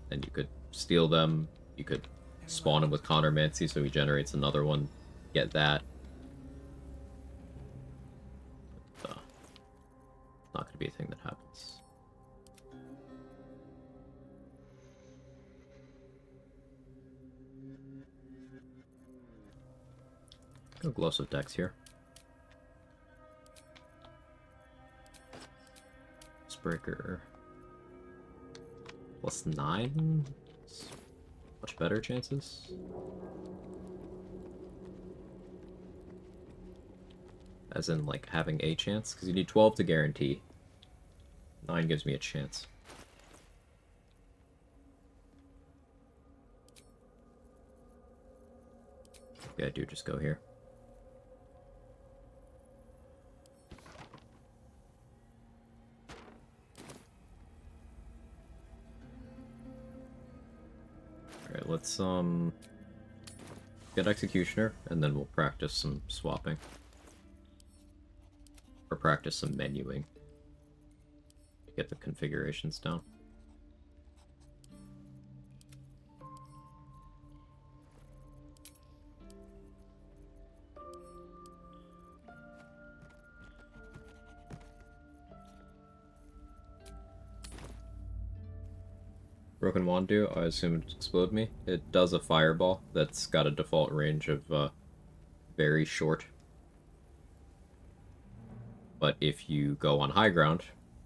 And you could steal them, you could spawn him with Connormancy so he generates another one, get that. But, it's not going to be a thing that happens. Go Gloss of Dex here. Breaker. +9? Much better chances. As in, like, having a chance? Because you need 12 to guarantee. 9 gives me a chance. Yeah, I do just go here. Alright, let's get Executioner, and then we'll practice some swapping. Or practice some menuing. To get the configurations down. Broken Wand do? I assume it explode me. It does a fireball that's got a default range of very short. But if you go on high ground,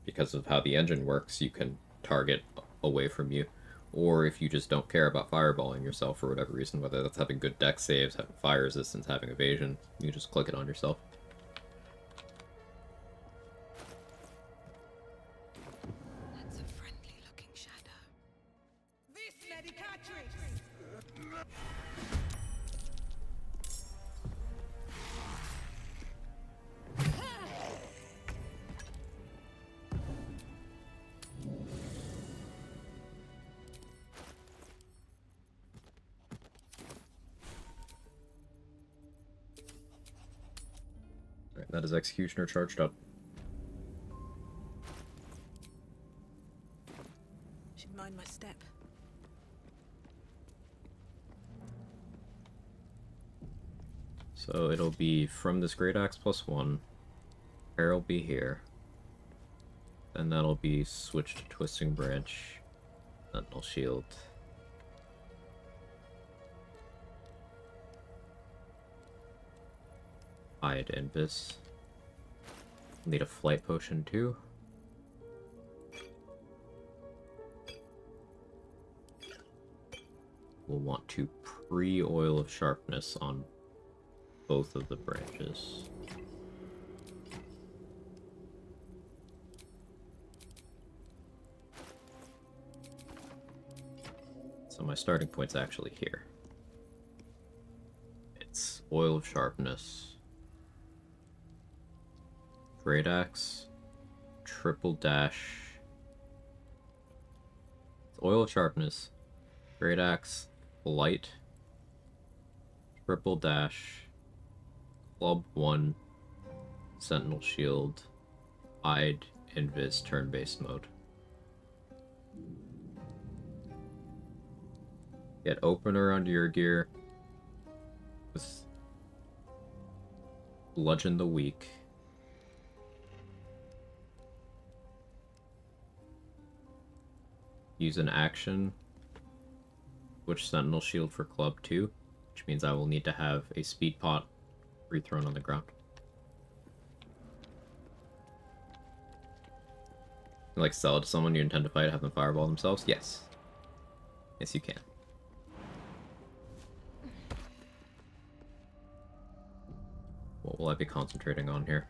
because of how the engine works, you can target away from you. Or if you just don't care about fireballing yourself for whatever reason, whether that's having good dex saves, having fire resistance, having evasion, you just click it on yourself. Alright, that is Executioner charged up. Should mind my step. So it'll be from this Great Axe +1. Hair will be here. Then that'll be switched to Twisting Branch. Sentinel Shield. Hide Invis. Need a Flight Potion too. We'll want to pre-Oil of Sharpness on both of the branches. So my starting point's actually here. It's Oil of Sharpness, Great Axe, Triple Dash. It's Oil of Sharpness, Great Axe, Light, Triple Dash, Club 1, Sentinel Shield, Hide, Invis, turn-based mode. Get Opener onto your gear with Bludgeon the Weak. Use an action, switch Sentinel Shield for Club 2, which means I will need to have a Speed Pot rethrown on the ground. Like, sell it to someone you intend to fight, have them fireball themselves? Yes. Yes, you can. What will I be concentrating on here?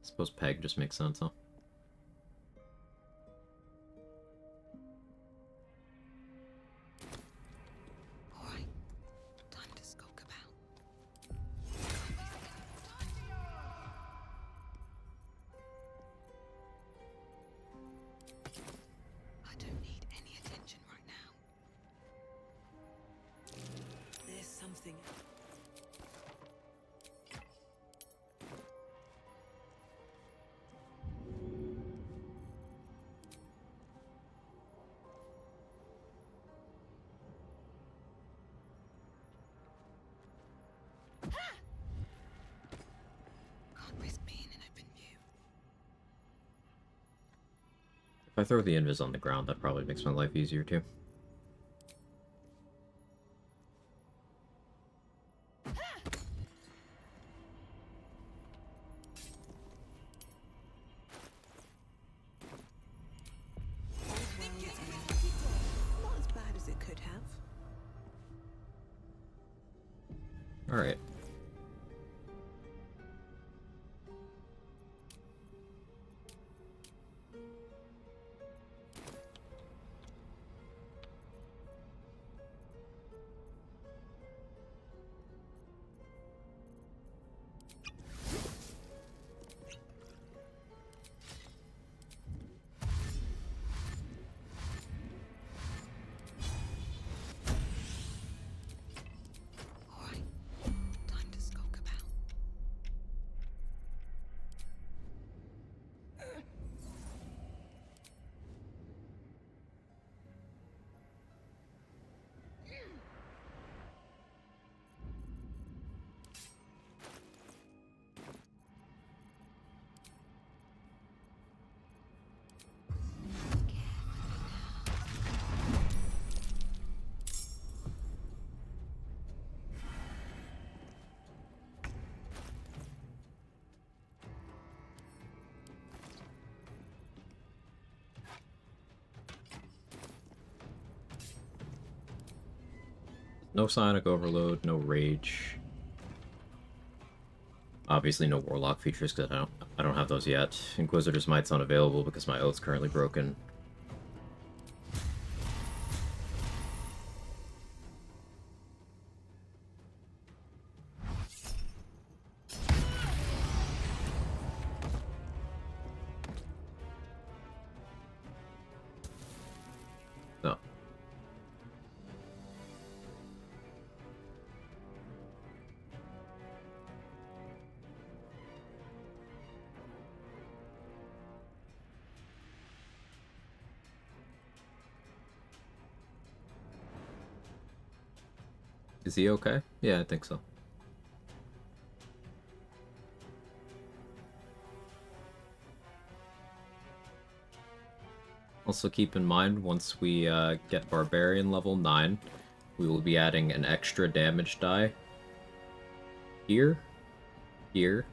I suppose Peg just makes sense, huh? Alright, time to skulk about. I don't need any attention right now. There's something. Can't risk being in open view. If I throw the invis on the ground, that probably makes my life easier too. Not as bad as it could have. Alright. Alright, time to skulk about. No Psionic Overload, no Rage. Obviously no Warlock features because I don't have those yet. Inquisitor's Might's unavailable because my oath's currently broken. No. Is he okay? Yeah, I think so. Also keep in mind, once we get Barbarian level 9, we will be adding an extra damage die here, here,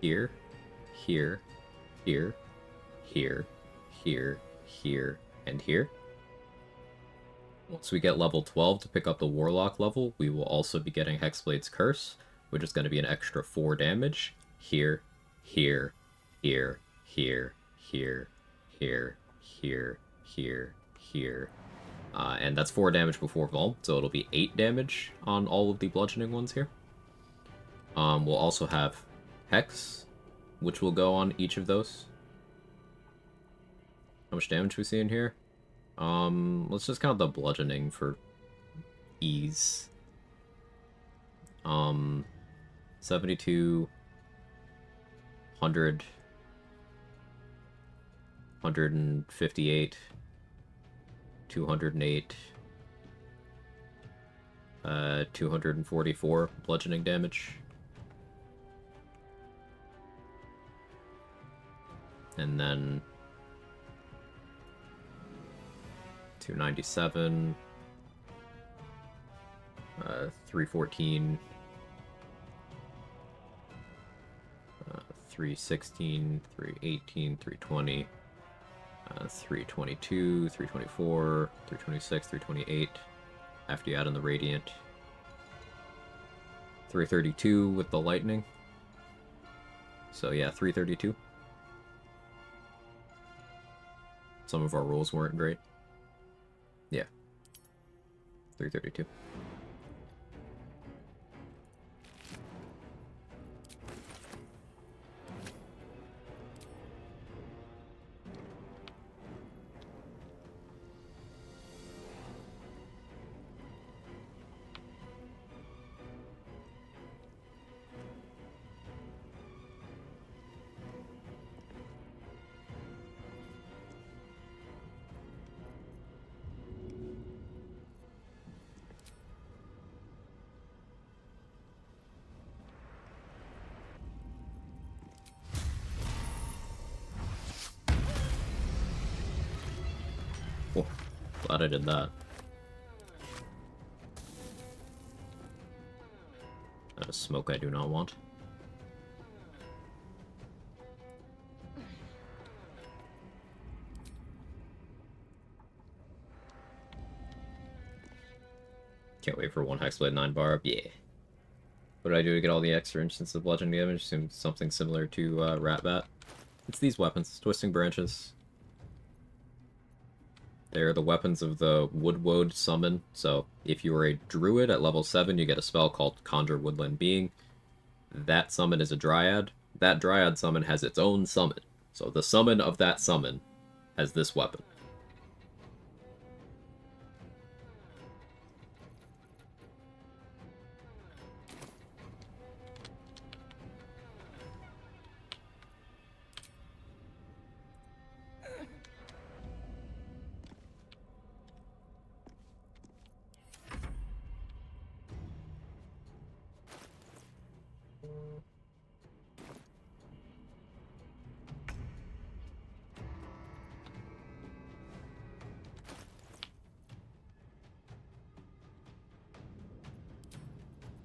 here, here, here, here, here, here, and here. Once we get level 12 to pick up the Warlock level, we will also be getting Hexblade's Curse, which is going to be an extra 4 damage. Here, here, here, here, here, here, here, here, here. And that's 4 damage before Vuln, so it'll be 8 damage on all of the bludgeoning ones here. We'll also have Hex, which will go on each of those. How much damage we see in here? Let's just count the bludgeoning for ease. 72, 100, 158, 208, 244 bludgeoning damage. And then 297, 314, 316, 318, 320, 322, 324, 326, 328, after you add in the radiant. 332 with the lightning. So yeah, 332. Some of our rolls weren't great. Yeah. 332. Oh, glad I did that. That is smoke I do not want. Can't wait for one Hexblade 9 barb. Yeah. What do I do to get all the extra instances of bludgeoning damage? Seems something similar to Ratbat. It's these weapons. Twisting Branches. They're the weapons of the Woodwode summon. So if you are a druid at level 7, you get a spell called Conjure Woodland Being. That summon is a dryad. That dryad summon has its own summon. So the summon of that summon has this weapon.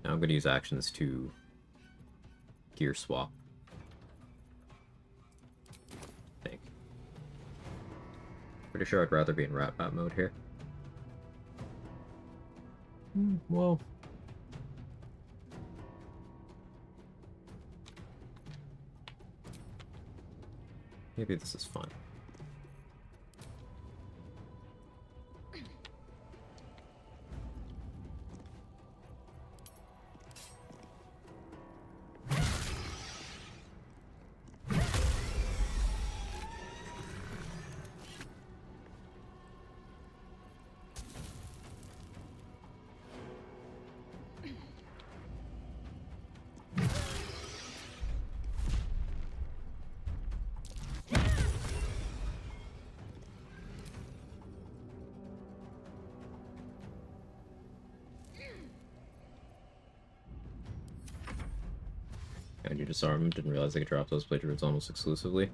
Now I'm going to use actions to gear swap. I think. Pretty sure I'd rather be in Ratbat mode here. Well. Maybe this is fine. And you disarm them. Didn't realize I could drop those plagiarisms almost exclusively.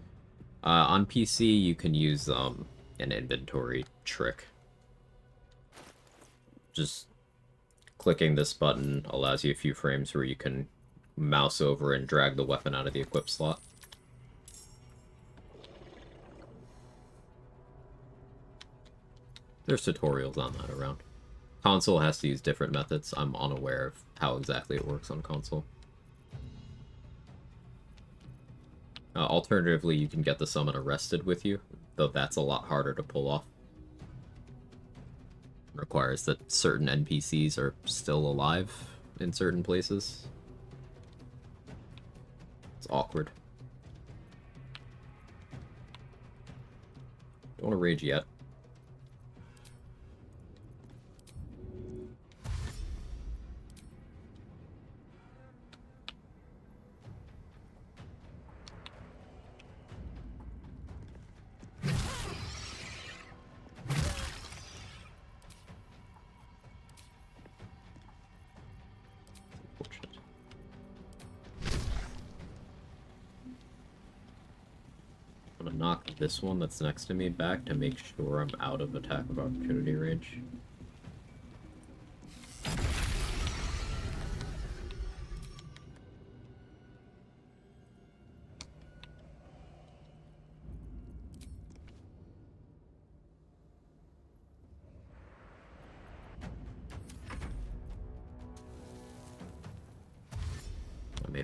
On PC, you can use an inventory trick. Just clicking this button allows you a few frames where you can mouse over and drag the weapon out of the equip slot. There's tutorials on that around. Console has to use different methods. I'm unaware of how exactly it works on console. Alternatively, you can get the summon arrested with you, though that's a lot harder to pull off. It requires that certain NPCs are still alive in certain places. It's awkward. Don't want to rage yet. I'm gonna knock this one that's next to me back to make sure I'm out of attack of opportunity range.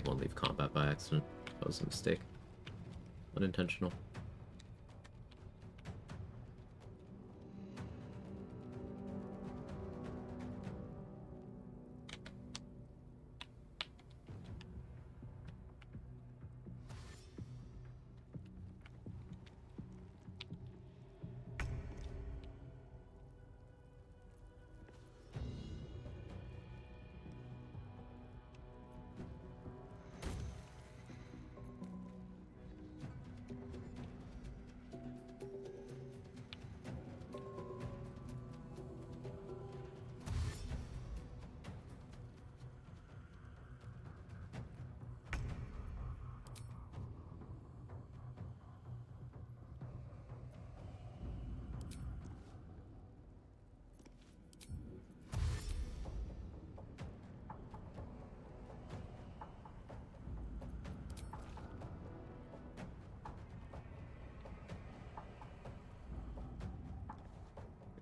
did want to leave combat by accident. That was a mistake. Unintentional.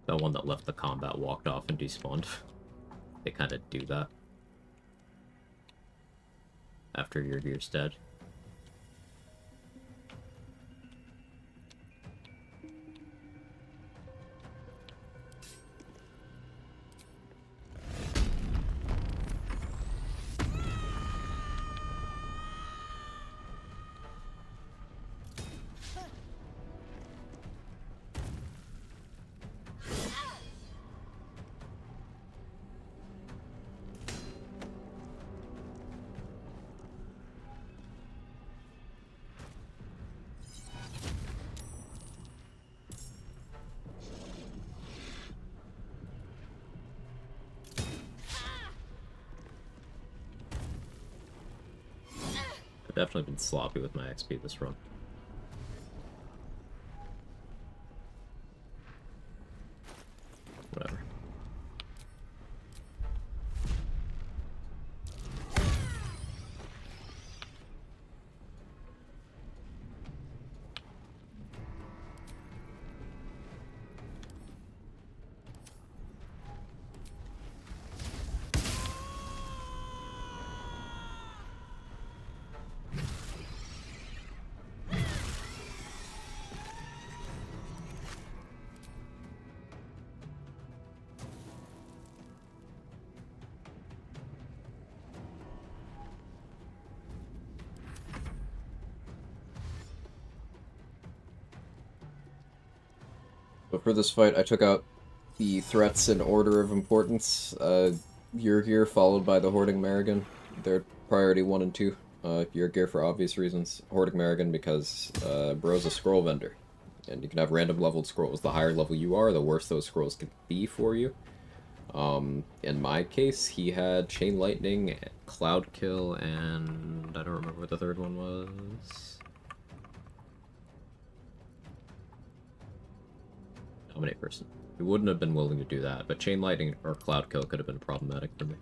The one that left the combat walked off and despawned. They kind of do that after your gear's dead. I've definitely been sloppy with my XP this run. Whatever. But for this fight, I took out the threats in order of importance. Your followed by the Hoarding Marigan. They're priority 1 and 2. Your for obvious reasons. Hoarding Marigan because bro's a scroll vendor. And you can have random leveled scrolls. The higher level you are, the worse those scrolls can be for you. In my case, he had Chain Lightning, Cloud Kill, and I don't remember what the third one was. Dominate person. He wouldn't have been willing to do that, but Chain Lightning or Cloud Kill could have been problematic for me.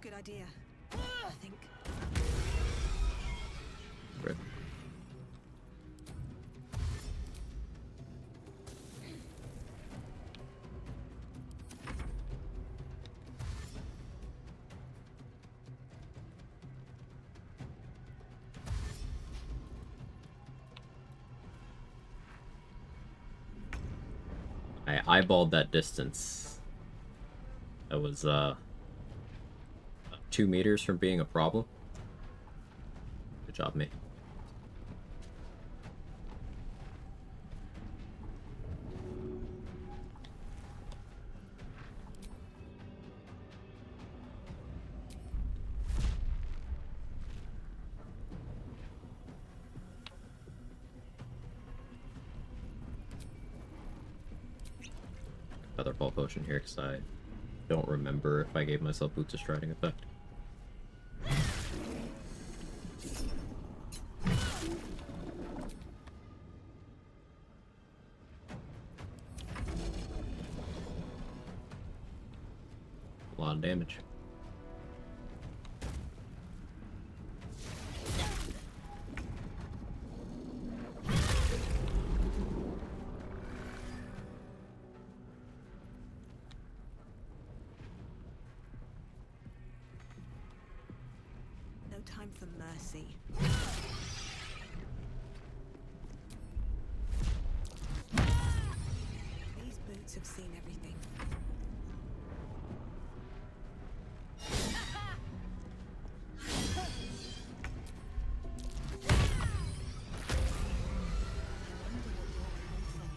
Good idea, I think. Right. I eyeballed that distance. That was 2 meters from being a problem. Good job, me. Feather ball potion here, because I don't remember if I gave myself Boots of Striding effect. A lot of damage. No time for mercy. These boots have seen everything.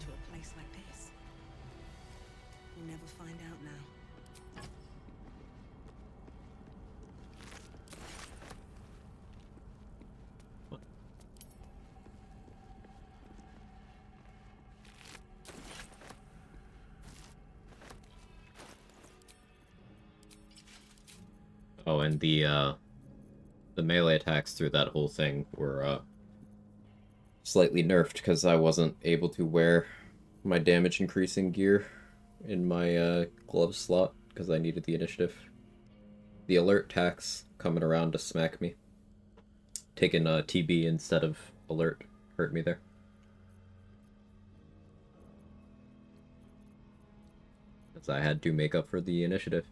To a place like this. We'll never find out now. Oh, and the melee attacks through that whole thing were slightly nerfed because I wasn't able to wear my damage increasing gear in my glove slot because I needed the initiative. The alert tax coming around to smack me. Taking TB instead of alert hurt me there. Because I had to make up for the initiative.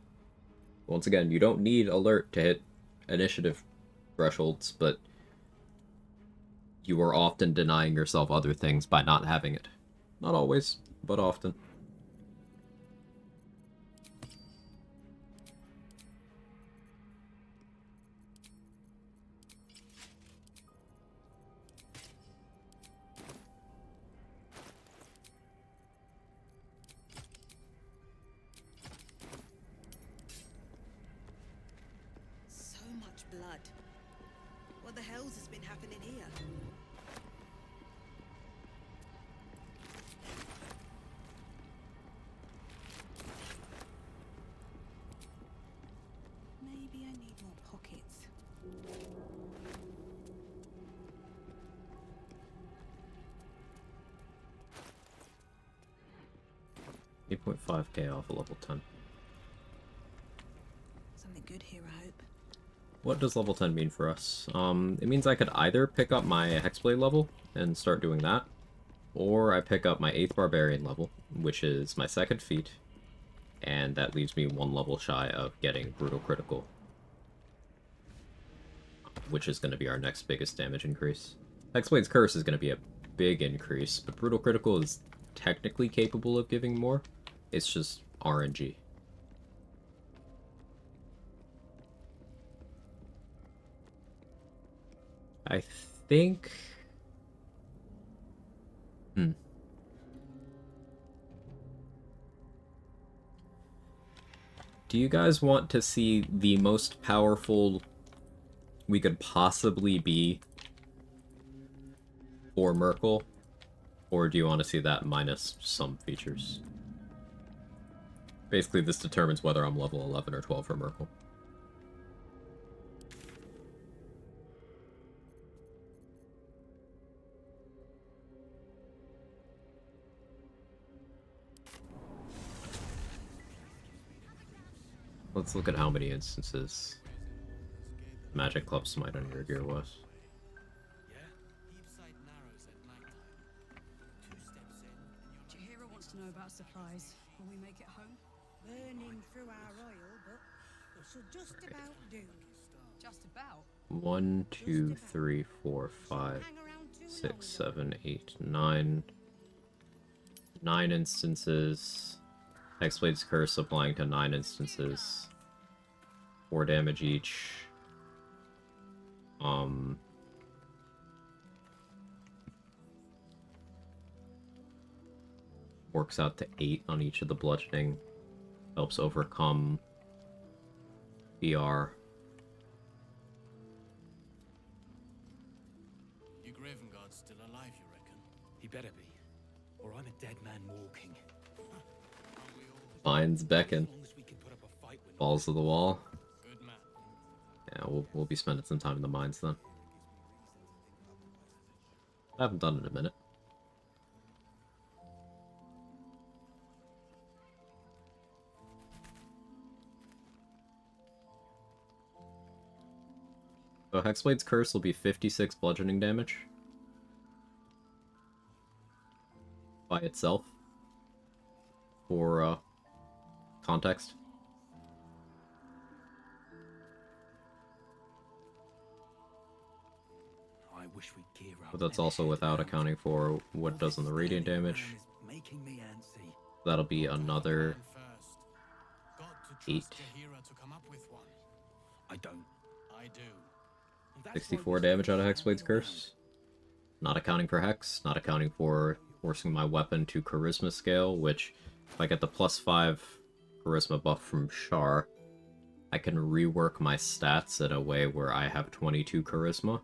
Once again, you don't need alert to hit initiative thresholds, but you are often denying yourself other things by not having it. Not always, but often. So much blood. What the hell's has been happening here? Maybe I need more pockets. 8.5k off a level 10. Something good here, I hope. What does level 10 mean for us? It means I could either pick up my Hexblade level and start doing that, or I pick up my 8th Barbarian level, which is my 2nd feat, and that leaves me 1 level shy of getting Brutal Critical, which is going to be our next biggest damage increase. Hexblade's Curse is going to be a big increase, but Brutal Critical is technically capable of giving more. It's just RNG. I think... Do you guys want to see the most powerful we could possibly be for Merkel? Or do you want to see that minus some features? Basically, this determines whether I'm level 11 or 12 for Merkel. Let's look at how many instances Magic Club Smite on your gear was. Jahira wants to know about supplies. Will we make it home? Burning through our oil, but it should just about do. Just about. 1, 2, 3, 4, 5, 6, 7, 8, 9. 9 instances. Hexblade's Curse applying to 9 instances. 4 damage each. Works out to 8 on each of the bludgeoning. Helps overcome BR. Your Graven Guard's still alive, you reckon? He better be, or I'm a dead man walking. Vines beckon. As long as we can put up a Balls of the wall. Yeah, we'll be spending some time in the mines then. I haven't done it in a minute. So Hexblade's Curse will be 56 bludgeoning damage. By itself. For, context. I wish we'd gear up. But that's also without accounting for what it does on the radiant damage. Making me antsy. That'll be another 8. I don't. I do. 64 damage out of Hexblade's Curse. Not accounting for Hex, not accounting for forcing my weapon to Charisma scale, which, if I get the +5 Charisma buff from Char, I can rework my stats in a way where I have 22 Charisma.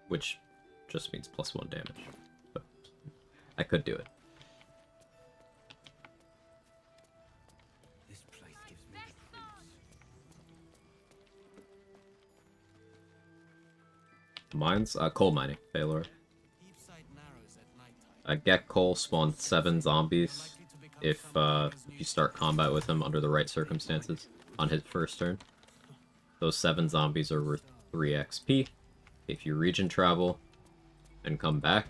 Which just means +1 damage. But I could do it. This place gives me the creeps. Mines? Coal mining, Baylor. Get Coal spawns 7 zombies if you start combat with him under the right circumstances on his first turn. Those 7 zombies are worth 3 XP. If you region travel and come back,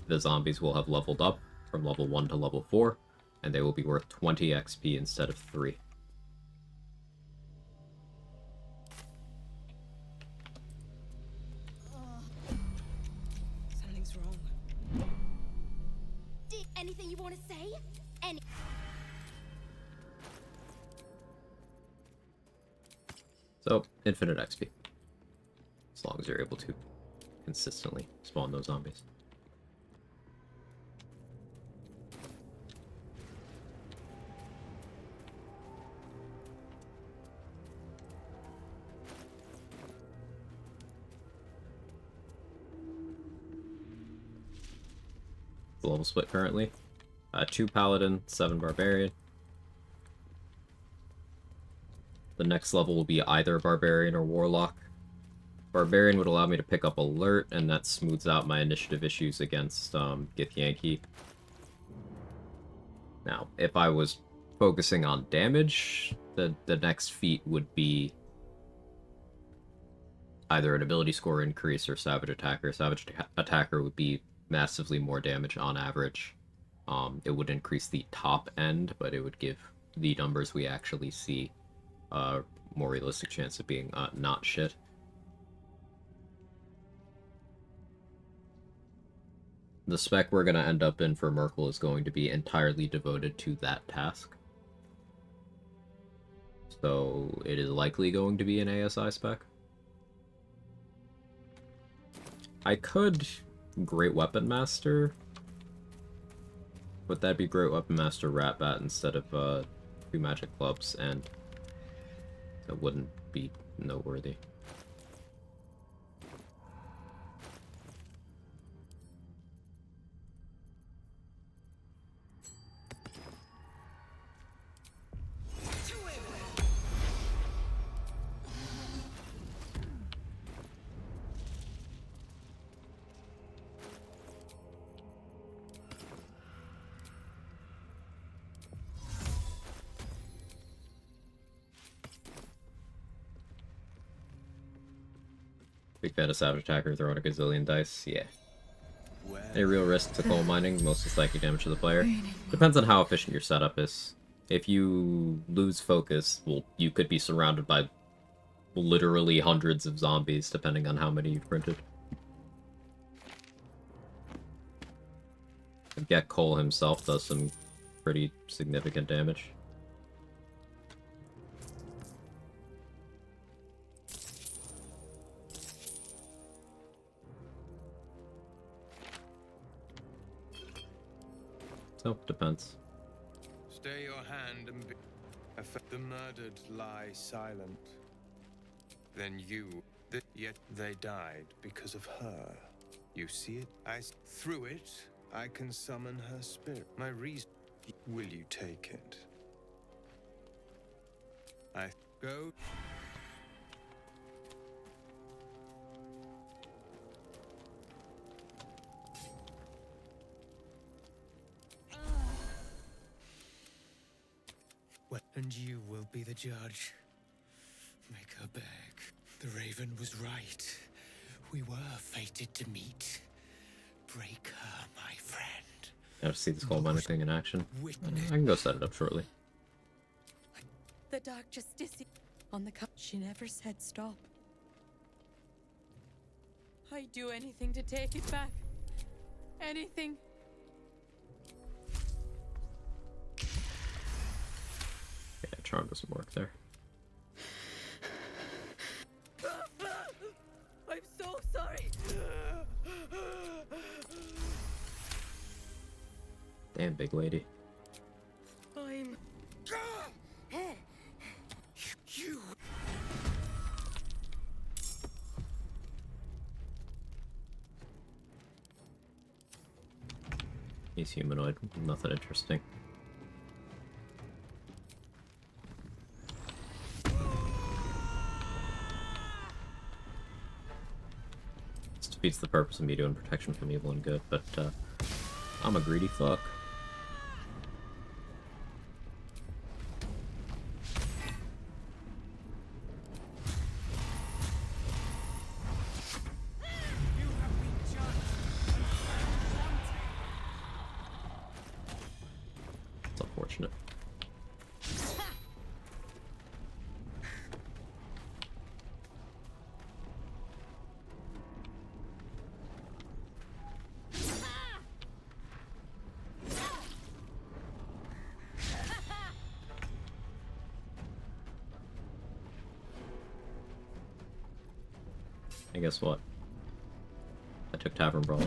the zombies will have leveled up from level 1 to level 4, and they will be worth 20 XP instead of 3. Something's wrong. Anything you want to say? So, infinite XP. As long as you're able to consistently spawn those zombies. The level split currently. 2 Paladin, 7 Barbarian. The next level will be either Barbarian or Warlock. Barbarian would allow me to pick up Alert, and that smooths out my initiative issues against Githyanki. Now, if I was focusing on damage, the next feat would be either an ability score increase or Savage Attacker. Savage Attacker would be massively more damage on average. It would increase the top end, but it would give the numbers we actually see a more realistic chance of being not shit. The spec we're going to end up in for Merkel is going to be entirely devoted to that task. So it is likely going to be an ASI spec. I could Great Weapon Master, but that'd be Great Weapon Master Ratbat instead of 2 Magic Clubs, and that wouldn't be noteworthy. Big fan of Savage Attacker throwing a gazillion dice, yeah. Any real risk to coal mining, mostly psychic damage to the player. Depends on how efficient your setup is. If you lose focus, well, you could be surrounded by literally hundreds of zombies, depending on how many you've printed. Get Cole himself does some pretty significant damage. So, depends. Stay your hand and be... The murdered lie silent. Then you Yet they died because of her. You see it? Through it, I can summon her spirit. My reason. Will you take it? I go. And you will be the judge. Make her beg. The Raven was right. We were fated to meet. Break her, my friend. I have to see this coal mining thing in action. I can go set it up shortly. The Dark Justice on the cup. She never said stop. I'd do anything to take it back. Anything. Yeah, charm doesn't work there. I'm so sorry. Damn, big lady. I'm... You... He's humanoid. Nothing interesting. This defeats the purpose of me doing protection from evil and good, but I'm a greedy fuck. It's unfortunate. And guess what? I took Tavern Brawl.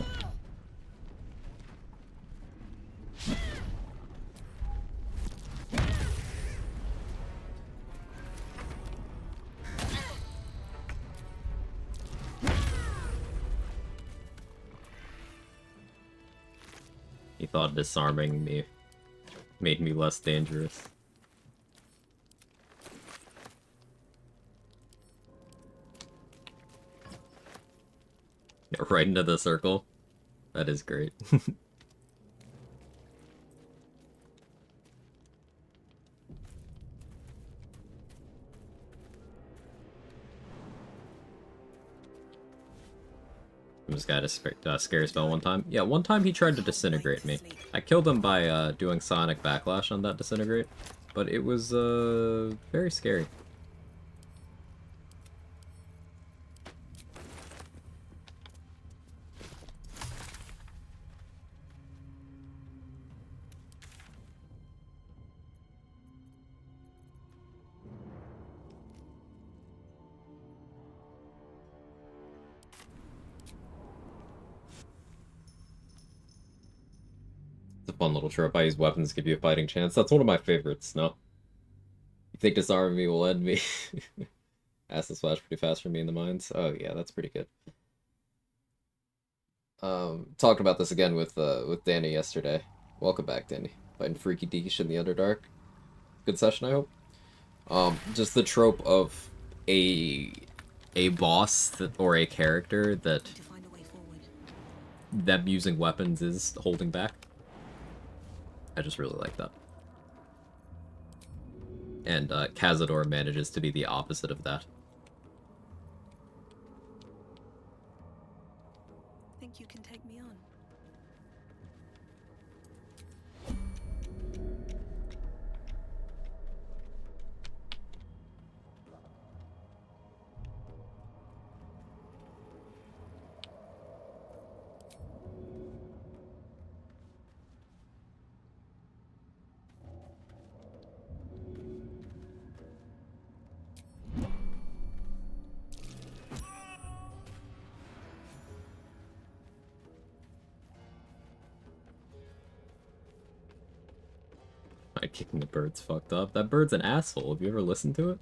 He thought disarming me made me less dangerous. Yeah, right into the circle. That is great. This guy had a scary spell one time. Yeah, one time he tried to disintegrate me. I killed him by doing sonic backlash on that disintegrate, but it was very scary. It's a fun little trope. I use weapons to give you a fighting chance. That's one of my favorites, no? You think disarming me will end me? Acid splash pretty fast for me in the mines. Oh yeah, that's pretty good. Talking about this again with Danny yesterday. Welcome back, Danny. Fighting Freaky Deesh in the Underdark. Good session, I hope. Just the trope of a boss that, or a character that them using weapons is holding back. I just really like that. And Cazador manages to be the opposite of that. Think you can take me on? My kicking the bird's fucked up. That bird's an asshole. Have you ever listened to it?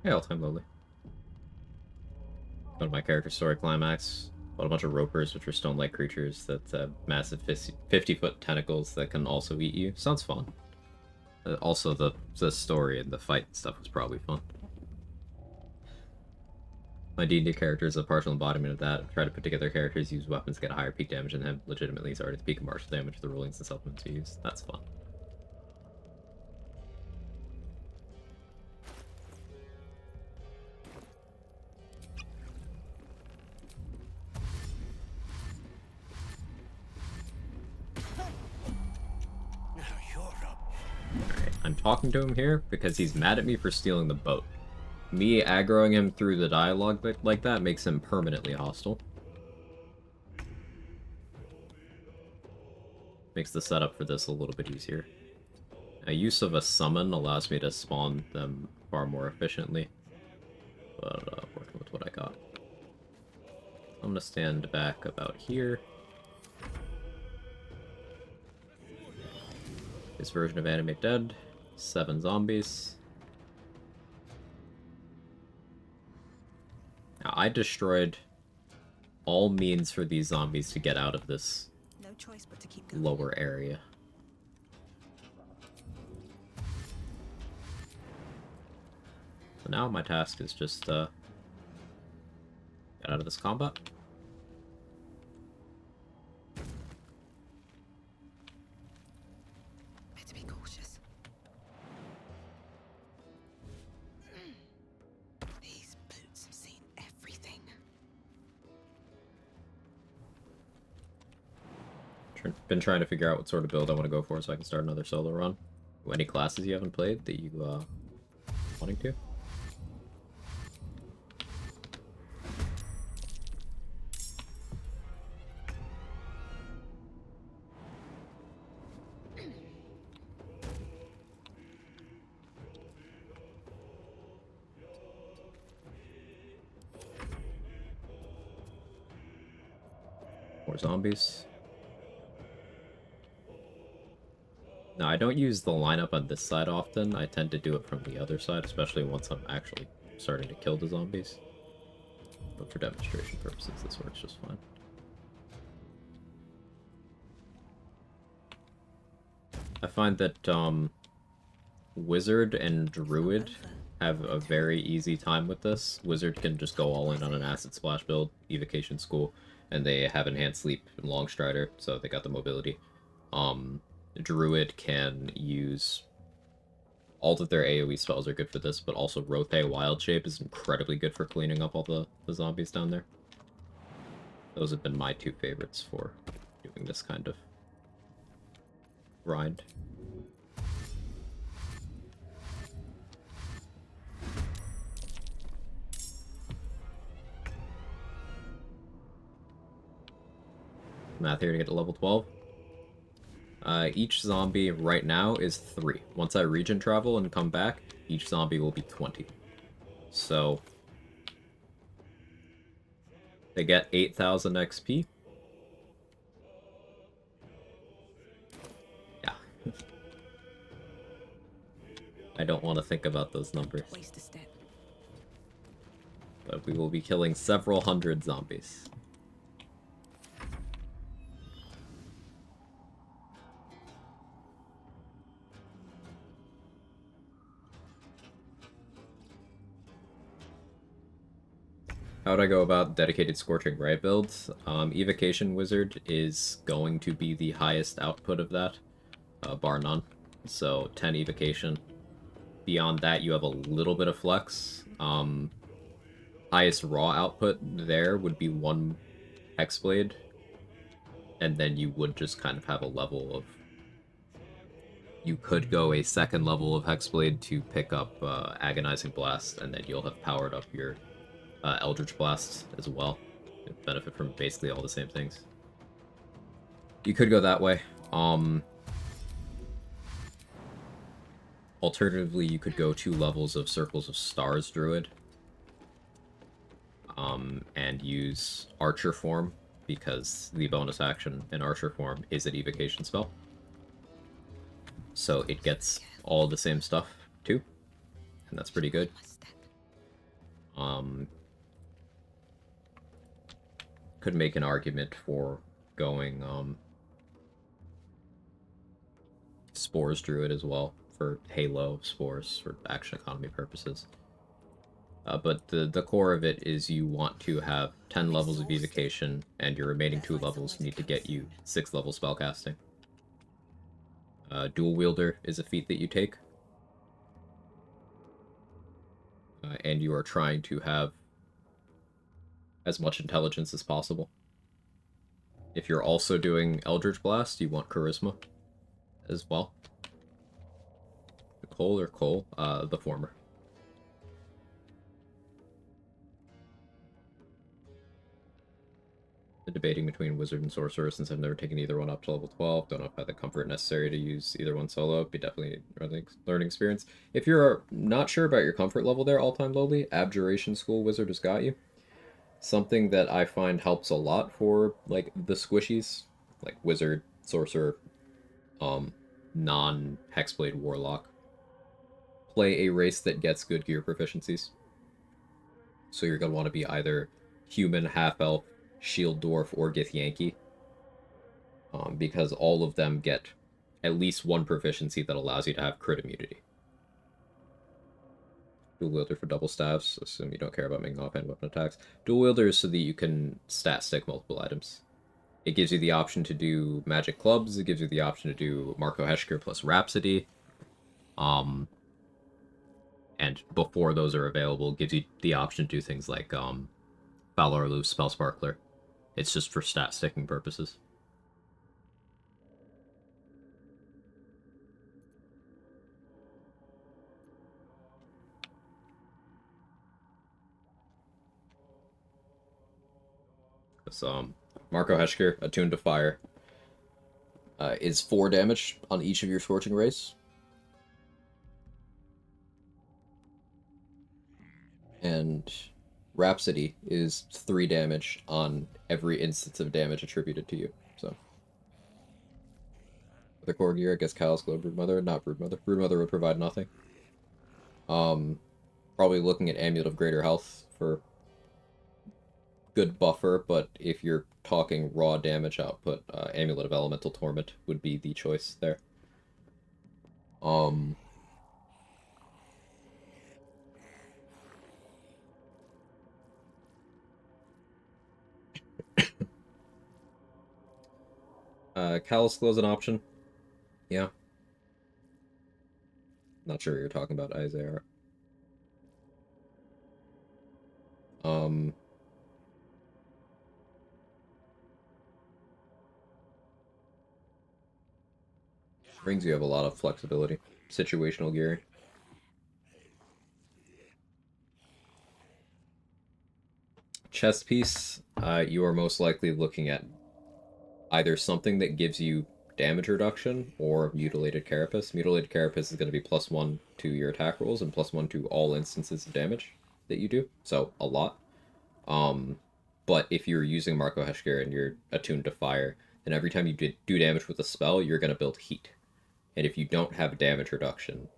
Hey, all-time lowly. Go to my character story climax. Fought a bunch of ropers, which are stone-like creatures that have massive 50-foot tentacles that can also eat you. Sounds fun. Also, the story and the fight and stuff was probably fun. My D&D character is a partial embodiment of that. Try to put together characters, use weapons, get a higher peak damage than him. Legitimately, he's already the peak of martial damage, the rulings and supplements you use. That's fun. Alright, I'm talking to him here because he's mad at me for stealing the boat. Me aggroing him through the dialogue like that makes him permanently hostile. Makes the setup for this a little bit easier. A use of a summon allows me to spawn them far more efficiently. But working with what I got. I'm gonna stand back about here. This version of Animate Dead. 7 zombies. Now, I destroyed all means for these zombies to get out of this No choice but to keep going. lower area. So now my task is just get out of this combat. Better be cautious. These boots have seen everything. Been trying to figure out what sort of build I want to go for so I can start another solo run. Any classes you haven't played that you wanting to? More zombies. No, I don't use the lineup on this side often. I tend to do it from the other side, especially once I'm actually starting to kill the zombies. But for demonstration purposes, this works just fine. I find that Wizard and Druid have a very easy time with this. Wizard can just go all in on an Acid Splash build, Evocation School, and they have Enhanced Sleep and Long Strider, so they got the mobility. Druid can use... all of their AoE spells are good for this, but also Rote Wild Shape is incredibly good for cleaning up all the zombies down there. Those have been my 2 favorites for doing this kind of grind. Math here to get to level 12. Each zombie right now is 3. Once I region travel and come back, each zombie will be 20. So they get 8,000 XP. Yeah. I don't want to think about those numbers. Waste a step. But we will be killing several hundred zombies. How would I go about dedicated Scorching Ray builds? Evocation Wizard is going to be the highest output of that, bar none. So 10 Evocation. Beyond that, you have a little bit of flex. Highest raw output there would be 1 Hexblade. And then you would just kind of have a level of... You could go a 2nd level of Hexblade to pick up Agonizing Blast, and then you'll have powered up your Eldritch Blast as well. You benefit from basically all the same things. You could go that way. Alternatively, you could go 2 levels of Circles of Stars Druid. And use Archer form, because the bonus action in Archer form is an evocation spell. So it gets all the same stuff, too. And that's pretty good. Could make an argument for going Spores Druid as well for Halo Spores for action economy purposes. But the core of it is you want to have 10 levels of evocation, and your remaining 2 levels need to get you 6 level spellcasting. Dual Wielder is a feat that you take. And you are trying to have as much intelligence as possible. If you're also doing Eldritch Blast, you want Charisma as well. Cole or Cole? The former. Debating between Wizard and Sorcerer since I've never taken either one up to level 12. Don't know if I have the comfort necessary to use either one solo. Be definitely a learning experience. If you're not sure about your comfort level there, all-time lowly, Abjuration School Wizard has got you. Something that I find helps a lot for, like, the squishies, like Wizard, Sorcerer, non-Hexblade Warlock. Play a race that gets good gear proficiencies. So you're going to want to be either human, half-elf, shield dwarf, or Githyanki. Because all of them get at least one proficiency that allows you to have crit immunity. Dual wielder for double staves, assume you don't care about making offhand weapon attacks. Dual wielder is so that you can stat stick multiple items. It gives you the option to do magic clubs, it gives you the option to do Marco Heschker plus Rhapsody. And before those are available, it gives you the option to do things like Valor Loose, Spell Sparkler. It's just for stat sticking purposes. So, Marco Heschker, attuned to fire, is 4 damage on each of your Scorching Rays. And Rhapsody is 3 damage on every instance of damage attributed to you. So, the core gear, I guess Callous Glow, Broodmother, not Broodmother. Broodmother would provide nothing. Probably looking at Amulet of Greater Health for good buffer, but if you're talking raw damage output, Amulet of Elemental Torment would be the choice there. Callous Glow's an option. Yeah. Not sure what you're talking about, Isaiah. Rings, you have a lot of flexibility. Situational gearing. Chest piece, you are most likely looking at either something that gives you damage reduction or Mutilated Carapace. Mutilated Carapace is going to be +1 to your attack rolls and +1 to all instances of damage that you do, so a lot. But if you're using Marco Heschker and you're attuned to fire, then every time you do damage with a spell, you're going to build heat. And if you don't have damage reduction,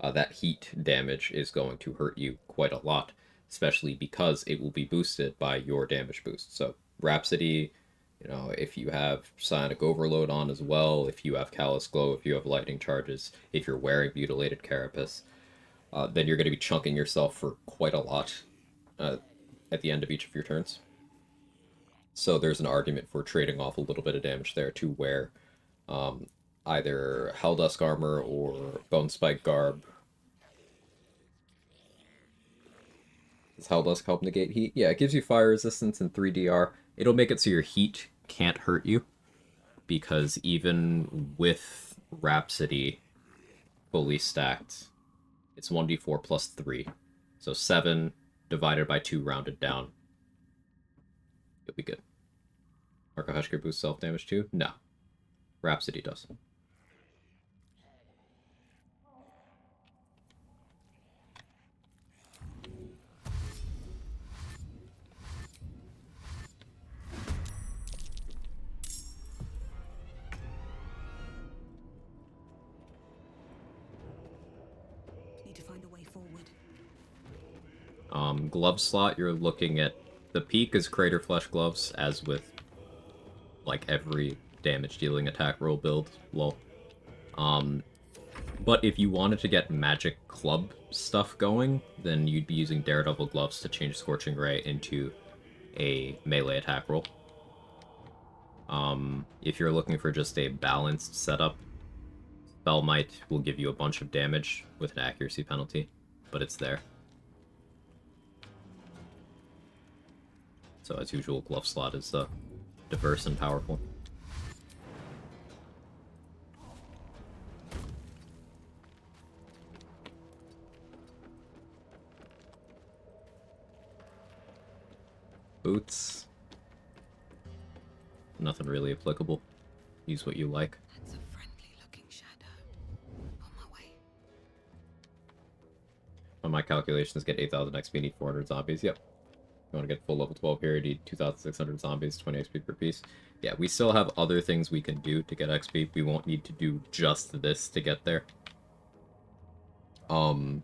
that heat damage is going to hurt you quite a lot, especially because it will be boosted by your damage boost. So Rhapsody, you know, if you have Psionic Overload on as well, if you have Callous Glow, if you have Lightning Charges, if you're wearing Mutilated Carapace, then you're going to be chunking yourself for quite a lot at the end of each of your turns. So there's an argument for trading off a little bit of damage there to wear either Helldusk Armor or Bone Spike Garb. Does Helldusk help negate heat? Yeah, it gives you fire resistance and 3DR. It'll make it so your heat can't hurt you, because even with Rhapsody fully stacked, it's 1d4 plus 3. So 7 divided by 2 rounded down. You'll be good. Marco Heschker boosts self-damage too? No. Rhapsody does. Need to find a way forward. Glove slot, you're looking at... The peak is Crater Flesh Gloves, as with, like, every damage-dealing attack roll build. Lol. But if you wanted to get magic club stuff going, then you'd be using Daredevil Gloves to change Scorching Ray into a melee attack roll. If you're looking for just a balanced setup, Spell Might will give you a bunch of damage with an accuracy penalty, but it's there. So as usual, Glove Slot is diverse and powerful. Boots. Nothing really applicable. Use what you like. That's a friendly-looking shadow. On my way. On my calculations, get 8,000 XP, need 400 zombies. Yep. You want to get full level 12 here, you need 2,600 zombies, 20 XP per piece. Yeah, we still have other things we can do to get XP. We won't need to do just this to get there. But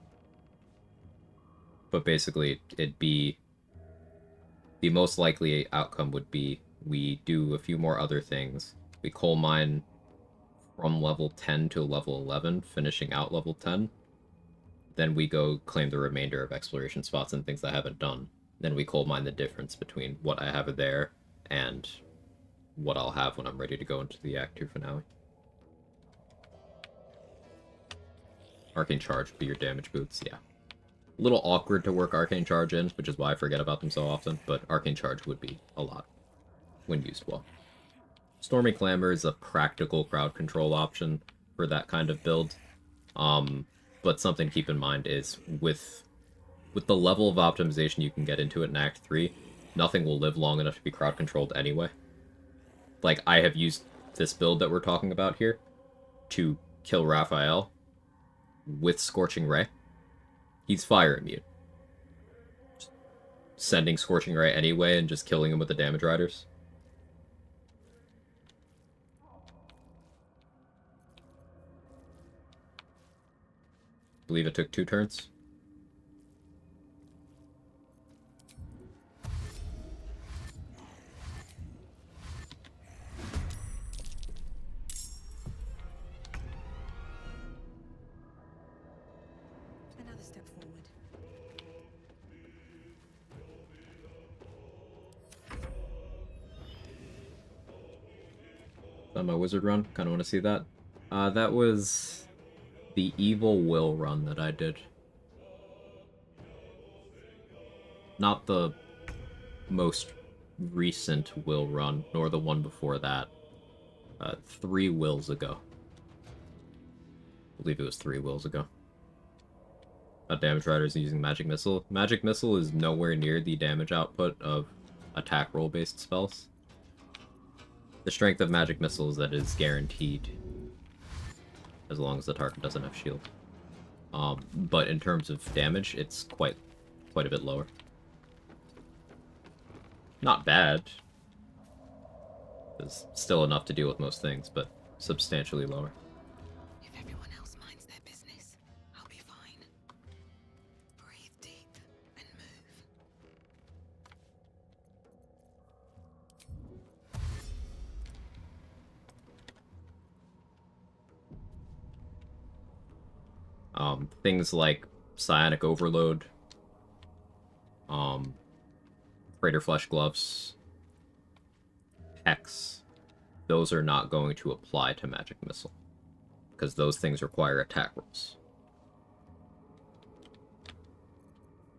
basically, it'd be... The most likely outcome would be we do a few more other things. We coal mine from level 10 to level 11, finishing out level 10. Then we go claim the remainder of exploration spots and things I haven't done. Then we coal mine the difference between what I have there and what I'll have when I'm ready to go into the Act 2 finale. Arcane Charge would be your damage boots, yeah. A little awkward to work Arcane Charge in, which is why I forget about them so often, but Arcane Charge would be a lot when used well. Stormy Clamor is a practical crowd control option for that kind of build. But something to keep in mind is with the level of optimization you can get into it in Act 3, nothing will live long enough to be crowd controlled anyway. Like, I have used this build that we're talking about here to kill Raphael with Scorching Ray. He's fire immune. Just sending Scorching Ray anyway and just killing him with the damage riders. I believe it took 2 turns. Another step forward. Is that my wizard run? Kind of want to see that. That was the Evil Will run that I did. Not the most recent Will run, nor the one before that. 3 Wills ago. I believe it was 3 Wills ago. Damage Riders using Magic Missile. Magic Missile is nowhere near the damage output of attack roll based spells. The strength of Magic Missile is that it is guaranteed as long as the target doesn't have shield. But in terms of damage, it's quite a bit lower. Not bad. It's still enough to deal with most things, but substantially lower. If everyone else minds their business, I'll be fine. Breathe deep and move. Things like Psionic Overload, Crater Flesh Gloves, Hex, those are not going to apply to Magic Missile, because those things require attack rolls.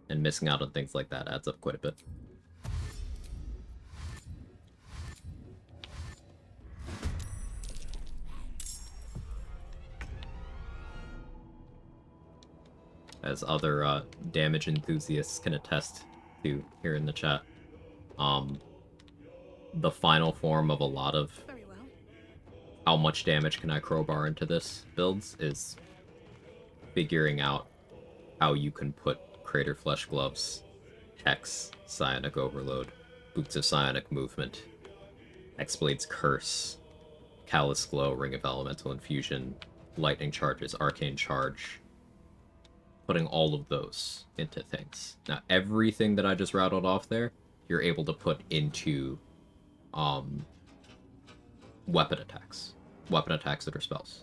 And missing out on things like that adds up quite a bit. As other damage enthusiasts can attest to here in the chat. The final form of a lot of how much damage can I crowbar into this builds is figuring out how you can put Crater Flesh Gloves, Hex, Psionic Overload, Boots of Psionic Movement, Hexblade's Curse, Callous Glow, Ring of Elemental Infusion, Lightning Charges, Arcane Charge, putting all of those into things. Now, everything that I just rattled off there, you're able to put into weapon attacks. Weapon attacks that are spells.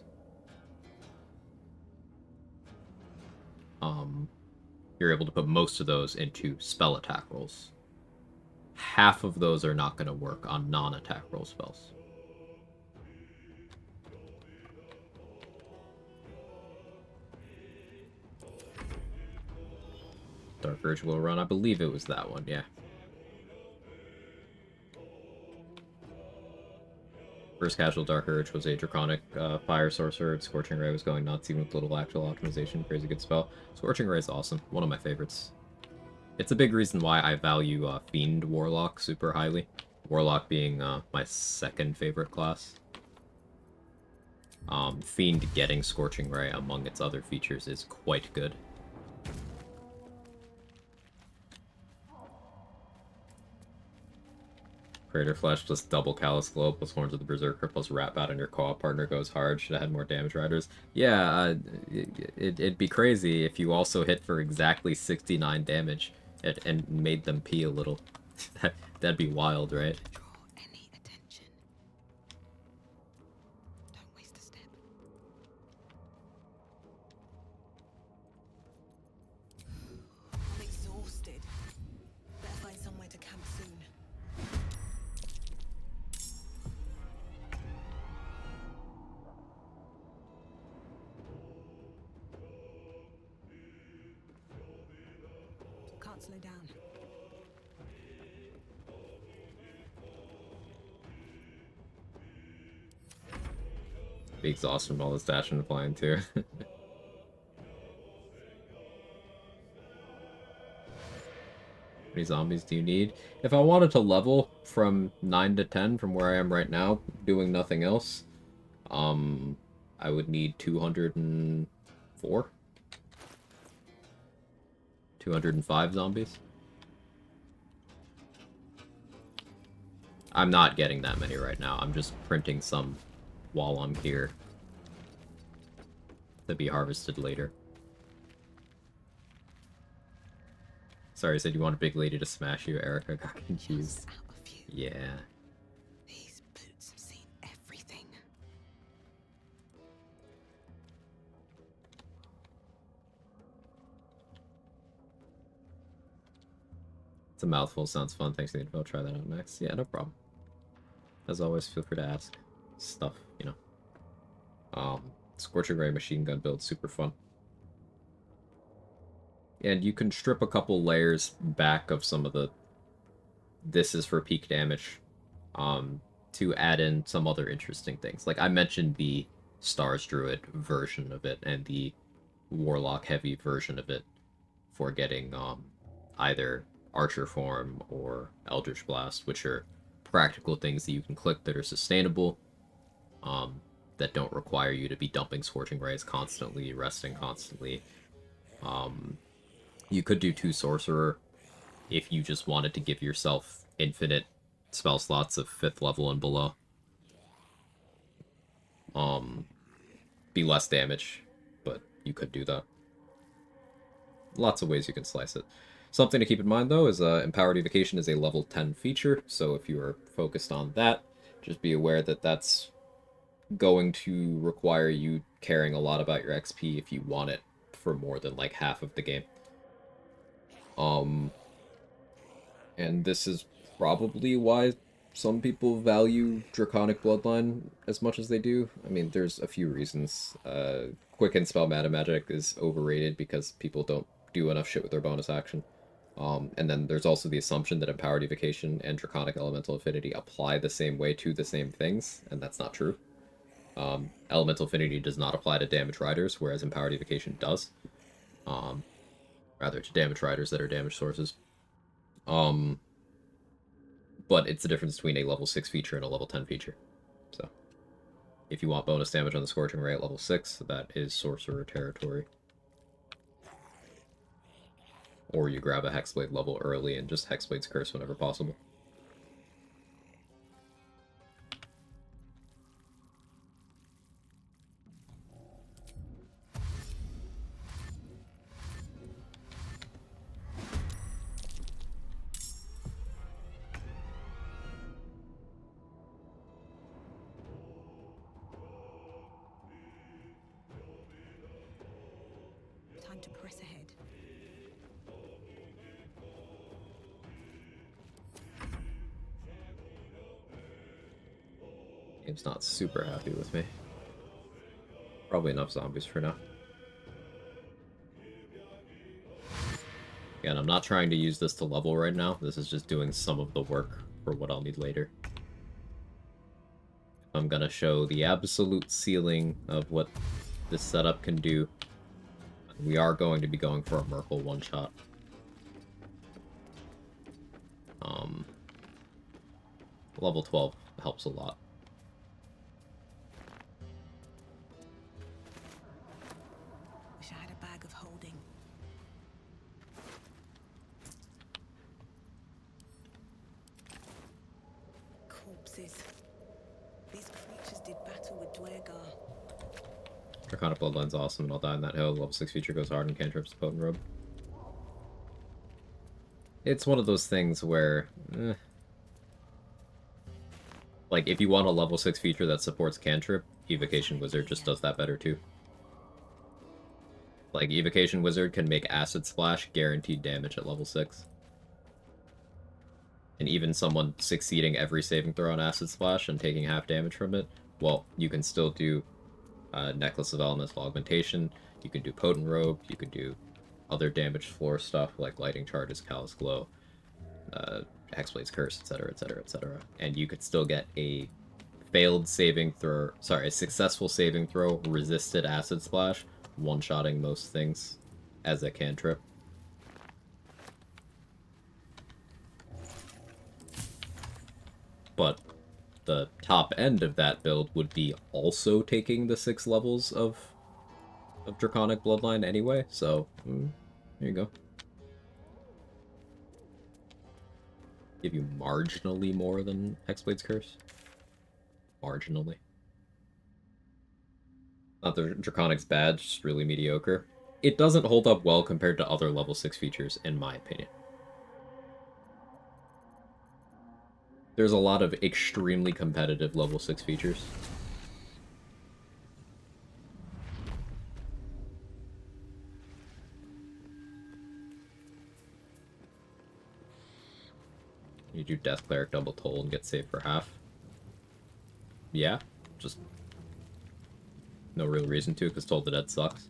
You're able to put most of those into spell attack rolls. Half of those are not going to work on non-attack roll spells. Dark Urge will run. I believe it was that one, yeah. First casual Dark Urge was a Draconic Fire Sorcerer. Scorching Ray was going nuts, even with little actual optimization. Crazy good spell. Scorching Ray is awesome. One of my favorites. It's a big reason why I value Fiend Warlock super highly. Warlock being my second favorite class. Fiend getting Scorching Ray among its other features is quite good. Crater Flash plus double Callous Glow plus Horns of the Berserker plus Rat Bat and your co-op partner goes hard. Should have had more damage riders. Yeah, it'd be crazy if you also hit for exactly 69 damage and made them pee a little. That'd be wild, right? I'm exhausted. Better find somewhere to camp soon. Can't slow down. Be exhausted from all this dashing and flying too. How many zombies do you need? If I wanted to level from 9 to 10 from where I am right now, doing nothing else, I would need 204? 205 zombies? I'm not getting that many right now. I'm just printing some while I'm here to be harvested later. Sorry, I said you want a big lady to smash you, Erica. Got confused. Yeah. These boots have seen everything. It's a mouthful. Sounds fun. Thanks for the info. I'll try that out next. Yeah, no problem. As always, feel free to ask stuff, you know. Scorching Ray machine gun build, super fun. And you can strip a couple layers back of some of the this is for peak damage to add in some other interesting things. Like I mentioned the Stars Druid version of it and the Warlock heavy version of it for getting either Archer form or Eldritch Blast, which are practical things that you can click that are sustainable, that don't require you to be dumping Scorching Rays constantly, resting constantly. You could do 2 Sorcerer if you just wanted to give yourself infinite spell slots of 5th level and below. Be less damage, but you could do that. Lots of ways you can slice it. Something to keep in mind, though, is Empowered Evocation is a level 10 feature, so if you are focused on that, just be aware that that's going to require you caring a lot about your XP if you want it for more than, like, half of the game. And this is probably why some people value Draconic Bloodline as much as they do. I mean, there's a few reasons. Quicken Spell Mana Magic is overrated because people don't do enough shit with their bonus action. And then there's also the assumption that Empowered Evocation and Draconic Elemental Affinity apply the same way to the same things, and that's not true. Elemental Affinity does not apply to damage riders, whereas Empowered Evocation does. Rather, to damage riders that are damage sources. But it's the difference between a level 6 feature and a level 10 feature. So, if you want bonus damage on the Scorching Ray at level 6, that is Sorcerer territory. Or you grab a Hexblade level early and just Hexblade's Curse whenever possible. time to press ahead. Game's not super happy with me. Probably enough zombies for now. Again, I'm not trying to use this to level right now. This is just doing some of the work for what I'll need later. I'm gonna show the absolute ceiling of what this setup can do. We are going to be going for a Merkle one-shot. Level 12 helps a lot. Wish I had a bag of holding. Corpses. These creatures did battle with Dwergar. Draconic Bloodline's awesome, and I'll die on that hill. Level 6 feature goes hard and cantrips Potent Robe. It's one of those things where... like, if you want a level 6 feature that supports cantrip, Evocation Wizard just does that better too. Like, Evocation Wizard can make Acid Splash guaranteed damage at level 6. And even someone succeeding every saving throw on Acid Splash and taking half damage from it, well, you can still do Necklace of Elemental Augmentation, you can do Potent Robe, you can do other damage floor stuff like Lighting Charges, Callous Glow, Hexblade's Curse, etc., etc., etc. And you could still get a failed saving throw, sorry, a successful saving throw, resisted Acid Splash, one-shotting most things as a cantrip. But the top end of that build would be also taking the 6 levels of Draconic Bloodline anyway, so there you go. Give you marginally more than Hexblade's Curse. Marginally. Not that Draconic's bad, just really mediocre. It doesn't hold up well compared to other level 6 features, in my opinion. There's a lot of extremely competitive level 6 features. You do Death Cleric double toll and get saved for half. Yeah, just no real reason to, because Toll the Dead sucks.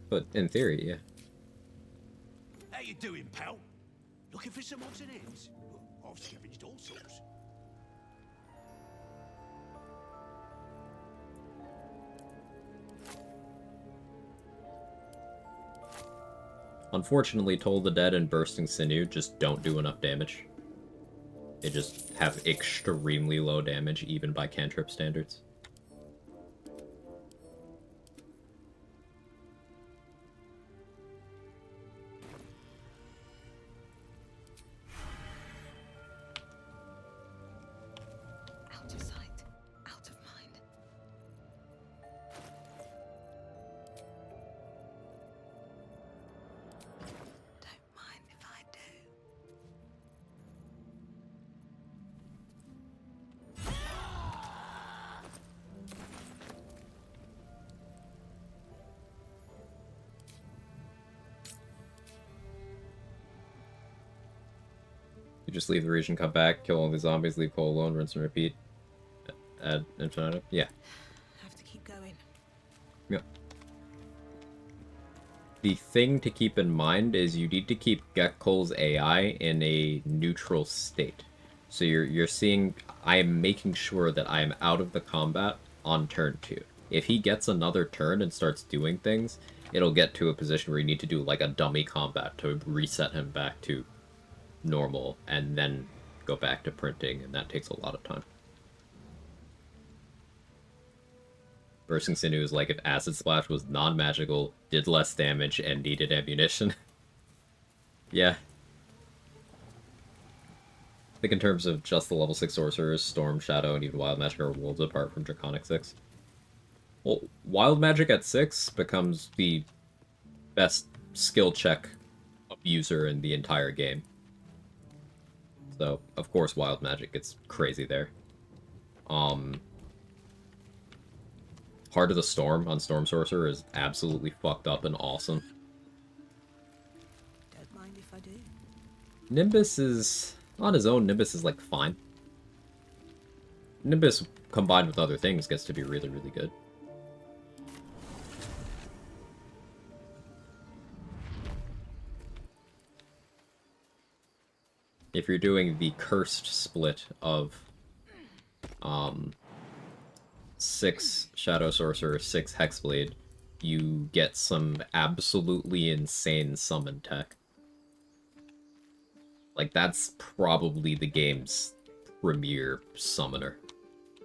But in theory, yeah. How you doing, pal? Looking for some odds and ends? I've scavenged all sorts. Unfortunately, Toll the Dead and Bursting Sinew just don't do enough damage. They just have extremely low damage, even by cantrip standards. Out of sight, out of mind. Don't mind if I do. You just leave the region, come back, kill all the zombies, leave Cole alone, rinse and repeat. Add infinitum? Yeah. Have to keep going. Yep. The thing to keep in mind is you need to keep Gekkol's AI in a neutral state. So you're seeing, I am making sure that I am out of the combat on turn 2. If he gets another turn and starts doing things, it'll get to a position where you need to do like a dummy combat to reset him back to normal and then go back to printing, and that takes a lot of time. Bursting Sinew is like if Acid Splash was non-magical, did less damage, and needed ammunition. Yeah. I think in terms of just the level 6 sorcerers, Storm, Shadow, and even Wild Magic are worlds apart from Draconic 6. Well, Wild Magic at 6 becomes the best skill check abuser in the entire game. So, of course, Wild Magic gets crazy there. Heart of the Storm on Storm Sorcerer is absolutely fucked up and awesome. Nimbus is... On his own, Nimbus is, like, fine. Nimbus, combined with other things, gets to be really, really good. If you're doing the cursed split of 6 Shadow Sorcerer, 6 Hexblade, you get some absolutely insane summon tech. Like, that's probably the game's premier summoner.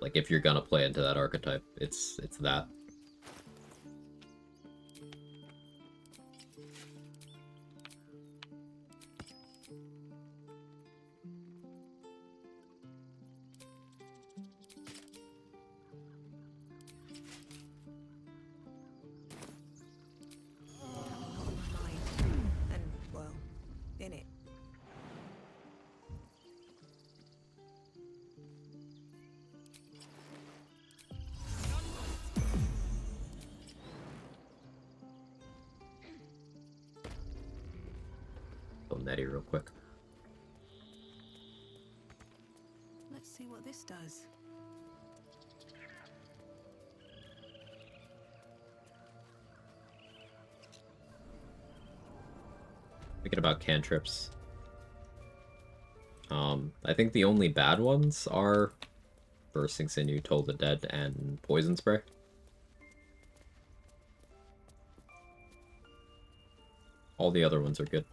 Like, if you're gonna play into that archetype, it's that. And, well, in it. Kill Nettie real quick. Let's see what this does. Thinking about cantrips. I think the only bad ones are Bursting Sinew, Toll the Dead, and Poison Spray. All the other ones are good.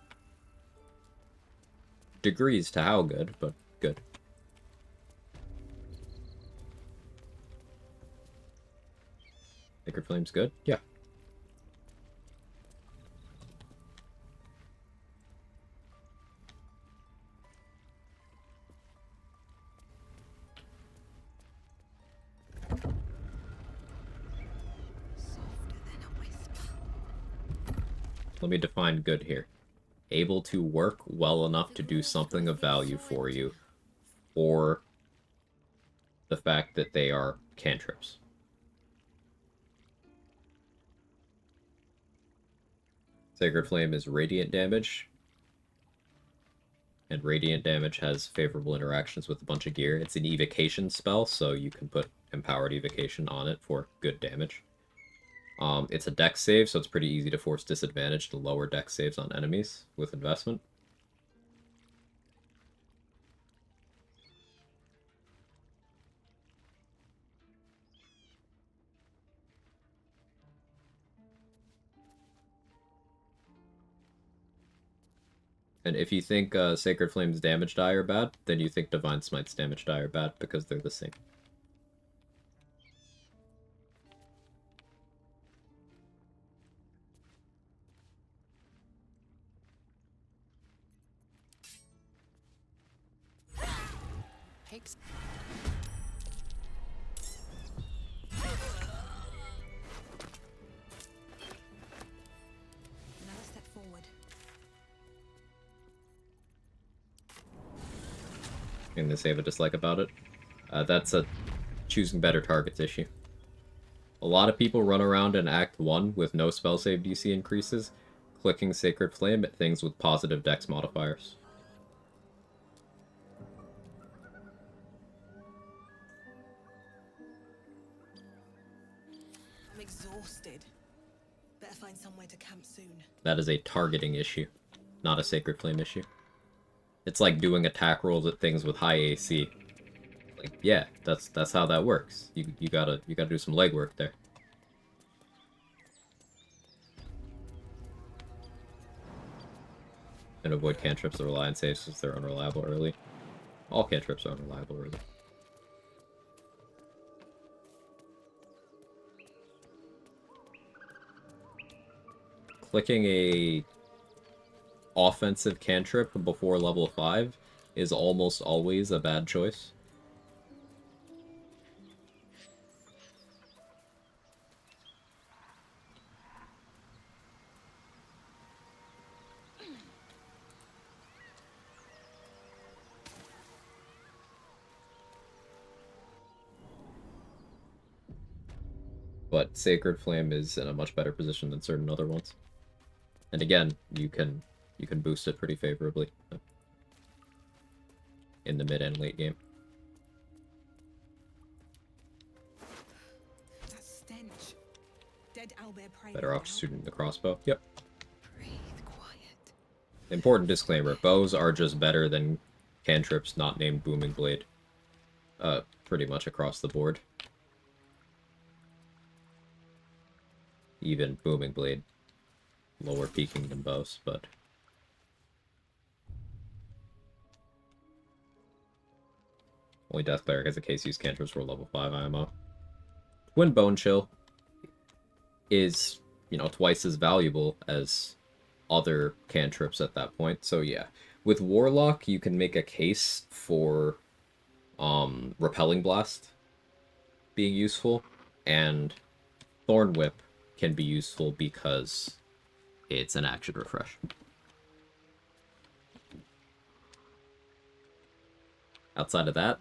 Degrees to how good, but good. Sacred Flame's good? Yeah. Let me define good here. Able to work well enough to do something of value for you, or the fact that they are cantrips. Sacred Flame is radiant damage, and radiant damage has favorable interactions with a bunch of gear. It's an evocation spell, so you can put empowered evocation on it for good damage. It's a dex save, so it's pretty easy to force disadvantage to lower dex saves on enemies with investment. And if you think Sacred Flame's damage die are bad, then you think Divine Smite's damage die are bad, because they're the same. Takes. Another step forward. And they say have a dislike about it. That's a choosing better targets issue. A lot of people run around in Act 1 with no spell save DC increases, clicking Sacred Flame at things with positive dex modifiers. I'm exhausted. Better find somewhere to camp soon. That is a targeting issue, not a Sacred Flame issue. It's like doing attack rolls at things with high AC. Like, yeah, that's how that works. You gotta do some legwork there. And avoid cantrips that rely on saves since they're unreliable early. All cantrips are unreliable early. Clicking a offensive cantrip before level 5 is almost always a bad choice. But Sacred Flame is in a much better position than certain other ones. And again, you can boost it pretty favorably. in the mid and late game. That stench. Dead owlbear prey. Better off just shooting the crossbow. Yep. Breathe quiet. Important disclaimer, bows are just better than cantrips not named Booming Blade. Pretty much across the board. Even Booming Blade. Lower peaking than bows, but... Only Death Cleric has a case use cantrips for level 5 IMO. Twin Bone Chill is, you know, twice as valuable as other cantrips at that point. So yeah, with Warlock, you can make a case for Repelling Blast being useful, and Thorn Whip can be useful because it's an action refresh. Outside of that,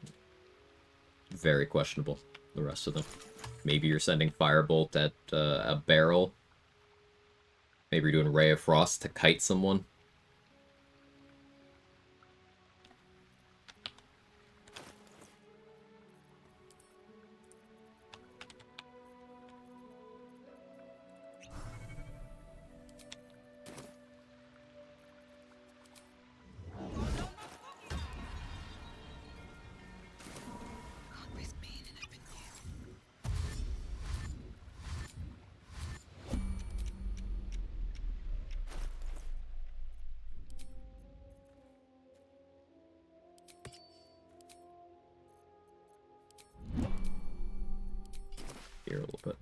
very questionable, the rest of them. Maybe you're sending Firebolt at a barrel. Maybe you're doing Ray of Frost to kite someone. Here a little bit.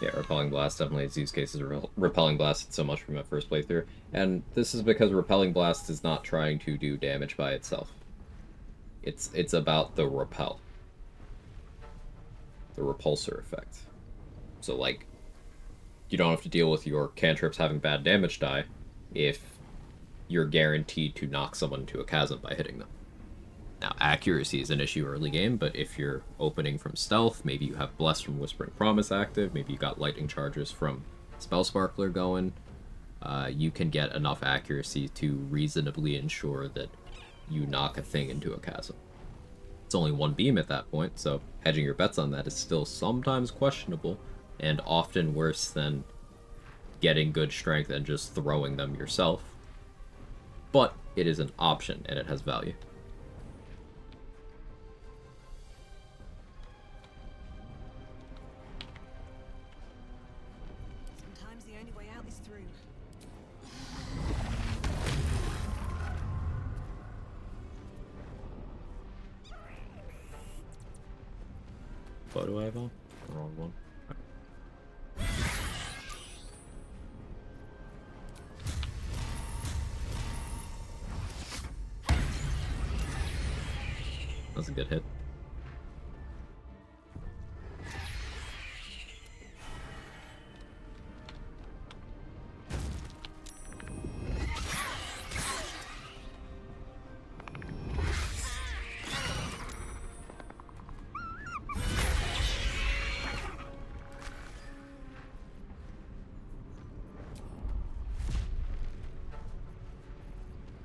Yeah, Repelling Blast definitely has use cases. Repelling Blast so much from my first playthrough. And this is because Repelling Blast is not trying to do damage by itself. It's about the repel. The repulsor effect. So, like, you don't have to deal with your cantrips having bad damage die if you're guaranteed to knock someone into a chasm by hitting them. Now, accuracy is an issue early game, but if you're opening from stealth, maybe you have Bless from Whispering Promise active, maybe you got lightning charges from Spell Sparkler going, you can get enough accuracy to reasonably ensure that you knock a thing into a chasm. It's only one beam at that point, so hedging your bets on that is still sometimes questionable, and often worse than getting good strength and just throwing them yourself. But it is an option, and it has value. Sometimes the only way out is through. What do I have on? The wrong one. That's a good hit.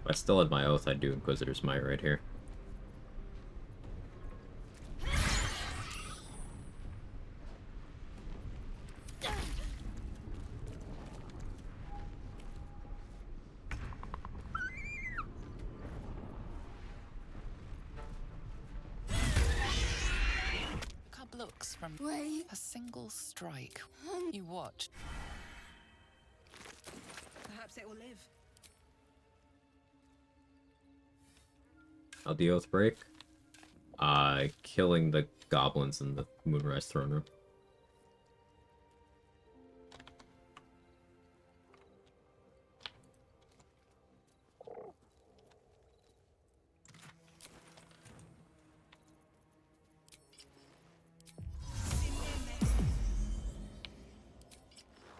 If I still had my oath, I'd do Inquisitor's Might right here. Cub looks from a single strike. You watch. Perhaps it will live. How'd the oath break? Killing the goblins in the Moonrise Throne Room.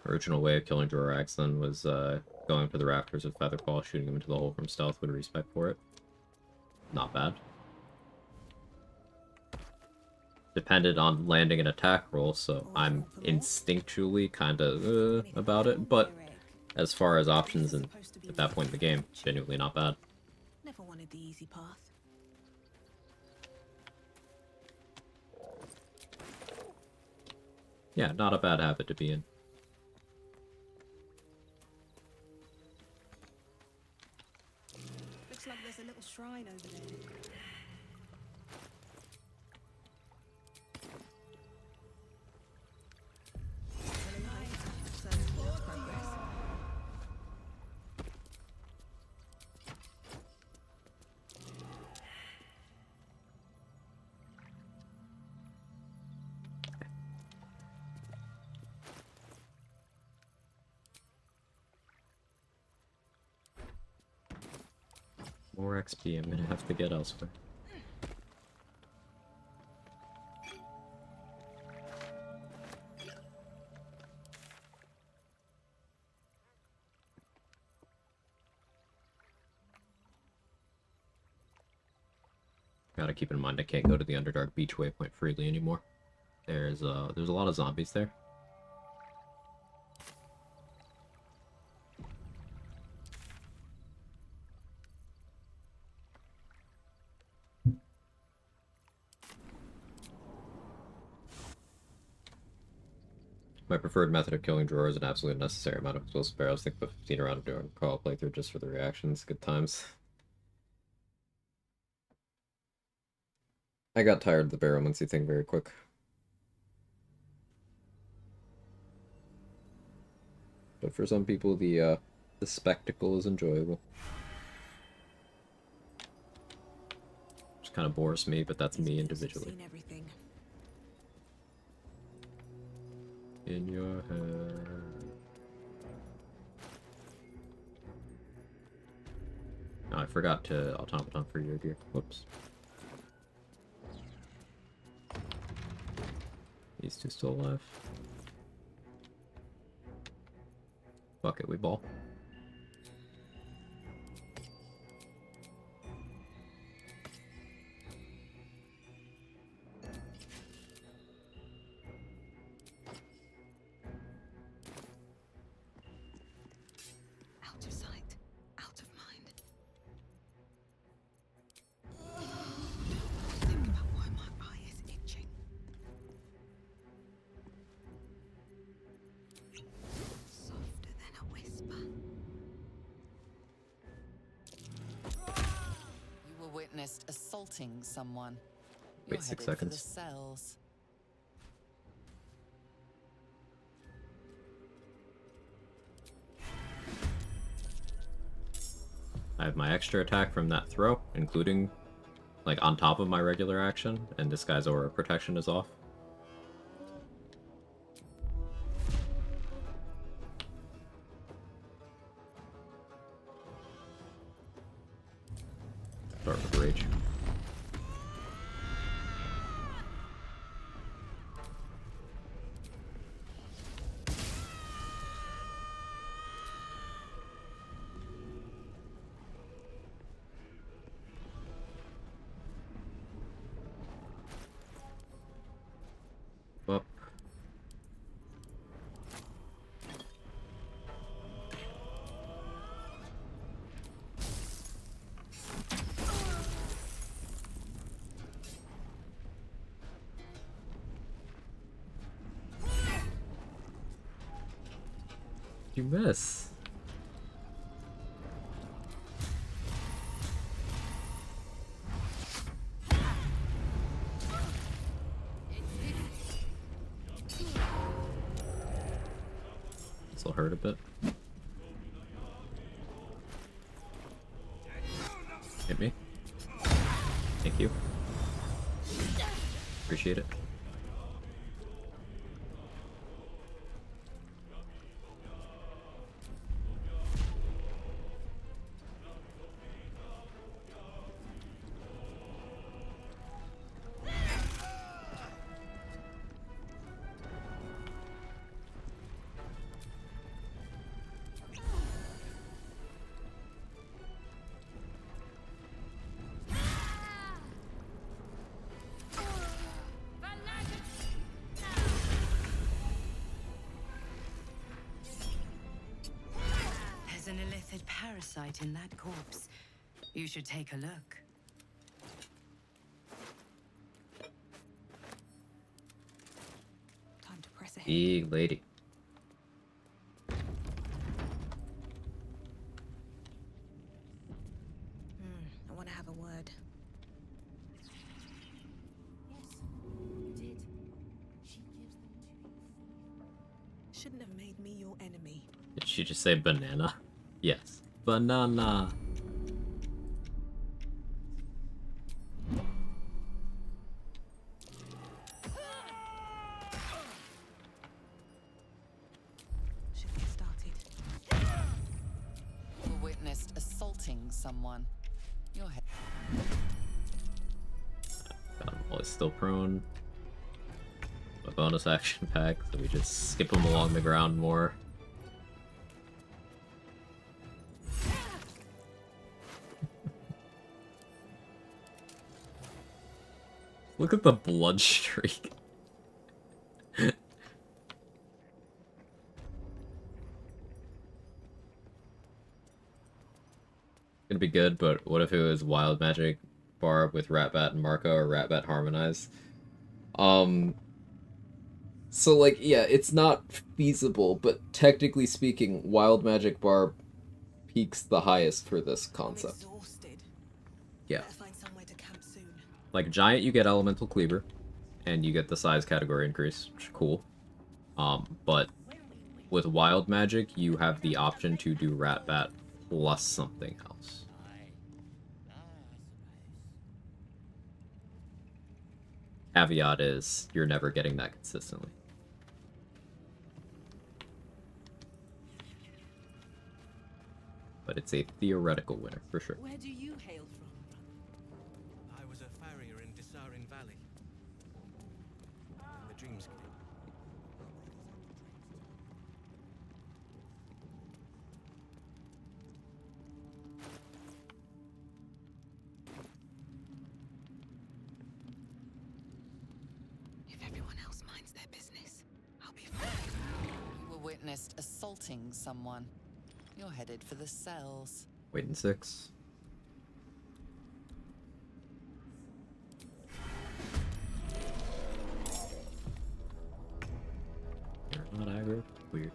original way of killing Jorax then was going for the rafters with Featherfall, shooting him into the hole from stealth with respect for it. Not bad. Depended on landing an attack roll, so I'm instinctually kind of about it, but as far as options and at that point in the game, genuinely not bad. Never wanted the easy path. Yeah, not a bad habit to be in. Looks like there's a little shrine over there. More XP I'm gonna have to get elsewhere. Gotta keep in mind I can't go to the Underdark Beach waypoint freely anymore. There's a lot of zombies there. My preferred method of killing Drawer is an absolute necessary amount of explosive barrels. Think about 15 around doing a call playthrough just for the reactions. Good times. I got tired of the baromancy thing very quick. But for some people, the spectacle is enjoyable. Which kind of bores me, but that's me individually. In your head. Oh, I forgot to automaton for your gear. Whoops. These two still alive. Fuck it, we ball. Out of sight, out of mind. Think about why my eye is itching. Softer than a whisper. You were witnessed assaulting someone. Wait You're 6 headed for the seconds. cells. I have my extra attack from that throw, including, like, on top of my regular action, and this guy's aura protection is off. Start with rage. Up. You miss. This will hurt a bit. Hit me. Thank you. Appreciate it. parasite in that corpse. You should take a look. Time to press ahead. Big lady. I want to have a word. Yes, you did. She gives them to you freely. Shouldn't have made me your enemy. Did she just say banana? Yes. Banana. Should get started. You witnessed assaulting someone. Your head. Got him while he's still prone. A bonus action pack, so we just skip him along the ground more. Look at the blood streak. Gonna be good, but what if it was Wild Magic Barb with Ratbat and Marco, or Ratbat harmonized? So like, yeah, it's not feasible, but technically speaking, Wild Magic Barb peaks the highest for this concept. Yeah. Find somewhere to camp soon. Like Giant, you get Elemental Cleaver, and you get the size category increase, which is cool. But with Wild Magic, you have the option to do Ratbat plus something else. Caveat is, you're never getting that consistently. But it's a theoretical winner, for sure. Where do you hail from? I was a farrier in Desarin Valley. And the Dreamscape. If everyone else minds their business, I'll be fine. You were witnessed assaulting someone. You're headed for the cells. Waiting 6. You're not aggro? Weird.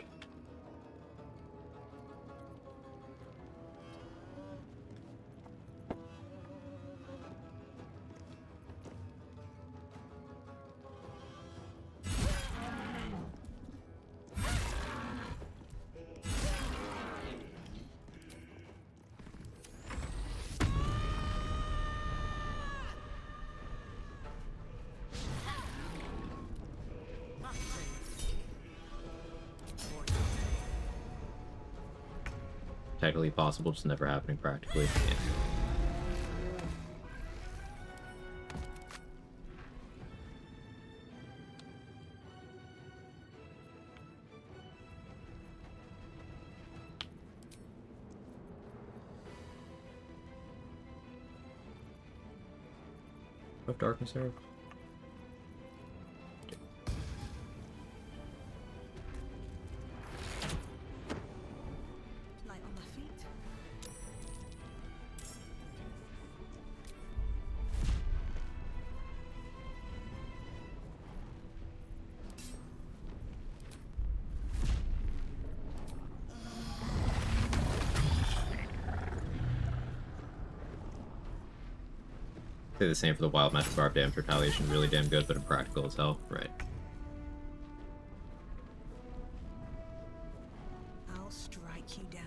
Technically possible, just never happening practically. Yeah. Of Darkness Arrow? Light on my feet. Say the same for the Wild Magic Barb. Damage Retaliation, really damn good, but impractical as hell. Right. I'll strike you down.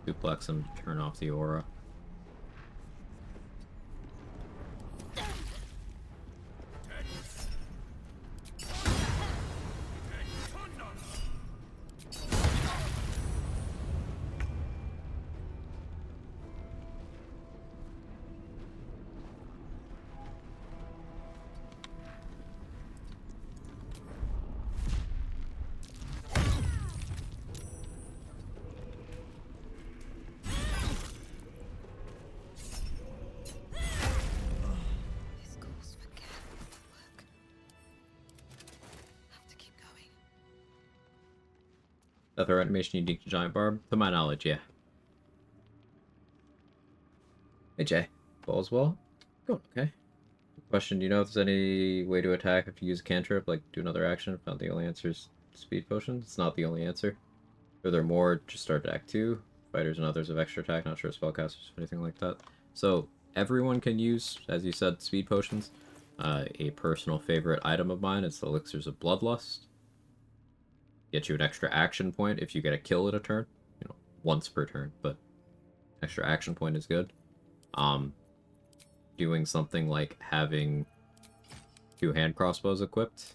Duplex him to turn off the aura. Death or animation unique to Giant Barb? To my knowledge, yeah. Hey Jay. All's well? Going okay. Question, do you know if there's any way to attack if you use a cantrip, like do another action? If not, the only answer is speed potion. It's not the only answer. Furthermore, just start Act 2. Fighters and others have extra attack, not sure spellcasters, anything like that. So, everyone can use, as you said, speed potions. A personal favorite item of mine is the Elixirs of Bloodlust. Get you an extra action point if you get a kill at a turn. You know, once per turn, but extra action point is good. Doing something like having 2 hand crossbows equipped.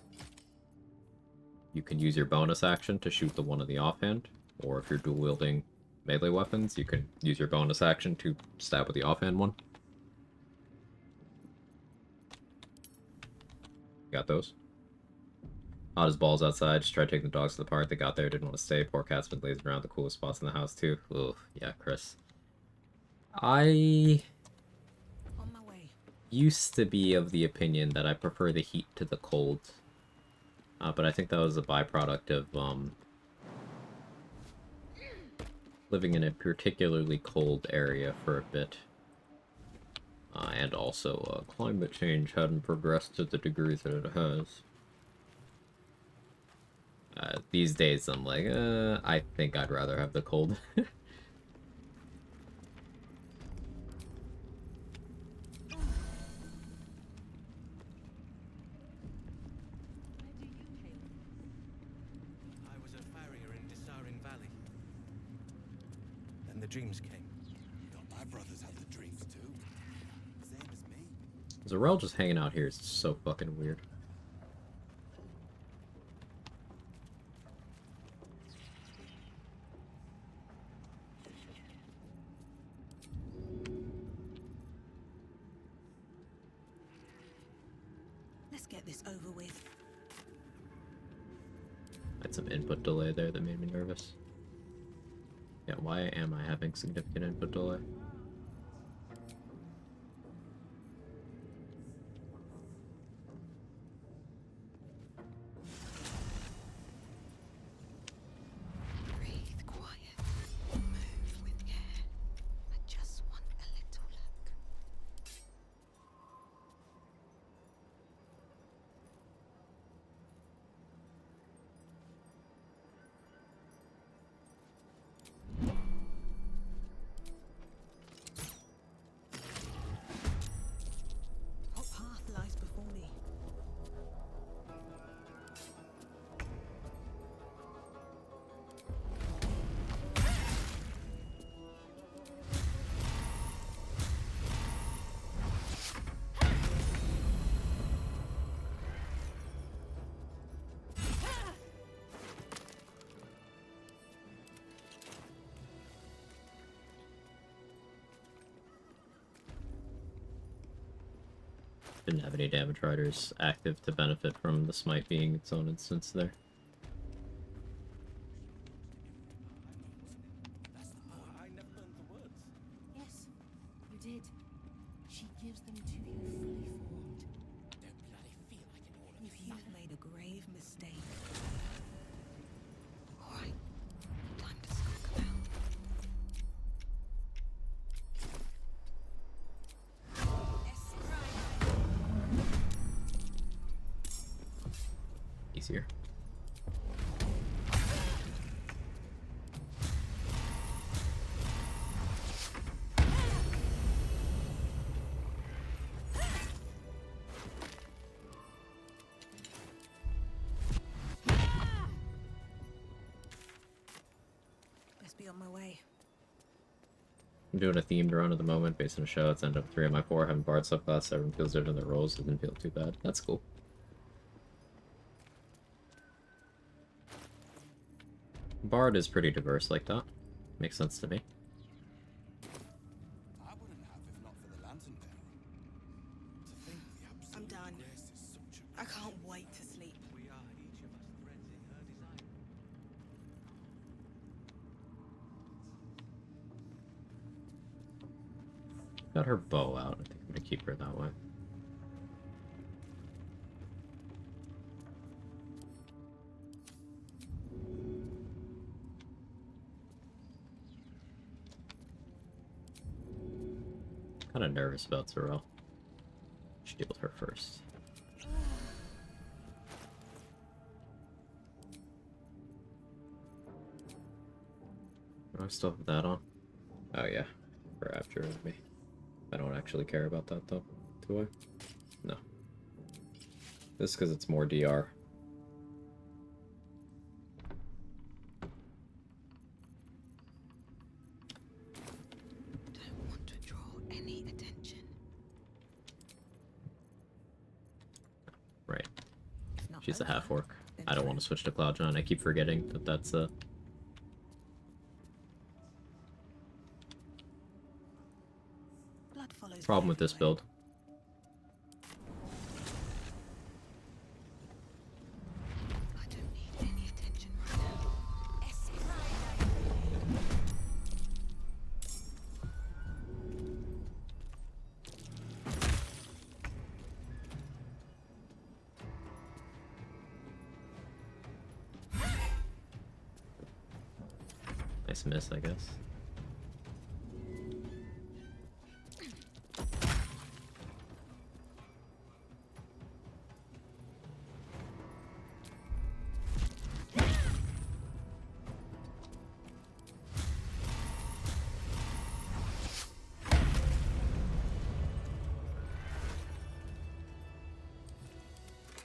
You can use your bonus action to shoot the one in the offhand, or if you're dual wielding melee weapons, you can use your bonus action to stab with the offhand one. Got those. Hot as balls outside, just tried taking the dogs to the park. They got there, didn't want to stay. Poor cat's been lazing around the coolest spots in the house too. Ugh, yeah, Chris. I used to be of the opinion that I prefer the heat to the cold. But I think that was a byproduct of living in a particularly cold area for a bit. And also, climate change hadn't progressed to the degree that it has. These days, I'm like, I think I'd rather have the cold. I was a farrier in Dissaring Valley. Then the dreams came. My brothers have the dreams too. Same as me. Zarel just hanging out here is so fucking weird. Let's get this over with. Had some input delay there that made me nervous. Yeah, why am I having significant input delay? Breathe quiet. Move with care. I just want a little look. What path lies before me? Didn't have any damage riders active to benefit from the smite being its own instance there. Yes, you did. She gives them to you fully formed. Don't bloody feel like it all of You've made a grave mistake. All right. Time to skulk about. Easier. Best be on my way. I'm doing a themed run at the moment based on a show. It's ended up 3 of my 4 having Bard subclass. Everyone feels good in their roles. It didn't feel too bad. That's cool. Bard is pretty diverse like that. Makes sense to me. I wouldn't have if not for the lantern bearer. To think the absolute I'm done. grace is such a I can't wait to sleep. We are each of us threads in her design. Got her bow out. I think I'm gonna keep her that way. Kind of nervous about Sorrel. Should deal with her first. Do I still have that on? Oh yeah, for after me. I don't actually care about that though, do I? No. This because it's more DR. Don't want to draw any attention. Right. If not She's a over, half-orc. then I don't want to switch to Cloud John. I keep forgetting that that's a... Blood follows problem with this build. I don't need any attention right now. Nice miss, I guess.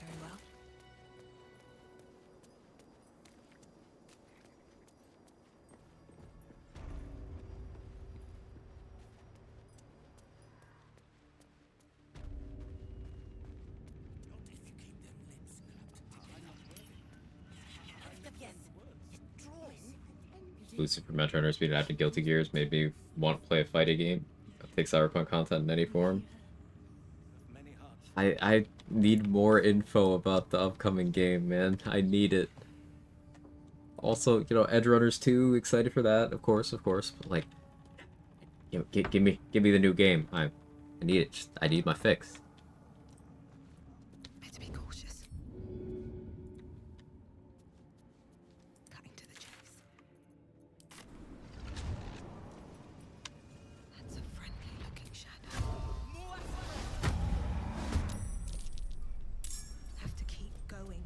Very well. Exclusive for Metro Runner Speed after Guilty Gears made me want to play a fighting game. Take Cyberpunk content in any form. I need more info about the upcoming game, man. I need it. Also, you know, Edge Runners 2, excited for that, of course, but like, you know, give me the new game. I need it. Just, I need my fix. Better be cautious. Cutting to the chase. That's a friendly looking shadow. Have to keep going.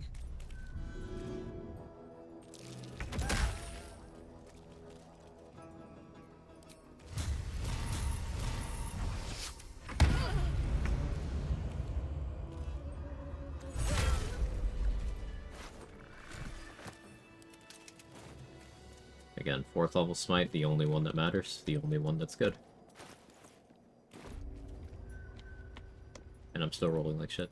Again, 4th level smite, the only one that matters, the only one that's good. And I'm still rolling like shit.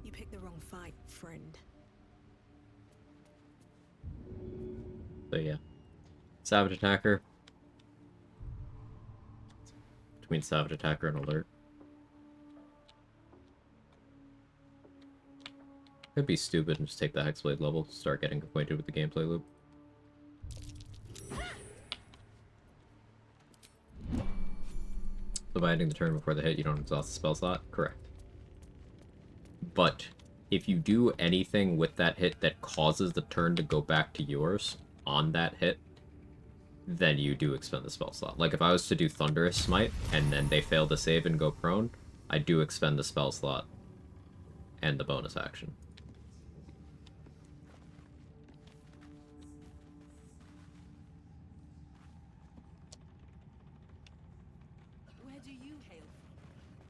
You picked the wrong fight, friend. So yeah. Savage Attacker. Between Savage Attacker and Alert. Could be stupid and just take the Hexblade level, start getting acquainted with the gameplay loop. So by ending the turn before the hit, you don't exhaust the spell slot? Correct. But if you do anything with that hit that causes the turn to go back to yours on that hit, then you do expend the spell slot. Like if I was to do Thunderous Smite, and then they fail to save and go prone, I do expend the spell slot and the bonus action. Where do you hail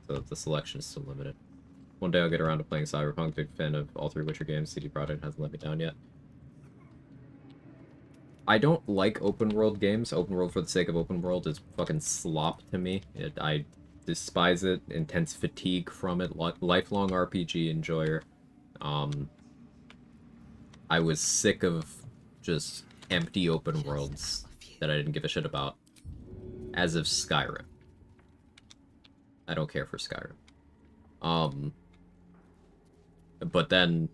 from? So the selection is still limited. One day I'll get around to playing Cyberpunk. Big fan of all 3 Witcher games. CD Projekt hasn't let me down yet. I don't like open world games. Open world for the sake of open world is fucking slop to me. I despise it. Intense fatigue from it. Lifelong RPG enjoyer. I was sick of just empty open worlds that I didn't give a shit about. As of Skyrim. I don't care for Skyrim. But then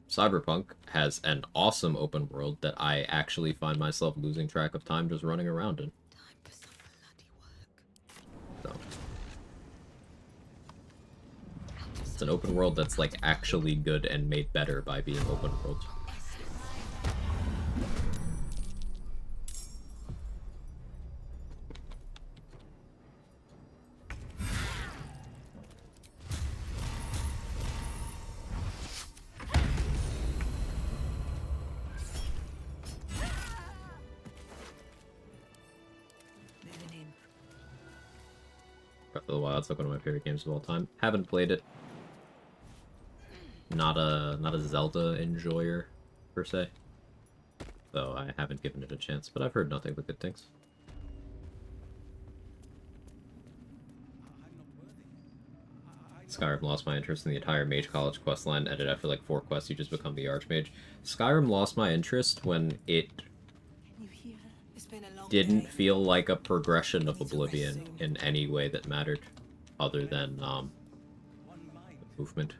Cyberpunk has an awesome open world that I actually find myself losing track of time just running around in. So an open world that's like actually good and made better by being open world. Breath of the Wild's like one of my favorite games of all time. Haven't played it. Not a Zelda enjoyer per se, though I haven't given it a chance. But I've heard nothing but good things. Skyrim lost my interest in the entire Mage College questline. Ended after like 4 quests, you just become the Archmage. Skyrim lost my interest when it didn't feel like a progression of Oblivion in any way that mattered, other than movement.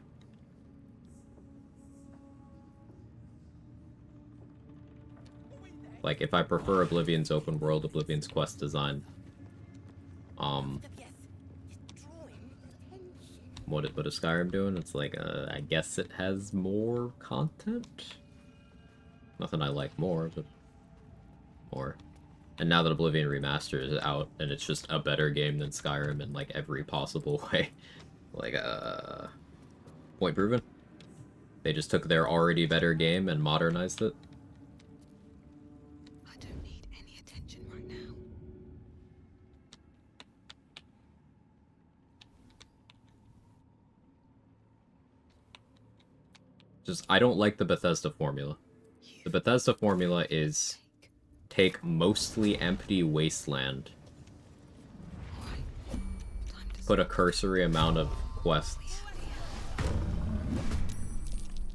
Like, if I prefer Oblivion's open world, Oblivion's quest design, what is Skyrim doing? It's like, I guess it has more content? Nothing I like more, but more. And now that Oblivion Remastered is out, and it's just a better game than Skyrim in, like, every possible way, like, point proven. They just took their already better game and modernized it. I don't need any attention right now. Just, I don't like the Bethesda formula. The Bethesda formula is take mostly empty wasteland, put a cursory amount of quests,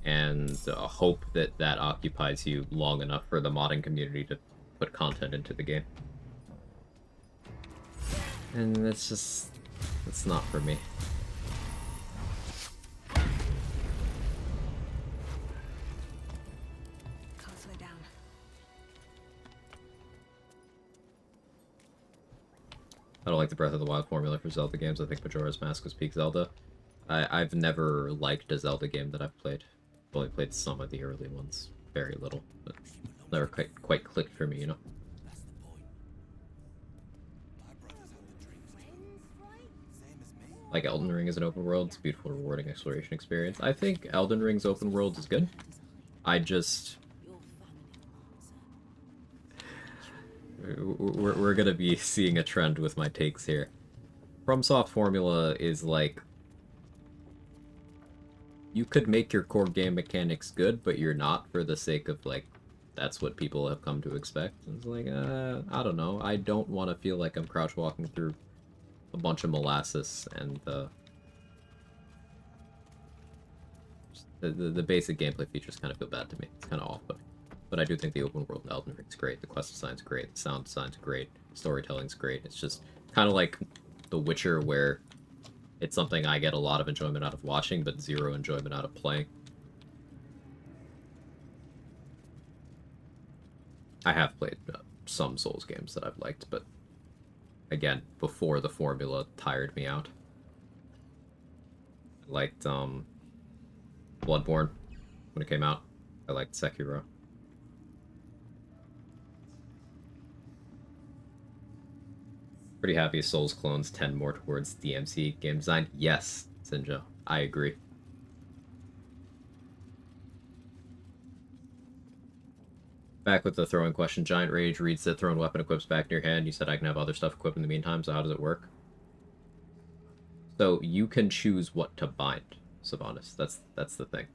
and hope that that occupies you long enough for the modding community to put content into the game. And that's just, that's not for me. I don't like the Breath of the Wild formula for Zelda games. I think Majora's Mask was peak Zelda. I've never liked a Zelda game that I've played. I've only played some of the early ones. Very little. But never quite clicked for me, you know? Like Elden Ring is an open world. It's a beautiful, rewarding exploration experience. I think Elden Ring's open world is good. I just... We're gonna be seeing a trend with my takes here. FromSoft formula is like, you could make your core game mechanics good, but you're not, for the sake of, like, that's what people have come to expect. It's like, I don't know. I don't want to feel like I'm crouch walking through a bunch of molasses, and the basic gameplay features kind of feel bad to me. It's kind of off-putting. But I do think the open world in Elden Ring's great. The quest design's great. The sound design's great. Storytelling's great. It's just kind of like The Witcher, where it's something I get a lot of enjoyment out of watching, but zero enjoyment out of playing. I have played some Souls games that I've liked, but again, before the formula tired me out. I liked Bloodborne when it came out. I liked Sekiro. Pretty happy Souls clones tend more towards DMC game design. Yes, Sinjo, I agree. Back with the throwing question. Giant Rage reads that thrown weapon equips back in your hand. You said I can have other stuff equipped in the meantime, so how does it work? So you can choose what to bind, Sylvanas. That's the thing.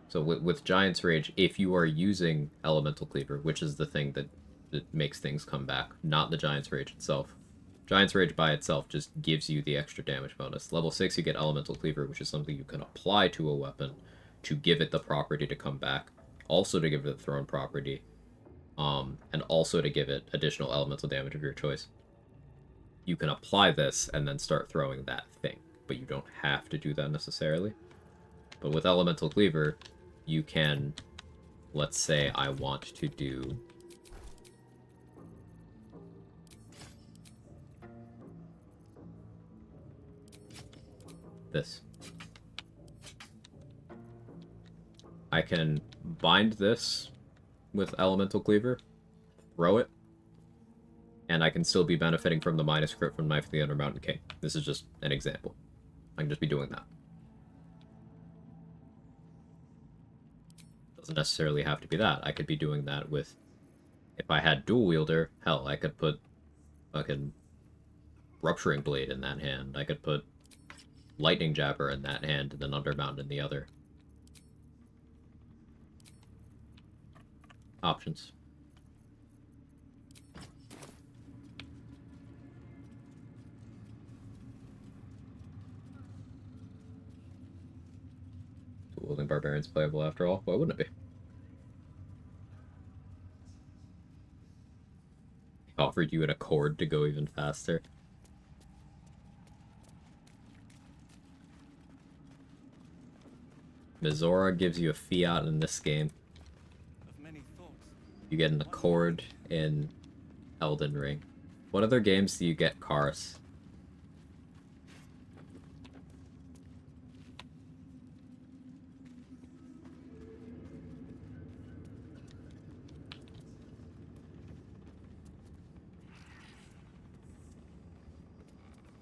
So with Giant's Rage, if you are using Elemental Cleaver, which is the thing that makes things come back, not the Giant's Rage itself. Giant's Rage by itself just gives you the extra damage bonus. Level 6, you get Elemental Cleaver, which is something you can apply to a weapon to give it the property to come back, also to give it the thrown property, and also to give it additional elemental damage of your choice. You can apply this and then start throwing that thing, but you don't have to do that necessarily. But with Elemental Cleaver, you can, let's say I want to do this. I can bind this with Elemental Cleaver, throw it, and I can still be benefiting from the minus crit from Knife of the Undermountain King. This is just an example. I can just be doing that. Doesn't necessarily have to be that. I could be doing that with... If I had Dual Wielder, hell, I could put fucking Rupturing Blade in that hand. I could put Lightning Jabber in that hand, and then Undermountain in the other. Options. Dual-wielding Barbarian's playable after all. Why wouldn't it be? Offered you an Accord to go even faster. Mizora gives you a Fiat in this game. You get an Accord in Elden Ring. What other games do you get cars?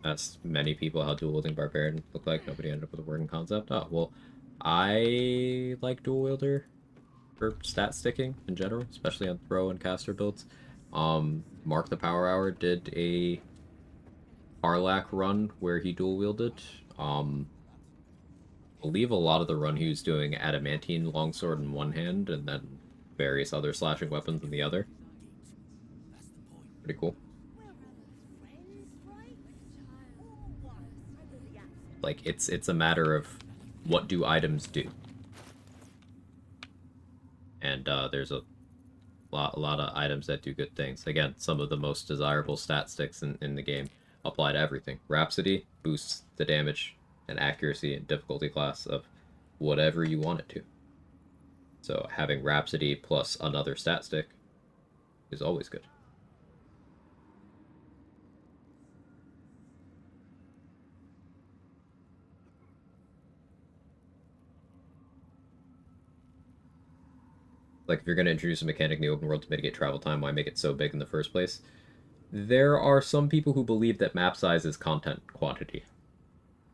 Asked many people how dual-wielding Barbarian looked like. Nobody ended up with a working concept. Oh, well, I like dual-wielder for stat sticking in general, especially on throw and caster builds. Mark the Power Hour did a Harlack run where he dual-wielded. I believe a lot of the run he was doing Adamantine Longsword in one hand and then various other slashing weapons in the other. Pretty cool. Like, it's a matter of what do items do. And there's a lot of items that do good things. Again, some of the most desirable stat sticks in the game apply to everything. Rhapsody boosts the damage and accuracy and difficulty class of whatever you want it to. So having Rhapsody plus another stat stick is always good. Like, if you're going to introduce a mechanic in the open world to mitigate travel time, why make it so big in the first place? There are some people who believe that map size is content quantity.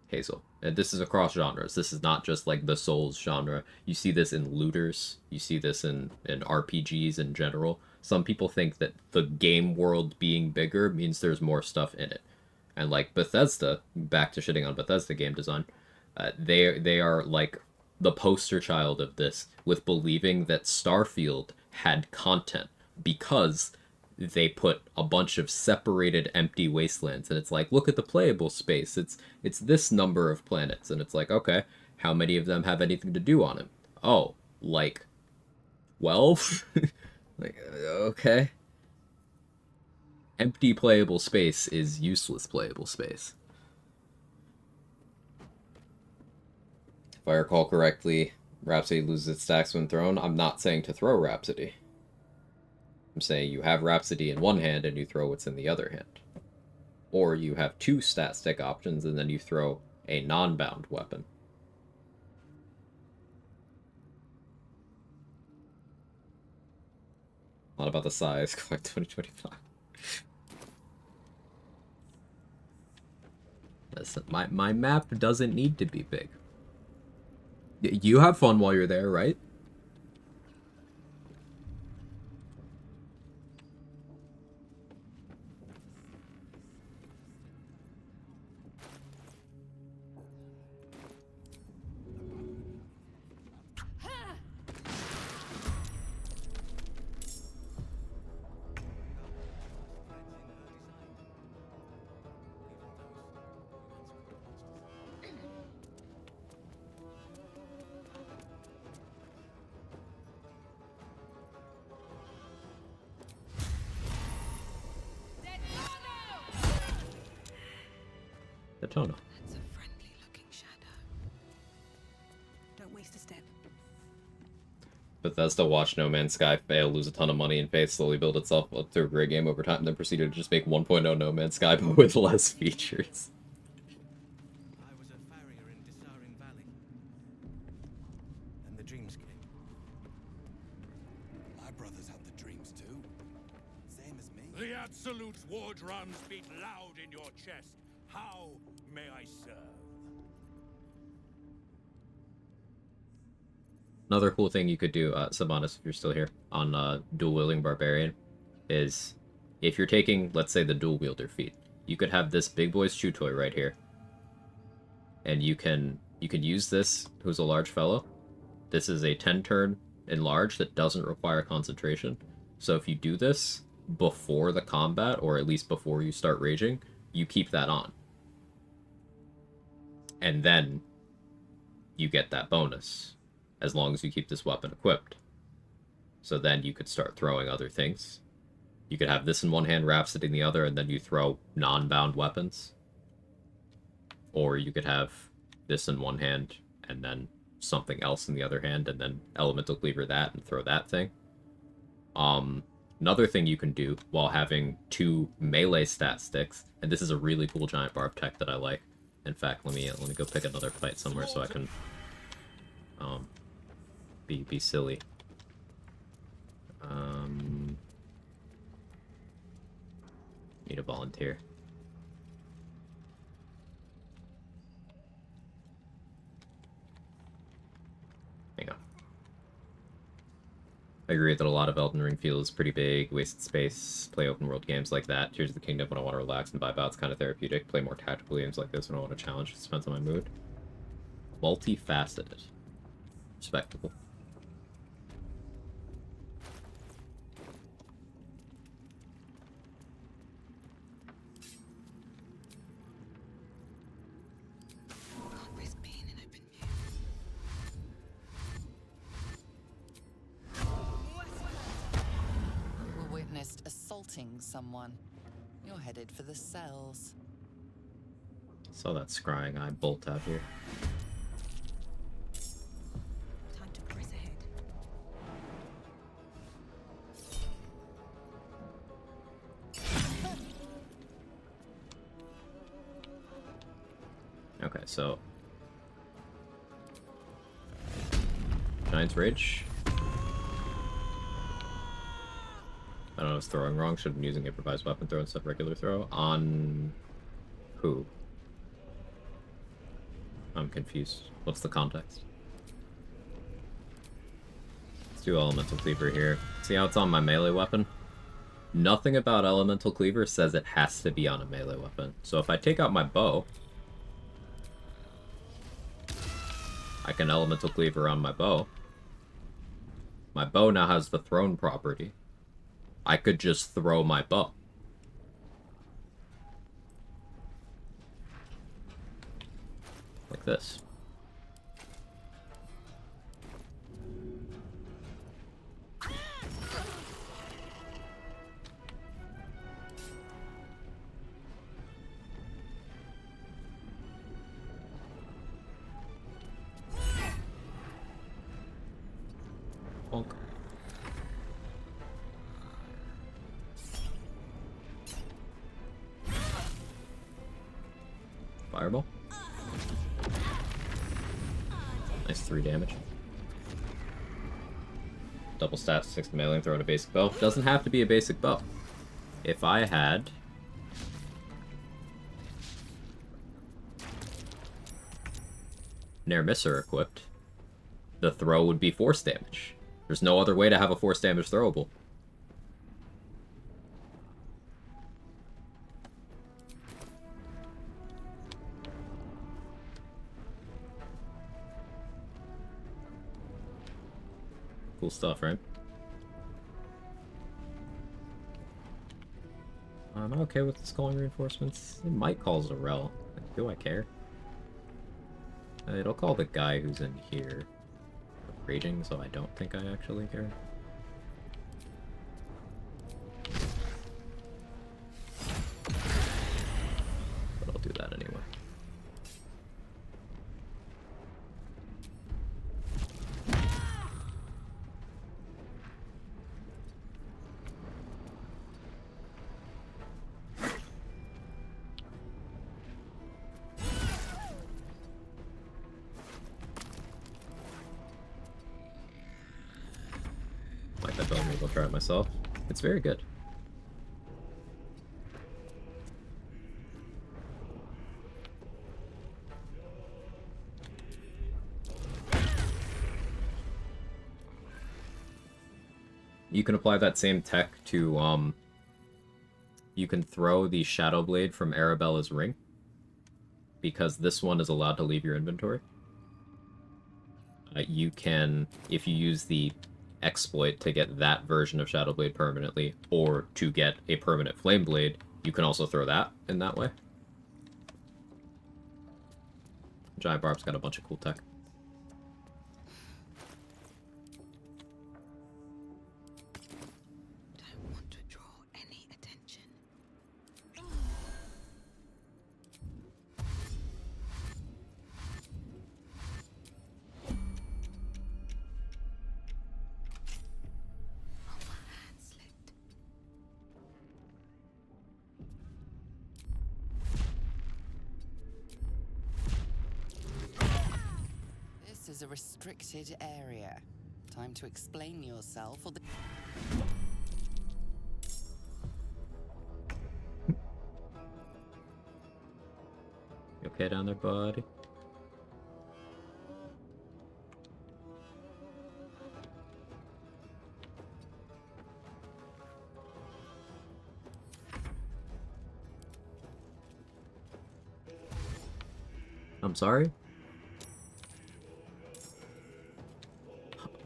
Hazel. And this is across genres. This is not just like the Souls genre. You see this in looters. You see this in RPGs in general. Some people think that the game world being bigger means there's more stuff in it. And like Bethesda, back to shitting on Bethesda game design, they are like the poster child of this, with believing that Starfield had content because they put a bunch of separated empty wastelands, and it's like, look at the playable space, it's this number of planets, and it's like, okay, how many of them have anything to do on it? Oh, like 12? Like, okay. Empty playable space is useless playable space. If I recall correctly, Rhapsody loses its stacks when thrown. I'm not saying to throw Rhapsody. I'm saying you have Rhapsody in one hand and you throw what's in the other hand. Or you have two stat stick options and then you throw a non-bound weapon. Not about the size, like 2025. Listen, my map doesn't need to be big. You have fun while you're there, right? Daytona. That's a friendly looking shadow. Don't waste a step. Bethesda watched No Man's Sky fail, lose a ton of money and faith, slowly build itself up to a great game over time, then proceeded to just make 1.0 No Man's Sky, but with less features. I was a farrier in Absolute's war drums beat loud in your chest. How may I serve? Another cool thing you could do, Sabanis, if you're still here, on dual-wielding Barbarian, is if you're taking, let's say, the dual-wielder feat, you could have this big boy's chew toy right here. And you could use this, who's a large fellow. This is a 10-turn enlarge that doesn't require concentration. So if you do this before the combat, or at least before you start raging, you keep that on. And then you get that bonus, as long as you keep this weapon equipped. So then you could start throwing other things. You could have this in one hand, Rhapsody in the other, and then you throw non-bound weapons. Or you could have this in one hand, and then something else in the other hand, and then Elemental Cleaver that, and throw that thing. Another thing you can do while having 2 melee stat sticks, and this is a really cool giant barb tech that I like. In fact, let me go pick another fight somewhere so I can be silly. Need a volunteer. Hang on. I agree that a lot of Elden Ring feels pretty big, wasted space, play open world games like that. Tears of the Kingdom when I want to relax and vibe out, it's kind of therapeutic. Play more tactical games like this when I want to challenge, it depends on my mood. Multifaceted. Respectable. Assaulting someone. You're headed for the cells. Saw that scrying eye bolt out here. Time to press ahead. Okay, so Giant's Rage. I don't know, I was throwing wrong. Should have been using improvised weapon throw instead of regular throw. On who? I'm confused. What's the context? Let's do Elemental Cleaver here. See how it's on my melee weapon? Nothing about Elemental Cleaver says it has to be on a melee weapon. So if I take out my bow, I can Elemental Cleaver on my bow. My bow now has the thrown property. I could just throw my bow. Like this. Bonk. Fireball. Nice 3 damage. Double stats, 6 melee, and throw in a basic bow. Doesn't have to be a basic bow. If I had Near Misser equipped, the throw would be force damage. There's no other way to have a force damage throwable. Cool stuff, right? I'm okay with the sculling reinforcements. It might call Zarel. Do I care? It'll call the guy who's in here raging, so I don't think I actually care. But I'll do that anyway. Like that build, maybe I'll try it myself. It's very good. you can apply that same tech to, you can throw the Shadow Blade from Arabella's ring, because this one is allowed to leave your inventory. You can, if you use the exploit to get that version of Shadow Blade permanently, or to get a permanent Flame Blade, you can also throw that in that way. Giant Barb's got a bunch of cool tech. Don't want to draw any attention. This is a restricted area. Time to explain yourself or the... You okay down there, buddy? I'm sorry?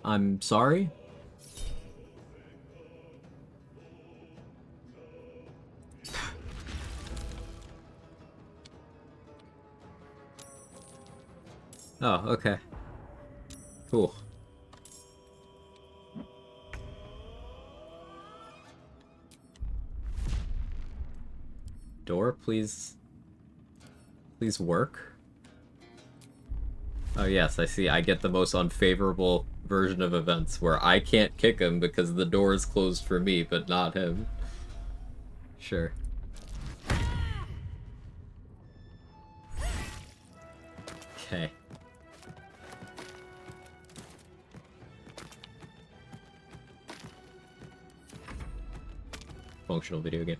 I'm sorry? Oh, okay. Cool. Door, please... Please work? Oh yes, I see. I get the most unfavorable version of events, where I can't kick him because the door is closed for me, but not him. Sure. Okay. Functional video game.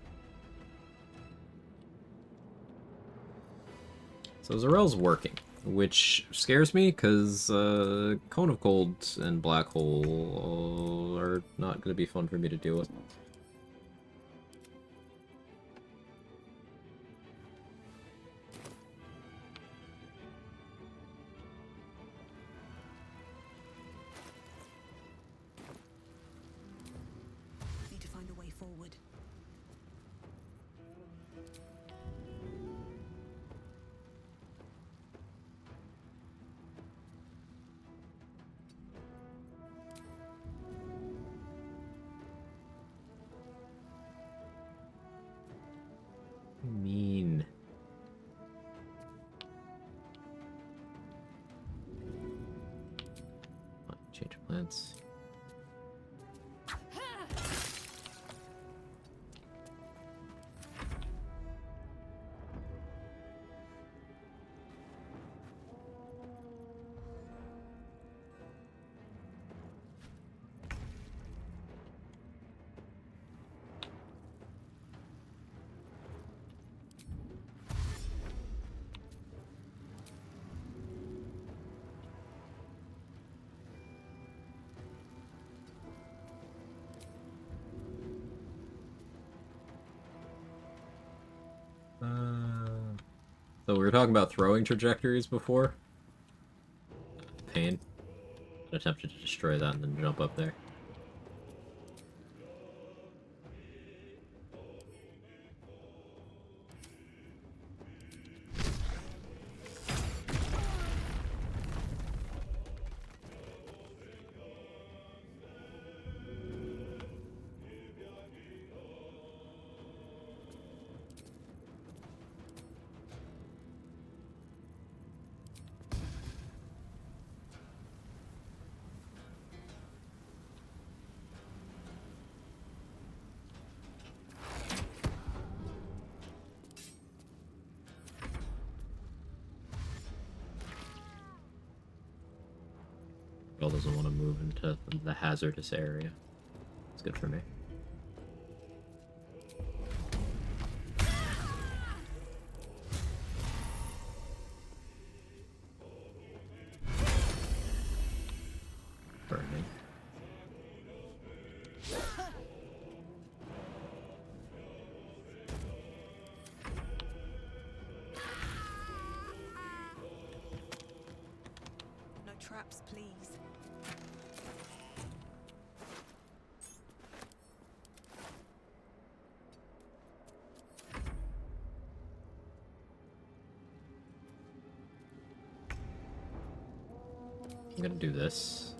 So Zarel's working, which scares me, because Cone of Cold and Black Hole are not going to be fun for me to deal with. Need to find a way forward. Mean. Change of plans. So we were talking about throwing trajectories before. Pain. I attempted to destroy that and then jump up there. Girl doesn't want to move into the hazardous area. It's good for me. Burning. traps, please. I'm gonna do this.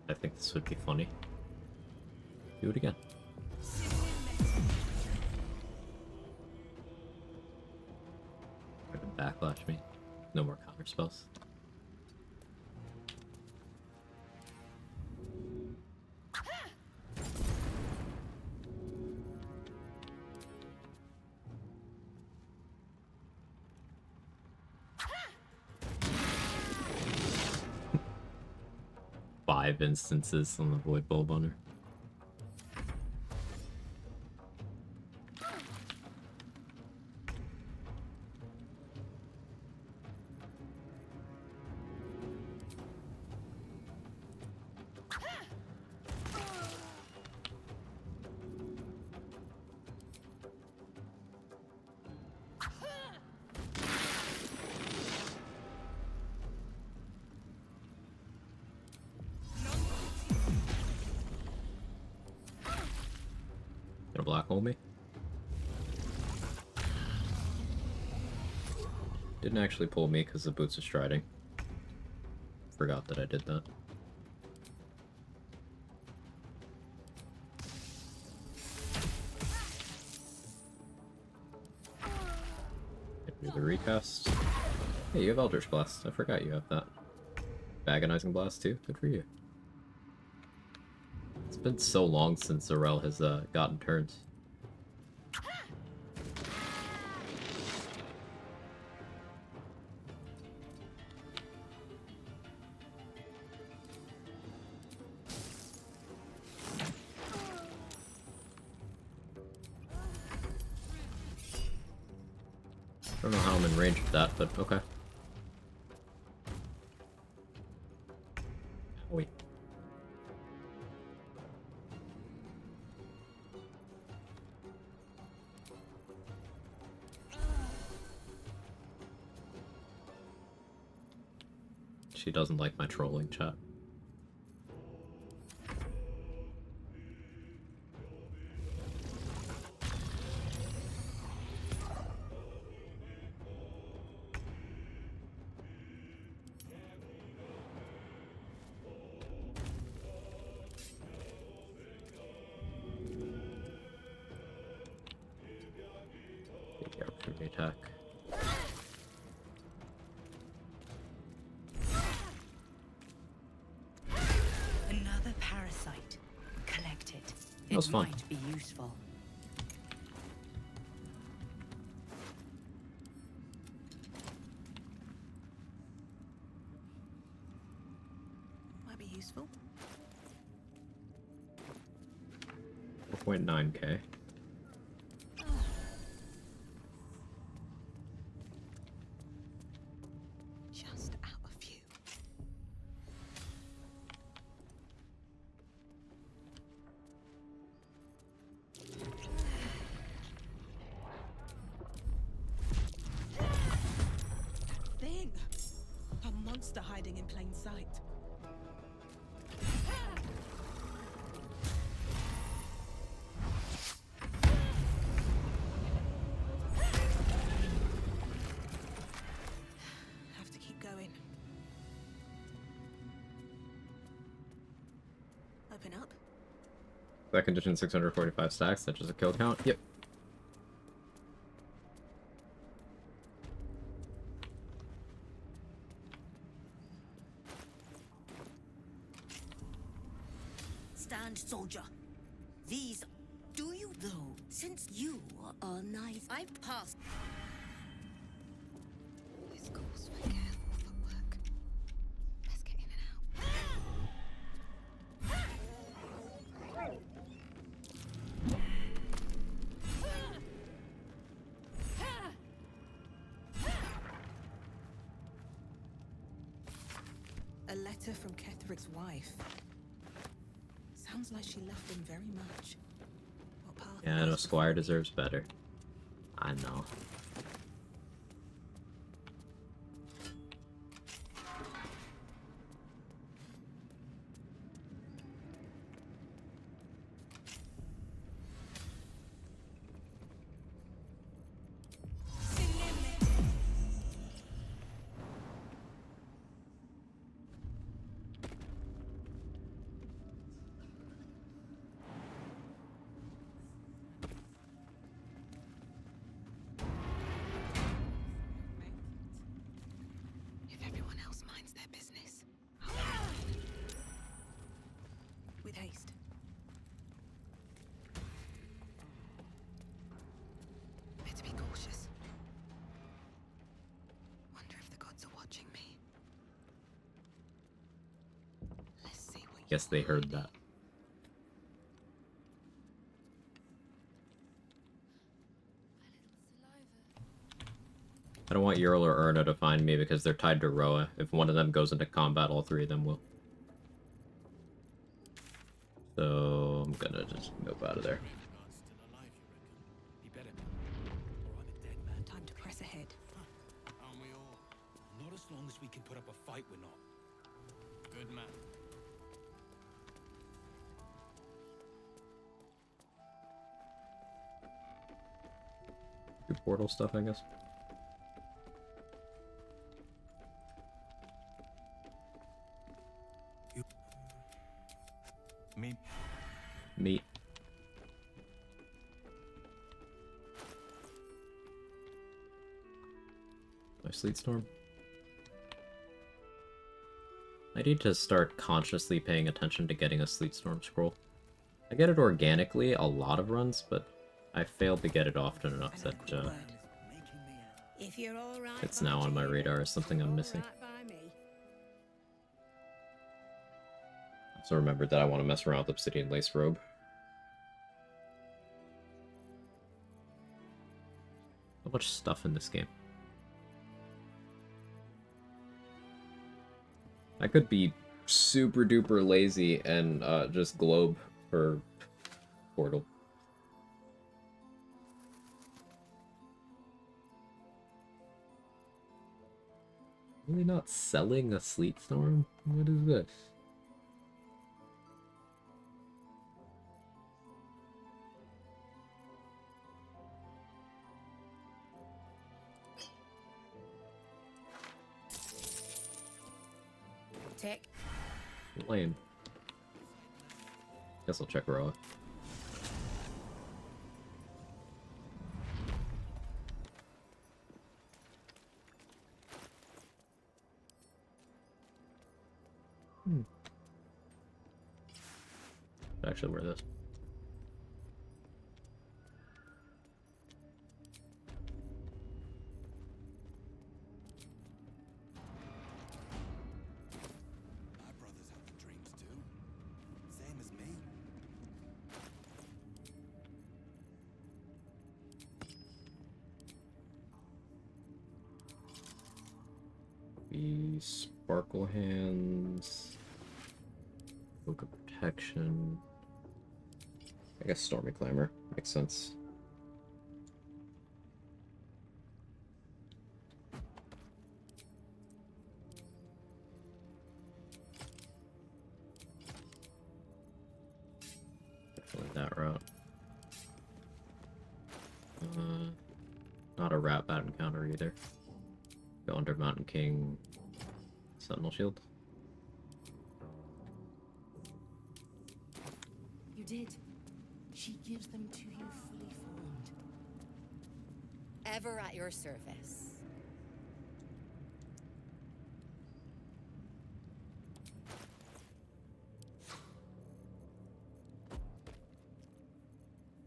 I think this would be funny. Do it again. Backlash me. No more counter spells. Five instances on the Void Bulb on her. Gonna black hole me. Didn't actually pull me because the boots are striding. Forgot that I did that. Do the recast. Hey, you have Eldritch Blast. I forgot you have that. Agonizing Blast too. Good for you. It's been so long since Zarel has gotten turns. I don't know how I'm in range of that, but okay. Wait. She doesn't like my trolling chat. Attack. Another parasite. Collect it. That was fun. Might be useful. Might be useful. 4.9k. Just out of view. Thing! A monster hiding in plain sight. Have to keep going. Open up. That condition 645 stacks, that's just a kill count. Yep. Stand, soldier. These... Do you, though? Since you are nice... I've passed... This calls for careful footwork. Let's get in and out. A letter from Ketheric's wife. Sounds like she loved him very much. What path Yeah, no, lies Squire before me? deserves better. I know. If everyone else minds their business, With haste. better be cautious. Wonder if the gods are watching me. Let's see what Guess they heard that. I don't want Yerl or Erna to find me because they're tied to Roa. If one of them goes into combat, all three of them will. So I'm gonna just move out of there. He better be. Or I'm a dead man. Time to press ahead. Aren't we all? Not as long as we can put up a fight, we're not. Good man. Do portal stuff, I guess. Me. Meat. My Sleet Storm. I need to start consciously paying attention to getting a Sleet Storm scroll. I get it organically a lot of runs, but I failed to get it often enough that If you're all right it's by now on my Jahira, radar as something I'm all missing. right by me. Also remembered that I want to mess around with Obsidian Lace Robe. So much stuff in this game. I could be super duper lazy and just globe for portal. Really not selling a Sleet Storm? What is this? Take. Lame. Guess I'll check Roa. Actually, wear this. My brothers have the dreams too. Same as me. The Sparkle Hands. Book of Protection. I guess Stormy Clamor. Makes sense. Definitely that route. Not a rat bat encounter either. Go under Mountain King. Sentinel Shield. You did. She gives them to you fully formed. Ever at your service.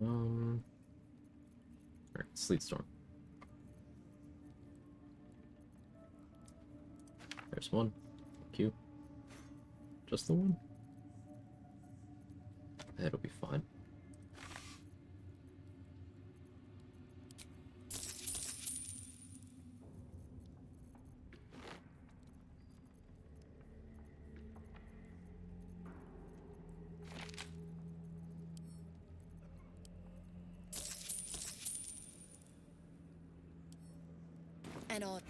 Alright, Sleet Storm. There's one. Q. Just the one? That'll be fine. in order.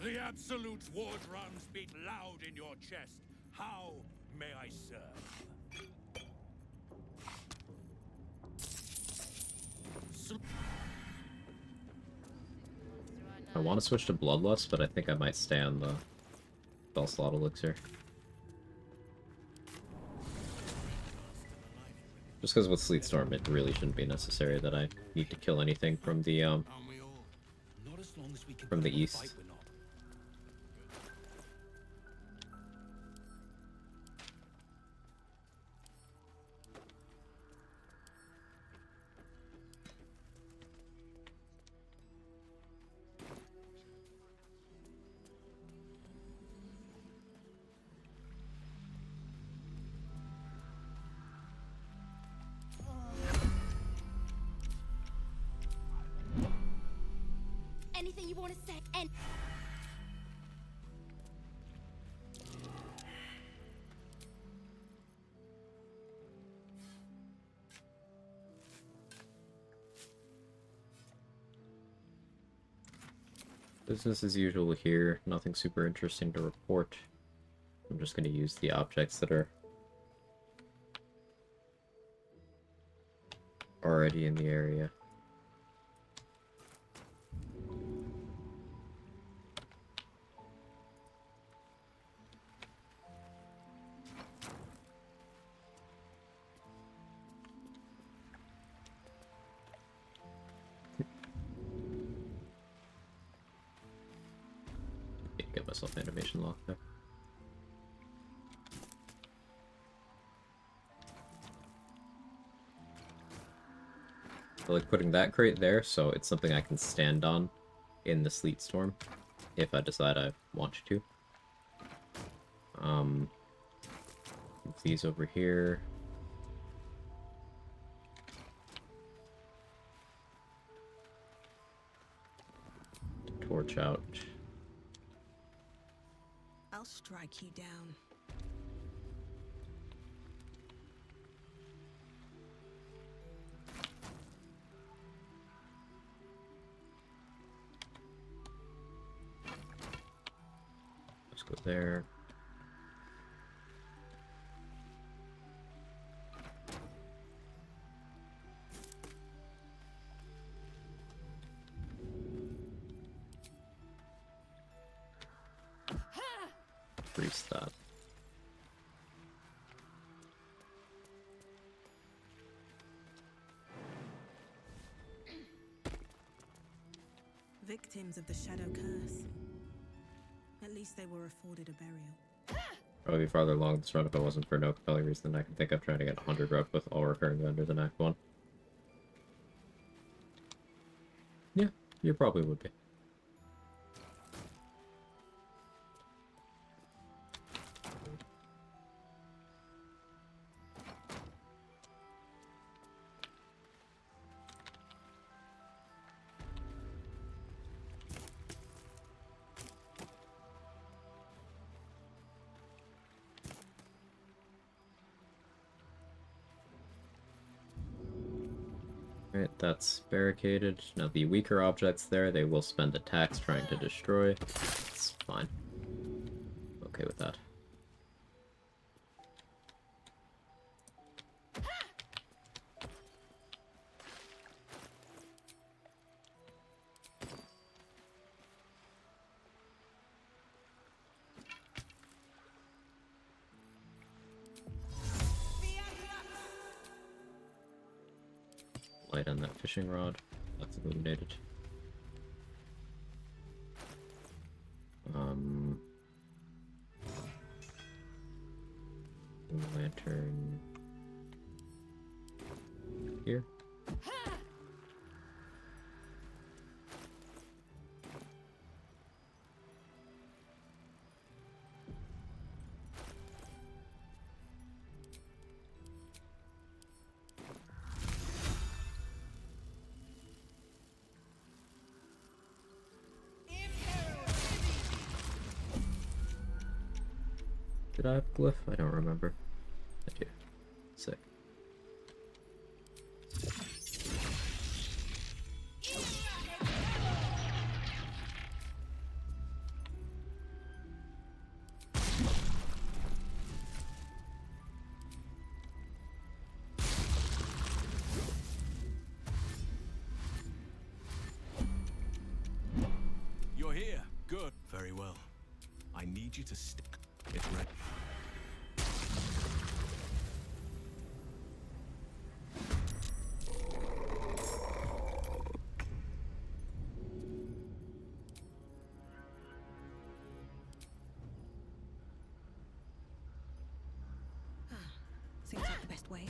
The Absolute's war drums beat loud in your chest. How may I serve? I want to switch to Bloodlust, but I think I might stay on the Spell Slot Elixir. Just because with Sleet Storm, it really shouldn't be necessary that I need to kill anything from the east. Anything you want to say? And Business as usual here. Nothing super interesting to report. I'm just going to use the objects that are already in the area. Get myself animation lock there. I like putting that crate there, so it's something I can stand on in the sleet storm if I decide I want to. Move these over here. Torch out. I'll strike you down. Let's go there. Freeze that. Victims of the Shadow Curse. At least they were afforded a burial. Probably be farther along this run if it wasn't for no compelling reason than I can think of trying to get 100 rep with all recurring vendors in Act 1. Yeah, you probably would be. Right, that's barricaded. Now the weaker objects there, they will spend attacks trying to destroy. It's fine. Okay with that. Light on that fishing rod. That's illuminated. Lantern here. Did I have glyph? I don't remember. I do. Sick. I need you to stick. It's ready. Seems like the best way.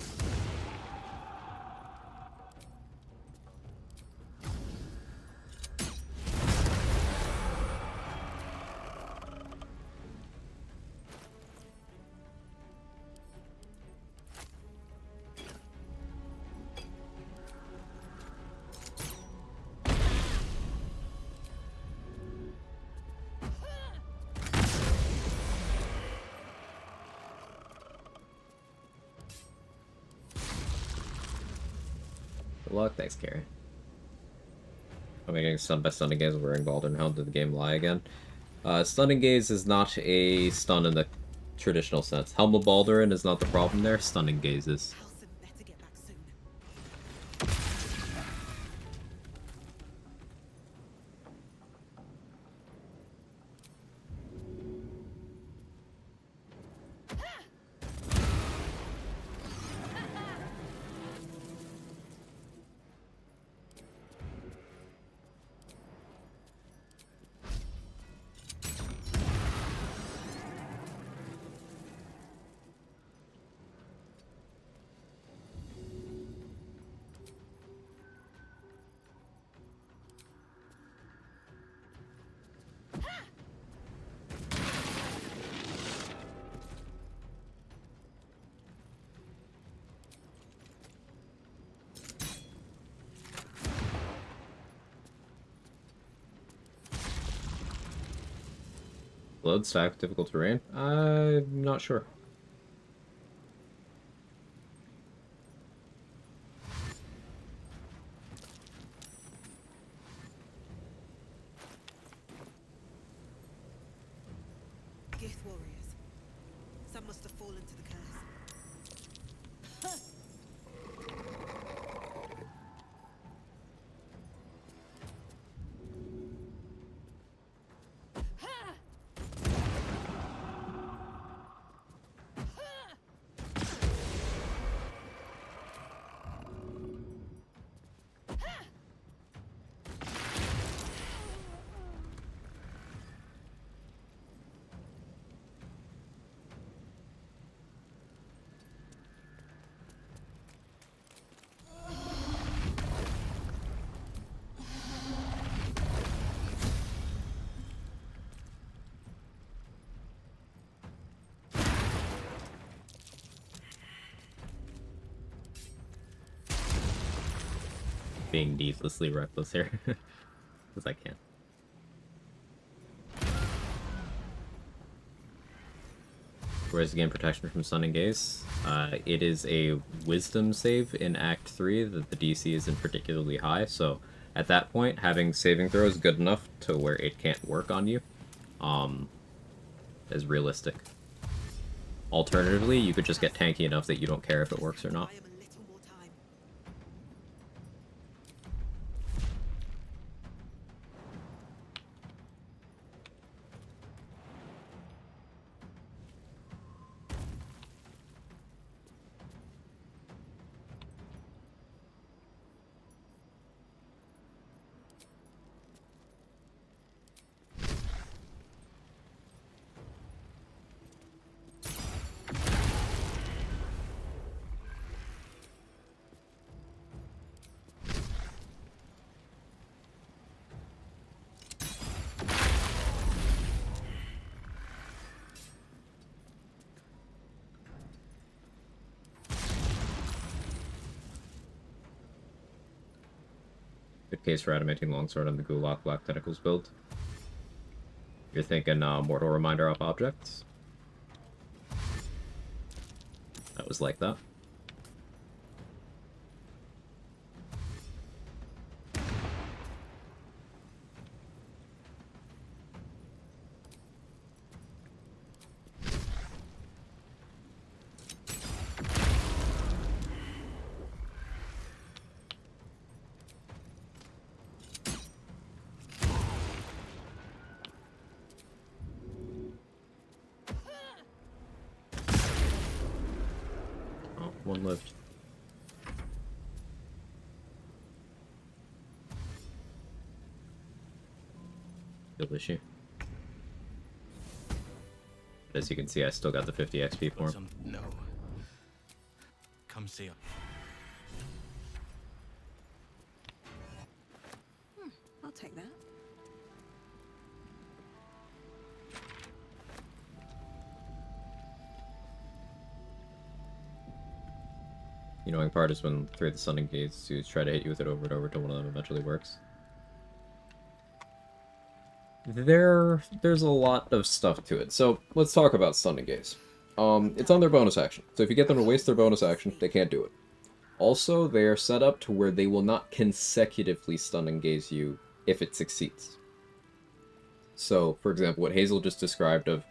Good luck, thanks, Carrie. I'm getting stunned by Stunning Gaze wearing Baldurn Helm. Did the game lie again? Stunning Gaze is not a stun in the traditional sense. Helm of Baldurin is not the problem there, Stunning Gaze is. Load stack, difficult terrain? I'm not sure. Gith warriors. Some must have fallen to the curse. Being needlessly reckless here. Because I can. Whereas again, protection from Stunning Gaze. It is a wisdom save in Act 3 that the DC isn't particularly high, so at that point, having saving throws good enough to where it can't work on you is realistic. Alternatively, you could just get tanky enough that you don't care if it works or not. Good case for animating longsword on the Gulak Black Tentacles build. You're thinking Mortal Reminder off objects? That was like that. One lived. Kill issue. But as you can see, I still got the 50 XP for him. No. Come see him. I'll take that. The annoying part is when 3 of the stunning gates try to hit you with it over and over until one of them eventually works. There's a lot of stuff to it. So let's talk about stunning gaze. It's on their bonus action. So if you get them to waste their bonus action, they can't do it. Also, they are set up to where they will not consecutively stun and gaze you if it succeeds. So, for example, what Hazel just described of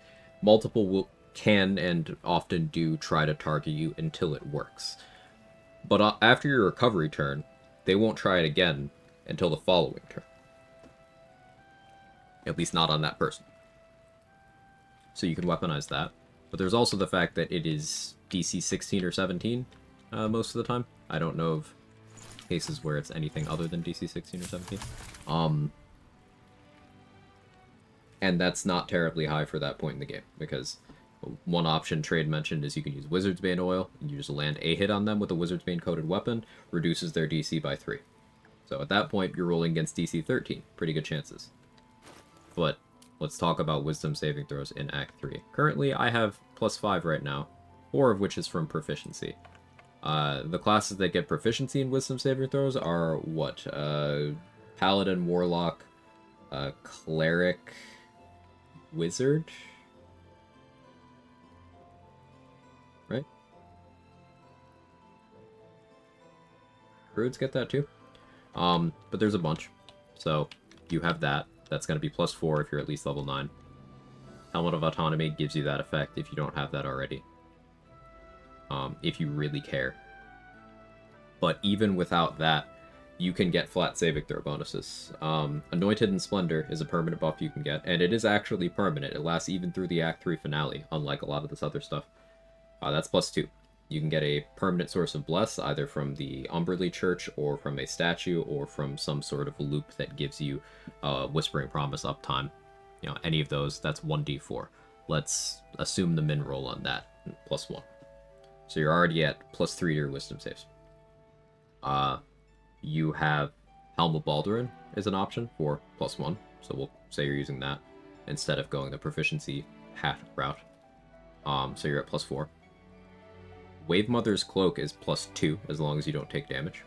multiple can and often do try to target you until it works. But after your recovery turn, they won't try it again until the following turn. At least not on that person. So you can weaponize that. But there's also the fact that it is DC 16 or 17 most of the time. I don't know of cases where it's anything other than DC 16 or 17. And that's not terribly high for that point in the game, because one option Trade mentioned is you can use Wizard's Bane Oil, and you just land a hit on them with a Wizard's Bane coated weapon, reduces their DC by 3. So at that point, you're rolling against DC 13. Pretty good chances. But let's talk about Wisdom saving throws in Act 3. Currently, I have +5 right now, 4 of which is from proficiency. The classes that get proficiency in Wisdom saving throws are what? Paladin, Warlock, Cleric, Wizard? Right? Druids get that too. But there's a bunch. So, you have that. That's going to be +4 if you're at least level 9. Helmet of Autonomy gives you that effect if you don't have that already. If you really care. But even without that, you can get flat saving throw bonuses. Anointed and Splendor is a permanent buff you can get, and it is actually permanent. It lasts even through the Act 3 finale, unlike a lot of this other stuff. That's +2. You can get a permanent source of Bless, either from the Umberly Church, or from a statue, or from some sort of loop that gives you Whispering Promise uptime. You know, any of those, that's 1d4. Let's assume the min roll on that, +1. So you're already at +3 to your wisdom saves. You have Helm of Baldurin is an option for +1, so we'll say you're using that instead of going the proficiency hat route. So you're at +4. Wave Mother's Cloak is +2, as long as you don't take damage.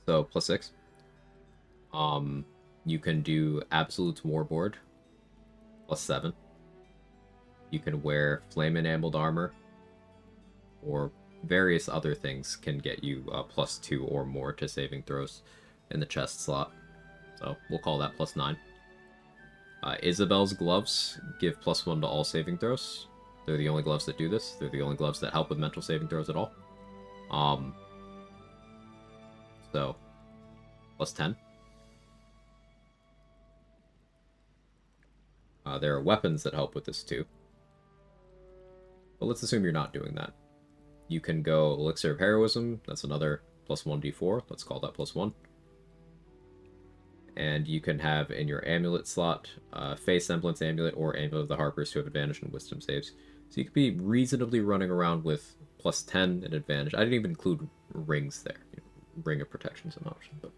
So, +6. You can do Absolute's Warboard, +7. You can wear Flame Enameled Armor, or various other things can get you +2 or more to saving throws in the chest slot. So, we'll call that +9. Isabel's Gloves give +1 to all saving throws. They're the only gloves that do this. They're the only gloves that help with mental saving throws at all. So, +10. There are weapons that help with this too. But let's assume you're not doing that. You can go Elixir of Heroism. That's another +1d4. Let's call that +1. And you can have in your amulet slot, Face Semblance Amulet or Amulet of the Harpers to have advantage in wisdom saves. So you could be reasonably running around with +10 and advantage. I didn't even include rings there. Ring of Protection is an option, but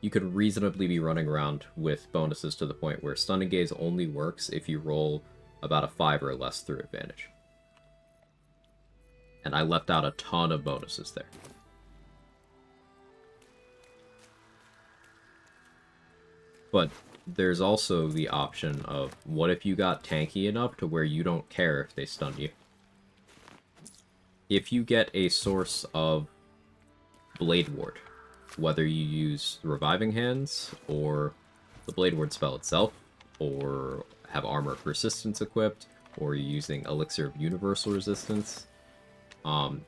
you could reasonably be running around with bonuses to the point where Stunning Gaze only works if you roll about a 5 or less through advantage. And I left out a ton of bonuses there. But there's also the option of, what if you got tanky enough to where you don't care if they stun you? If you get a source of Blade Ward, whether you use Reviving Hands, or the Blade Ward spell itself, or have Armor of Persistence equipped, or you're using Elixir of Universal Resistance,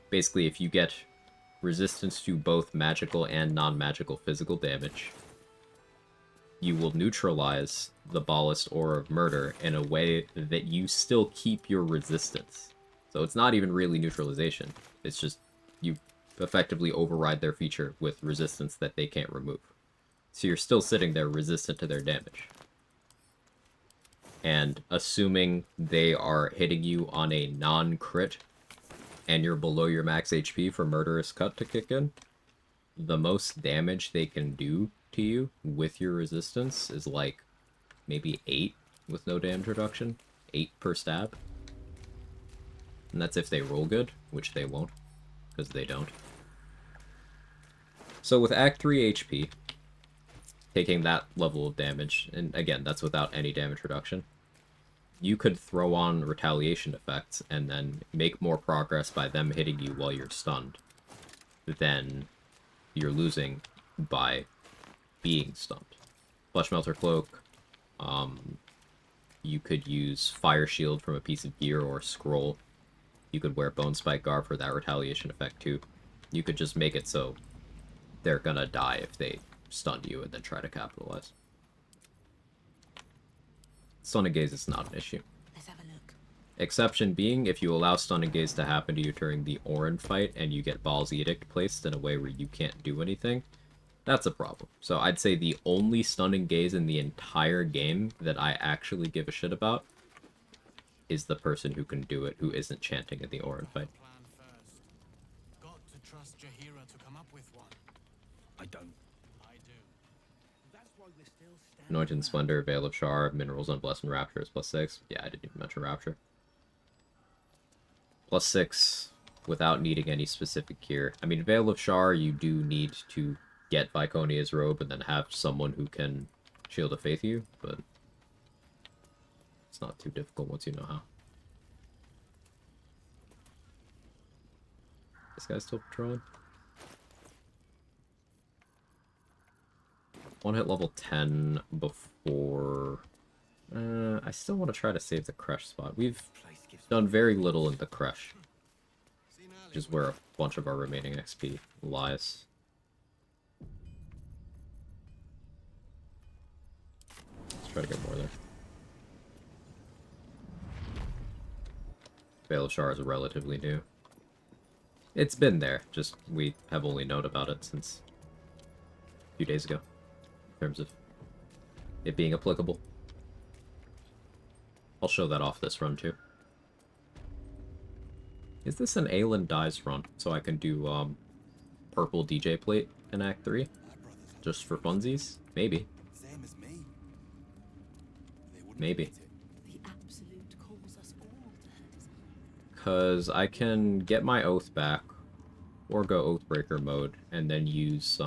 basically if you get resistance to both magical and non-magical physical damage, you will neutralize the Ballast Aura of Murder in a way that you still keep your resistance. So it's not even really neutralization. It's just you effectively override their feature with resistance that they can't remove. So you're still sitting there resistant to their damage. And assuming they are hitting you on a non-crit and you're below your max HP for Murderous Cut to kick in, the most damage they can do to you with your resistance is like maybe 8 with no damage reduction. 8 per stab. And that's if they roll good, which they won't, because they don't. So with Act 3 HP, taking that level of damage, and again, that's without any damage reduction, you could throw on retaliation effects and then make more progress by them hitting you while you're stunned than you're losing by being stunned. Flesh Melter Cloak, you could use Fire Shield from a piece of gear or a scroll. You could wear Bone Spike Garb for that retaliation effect too. You could just make it so they're gonna die if they stun you and then try to capitalize. Stun and Gaze is not an issue. Let's have a look. Exception being, if you allow Stun and Gaze to happen to you during the Orin fight and you get Baal's Edict placed in a way where you can't do anything, that's a problem. So I'd say the only Stun and Gaze in the entire game that I actually give a shit about is the person who can do it, who isn't chanting in the Orin fight. Got to trust Jaheira to come up with one. I don't. I do. That's why we're still standing. Anointed Splendor, Veil of Shar, Minerals on Blessed and Rapture is +6. Yeah, I didn't even mention Rapture. +6 without needing any specific gear. I mean, Veil of Shar, you do need to get Viconia's robe and then have someone who can Shield of Faith you, but it's not too difficult once you know how. This guy's still patrolling. One hit level 10 before... I still want to try to save the Crush spot. We've done very little in the Crush, which is where a bunch of our remaining XP lies. Let's try to get more there. Veil of Shar is relatively new. It's been there, just we have only known about it since a few days ago, in terms of it being applicable. I'll show that off this run too. Is this an Aelin Dies run? So I can do purple DJ plate in Act 3? Just for funsies? Maybe. Same as me. Maybe. The Absolute calls us all to her design. Because I can get my Oath back, or go Oathbreaker mode, and then use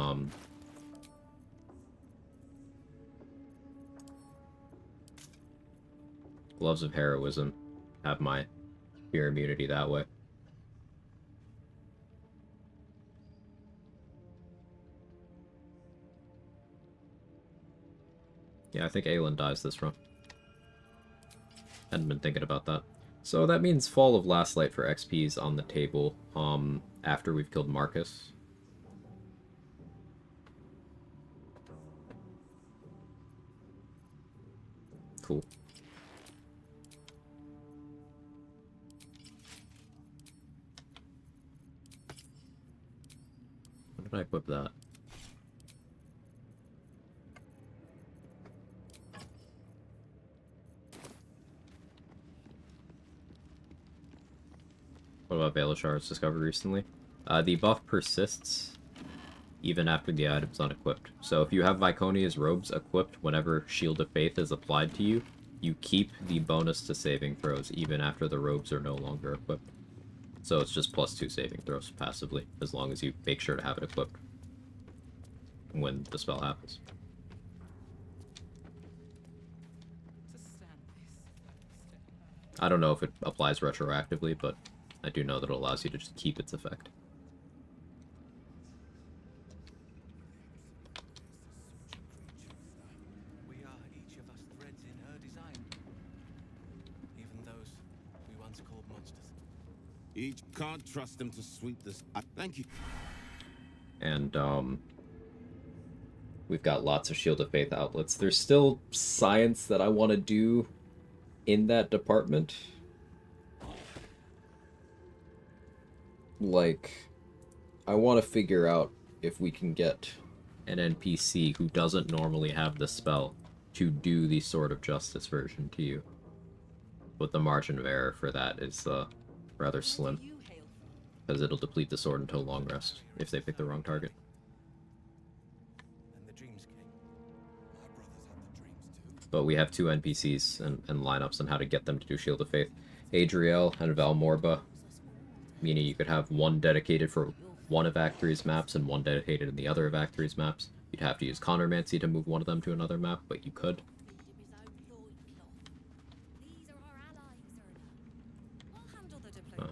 Gloves of Heroism, have my fear immunity that way. Yeah, I think Aelin dies this run. Hadn't been thinking about that. So that means Fall of Last Light for XP is on the table after we've killed Marcus. Cool. When did I equip that? What about Veil of Shards discovered recently? The buff persists even after the item's unequipped. So if you have Viconia's robes equipped whenever Shield of Faith is applied to you, you keep the bonus to saving throws even after the robes are no longer equipped. So it's just +2 saving throws passively, as long as you make sure to have it equipped when the spell happens. I don't know if it applies retroactively, but I do know that it allows you to just keep its effect. We are each of us threads in her design. Even those we once called monsters. Each can't trust them to sweep this. Thank you. And we've got lots of Shield of Faith outlets. There's still science that I want to do in that department. like, I want to figure out if we can get an NPC who doesn't normally have the spell to do the Sword of Justice version to you. But the margin of error for that is rather slim, because it'll deplete the sword until long rest if they pick the wrong target. And the Dreams King. My brothers have the dreams too. But we have two NPCs and lineups on how to get them to do Shield of Faith. Adriel and Valmorba, meaning you could have one dedicated for one of Act 3's maps and one dedicated in the other of Act 3's maps. You'd have to use Chronomancy to move one of them to another map, but you could.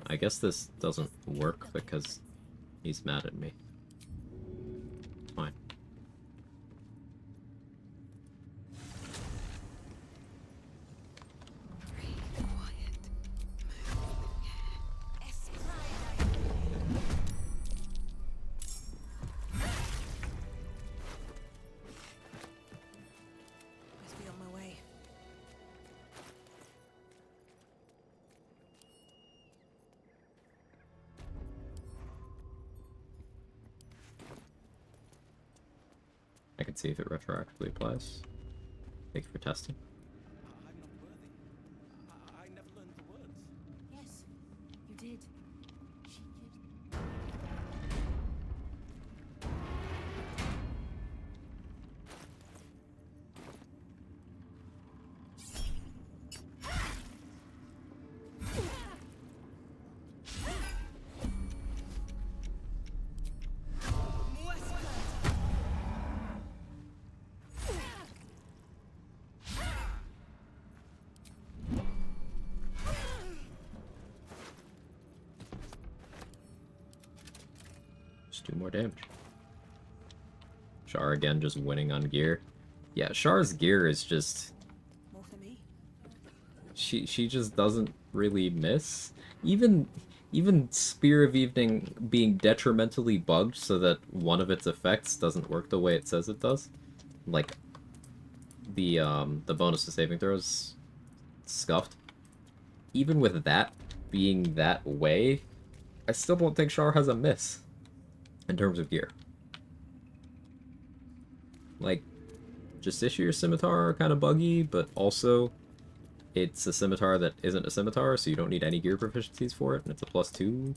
I guess this doesn't work because he's mad at me. Fine. Must be on my way. I can see if it retroactively applies. Thank you for testing. I'm not worthy. I never learned the words. Yes, you did. She gives. Just do more damage. Char again just winning on gear. Yeah, Char's gear is just... More for me? She just doesn't really miss. Even Spear of Evening being detrimentally bugged so that one of its effects doesn't work the way it says it does. Like the bonus to saving throws scuffed. Even with that being that way, I still don't think Char has a miss in terms of gear. Like, Justiciar your Scimitar are kind of buggy, but also it's a Scimitar that isn't a Scimitar, so you don't need any gear proficiencies for it, and it's a +2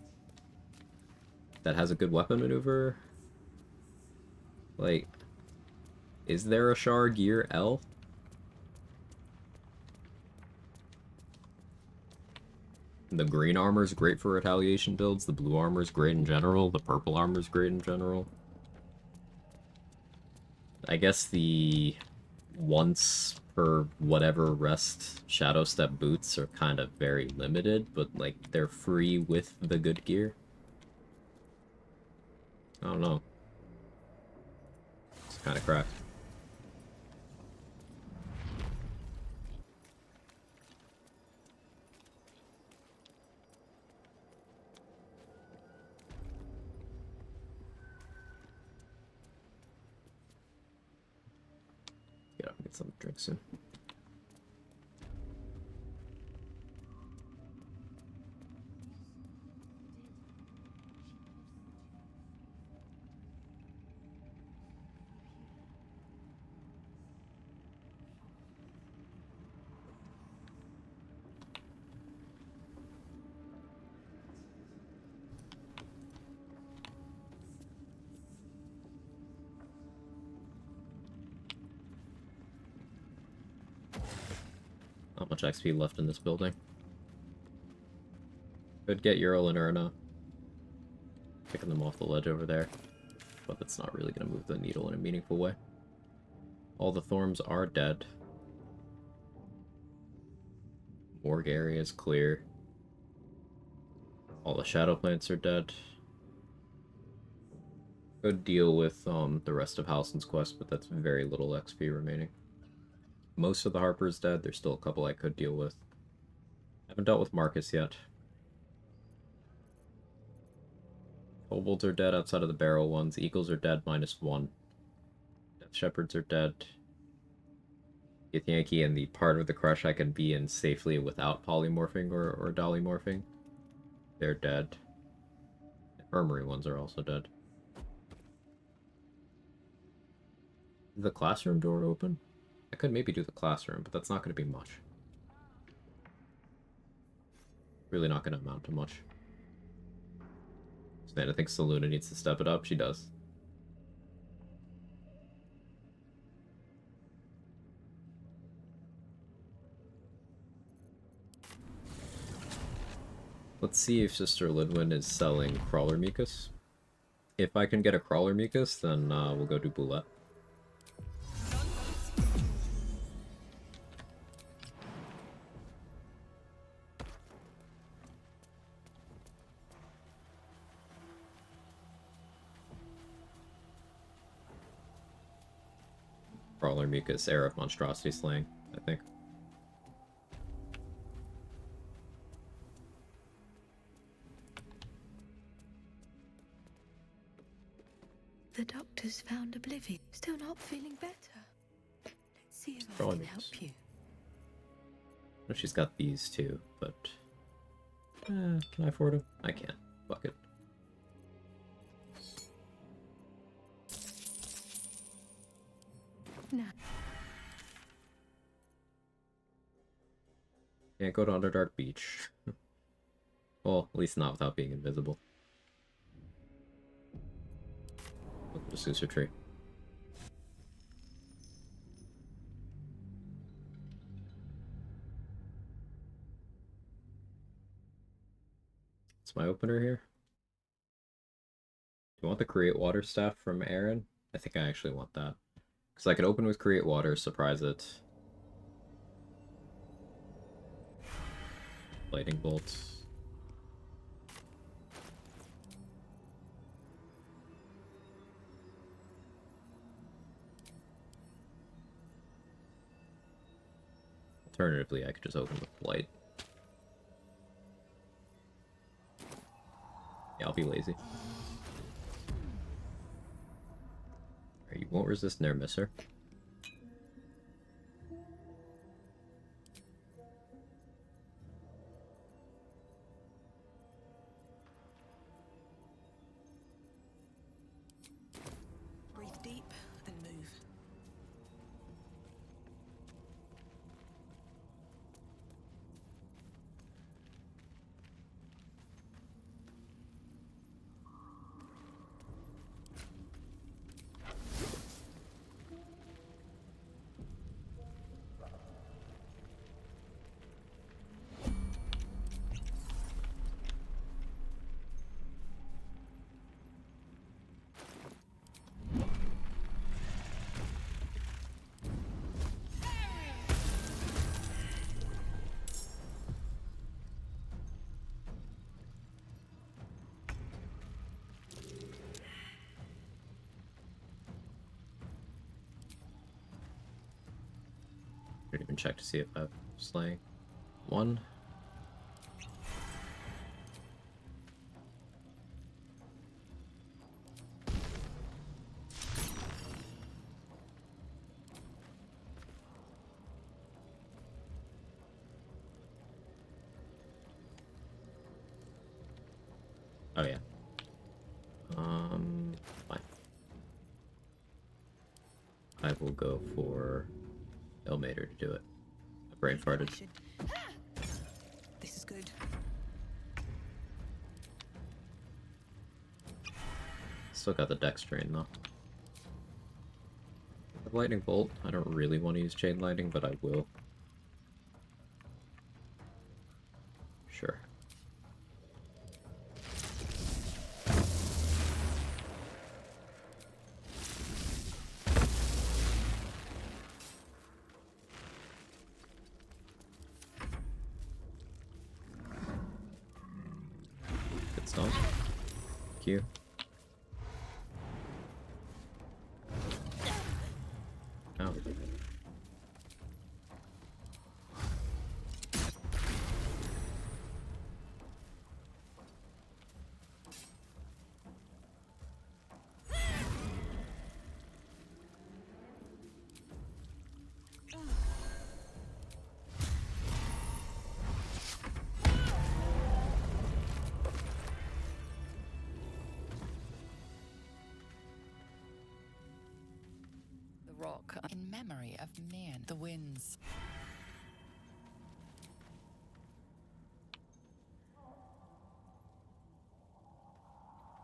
that has a good weapon maneuver. Like, is there a Char gear L? The green armor is great for retaliation builds, the blue armor is great in general, the purple armor is great in general. I guess the once per whatever rest Shadow Step boots are kind of very limited, but like they're free with the good gear. I don't know. It's kind of cracked. Get up and get something to drink soon. Not much XP left in this building. Could get Ural and Urna. Picking them off the ledge over there. But that's not really going to move the needle in a meaningful way. All the Thorms are dead. Morgue area is clear. All the Shadow Plants are dead. Could deal with the rest of Halsin's quest, but that's very little XP remaining. Most of the Harper's dead. There's still a couple I could deal with. Haven't dealt with Marcus yet. Kobolds are dead outside of the barrel ones. Eagles are dead -1. Death Shepherds are dead. Githyanki and the part of the crush I can be in safely without polymorphing or dolly morphing. They're dead. Armory ones are also dead. Is the classroom door open? I could maybe do the classroom, but that's not going to be much. Really not going to amount to much. So then I think Seluna needs to step it up. She does. Let's see if Sister Lidwin is selling Crawler Mucus. If I can get a Crawler Mucus, then we'll go do Boulette. Crawler Mucus, Air of Monstrosity Slaying, I think. The doctor's found Oblivion. Still not feeling better. Let's see if I Crawler can Mucus. help you. I know she's got these two, but... can I afford them? I can. Fuck it. No. Can't go to Underdark Beach. Well, at least not without being invisible. Look at the Sousa tree. What's my opener here? Do you want the Create Water staff from Aaron? I think I actually want that. Because I could open with Create Water, surprise it. Lightning bolts. Alternatively, I could just open with Blight. Yeah, I'll be lazy. Alright, you won't resist Nair Misser. Breathe deep and move. Didn't even check to see if I have slaying. One. Oh yeah. Fine. I will go for Elmater to do it. I brain farted. This is good. Still got the dex drain though. The lightning bolt. I don't really want to use chain lightning, but I will. Sure. Good stomp. Q. Ow. rock in memory of Mian. The winds.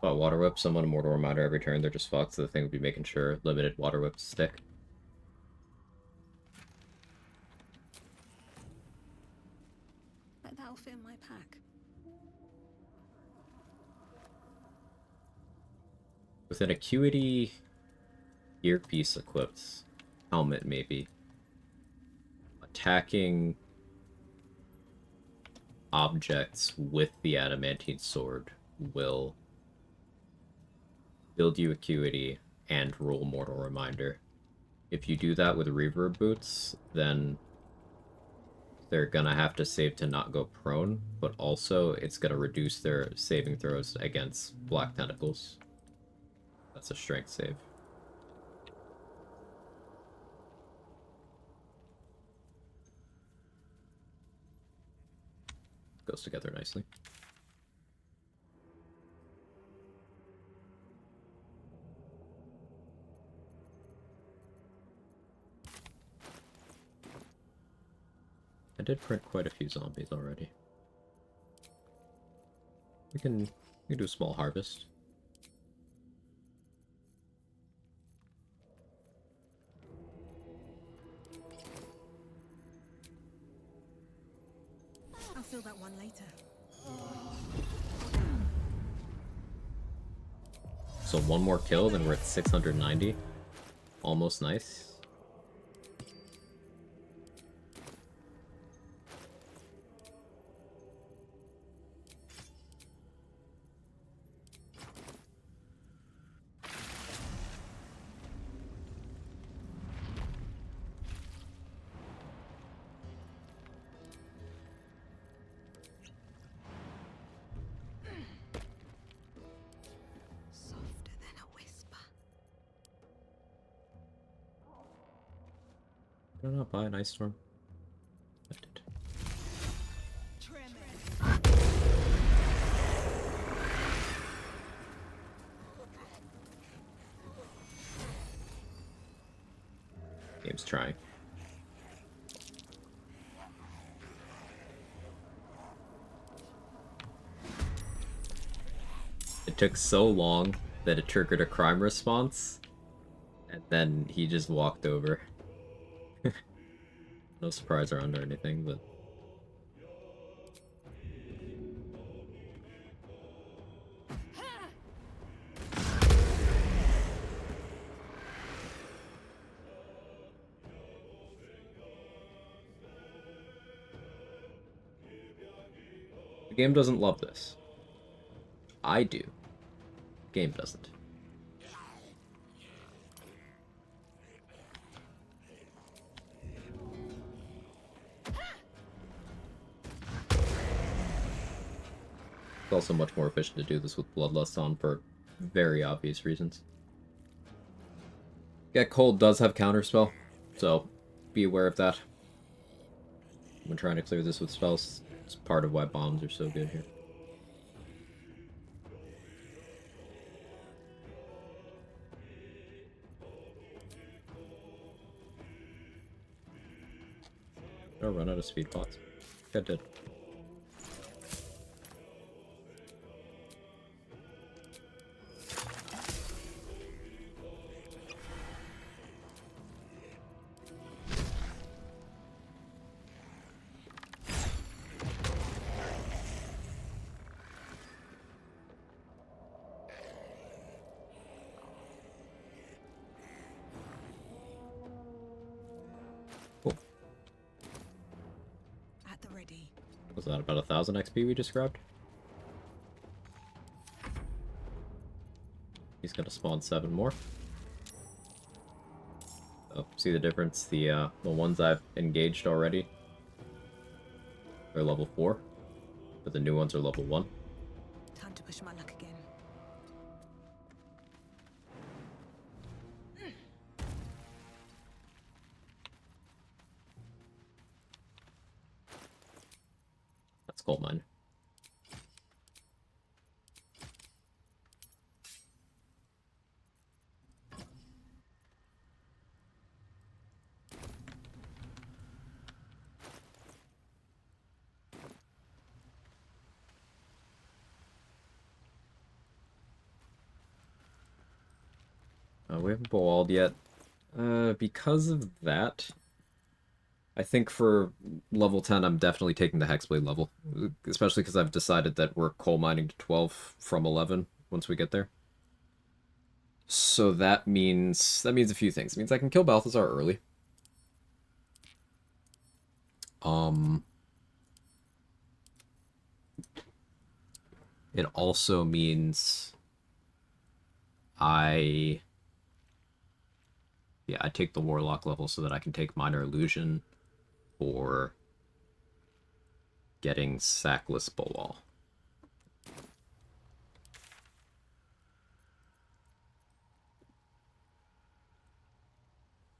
But water whip, someone a mortal reminder every turn, they're just fucked, so the thing would be making sure limited water whips stick. Bet that'll fit in my pack. With an acuity earpiece equipped, helmet maybe, attacking objects with the adamantine sword will build you acuity and roll mortal reminder. If you do that with reverb boots, then they're gonna have to save to not go prone, but also it's gonna reduce their saving throws against black tentacles. That's a strength save. Goes together nicely. I did print quite a few zombies already. We can do a small harvest. I'll fill that one later. So one more kill, then we're at 690. Almost nice. Softer than a whisper. Did I not buy an ice storm? I did. Game's trying. It took so long that it triggered a crime response, and then he just walked over. No surprise around or anything, but... The game doesn't love this. I do. The game doesn't. It's also much more efficient to do this with Bloodlust on for very obvious reasons. Get Cold does have counterspell, so be aware of that. When trying to clear this with spells, it's part of why bombs are so good here. Did I run out of speed pots? I did. At the ready. Was that about 1,000 XP we just grabbed? He's gonna spawn 7 more. Oh, see the difference? The ones I've engaged already, they're level 4, but the new ones are level 1. Time to push my luck again. That's gold mine. We haven't bowled yet. Because of that, I think for level 10, I'm definitely taking the Hexblade level. Especially because I've decided that we're coal mining to 12 from 11 once we get there. So that means a few things. It means I can kill Balthazar early. It also means I take the Warlock level so that I can take Minor Illusion for getting Sackless Bowall.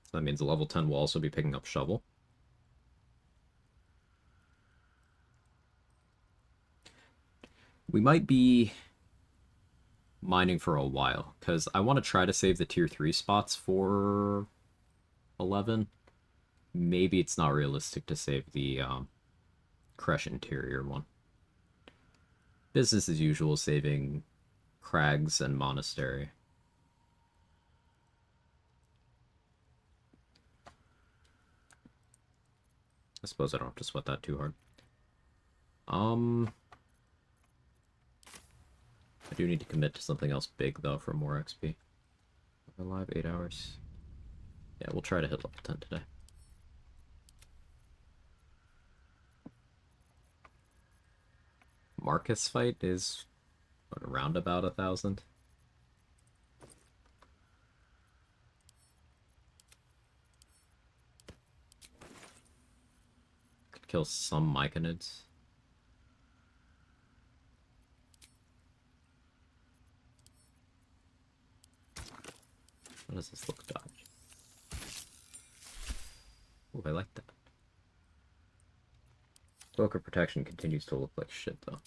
So that means the level 10 will also be picking up Shovel. We might be mining for a while, because I want to try to save the tier 3 spots for 11. Maybe it's not realistic to save the Crush Interior one. Business as usual, saving Crags and Monastery. I suppose I don't have to sweat that too hard. I do need to commit to something else big, though, for more XP. We're alive 8 hours. Yeah, we'll try to hit level 10 today. Marcus fight is around about 1,000. Could kill some Myconids. How does this look dodge? Oh, I like that. Cloak of Protection continues to look like shit, though.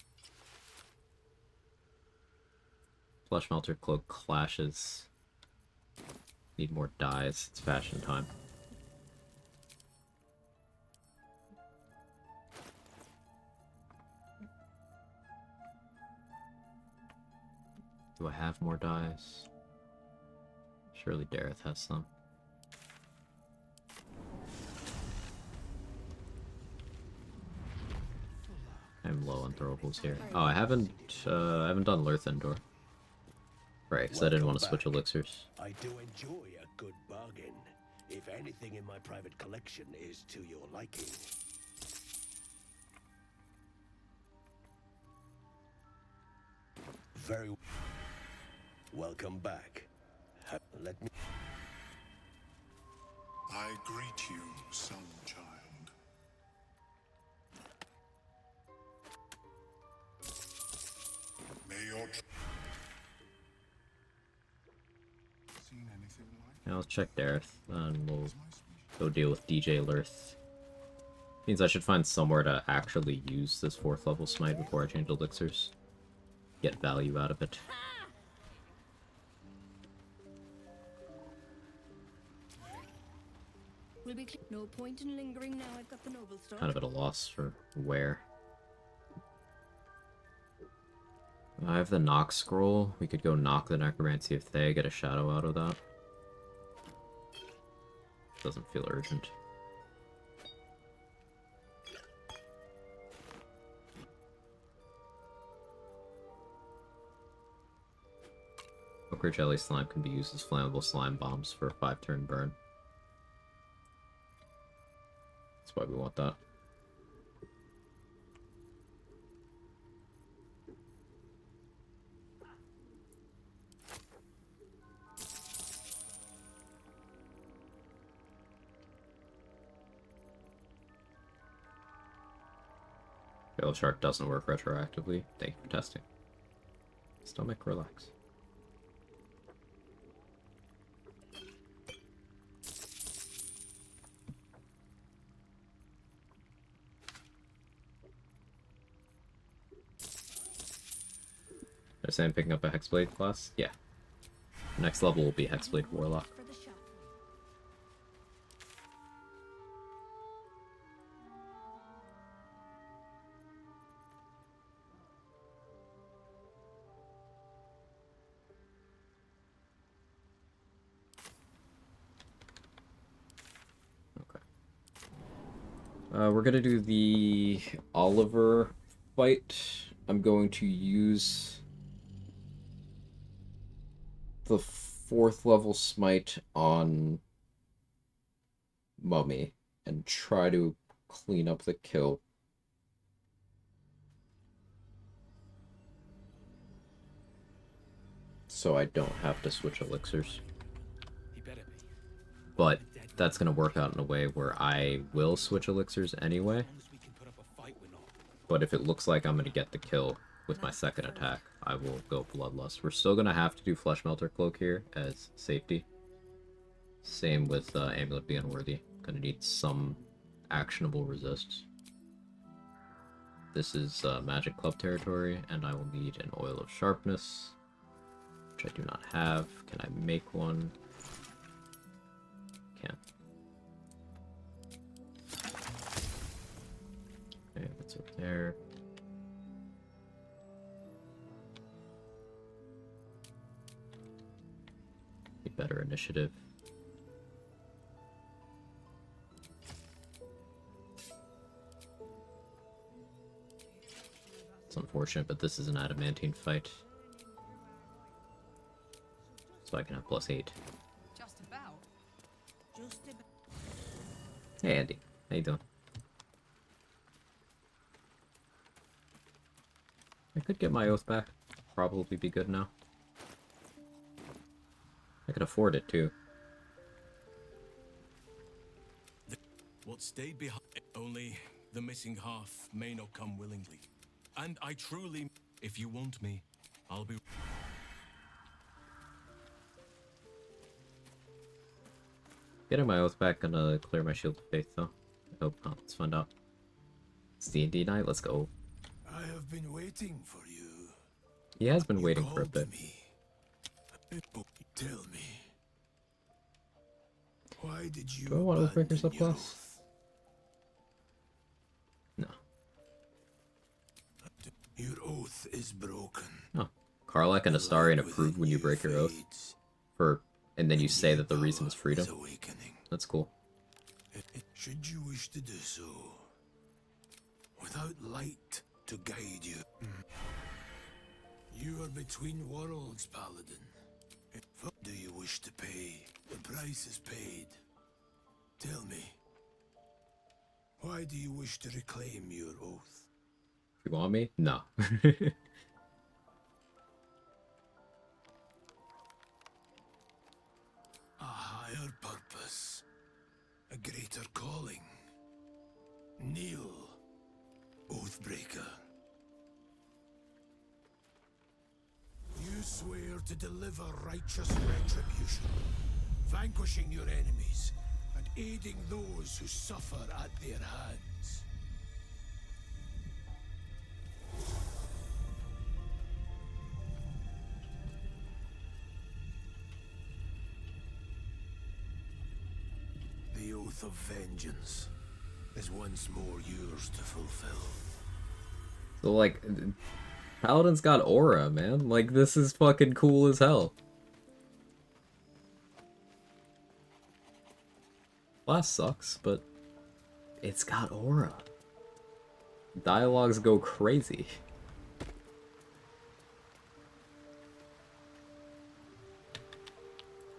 Flesh Melter Cloak clashes. Need more dyes. It's fashion time. Do I have more dyes? Surely Dareth has some. I'm low on throwables here. Oh, I haven't done Lurthendor. Right, because I didn't want to switch elixirs. I do enjoy a good bargain. If anything in my private collection is to your liking. Very welcome back. Let me. I greet you, son child. May your seen anything like Now let's check Dareth, and we'll go deal with DJ Lurth. Means I should find somewhere to actually use this 4th level smite before I change elixirs. Get value out of it. Will be no point in lingering now. I've got the noble store. Kind of at a loss for where. I have the knock scroll. We could go knock the necromancy if they get a shadow out of that. Doesn't feel urgent. Ochre Jelly Slime can be used as flammable slime bombs for a 5-turn burn. That's why we want that. Gale Shark doesn't work retroactively. Thank you for testing. Stomach, relax. They're saying picking up a Hexblade class? Yeah. Next level will be Hexblade Warlock. We're gonna do the Oliver fight. I'm going to use the 4th level smite on Mummy and try to clean up the kill. So I don't have to switch elixirs. But that's going to work out in a way where I will switch elixirs anyway. But if it looks like I'm going to get the kill with my second attack, I will go Bloodlust. We're still going to have to do Flesh Melter Cloak here as safety. Same with Amulet Be Unworthy. Going to need some actionable resists. This is Magic Club territory, and I will need an Oil of Sharpness, which I do not have. Can I make one? Can. Okay, that's over there. Be better initiative. It's unfortunate, but this is an adamantine fight. So I can have +8. Just about. Just about. Hey Andy, how you doing? I could get my oath back. Probably be good now. I could afford it too. What stayed behind, only the missing half may not come willingly. And I truly, if you want me, I'll be... Getting my oath back gonna clear my shield of faith though. I hope not. Let's find out. It's D&D night, let's go. I have been waiting for you. He has been waiting for a bit. Tell me, why did you Do I want Oathbreaker subclass? No. Your oath is broken. Oh. Karlach and Astarion approve when you break your oath. And then you say that the reason is freedom. That's cool. Should you wish to do so, without light to guide you. You are between worlds, Paladin. What do you wish to pay? The price is paid. Tell me, why do you wish to reclaim your oath? You want me? No. A higher purpose, a greater calling. Kneel, Oathbreaker. You swear to deliver righteous retribution, vanquishing your enemies and aiding those who suffer at their hands. The oath of vengeance is once more yours to fulfill. So like, Paladin's got aura, man. Like, this is fucking cool as hell. Class sucks, but it's got aura. Dialogues go crazy.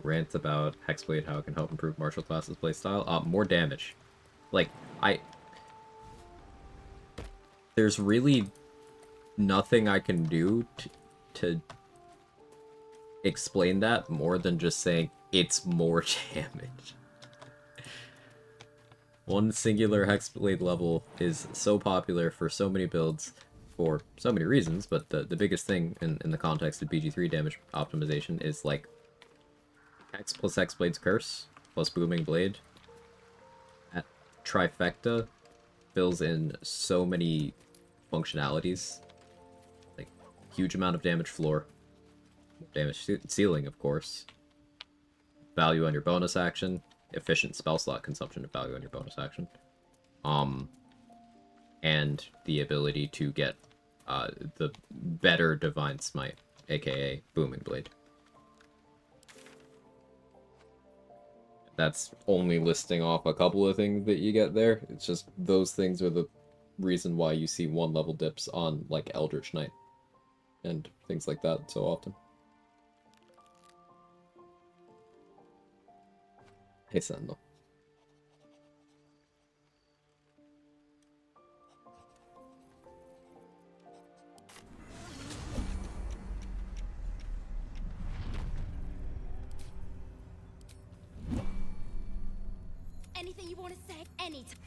Rant about Hexblade, how it can help improve martial classes playstyle. More damage. Like, there's really nothing I can do to explain that more than just saying it's more damage. One singular Hexblade level is so popular for so many builds for so many reasons, but the biggest thing in the context of BG3 damage optimization is like Hex plus Hexblade's Curse plus Booming Blade at trifecta fills in so many functionalities. Like, huge amount of damage floor, damage ceiling, of course, value on your bonus action, efficient spell slot consumption of value on your bonus action, and the ability to get the better Divine Smite, aka Booming Blade. That's only listing off a couple of things that you get there. It's just those things are the reason why you see 1 level dips on, like, Eldritch Knight and things like that so often. Hey, Sentinel. Anything you want to say, anytime.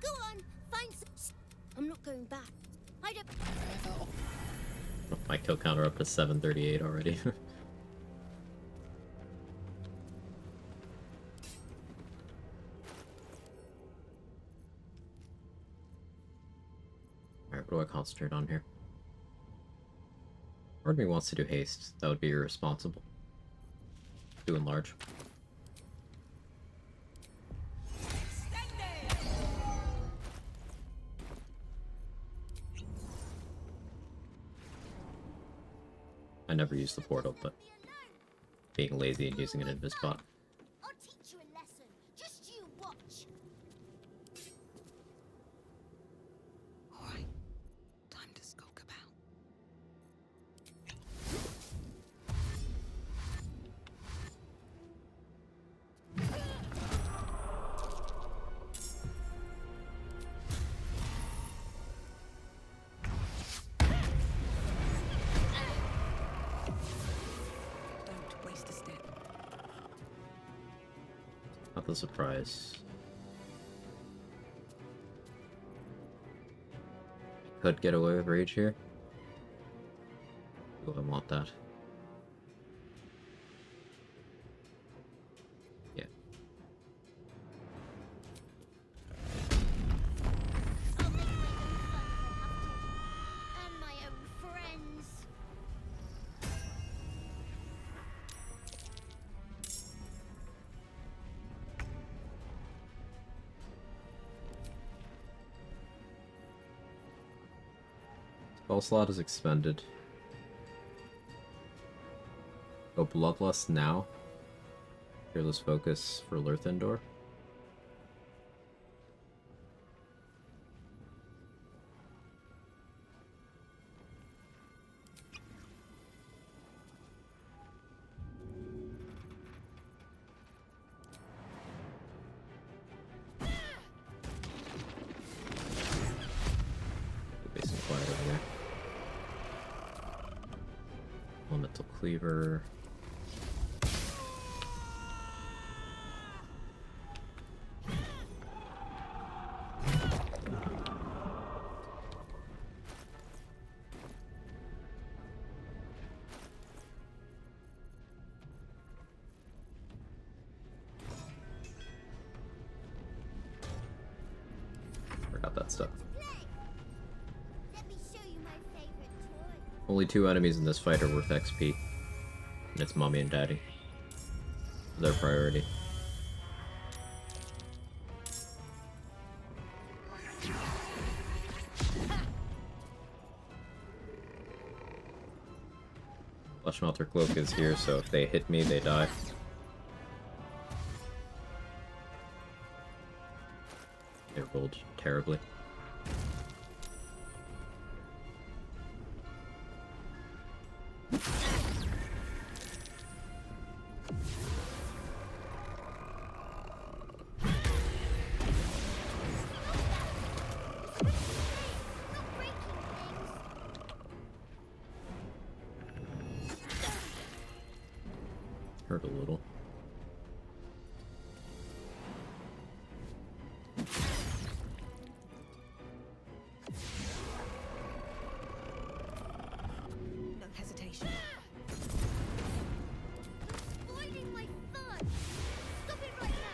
Go on, find some. I'm not going back. I don't. My kill counter up to 738 already. Alright, what do I concentrate on here? Part of me wants to do haste. That would be irresponsible. Do enlarge. I never use the portal, but being lazy and using an invis bot. I'll teach you a lesson. Just you watch. All right, time to skulk about. Don't waste a step. Not the surprise. Could get away with rage here. Do I want that? Yeah. And my own friends. Spell slot is expended. Go Bloodlust now. Fearless Focus for Lurthendor. Base and quiet over there. Elemental Cleaver. Forgot that stuff. Let me show you my favorite toy. Only 2 enemies in this fight are worth XP. And it's Mommy and Daddy. Their priority. Fleshmelter Cloak is here, so if they hit me, they die. They rolled terribly. Hurt a little. No hesitation. Spoiling my fun. Stop it right now.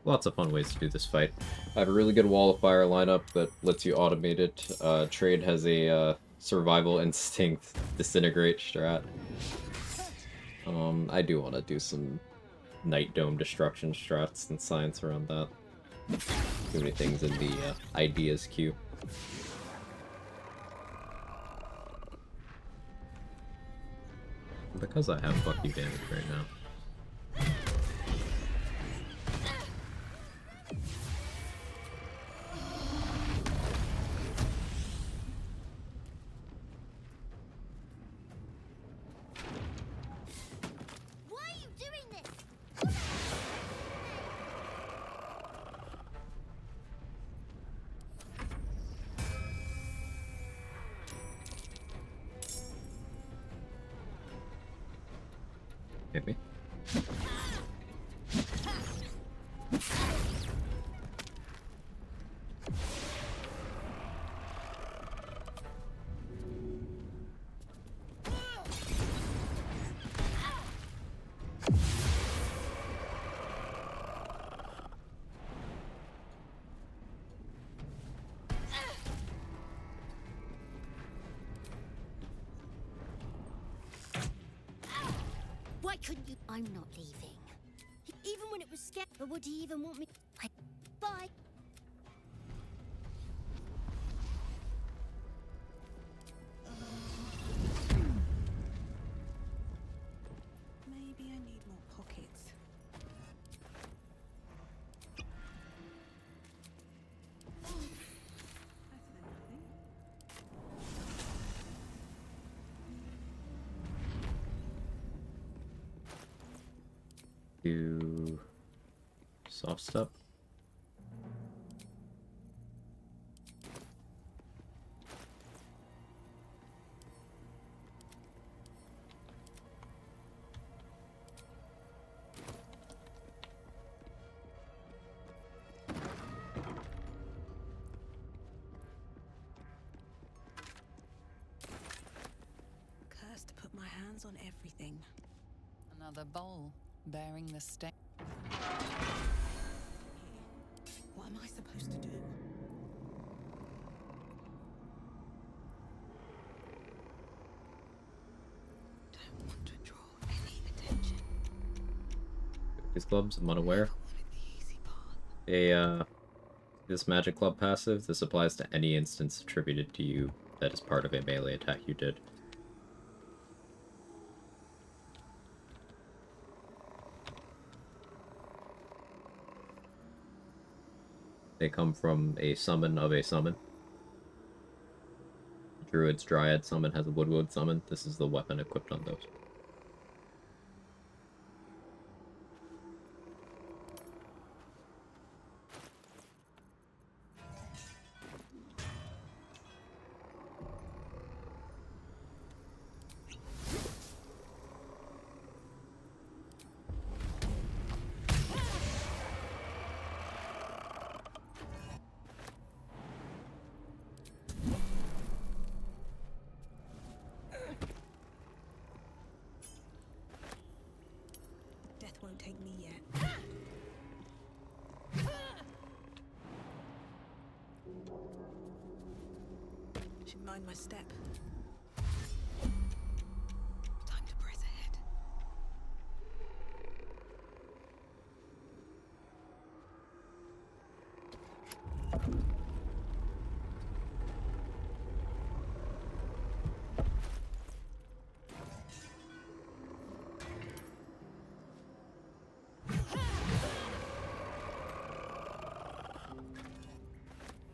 Lots of fun ways to do this fight. I have a really good Wall of Fire lineup that lets you automate it. Trade has a Survival Instinct Disintegrate strat. I do want to do some Night Dome destruction strats and science around that. Too many things in the ideas queue. Because I have fuck you damage right now. Why are you doing this? Hit me. Why couldn't you? I'm not leaving. Even when it was scared, but would he even want me? Bye. Maybe I need more pockets. Do soft step. Cursed to put my hands on everything. Another bowl bearing the stain. What am I supposed to do? Don't want to draw any attention. These clubs, I'm unaware. This Magic Club passive, this applies to any instance attributed to you that is part of a melee attack you did. They come from a summon of a summon. Druid's Dryad summon has a Woodwood summon. This is the weapon equipped on those. Death won't take me yet. Should mind my step. Time to press ahead.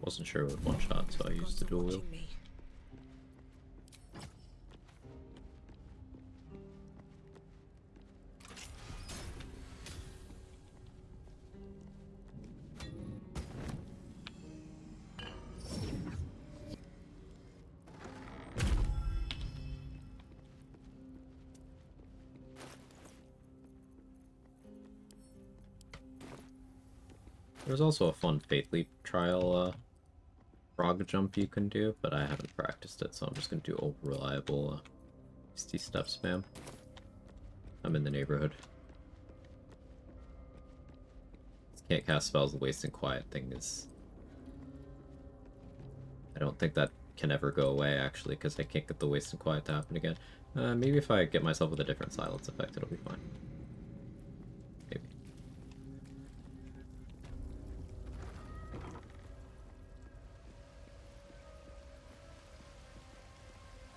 Wasn't sure with one shot, so I used the dual wield. There's also a fun Faith Leap trial frog jump you can do, but I haven't practiced it, so I'm just going to do over-reliable hasty step spam. I'm in the neighborhood. Can't cast spells, the wasting quiet thing is... I don't think that can ever go away, actually, because I can't get the wasting quiet to happen again. Maybe if I get myself with a different silence effect, it'll be fine. Maybe.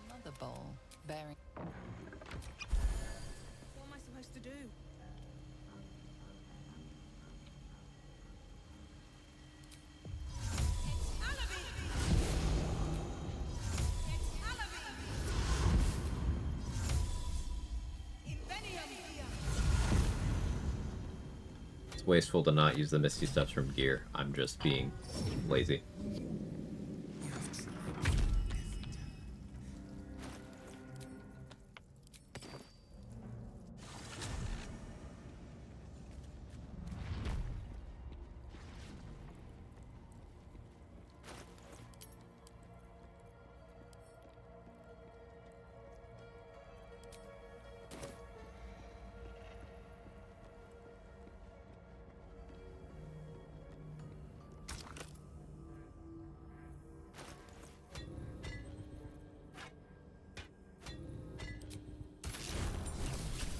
Another bowl bearing. What am I supposed to do? It's wasteful to not use the Misty Steps from gear. I'm just being lazy.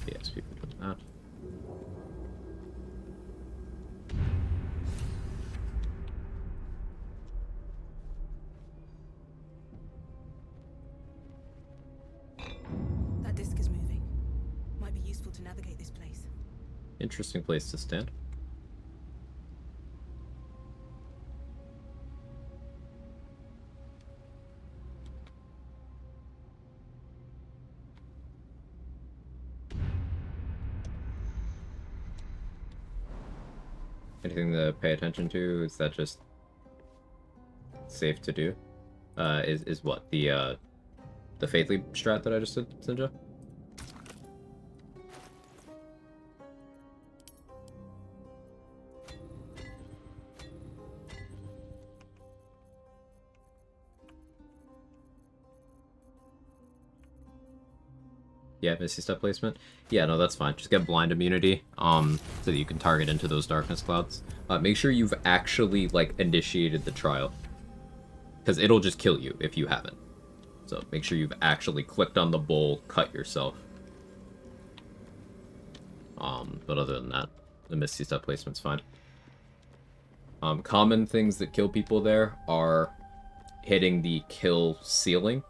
Yes, people do that. That disc is moving. Might be useful to navigate this place. Interesting place to stand. Anything to pay attention to? Is that just safe to do? Is what the Faithly strat that I just did, Sinja? Yeah, Misty Step placement. Yeah, no, that's fine. Just get blind immunity, so that you can target into those darkness clouds. Make sure you've actually, like, initiated the trial. Because it'll just kill you if you haven't. So make sure you've actually clicked on the bowl, cut yourself. But other than that, the Misty Step placement's fine. Common things that kill people there are hitting the kill ceiling.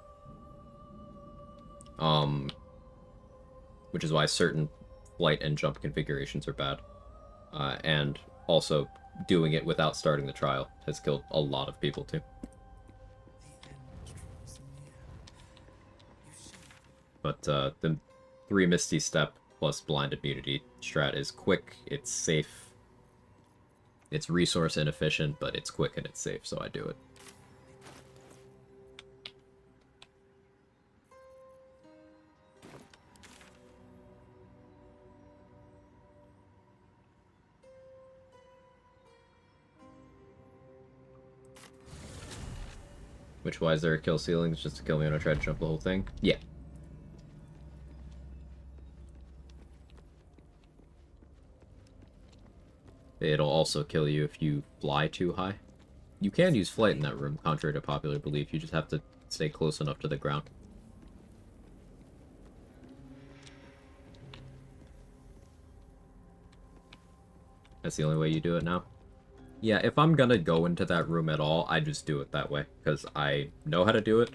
Which is why certain flight and jump configurations are bad. And also, doing it without starting the trial has killed a lot of people too. But the 3 Misty Step plus blind immunity strat is quick, it's safe, it's resource inefficient, but it's quick and it's safe, so I do it. Which, why is there a kill ceiling? It's just to kill me when I try to jump the whole thing? Yeah. It'll also kill you if you fly too high. You can use flight in that room, contrary to popular belief. You just have to stay close enough to the ground. That's the only way you do it now. Yeah, if I'm gonna go into that room at all, I just do it that way, because I know how to do it.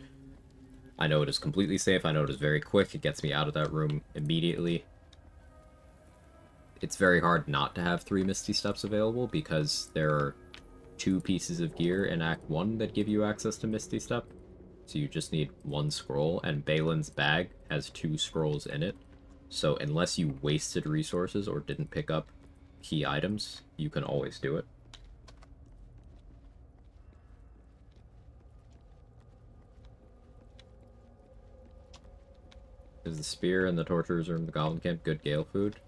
I know it is completely safe, I know it is very quick, it gets me out of that room immediately. It's very hard not to have 3 Misty Steps available, because there are 2 pieces of gear in Act 1 that give you access to Misty Step. So you just need 1 scroll, and Balin's bag has 2 scrolls in it. So unless you wasted resources or didn't pick up key items, you can always do it. Is the spear in the torturer's room, the goblin camp, good Gale food?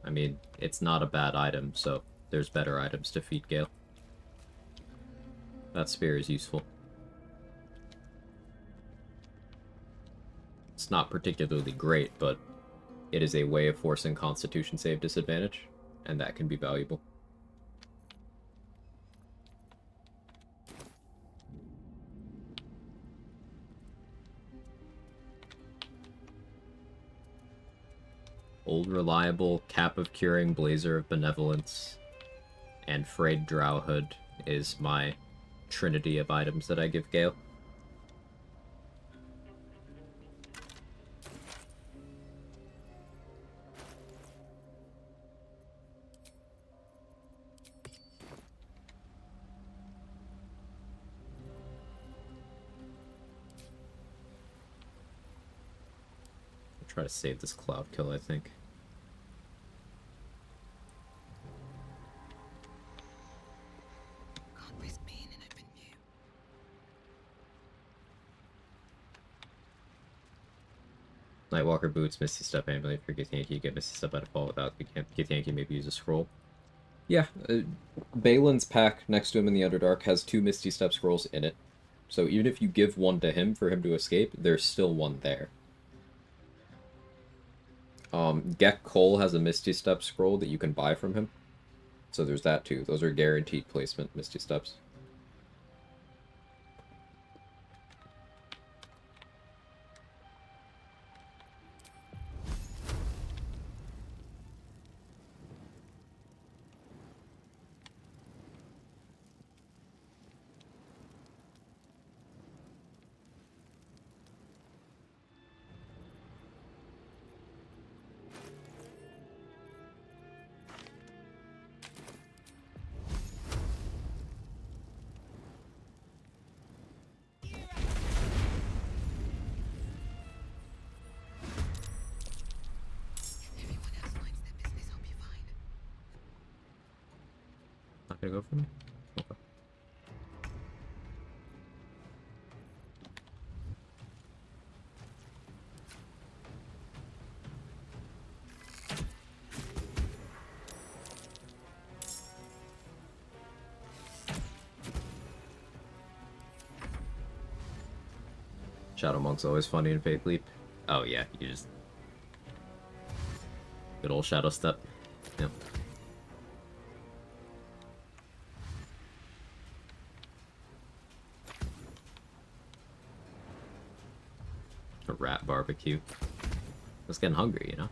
I mean, it's not a bad item, so there's better items to feed Gale. That spear is useful. It's not particularly great, but it is a way of forcing Constitution save disadvantage, and that can be valuable. Old Reliable, Cap of Curing, Blazer of Benevolence, and Frayed Drowhood is my trinity of items that I give Gale. Try to save this cloud kill, I think. Can't risk being in open view. Nightwalker boots, Misty Step amulet for Githyanki. Get Misty Step by default without Githyanki, maybe use a scroll. Yeah, Balin's pack next to him in the Underdark has 2 Misty Step scrolls in it. So even if you give one to him for him to escape, there's still one there. Gek Cole has a Misty Step scroll that you can buy from him. So there's that too. Those are guaranteed placement Misty Steps. Not gonna go for me? Okay. Shadow Monk's always funny in Faith Leap. Oh yeah, you just... Good old Shadow Step. Yep. A rat barbecue. I was getting hungry, you know?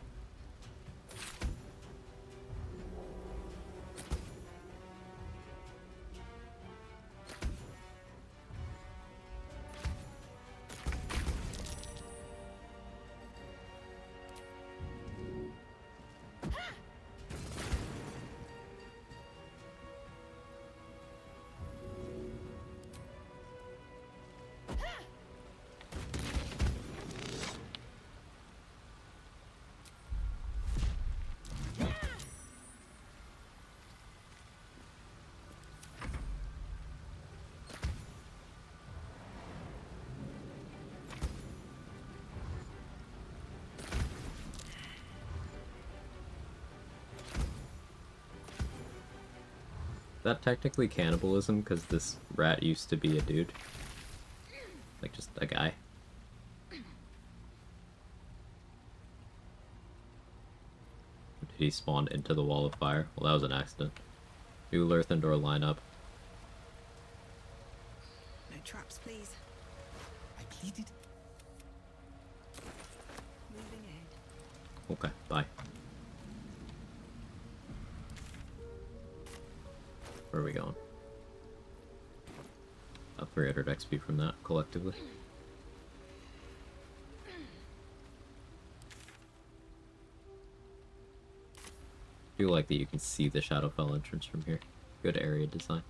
That technically cannibalism because this rat used to be a dude, like just a guy. Did he spawn into the wall of fire? Well, that was an accident. New Lurthen door lineup. No traps, please. I pleaded. Moving ahead. Okay, bye. Where are we going? Up 300 XP from that, collectively. I do like that you can see the Shadowfell entrance from here. Good area design.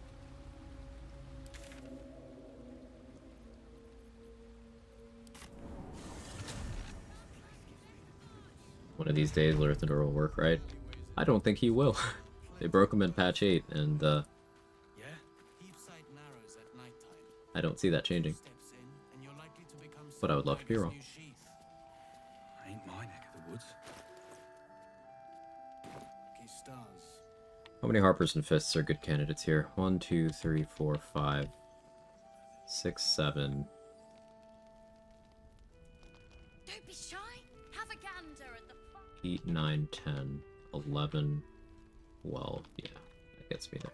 One of these days, Lurthendor will work, right? I don't think he will. They broke him in patch 8, and I don't see that changing. But I would love to be wrong. Ain't my neck of the woods. Lucky stars. How many Harpers and Fists are good candidates here? 1, 2, 3, 4, 5, 6, 7. Don't be shy. Have a gander at the 8, 9, 10, 11, 12. Yeah, that gets me there.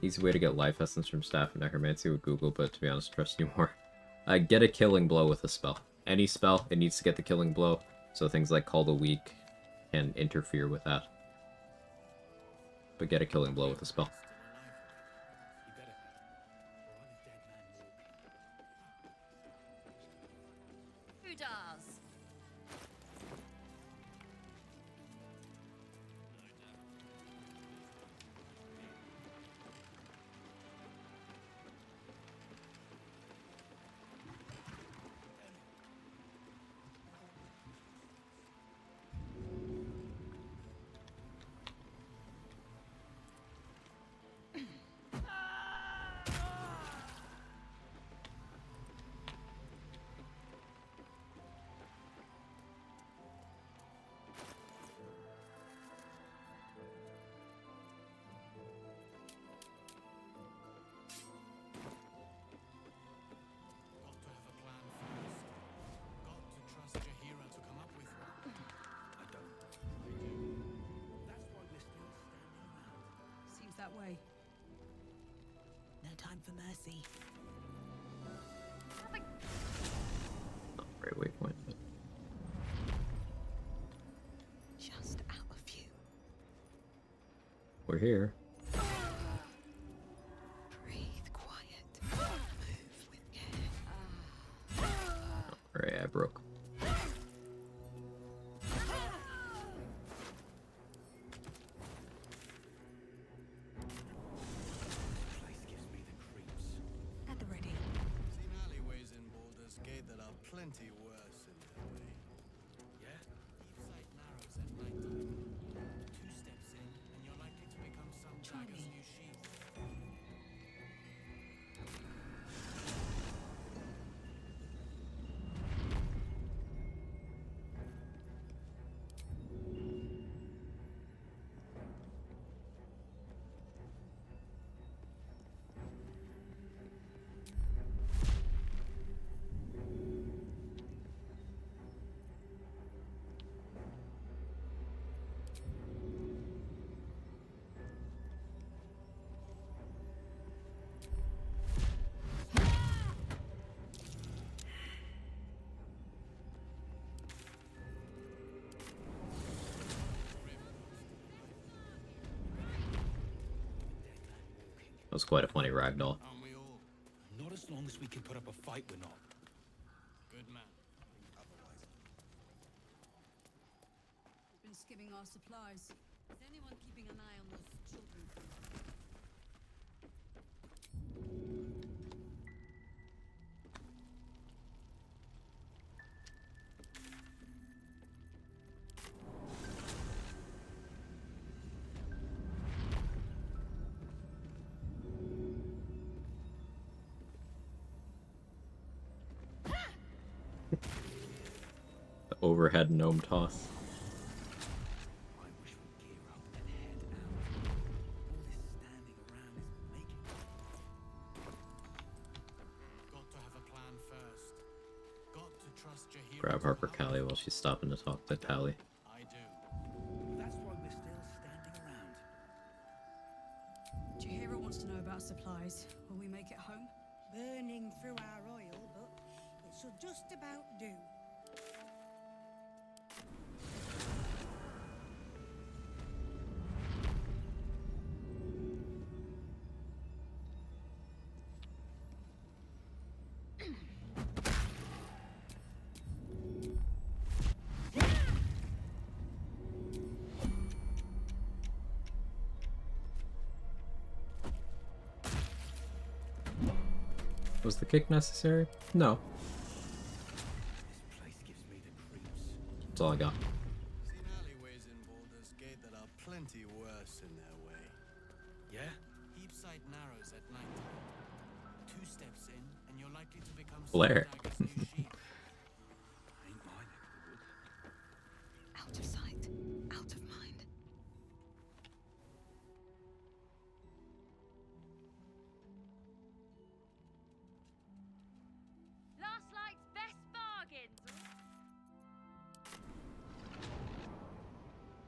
Easy way to get life essence from staff and necromancy with Google, but to be honest, trust you more. Get a killing blow with a spell. any spell, it needs to get the killing blow. So things like Call the Weak can interfere with that. But get a killing blow with a spell. Who does? Seems that way. No time for mercy. Not a great waypoint, but Just out of view. we're here. Breathe quiet. Move with care. Alright, I broke. At the ready. Seen alleyways in Baldur's Gate that are plenty worse in their way. Yeah? Deep sight narrows at night time. 2 steps in, and you're likely to become some dagger's new sheath. That was quite a funny ragdoll. Not as long as we can put up a fight, we're not. Good man. We've been skimming our supplies. Is anyone keeping an eye on those children? The overhead gnome toss. Got to have a plan first. Got to trust Jahira. Grab Harper Callie while she's stopping to talk to Tally. I do. That's why we're still standing around. Jahira wants to know about supplies. Will we make it home? Burning through our oil, but it should just about do. Was the kick necessary? No. This place gives me the creeps. That's all I got. Seen alleyways in Baldur's Gate that are plenty worse in their way. Yeah? Deep sight narrows at night time. 2 steps in, and you're likely to become Blair. some dagger's new sheath. Ain't my neck of the woods. Out of sight, out of mind. Last night's best bargains.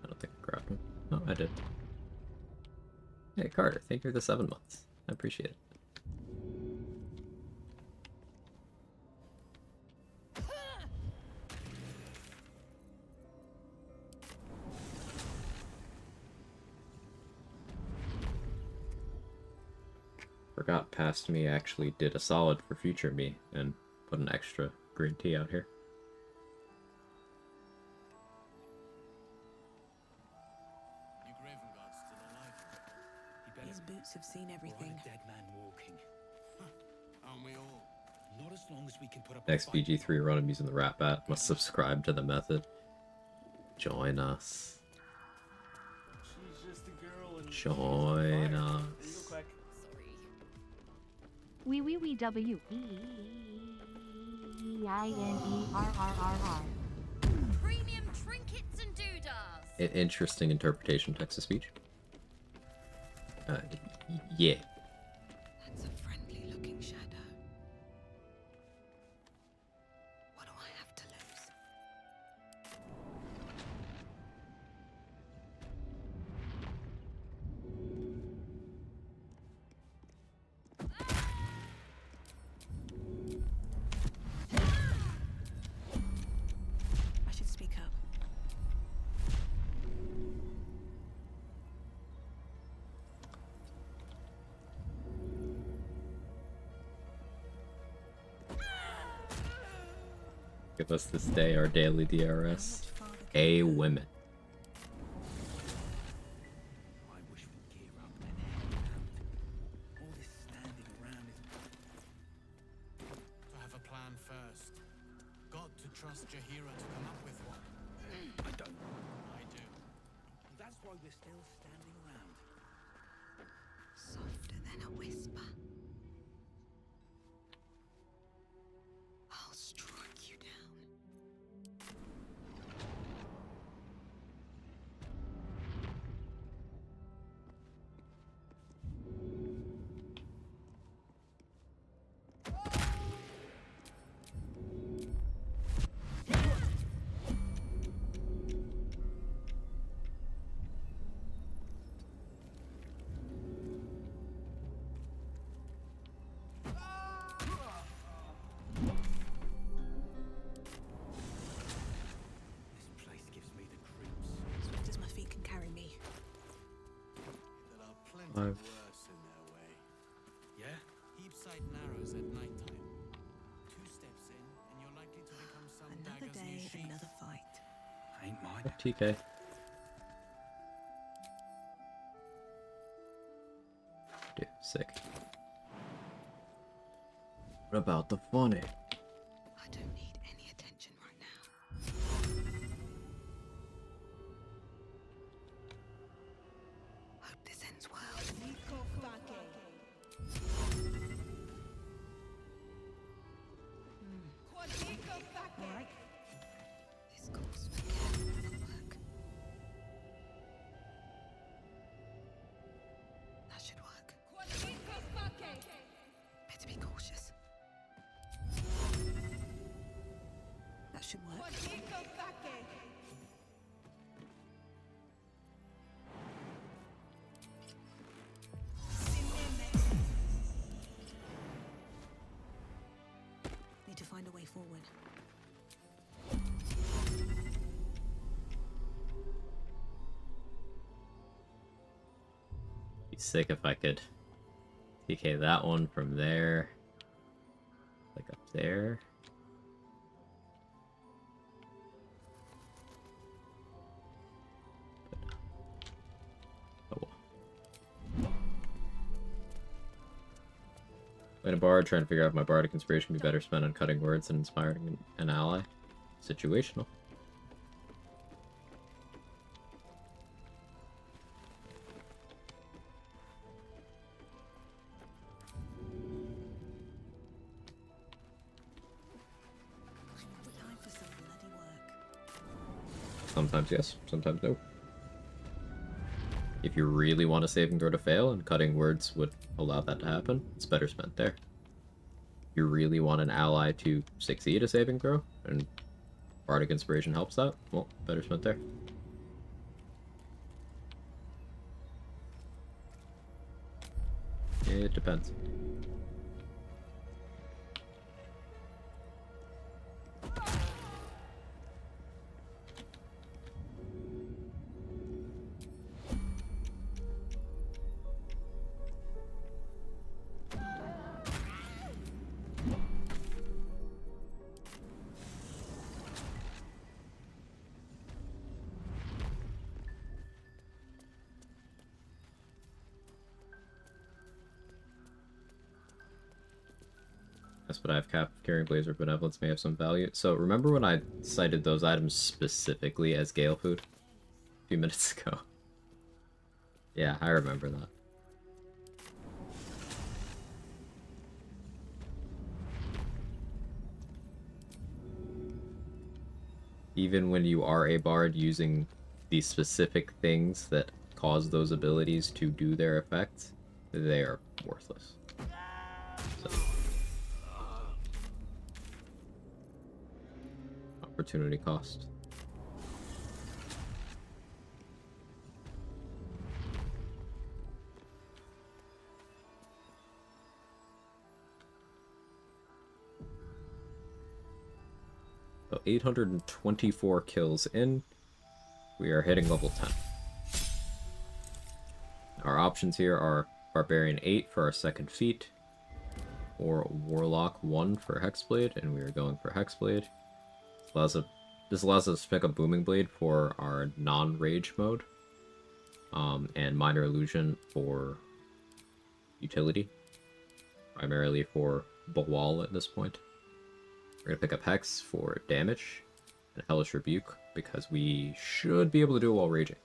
I don't think I grabbed him. Oh, I did. Hey, Carter, thank you for the 7 months. I appreciate it. Forgot past me actually did a solid for future me and put an extra green tea out here. His boots have seen everything. Dead man walking. Aren't we all? Not as long as we can put up Next BG3 run, I'm using the Rat Bat. Must subscribe to the method. Join us. She's just a girl and Join us. There you go, Quag. Wee wee wee W E I N E R R R R. Premium trinkets and doodahs. An interesting interpretation text-to-speech. Yeah. That's a friendly looking shadow. What do I have to lose? I should speak up. Give us this day our daily DRS. A women. I wish we'd gear up and head out. All this standing around is... To have a plan first. Got to trust Jaheira to come up with one. I don't. I do. That's why we're still standing around. Softer than a whisper. I'll strike you down. This place gives me the creeps. Swift as my feet can carry me. There are plenty I've- worse in their way. Yeah? Heapside narrows at nighttime. 2 steps in, and you're likely to become some Another dagger's new day, sheath. another fight. Ain't mine. TK. Dude, sick. What about the funny? I don't need any attention right now. Hope this ends well. Alright. This calls for careful work. That should work. Better be cautious. That should work. Need to find a way forward. Be sick if I could TK that one from there. Like up there. But, oh well. Playing a bard, trying to figure out if my bardic inspiration can be better spent on cutting words and inspiring an ally. Situational. Time for some bloody work. Sometimes yes, sometimes no. If you really want a saving throw to fail and cutting words would allow that to happen, it's better spent there. If you really want an ally to succeed a saving throw and bardic inspiration helps that, well, better spent there. It depends. Yes, but I have cap carrying blazer benevolence may have some value. So remember when I cited those items specifically as Gale food a few minutes ago? Yeah, I remember that. Even when you are a bard using the specific things that cause those abilities to do their effects, they are worthless. So. Opportunity cost. So 824 kills in. We are hitting level 10. Our options here are Barbarian 8 for our second feat, or Warlock 1 for Hexblade, and we are going for Hexblade. This allows us to pick up Booming Blade for our non-rage mode, and Minor Illusion for utility, primarily for the wall at this point. We're going to pick up Hex for damage, and Hellish Rebuke, because we should be able to do it while raging.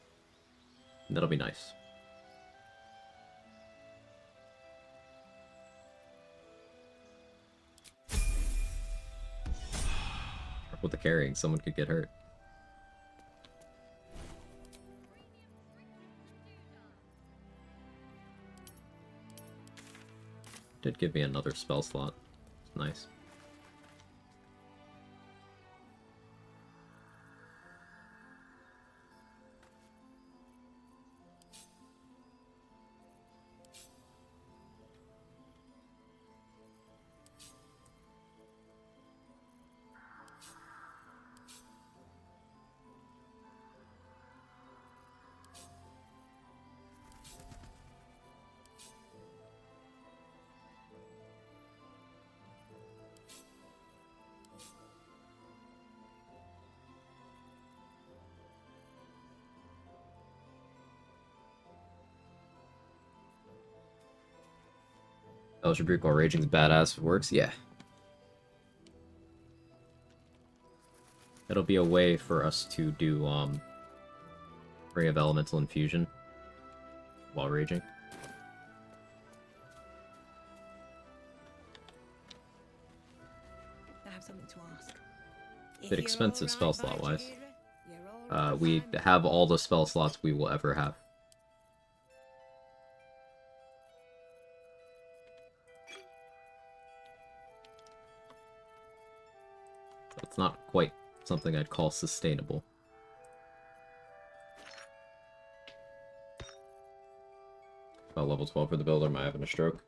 And that'll be nice. With the carrying, someone could get hurt. Did give me another spell slot. It's nice. Hellish Rebuke while raging's badass if it works, yeah. It'll be a way for us to do Ring of Elemental Infusion while raging. I have something to ask. Bit expensive spell slot wise. We have all the spell slots we will ever have. So it's not quite something I'd call sustainable. About level 12 for the builder, am I having a stroke?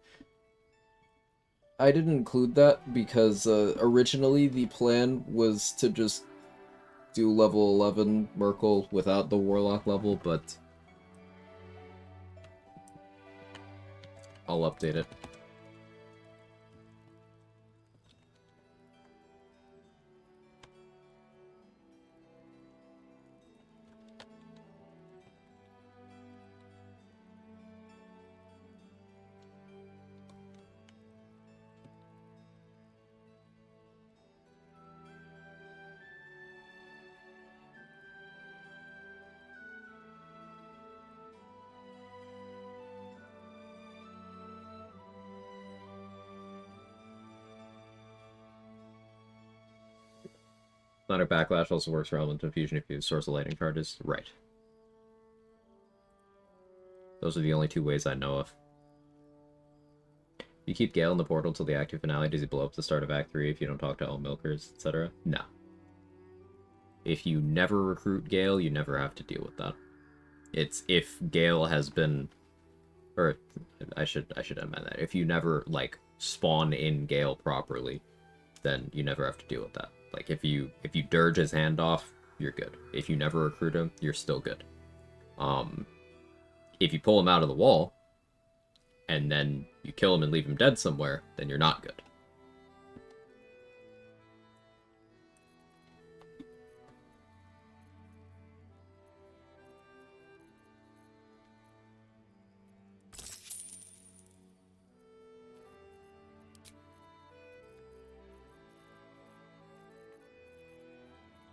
I didn't include that because originally the plan was to just do level 11 Merkle without the Warlock level, but I'll update it. Thunder Backlash also works for Elemental Infusion if you use Source of Lightning charges. Right. Those are the only two ways I know of. You keep Gale in the portal till the active finale, does he blow up the start of Act 3 if you don't talk to all milkers, etc.? No. If you never recruit Gale, you never have to deal with that. It's if Gale has been... Or, I should amend that. If you never, like, spawn in Gale properly, then you never have to deal with that. Like, if you dirge his hand off, you're good. If you never recruit him, you're still good. If you pull him out of the wall, and then you kill him and leave him dead somewhere, then you're not good.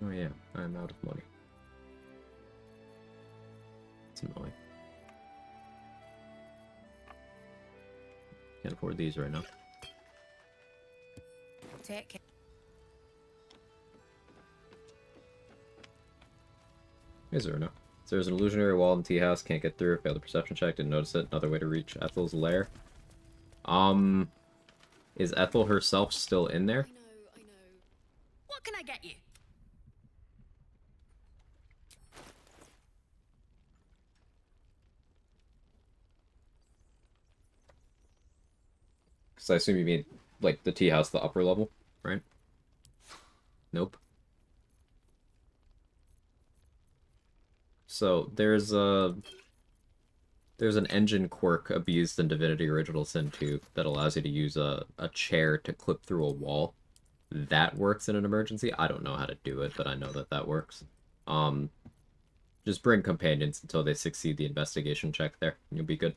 Oh yeah, I'm out of money. It's annoying. Can't afford these right now. Take care. Is there no? So there's an illusionary wall in the tea house, can't get through, failed the perception check, didn't notice it. Another way to reach Ethel's lair. Is Ethel herself still in there? I know. What can I get you? Because I assume you mean, like, the tea house, the upper level, right? Nope. So, there's an engine quirk abused in Divinity Original Sin 2 that allows you to use a chair to clip through a wall. That works in an emergency. I don't know how to do it, but I know that works. Just bring companions until they succeed the investigation check there, and you'll be good.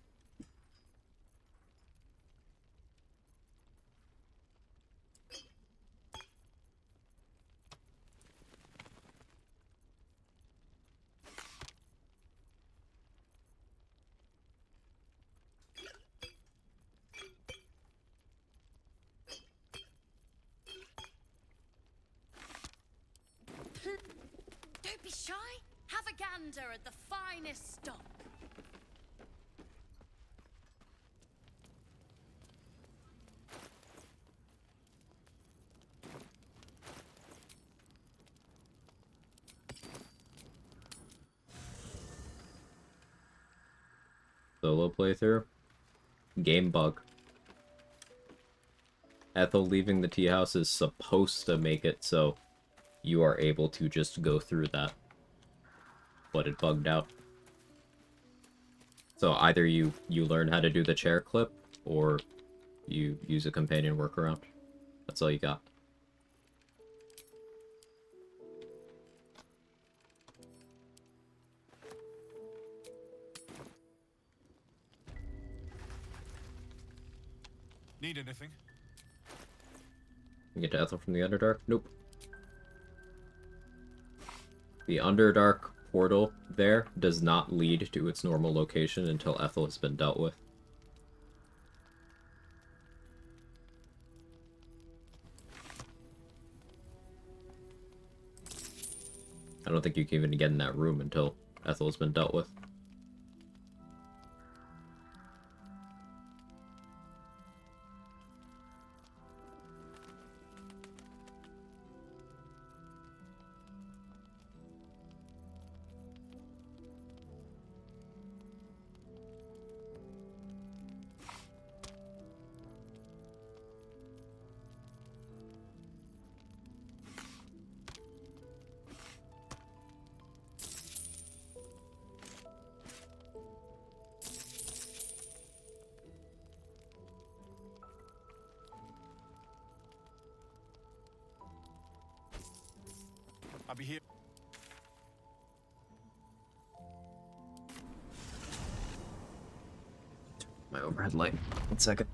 Don't be shy. Have a gander at the finest stock. Solo playthrough. Game bug. Ethel leaving the tea house is supposed to make it so you are able to just go through that. But it bugged out. So either you learn how to do the chair clip, or you use a companion workaround. That's all you got. Need anything? You get to Ethel from the Underdark? Nope. The Underdark portal there does not lead to its normal location until Ethel has been dealt with. I don't think you can even get in that room until Ethel has been dealt with. I'll be here. My overhead light. 1 second.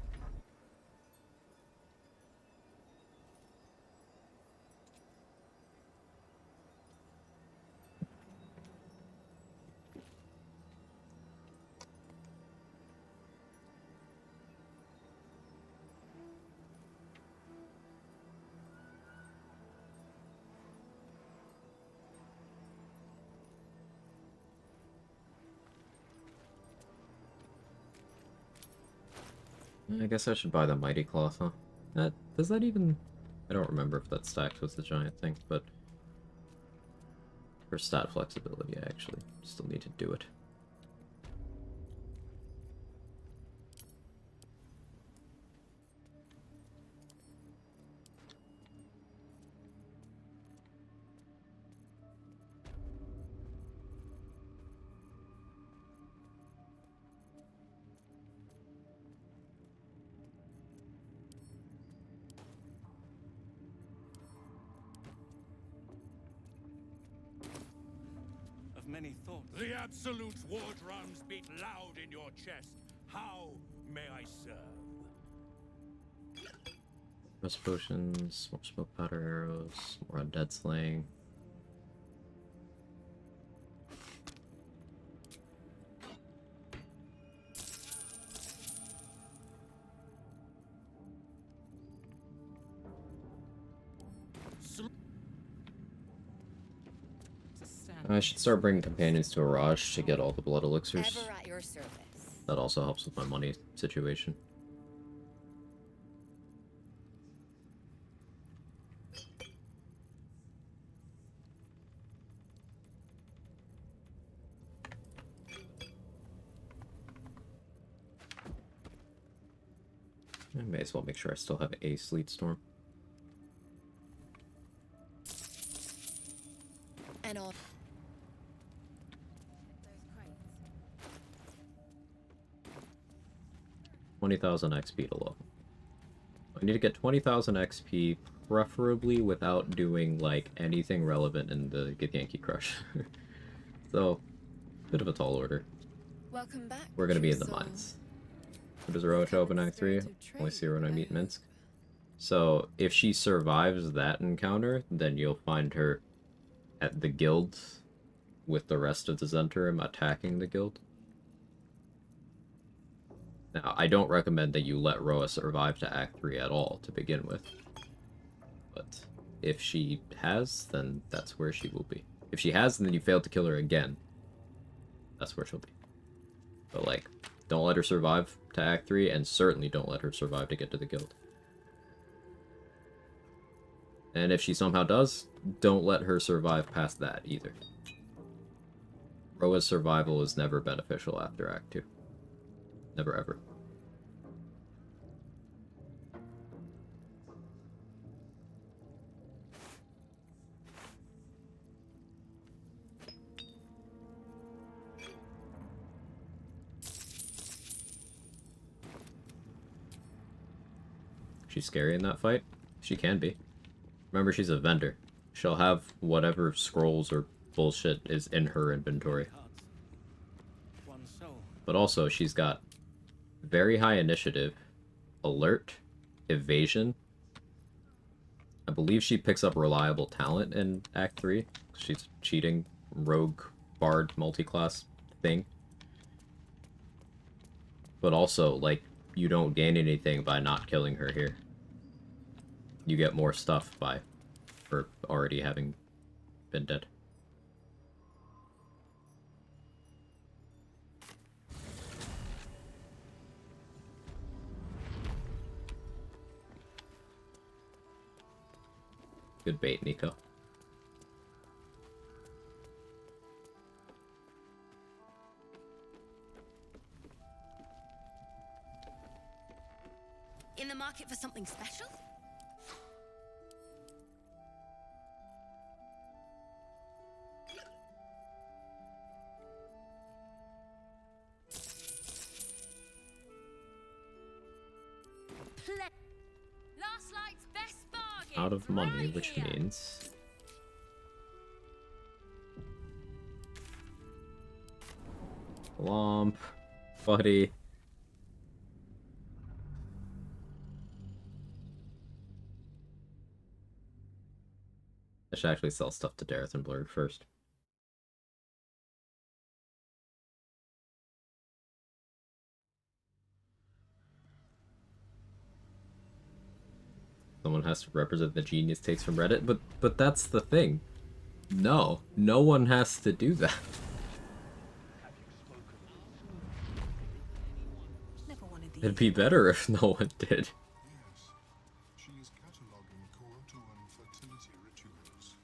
I guess I should buy the Mighty Cloth, huh? Does that even... I don't remember if that stacks with the giant thing, but... For stat flexibility, I actually still need to do it. Many thoughts. The absolute war drums beat loud in your chest. How may I serve? Rest potions, more smoke powder arrows, more undead slaying. I should start bringing companions to Araj to get all the blood elixirs. Ever at your service. That also helps with my money situation. I may as well make sure I still have a Sleet Storm. And all. 20,000 XP to level. I need to get 20,000 XP, preferably without doing, like, anything relevant in the Githyanki Crush. So, bit of a tall order. Welcome back. We're gonna be in the mines. What does Roach open Act 3? Only see her when I meet Minsk. So, if she survives that encounter, then you'll find her at the guild with the rest of the Zentarim attacking the guild. Now, I don't recommend that you let Roa survive to Act 3 at all to begin with. But if she has, then that's where she will be. If she has, and then you fail to kill her again, that's where she'll be. But, like, don't let her survive to Act 3, and certainly don't let her survive to get to the guild. And if she somehow does, don't let her survive past that, either. Roa's survival is never beneficial after Act 2. Never ever. She's scary in that fight? She can be. Remember, she's a vendor. She'll have whatever scrolls or bullshit is in her inventory. But also, she's got very high initiative, alert, evasion. I believe she picks up reliable talent in Act 3. She's cheating, rogue, bard, multi-class thing. But also, like, you don't gain anything by not killing her here. You get more stuff by her already having been dead. Good bait, Nico. In the market for something special? Last night's best bargain. Out of money, which means... Lump, buddy. I should actually sell stuff to Dareth and Blurred first. Someone has to represent the genius takes from Reddit, but that's the thing. No one has to do that. It'd be better if no one did. She is cataloging Koatoan fertility rituals.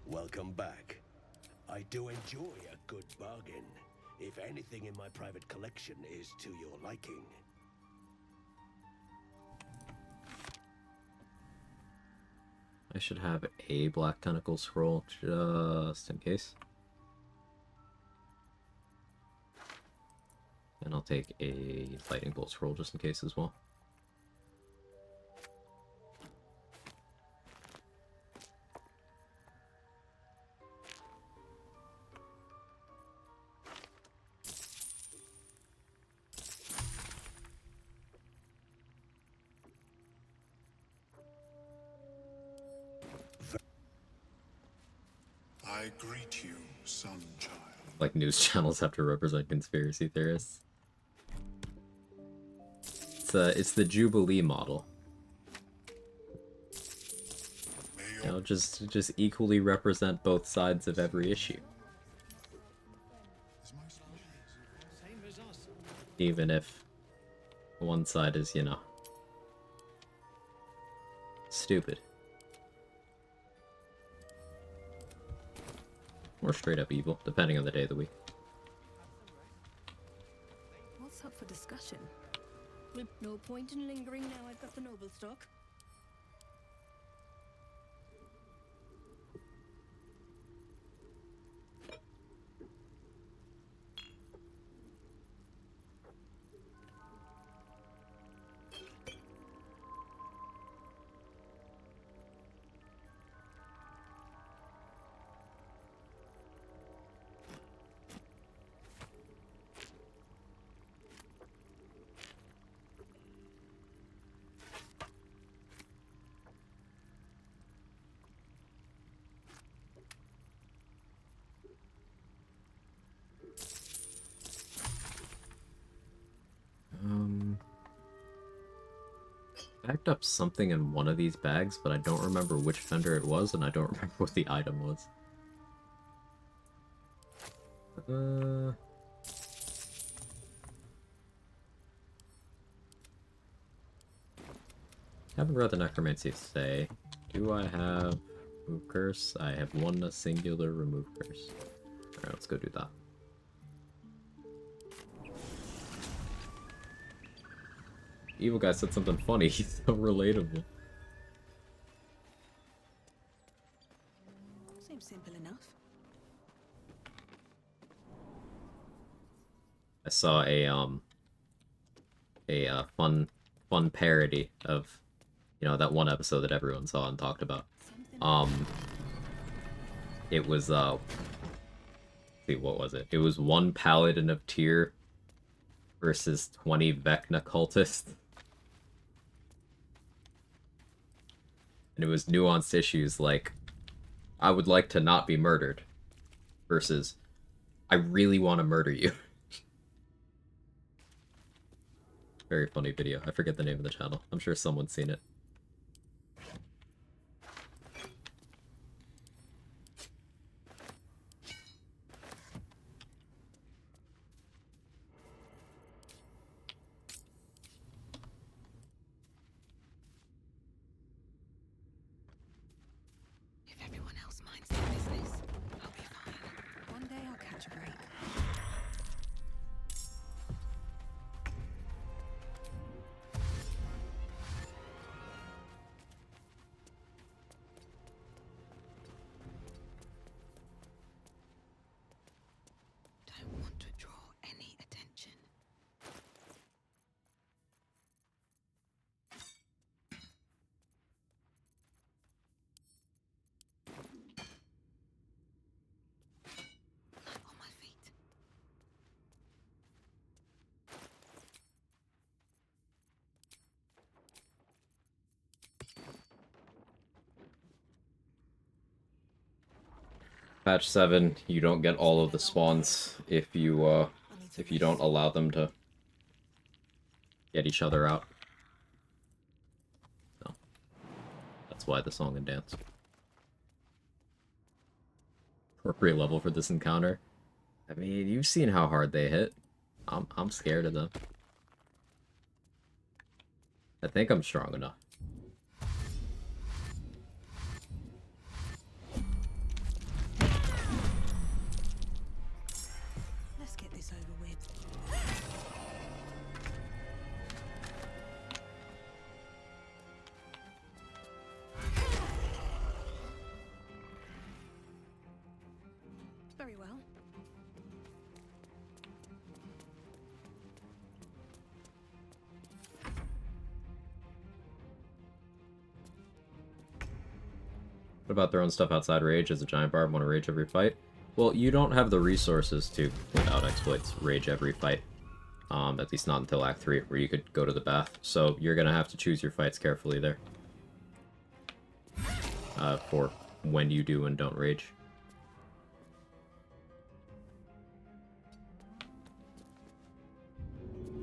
Welcome back. I do enjoy a good bargain, if anything in my private collection is to your liking. I should have a Black Tentacle scroll, just in case. And I'll take a Lightning Bolt scroll just in case as well. I greet you, son child. Like news channels have to represent conspiracy theorists. It's the Jubilee model. You know, just equally represent both sides of every issue. Even if one side is, you know, stupid. Or straight up evil, depending on the day of the week. What's up for discussion? No point in lingering now I've got the noble stock. Backed up something in one of these bags, but I don't remember which vendor it was, and I don't remember what the item was. Haven't read the Necromancy say. Do I have Remove Curse? I have one singular Remove Curse. Alright, let's go do that. Evil guy said something funny. He's so relatable. Seems simple enough. I saw a fun parody of, you know, that one episode that everyone saw and talked about. It was let's see, what was it? It was 1 Paladin of Tyr versus 20 Vecna cultists. And it was nuanced issues like, I would like to not be murdered, versus, I really want to murder you. Very funny video. I forget the name of the channel. I'm sure someone's seen it. If everyone else minds their business, I'll be fine. One day I'll catch a break. Don't want to draw any attention. Not on my feet. Patch 7, you don't get all of the spawns if you don't allow them to get each other out. So, that's why the song and dance. Appropriate level for this encounter. I mean, you've seen how hard they hit. I'm scared of them. I think I'm strong enough. Let's get this over with. Very well. What about throwing stuff outside rage? As a giant barb want to rage every fight? Well, you don't have the resources to, without exploits, rage every fight. At least not until Act 3, where you could go to the bath. So you're gonna have to choose your fights carefully there. For when you do and don't rage.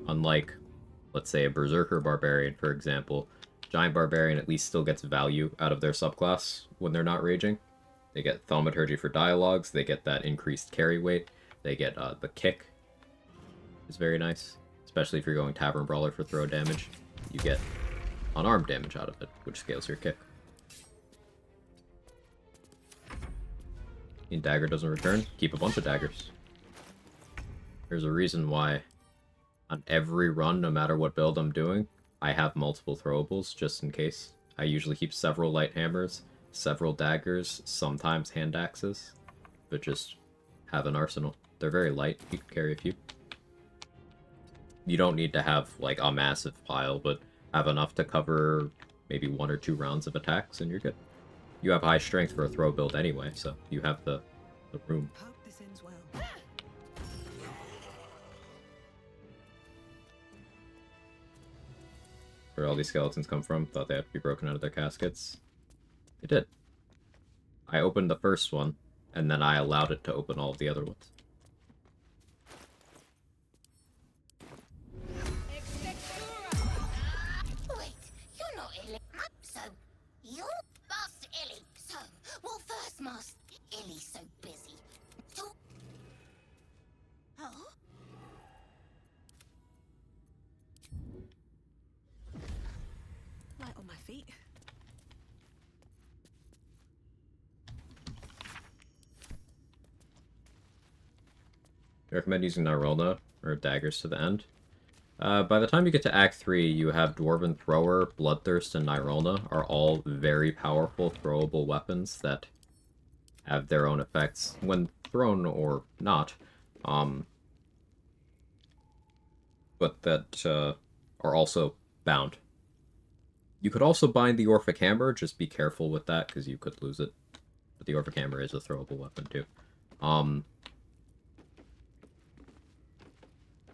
Unlike, let's say, a Berserker Barbarian, for example, Giant Barbarian at least still gets value out of their subclass when they're not raging. They get Thaumaturgy for dialogues, they get that increased carry weight, they get the kick. It's very nice, especially if you're going Tavern Brawler for throw damage. You get unarmed damage out of it, which scales your kick. And dagger doesn't return, keep a bunch of daggers. There's a reason why on every run, no matter what build I'm doing, I have multiple throwables just in case. I usually keep several light hammers, several daggers, sometimes hand axes, but just have an arsenal. They're very light, you can carry a few. You don't need to have like a massive pile, but have enough to cover maybe 1 or 2 rounds of attacks and you're good. You have high strength for a throw build anyway, so you have the room. Hope this ends well. Where all these skeletons come from, thought they had to be broken out of their caskets. They did. I opened the first one, and then I allowed it to open all of the other ones. Wait, you're not Illy. So, you're Master Illy. So, well, first, Master Illy's so busy. Oh? Light on my feet. I recommend using Nyrolna, or daggers to the end. By the time you get to Act 3, you have Dwarven Thrower, Bloodthirst, and Nyrolna are all very powerful throwable weapons that have their own effects when thrown or not. But that are also bound. You could also bind the Orphic Hammer, just be careful with that, because you could lose it. But the Orphic Hammer is a throwable weapon, too.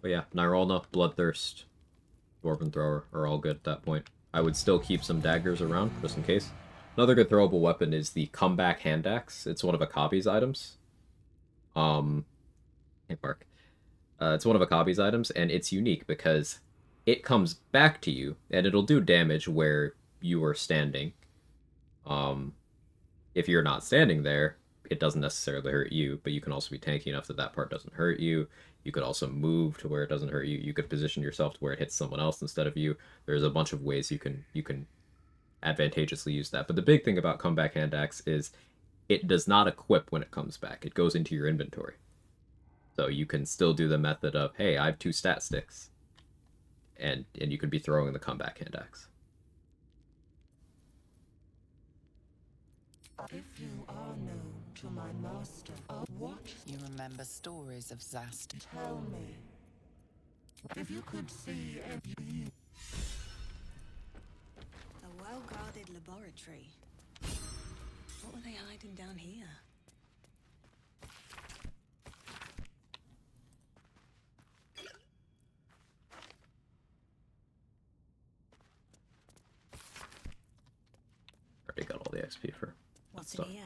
But yeah, Nyrolna, Bloodthirst, Dwarven Thrower are all good at that point. I would still keep some daggers around, just in case. Another good throwable weapon is the Comeback Hand Axe. It's one of Akabi's items. Hey, Mark. It's one of Akabi's items, and it's unique because it comes back to you, and it'll do damage where you are standing. If you're not standing there, it doesn't necessarily hurt you, but you can also be tanky enough that that part doesn't hurt you. You could also move to where it doesn't hurt you. You could position yourself to where it hits someone else instead of you. There's a bunch of ways you can advantageously use that. But the big thing about Comeback Hand Axe is it does not equip when it comes back. It goes into your inventory. So you can still do the method of, hey, I have 2 stat sticks. And you could be throwing the Comeback Hand Axe. If you are known to my master, what? You remember stories of Zast. Tell me. If you could see every... A well-guarded laboratory. What were they hiding down here? Already got all the XP for What's stuff. in here?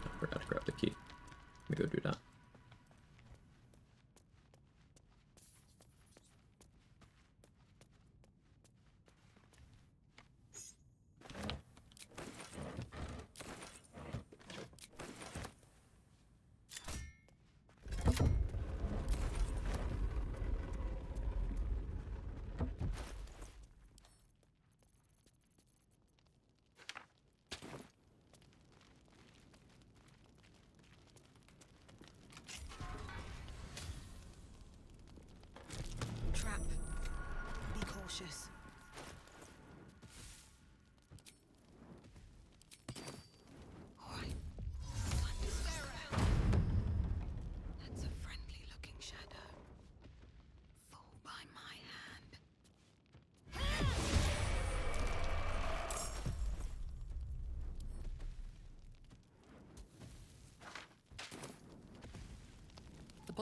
I forgot to grab the key. Let me go do that.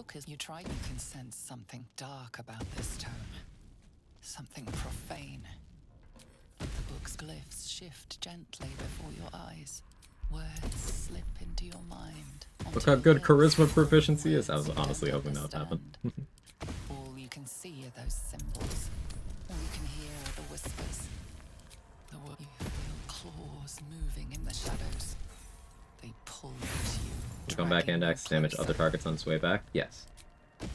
book is you can sense something dark about this tome. Something profane. The book's glyphs shift gently before your eyes. Words slip into your mind. Look how good charisma proficiency is. I was honestly hoping that would happen. All you can see are those symbols. All you can hear are the whispers. The word you feel claws moving in the shadows. They pull at you. Come back and X damage other targets on its way back? Yes.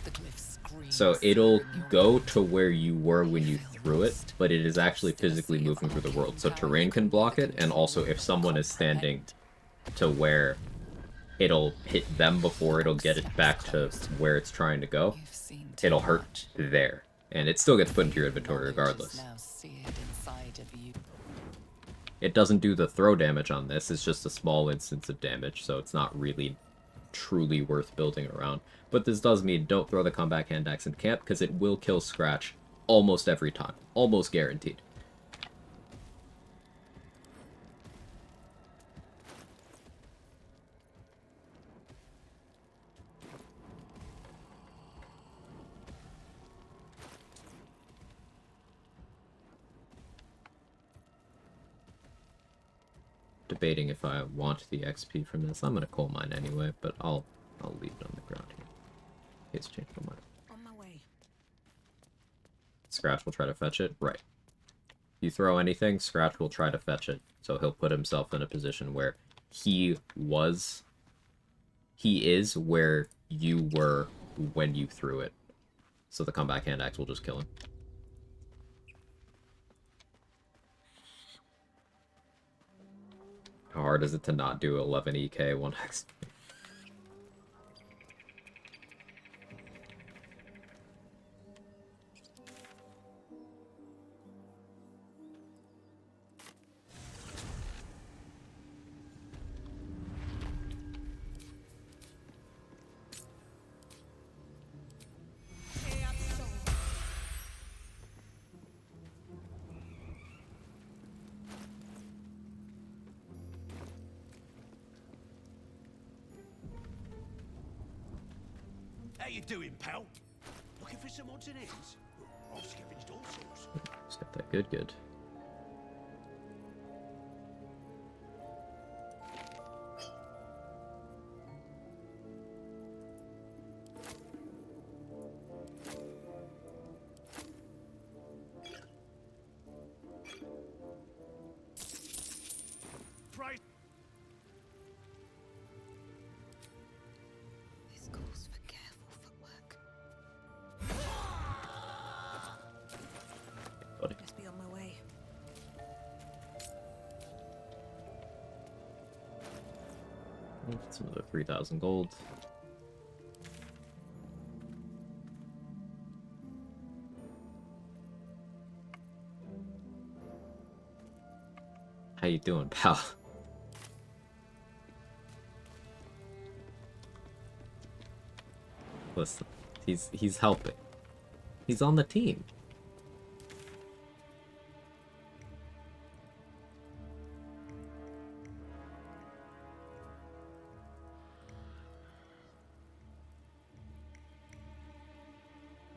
The glyph screams. So it'll go to where you were when you threw it, but it is actually physically moving through the world. So terrain can block it, and also if someone is standing to where it'll hit them before it'll get it back to where it's trying to go, it'll hurt there. And it still gets put into your inventory regardless. It doesn't do the throw damage on this, it's just a small instance of damage, so it's not really truly worth building around. But this does mean don't throw the comeback hand axe in camp, because it will kill Scratch almost every time. Almost guaranteed. Debating if I want the XP from this. I'm gonna coal mine anyway, but I'll leave it on the ground here. It's changed my mind. On my way. Scratch will try to fetch it. Right. You throw anything, Scratch will try to fetch it. So he'll put himself in a position where he is where you were when you threw it. So the comeback hand axe will just kill him. How hard is it to not do 11 EK 1x? How you doing, pal? Looking for some odds and ends? I've scavenged all sorts. Just got that good. Price. This calls for careful footwork. Buddy. Just be on my way. Some of the 3,000 gold. How you doing, pal? Listen, he's helping. He's on the team.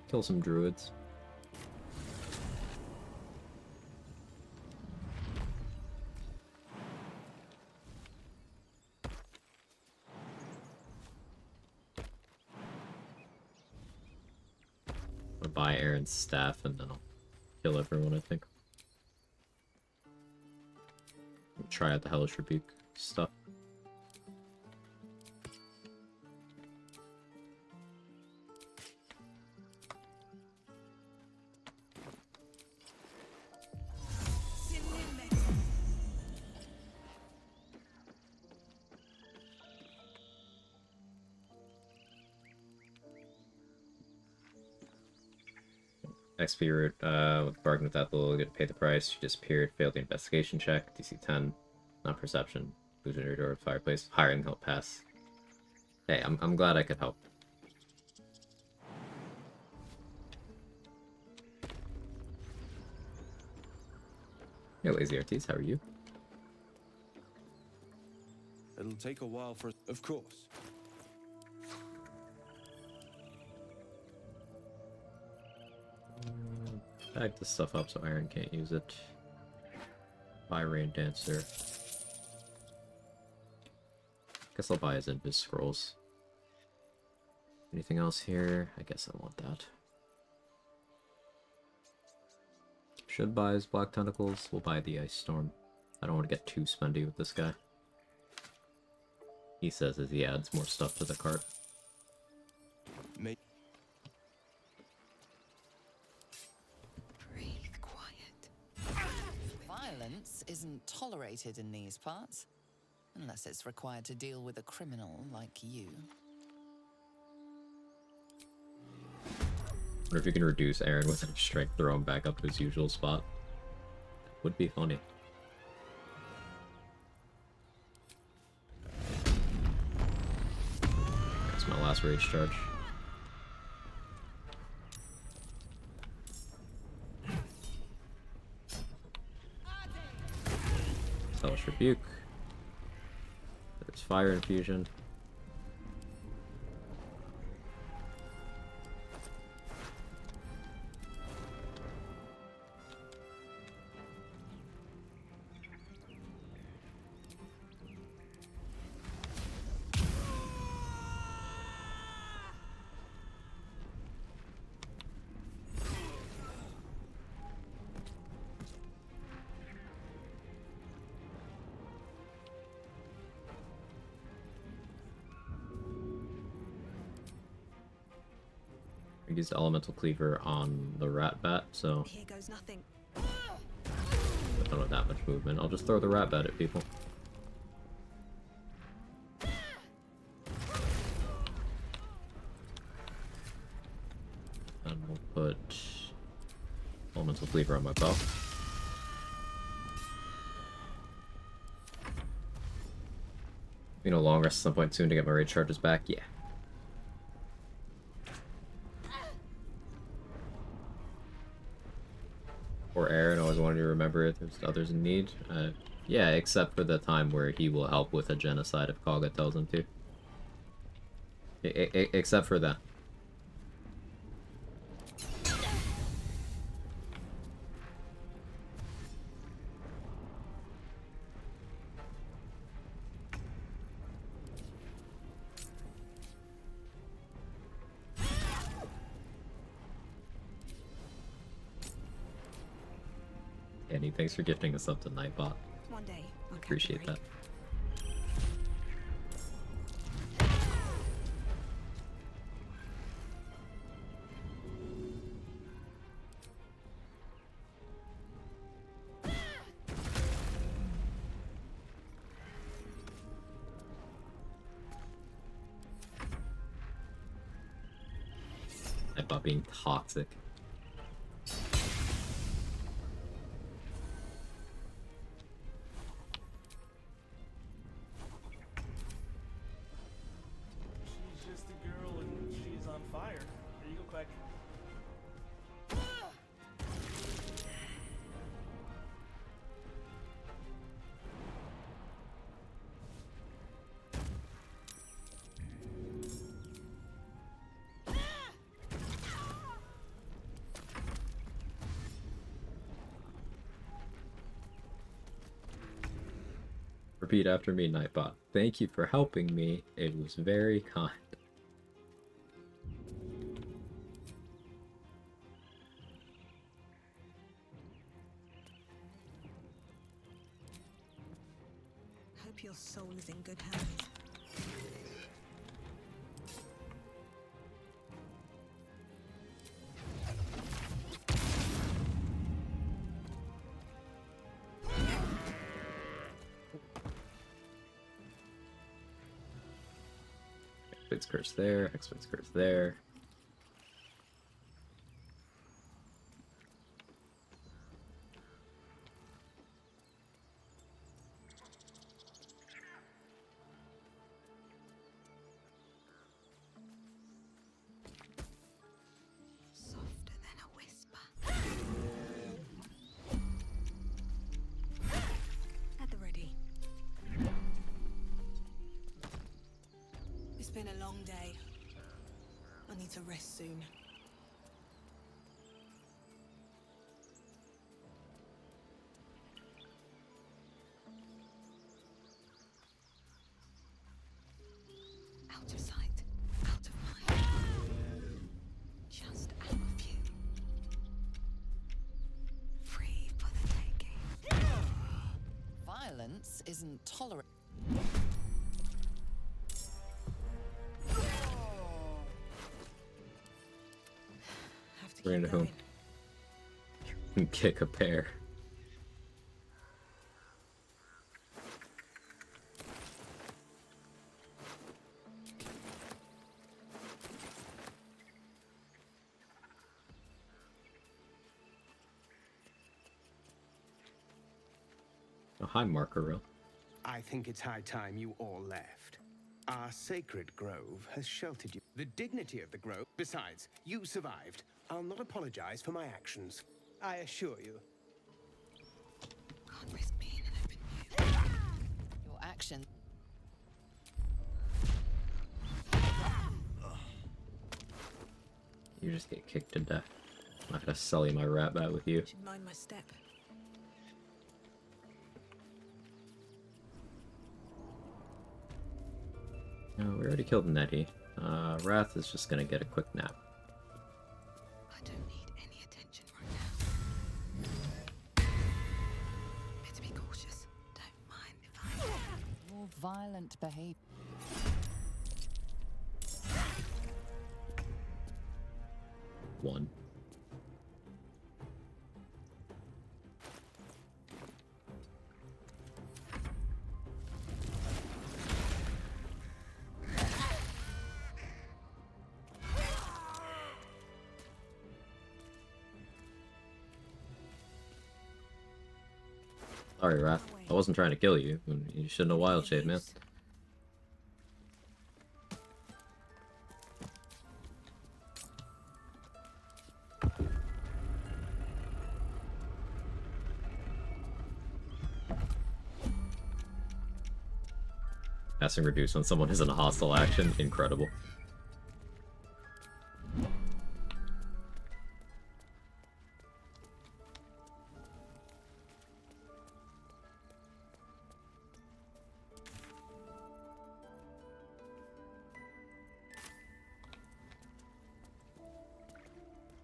Kill some druids. I'll buy Aaron's staff and then I'll kill everyone, I think. Try out the Hellish Rebuke stuff. XP route, with bargain with that, they'll get to pay the price. You disappeared, failed the investigation check, DC 10, not perception, illusionary door, fireplace, hiring help pass. Hey, I'm glad I could help. Hey, Lazy Artis, how are you? It'll take a while for... Of course. Bag this stuff up so Iron can't use it. Buy Rain Dancer. Guess I'll buy his Invis Scrolls. Anything else here? I guess I want that. Should buy his Black Tentacles. We'll buy the Ice Storm. I don't want to get too spendy with this guy. He says as he adds more stuff to the cart. Breathe quiet. Violence isn't tolerated in these parts, unless it's required to deal with a criminal like you. I wonder if you can reduce Aaron with enough strength, throw him back up to his usual spot. Would be funny. That's my last rage charge. Hellish Rebuke. There's Fire Infusion. I used Elemental Cleaver on the Rat Bat, so Here goes nothing. I don't have that much movement. I'll just throw the Rat Bat at people. And we'll put Elemental Cleaver on my bow. Be no long rest at some point soon to get my rage charges back. Yeah. Or Aaron, always wanted to remember if there's others in need. Yeah, except for the time where he will help with a genocide if Quag tells him to. Except for that. Annie, thanks for gifting us up to Nightbot. One day, I'll Appreciate that. Nightbot being toxic. Repeat after me, Nightbot. Thank you for helping me. It was very kind. Hope your soul is in good hands. Hexblade's Curse there, Hexblade's Curse there. Softer than a whisper. At the ready. It's been a long day. I need to rest soon. Violence isn't tolerant. Bring it home. And kick a pair. Oh, hi, Markaril. I think it's high time you all left. Our sacred grove has sheltered you. The dignity of the grove. Besides, you survived. I'll not apologize for my actions. I assure you. Can't risk being an open view. Your action. You just get kicked to death. I'm not gonna sully my rat bat with you. Should mind my step. No, we already killed Nettie. Wrath is just gonna get a quick nap. I don't need any attention right now. Better be cautious. Don't mind if I... More violent behavior. One. Sorry, Wrath. I wasn't trying to kill you. You shouldn't have wild shade, man. Passing reduce when someone is in a hostile action, incredible.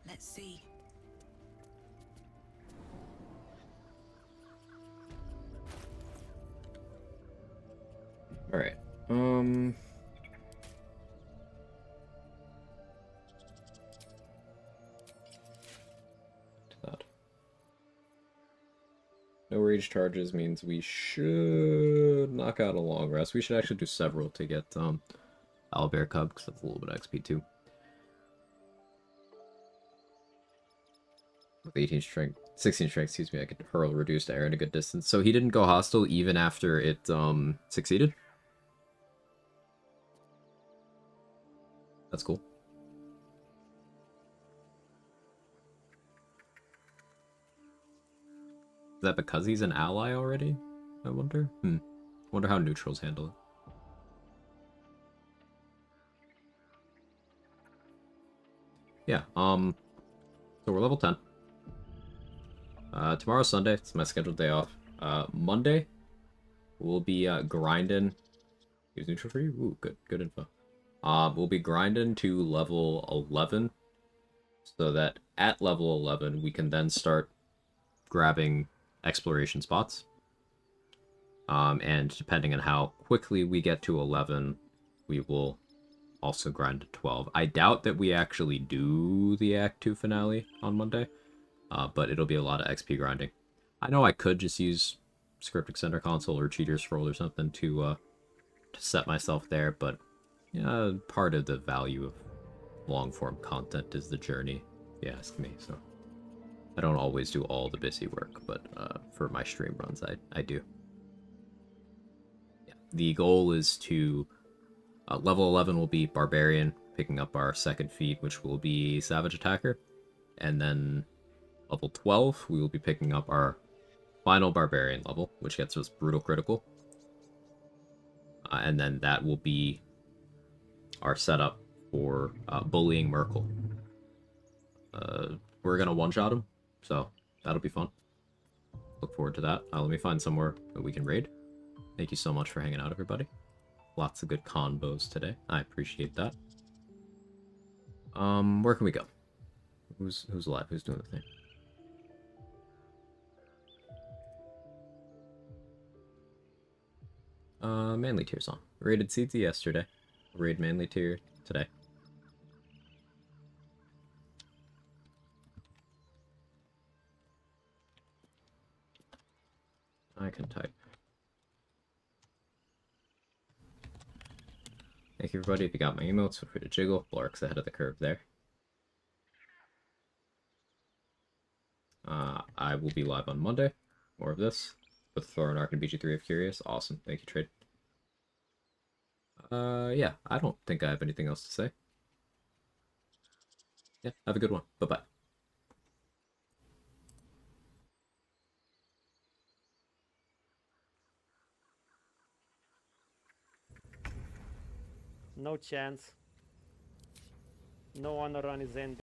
Let's see. Alright, that. No rage charges means we should knock out a long rest. We should actually do several to get, Owlbear Cub, because that's a little bit of XP too. With 18 strength, 16 strength, excuse me, I could hurl reduced air in a good distance. So he didn't go hostile even after it, succeeded? That's cool. Is that because he's an ally already? I wonder? Wonder how neutrals handle it. Yeah, so we're level 10. Tomorrow's Sunday, it's my scheduled day off. Monday, we'll be, grinding. Use neutral for you? Ooh, good info. We'll be grinding to level 11, so that at level 11, we can then start grabbing exploration spots. And depending on how quickly we get to 11, we will also grind to 12. I doubt that we actually do the Act 2 finale on Monday, but it'll be a lot of XP grinding. I know I could just use Scriptic Center Console or Cheater Scroll or something to set myself there, but yeah, part of the value of long-form content is the journey, if you ask me, so I don't always do all the busy work, but for my stream runs, I do. Yeah. The goal is to... level 11 will be Barbarian, picking up our second feat, which will be Savage Attacker, and then level 12, we will be picking up our final Barbarian level, which gets us Brutal Critical, and then that will be our setup for bullying Merkel. We're gonna one-shot him, so that'll be fun. Look forward to that. Let me find somewhere that we can raid. Thank you so much for hanging out, everybody. Lots of good combos today. I appreciate that. Where can we go? Who's alive? Who's doing the thing? Manly tier song. Rated CZ yesterday. Raid manly tier today. I can type. Thank you, everybody. If you got my emotes, feel free to jiggle. Blark's ahead of the curve there. I will be live on Monday. More of this. With Thor and Ark and BG3 if curious. Awesome. Thank you, Trade. Yeah, I don't think I have anything else to say. Yeah, have a good one. Bye-bye. No chance. No honor on his end.